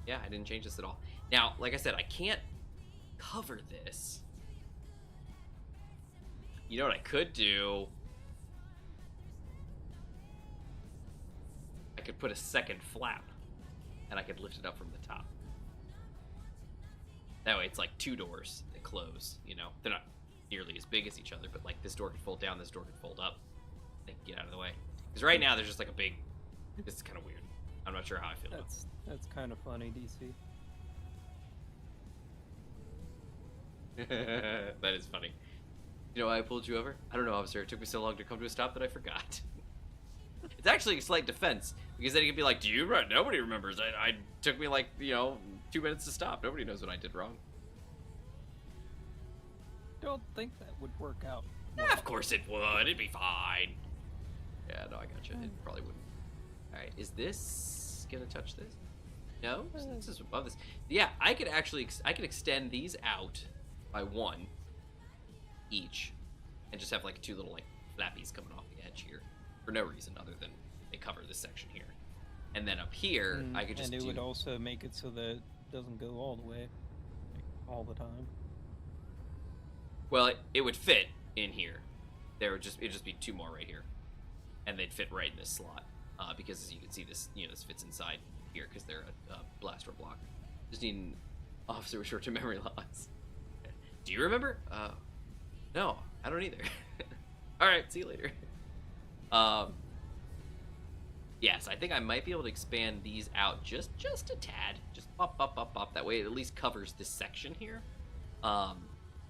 Yeah, I didn't change this at all. Now, like I said, I can't cover this. You know what I could do? I could put a second flap, and I could lift it up from the top. That way it's like two doors that close, you know? They're not nearly as big as each other, but like this door could fold down, this door could fold up. They can get out of the way. Because right now there's just like a big... This is kind of weird. I'm not sure how I feel about it. That's kind of funny, DC. That is funny. You know why I pulled you over? I don't know, officer. It took me so long to come to a stop that I forgot. It's actually a slight defense, because then you could be like, do you remember? Nobody remembers. I took me like, 2 minutes to stop. Nobody knows what I did wrong. Don't think that would work out. Yeah, of course it would. It'd be fine. Yeah, no, I gotcha. It probably wouldn't. Alright, is this gonna touch this? No? This is above this. Yeah, I could actually, I could extend these out by one each, and just have like two little like flappies coming off the edge here for no reason other than they cover this section here. And then up here, I could just and it would also make it so that it doesn't go all the way, like, all the time. Well, it would fit in here. It'd just be two more right here, and they'd fit right in this slot. Because as you can see, this this fits inside here because they're a blaster block. Just need an officer with short-term memory loss. Do you remember? No, I don't either. All right, see you later. Yes, I think I might be able to expand these out just a tad. Just up. That way it at least covers this section here.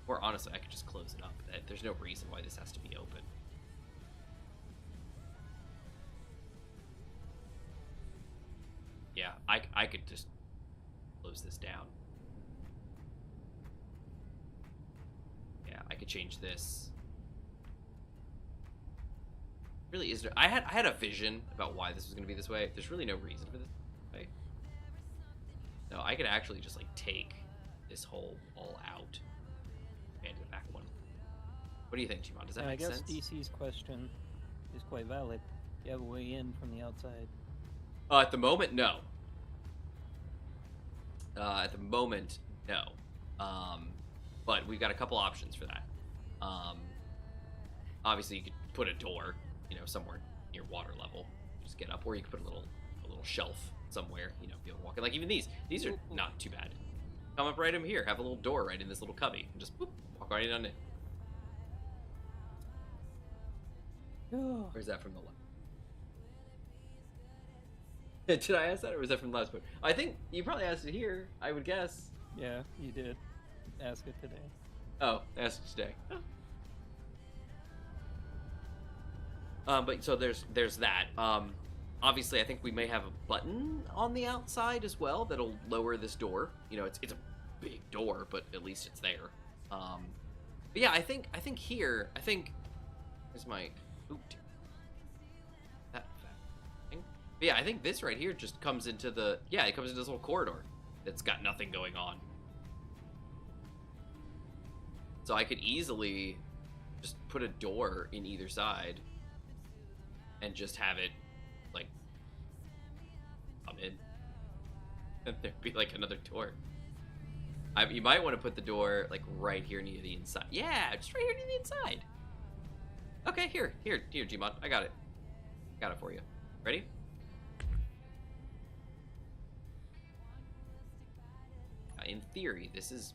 Or honestly, I could just close it up. There's no reason why this has to be open. Yeah, I could just close this down. Yeah, I could change this. Really is. I had a vision about why this was going to be this way. There's really no reason for this way. No, I could actually just like take this whole all out and the back one. What do you think, Jimon? Does that make sense? I guess DC's question is quite valid. You have a way in from the outside. At the moment, no. At the moment, no. But we've got a couple options for that. Obviously, you could put a door, you know, somewhere near water level, just get up, or you could put a little shelf somewhere, you know, be able to walk in. Like even these are not too bad. Come up right in here, have a little door right in this little cubby, and just boop, walk right in on it. Or is that from the left? Did I ask that, or was that from the last one? I think you probably asked it here, I would guess. Yeah, you did. Ask it today. Oh, ask it today. But so there's that. Obviously, I think we may have a button on the outside as well that'll lower this door. You know, it's a big door, but at least it's there. But yeah, I think here, is my that thing. But yeah, I think this right here just comes into it comes into this little corridor that's got nothing going on. So I could easily just put a door in either side and just have it like come in, and there'd be like another door. You might want to put the door like right here near the inside. Yeah, just right here near the inside. Okay, here, Gmod. I got it for you. Ready? In theory, this is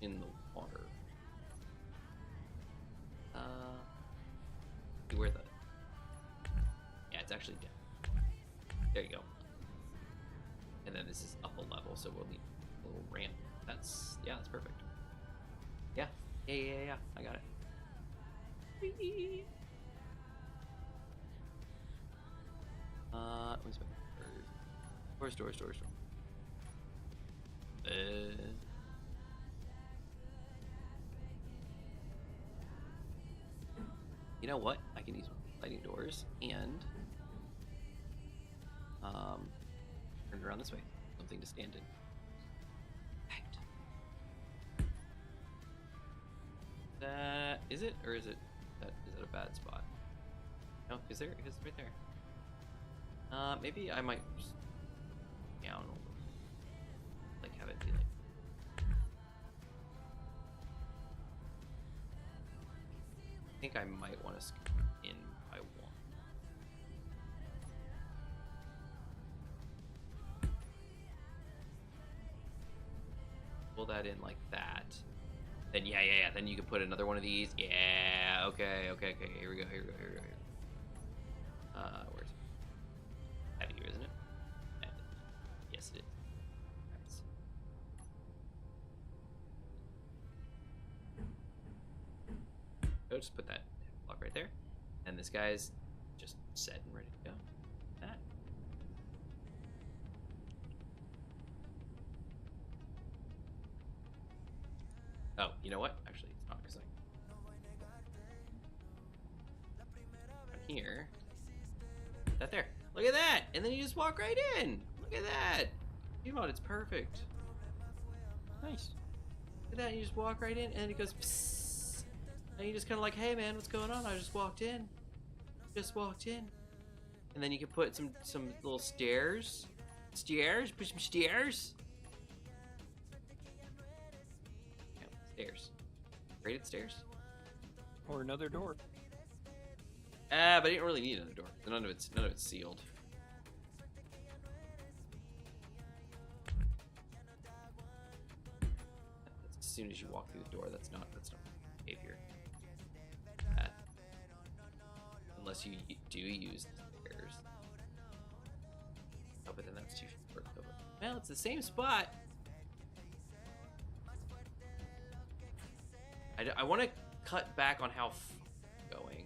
in the water. Where the? Yeah, it's actually down. There you go. And then this is up a level, so we'll need a little ramp. That's perfect. Yeah. I got it. What's my store? You know what? I can use sliding doors and turn it around this way. Something to stand in. That is it, or is it a bad spot? No, is there? It's right there. Maybe I might just down a little. Like have it be like. I think I might want to scoot in by one. Pull that in like that. Then yeah. Then you can put another one of these. Yeah. Okay. Here we go. Where's it? Out here, isn't it? Yes, it is. Nice. So just put that block right there, and this guy's just set and ready to go. That. Oh, you know what? Actually, it's not, because here. That there. Look at that! And then you just walk right in. Look at that. Come on, it's perfect. Nice. Look at that. You just walk right in, and it goes. Psst. And you just kind of like, hey man, what's going on? I just walked in. And then you can put some little stairs. Put some stairs. Yeah, stairs. Rated stairs. Or another door. But I didn't really need another door. None of it's sealed. As soon as you walk through the door, that's not behavior. Unless you do use the stairs. Oh, but then that's too short. Well, it's the same spot. I want to cut back on how going.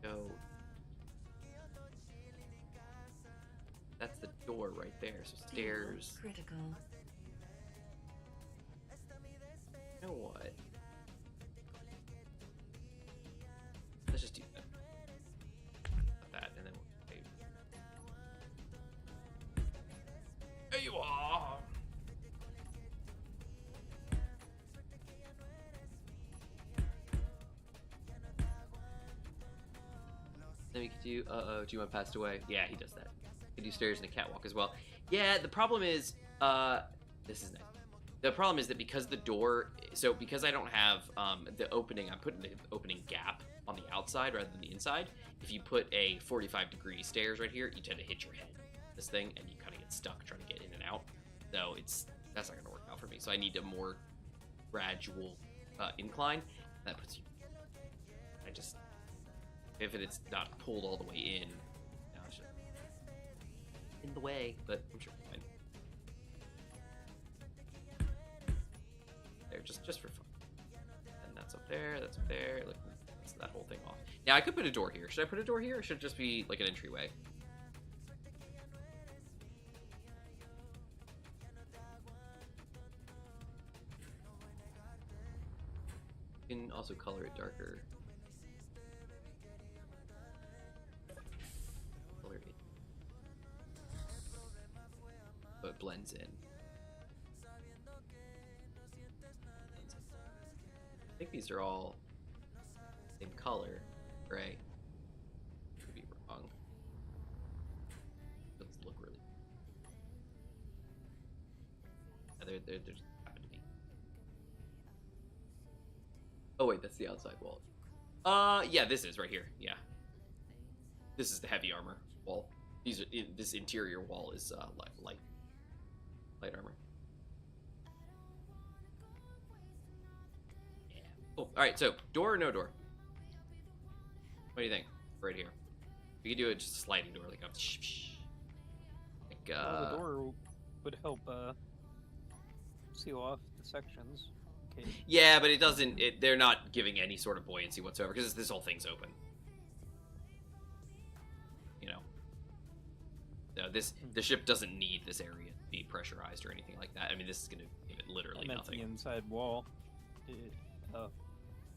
Go. That's the door right there. So stairs. Critical. You know what? you are. Then we could do, G1 passed away. Yeah, he does that. He could do stairs and a catwalk as well. Yeah, the problem is, this is nice. The problem is that because the door, so because I don't have the opening, I'm putting the opening gap on the outside rather than the inside. If you put a 45-degree stairs right here, you tend to hit your head this thing, and you kind of get stuck trying to get in and out. So that's not going to work out for me. So I need a more gradual incline. That puts you. If it's not pulled all the way in, now it's just in the way, but I'm sure it's fine. There, just for fun. And that's up there, that's up there. Look, that's that whole thing off. Now I could put a door here. Should I put a door here, or should it just be like an entryway? You can also color it darker. Color it so it blends in. I think these are all same color, gray. Could be wrong. Doesn't look really. Yeah, they're just happen to be. Oh wait, that's the outside wall. Yeah, this is right here. Yeah, this is the heavy armor wall. These are this interior wall is light armor. Yeah. Oh, all right. So door or no door? What do you think? Right here. We could do it just a sliding door, like a Well, the door would help seal off the sections. Okay. Yeah, but it doesn't. They're not giving any sort of buoyancy whatsoever because this whole thing's open. You know. No, the ship doesn't need this area to be pressurized or anything like that. I mean, this is going to give it literally nothing. The inside wall.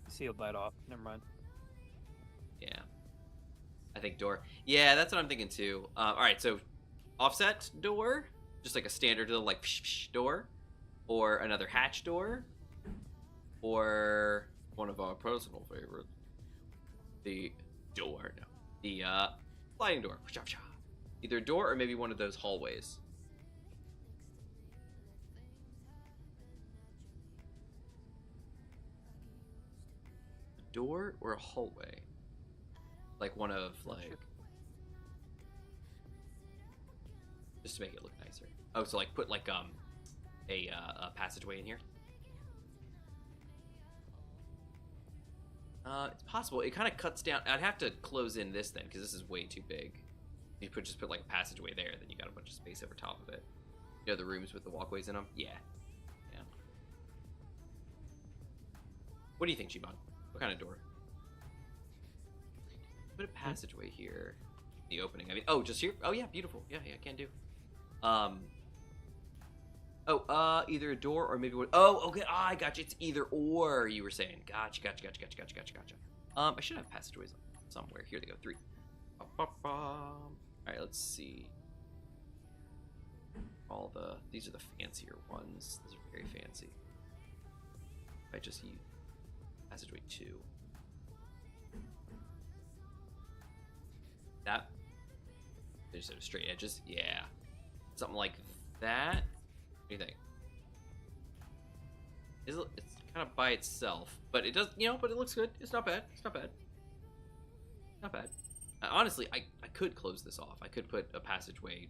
Sealed that off. Never mind. Yeah. I think door. Yeah, that's what I'm thinking too. All right, so offset door, just like a standard little like door, or another hatch door, or one of our personal favorites, the door. No, the sliding door. Either a door or maybe one of those hallways. A door or a hallway? Like one of like, just to make it look nicer. Oh, so like put like a passageway in here. It's possible. It kind of cuts down. I'd have to close in this then because this is way too big. You could just put like a passageway there, then you got a bunch of space over top of it. You know the rooms with the walkways in them? Yeah. Yeah. What do you think, Shibon? What kind of door? Put a passageway here. The opening. I mean, oh, just here? Oh, yeah, beautiful. Yeah, can do. Either a door or maybe what? Oh, okay. I got you. It's either or, you were saying. Gotcha. I should have passageways somewhere. Here they go. 3. All right, let's see. These are the fancier ones. These are very fancy. I just use passageway 2. That. There's sort of straight edges. Yeah. Something like that. What do you think? It's kind of by itself, but it does, but it looks good. It's not bad. Not bad. Honestly, I could close this off. I could put a passageway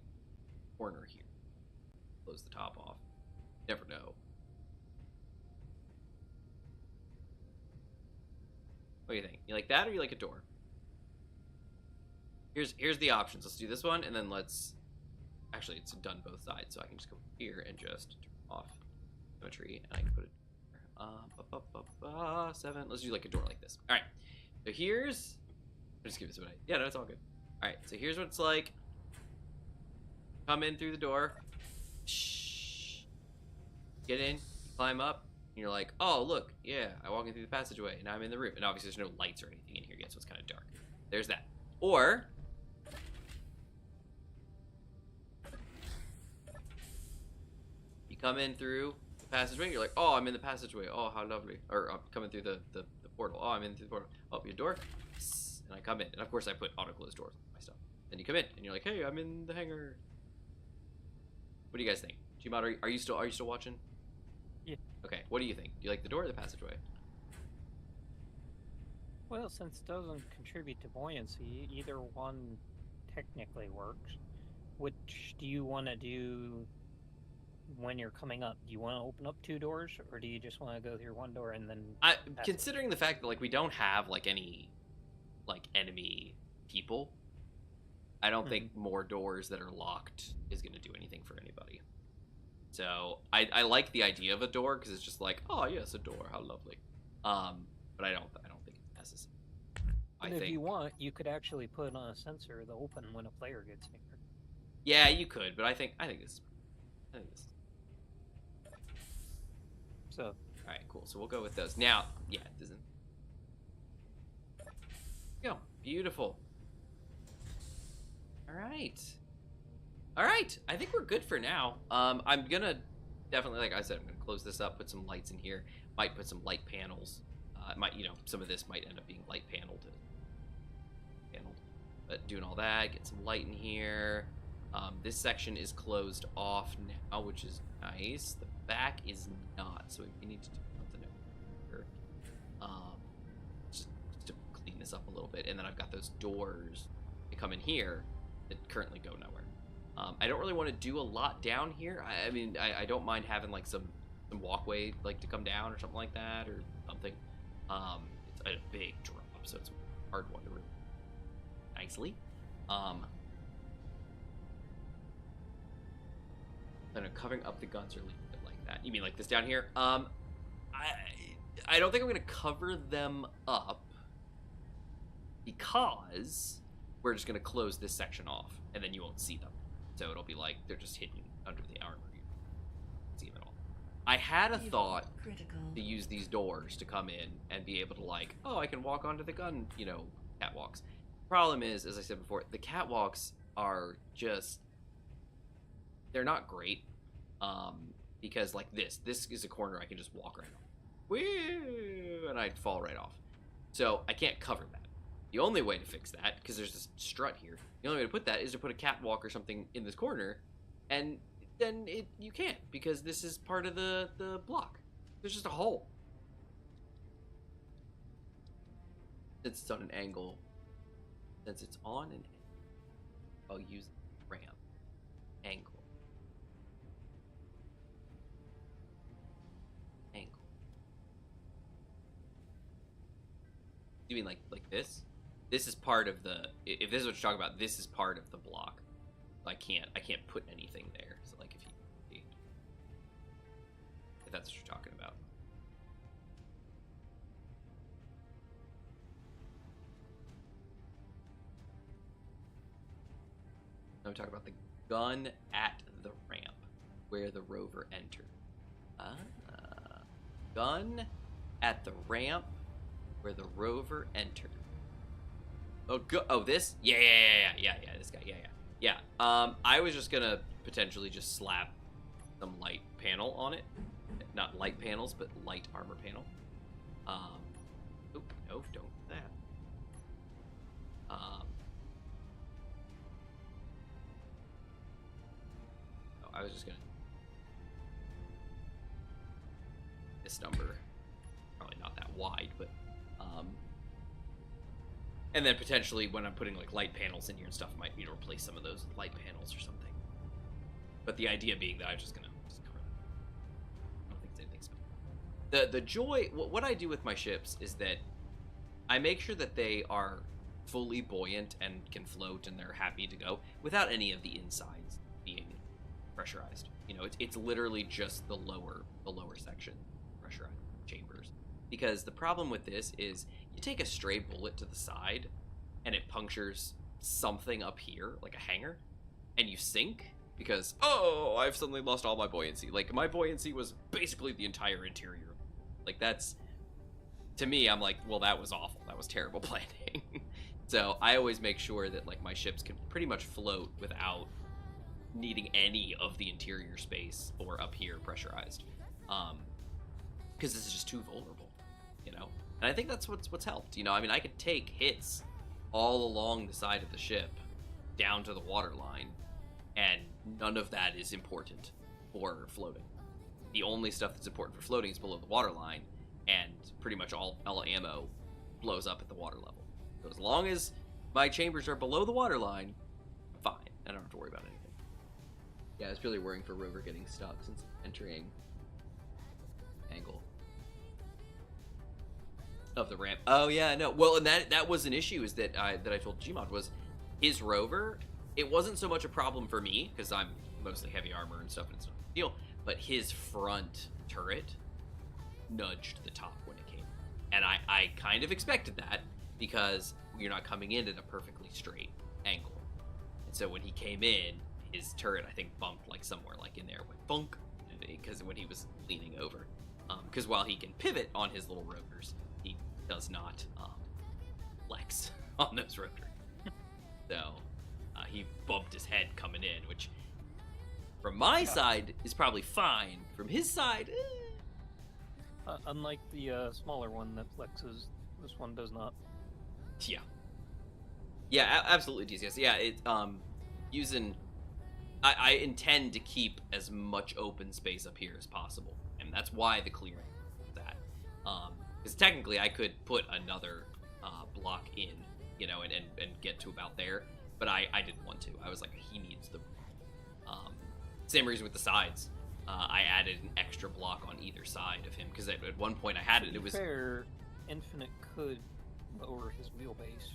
corner here. Close the top off. Never know. What do you think? You like that or you like a door? Here's the options. Let's do this one and then let's... Actually, it's done both sides, so I can just go here and just turn off symmetry and I can put it 7. Let's do like a door like this. All right. So here's... Just give this what yeah, no, it's all good. All right, so here's what it's like. Come in through the door. Shh. Get in, climb up, and you're like, oh, look, yeah, I walk in through the passageway, and I'm in the room. And obviously there's no lights or anything in here yet, so it's kind of dark. There's that. Or... come in through the passageway. You're like, oh, I'm in the passageway. Oh, how lovely. Or I'm coming through the portal. Oh, I'm in through the portal. Oh, your door. And I come in. And of course I put auto-closed doors on my stuff. Then you come in and you're like, hey, I'm in the hangar. What do you guys think? Gmod, are you still watching? Yeah. Okay, what do you think? Do you like the door or the passageway? Well, since it doesn't contribute to buoyancy, either one technically works. Which do you want to do when you're coming up? Do you want to open up 2 doors, or do you just want to go through 1 door and then... Considering the fact that, like, we don't have, like, any, like, enemy people, I don't think more doors that are locked is going to do anything for anybody. So, I like the idea of a door, because it's just like, oh, yes, a door, how lovely. But I don't think it's necessary. And if you want, you could actually put on a sensor to open when a player gets near. Yeah, you could, but I think this. So. All right, cool. So we'll go with those. Now, yeah, it doesn't. Go, beautiful. All right. I think we're good for now. I'm gonna definitely, like I said, I'm gonna close this up, put some lights in here. Might put some light panels. Some of this might end up being light paneled. But doing all that, get some light in here. This section is closed off now, which is nice. The back is not, so we need to do something over here. Just to clean this up a little bit. And then I've got those doors that come in here that currently go nowhere. I don't really want to do a lot down here. I mean, I don't mind having like some walkway like to come down or something like that or something. It's a big drop, so it's a hard one to remove nicely. Then covering up the guns or leaving it like that. You mean like this down here? I don't think I'm gonna cover them up because we're just gonna close this section off and then you won't see them. So it'll be like they're just hidden under the armor. You won't see them at all. I had a thought to use these doors to come in and be able to like, oh, I can walk onto the gun, catwalks. Problem is, as I said before, the catwalks are just, they're not great, because like this is a corner I can just walk right off. Woo! And I'd fall right off. So I can't cover that. The only way to fix that, because there's this strut here, the only way to put that is to put a catwalk or something in this corner, and then you can't, because this is part of the block. There's just a hole. It's on an angle. Since it's on an angle, I'll use ramp. Angle. You mean like this? This is part of the, if this is what you're talking about, this is part of the block. I can't put anything there. So like if that's what you're talking about. I'm talking about the gun at the ramp where the rover entered. Gun at the ramp where the rover entered. Oh, this? Yeah, this guy, yeah. I was just gonna potentially just slap some light panel on it. Not light panels, but light armor panel. Oh, no, don't do that. I was just gonna this number, probably not that wide, but and then potentially when I'm putting like light panels in here and stuff, I might need to replace some of those with light panels or something. But the idea being that I'm just gonna cover them. I don't think it's anything special. The joy, what I do with my ships is that I make sure that they are fully buoyant and can float and they're happy to go without any of the insides being pressurized. It's literally just the lower section pressurized chambers. Because the problem with this is you take a stray bullet to the side and it punctures something up here, like a hanger, and you sink because, oh, I've suddenly lost all my buoyancy. Like, my buoyancy was basically the entire interior. Like, that's, to me, I'm like, well, that was awful. That was terrible planning. So I always make sure that, like, my ships can pretty much float without needing any of the interior space or up here pressurized, because this is just too vulnerable, you know. And I think that's what's helped. You know, I mean, I could take hits all along the side of the ship down to the water line, and none of that is important for floating. The only stuff that's important for floating is below the water line, and pretty much all ammo blows up at the water level. So as long as my chambers are below the water line, I'm fine. I don't have to worry about anything. Yeah, I was really worrying for Rover getting stuck since entering angle of the ramp. Oh yeah, no. Well, and that was an issue is that I told Gmod was his Rover. It wasn't so much a problem for me because I'm mostly heavy armor and stuff, and it's not a big deal. But his front turret nudged the top when it came, and I kind of expected that because you're not coming in at a perfectly straight angle. And so when he came in, his turret I think bumped like somewhere like in there, went bonk, because when he was leaning over. Because while he can pivot on his little rotors, he does not flex on those rotors. So he bumped his head coming in, which from my side is probably fine. From his side, unlike the smaller one that flexes, this one does not. Yeah, absolutely, DCS. Yeah, it using. I intend to keep as much open space up here as possible, and that's why the clearing is that. Because technically I could put another block in, you know, and get to about there, but I didn't want to. I was like, he needs the. Same reason with the sides. I added an extra block on either side of him because at one point I had it. It was fair. Infinite could lower his wheelbase.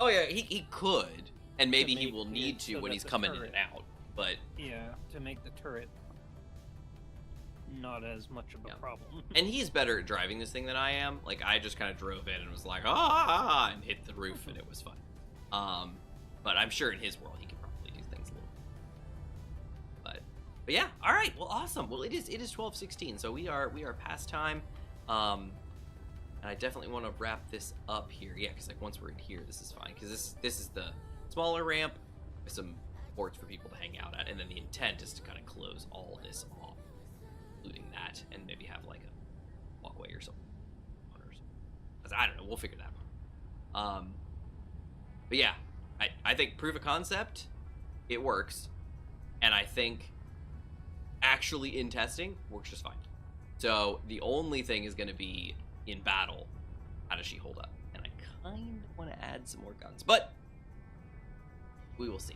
Oh yeah, he could, and maybe he will need to so when that he's the coming in turret- and out. But Yeah, to make the turret not as much of a Yeah. problem. and he's better at driving this thing than I am. Like I just kind of drove in and was like and hit the roof and it was fun. But I'm sure in his world he could probably do things a little. But yeah, all right. Well, awesome. Well, it is 12:16, so we are past time. And I definitely want to wrap this up here. Yeah, because like once we're in here, this is fine. Because this is the smaller ramp with some ports for people to hang out at, and then the intent is to kind of close all this off, including that, and maybe have like a walkway or something. I don't know. We'll figure that out. But yeah, I think proof of concept, it works, and I think actually in testing works just fine. So the only thing is going to be in battle, how does she hold up? And I kind of want to add some more guns, but we will see.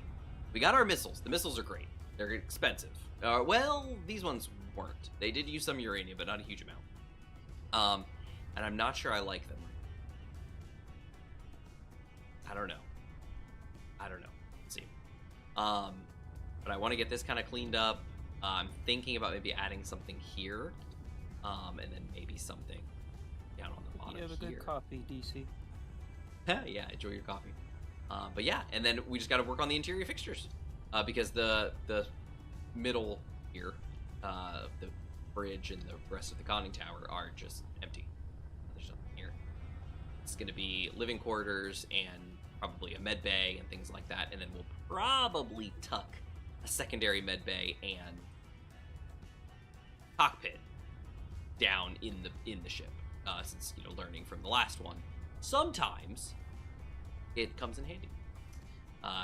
We got our missiles. The missiles are great. They're expensive. Well, these ones weren't. They did use some uranium, but not a huge amount. And I'm not sure I like them. I don't know. Let's see. But I want to get this kind of cleaned up. I'm thinking about maybe adding something here, and then maybe something down on the bottom You have a here. good coffee, DC. Yeah, enjoy your coffee. But yeah, and then we just got to work on the interior fixtures, because the middle here, the bridge and the rest of the conning tower are just empty. There's nothing here. It's going to be living quarters and probably a med bay and things like that, and then we'll probably tuck a secondary med bay and cockpit down in the ship, since learning from the last one, sometimes it comes in handy.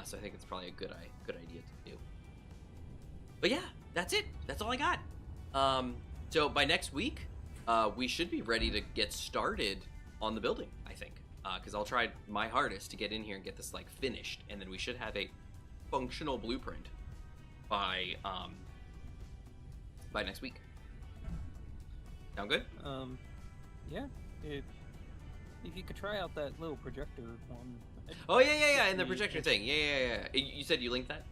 So I think it's probably a good idea to do. But yeah, that's it. That's all I got. So by next week, we should be ready to get started on the building, I think, because I'll try my hardest to get in here and get this like finished, and then we should have a functional blueprint by next week. Sound good? Yeah. If you could try out that little projector one. Oh yeah, and the Be projector thing. Yeah. You said you linked that?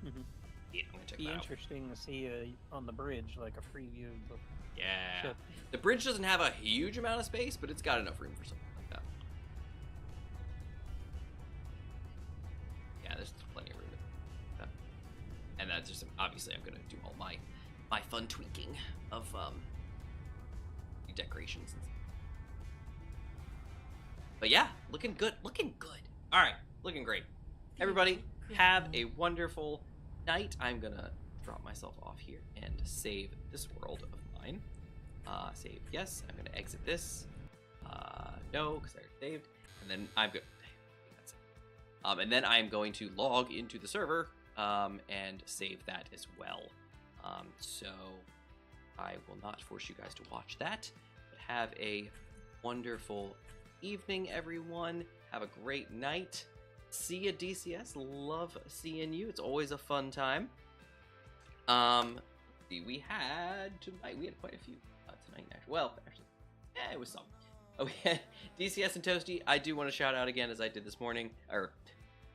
Mhm. Yeah, I'm gonna check Be that out. interesting to see on the bridge, like a preview of the Yeah. ship. The bridge doesn't have a huge amount of space, but it's got enough room for something like that. Yeah, there's plenty of room. And that's just obviously I'm gonna do all my fun tweaking of decorations and stuff. But yeah, looking good. All right, looking great. Everybody, have a wonderful night. I'm gonna drop myself off here and save this world of mine. Save, yes. I'm gonna exit this. No, because I already saved. And then I'm good. That's it. And then I'm going to log into the server and save that as well. So I will not force you guys to watch that. But have a wonderful evening, everyone. Have a great night. See you, DCS. Love seeing you. It's always a fun time. We had quite a few tonight. Actually, well, yeah, it was some. Oh, we had DCS and Toasty. I do want to shout out again, as I did this morning, or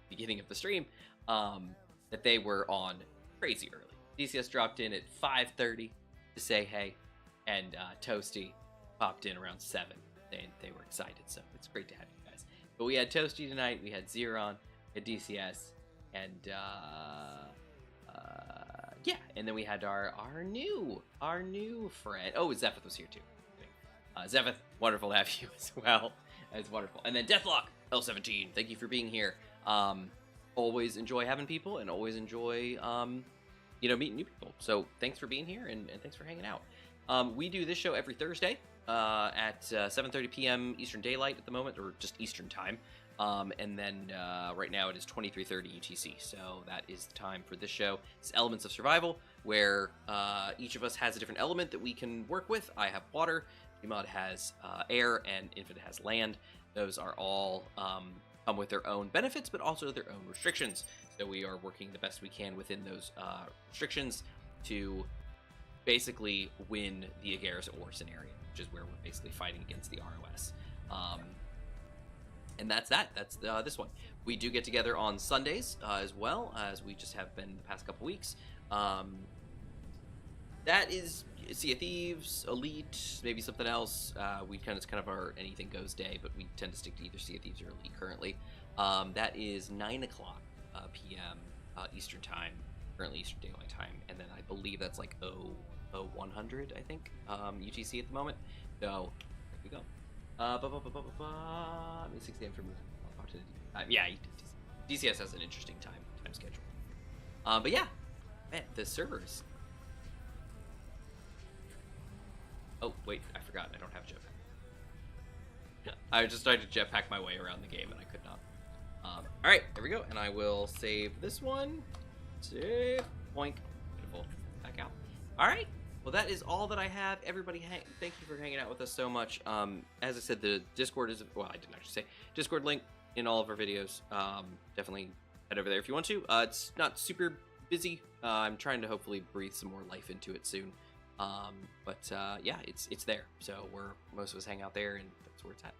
beginning of the stream, that they were on crazy early. DCS dropped in at 5:30 to say hey, and Toasty popped in around 7. They were excited, so it's great to have you guys. But we had Toasty tonight, we had Zeron, we had DCS, and yeah, and then we had our new friend. Oh, Zephith was here too. Zephith, wonderful to have you as well. It's wonderful. And then Deathlock L17, thank you for being here. Always enjoy having people, and always enjoy meeting new people. So thanks for being here, and thanks for hanging out. We do this show every Thursday at 7:30 p.m. Eastern Daylight at the moment, or just Eastern Time. And then right now it is 23:30 UTC, so that is the time for this show. It's Elements of Survival, where each of us has a different element that we can work with. I have water, Gmod has air, and Infinite has land. Those are all come with their own benefits, but also their own restrictions. So we are working the best we can within those restrictions to basically win the Agares Ore scenario, which is where we're basically fighting against the ROS. And that's that. That's this one. We do get together on Sundays as well, as we just have been the past couple weeks. That is Sea of Thieves, Elite, maybe something else. It's kind of our anything goes day, but we tend to stick to either Sea of Thieves or Elite currently. That is 9 o'clock p.m. Eastern Time, currently Eastern Daylight Time, and then I believe that's like 100, I think, UTC at the moment. So there we go. 6 a.m. for moving. Yeah, DCS has an interesting time schedule. But yeah, man, the servers. Oh wait, I forgot. I don't have jetpack. I just tried to jetpack my way around the game and I could not. All right, there we go. And I will save this one. Save. Boink. Beautiful. Back out. All right. Well, that is all that I have. Everybody, thank you for hanging out with us so much. As I said, the Discord is, well, I didn't actually say, Discord link in all of our videos. Definitely head over there if you want to. It's not super busy. I'm trying to hopefully breathe some more life into it soon. Yeah, it's there. So most of us hang out there, and that's where it's at.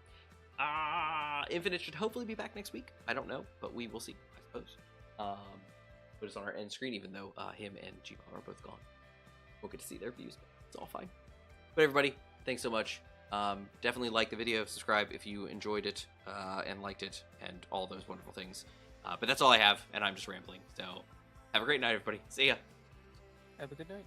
Infinite should hopefully be back next week. I don't know, but we will see, I suppose. But it's on our end screen, even though him and Gmod are both gone. We'll get to see their views, but it's all fine. But everybody, thanks so much. Definitely like the video, subscribe if you enjoyed it and liked it, and all those wonderful things. But that's all I have, and I'm just rambling. So have a great night, everybody. See ya. Have a good night.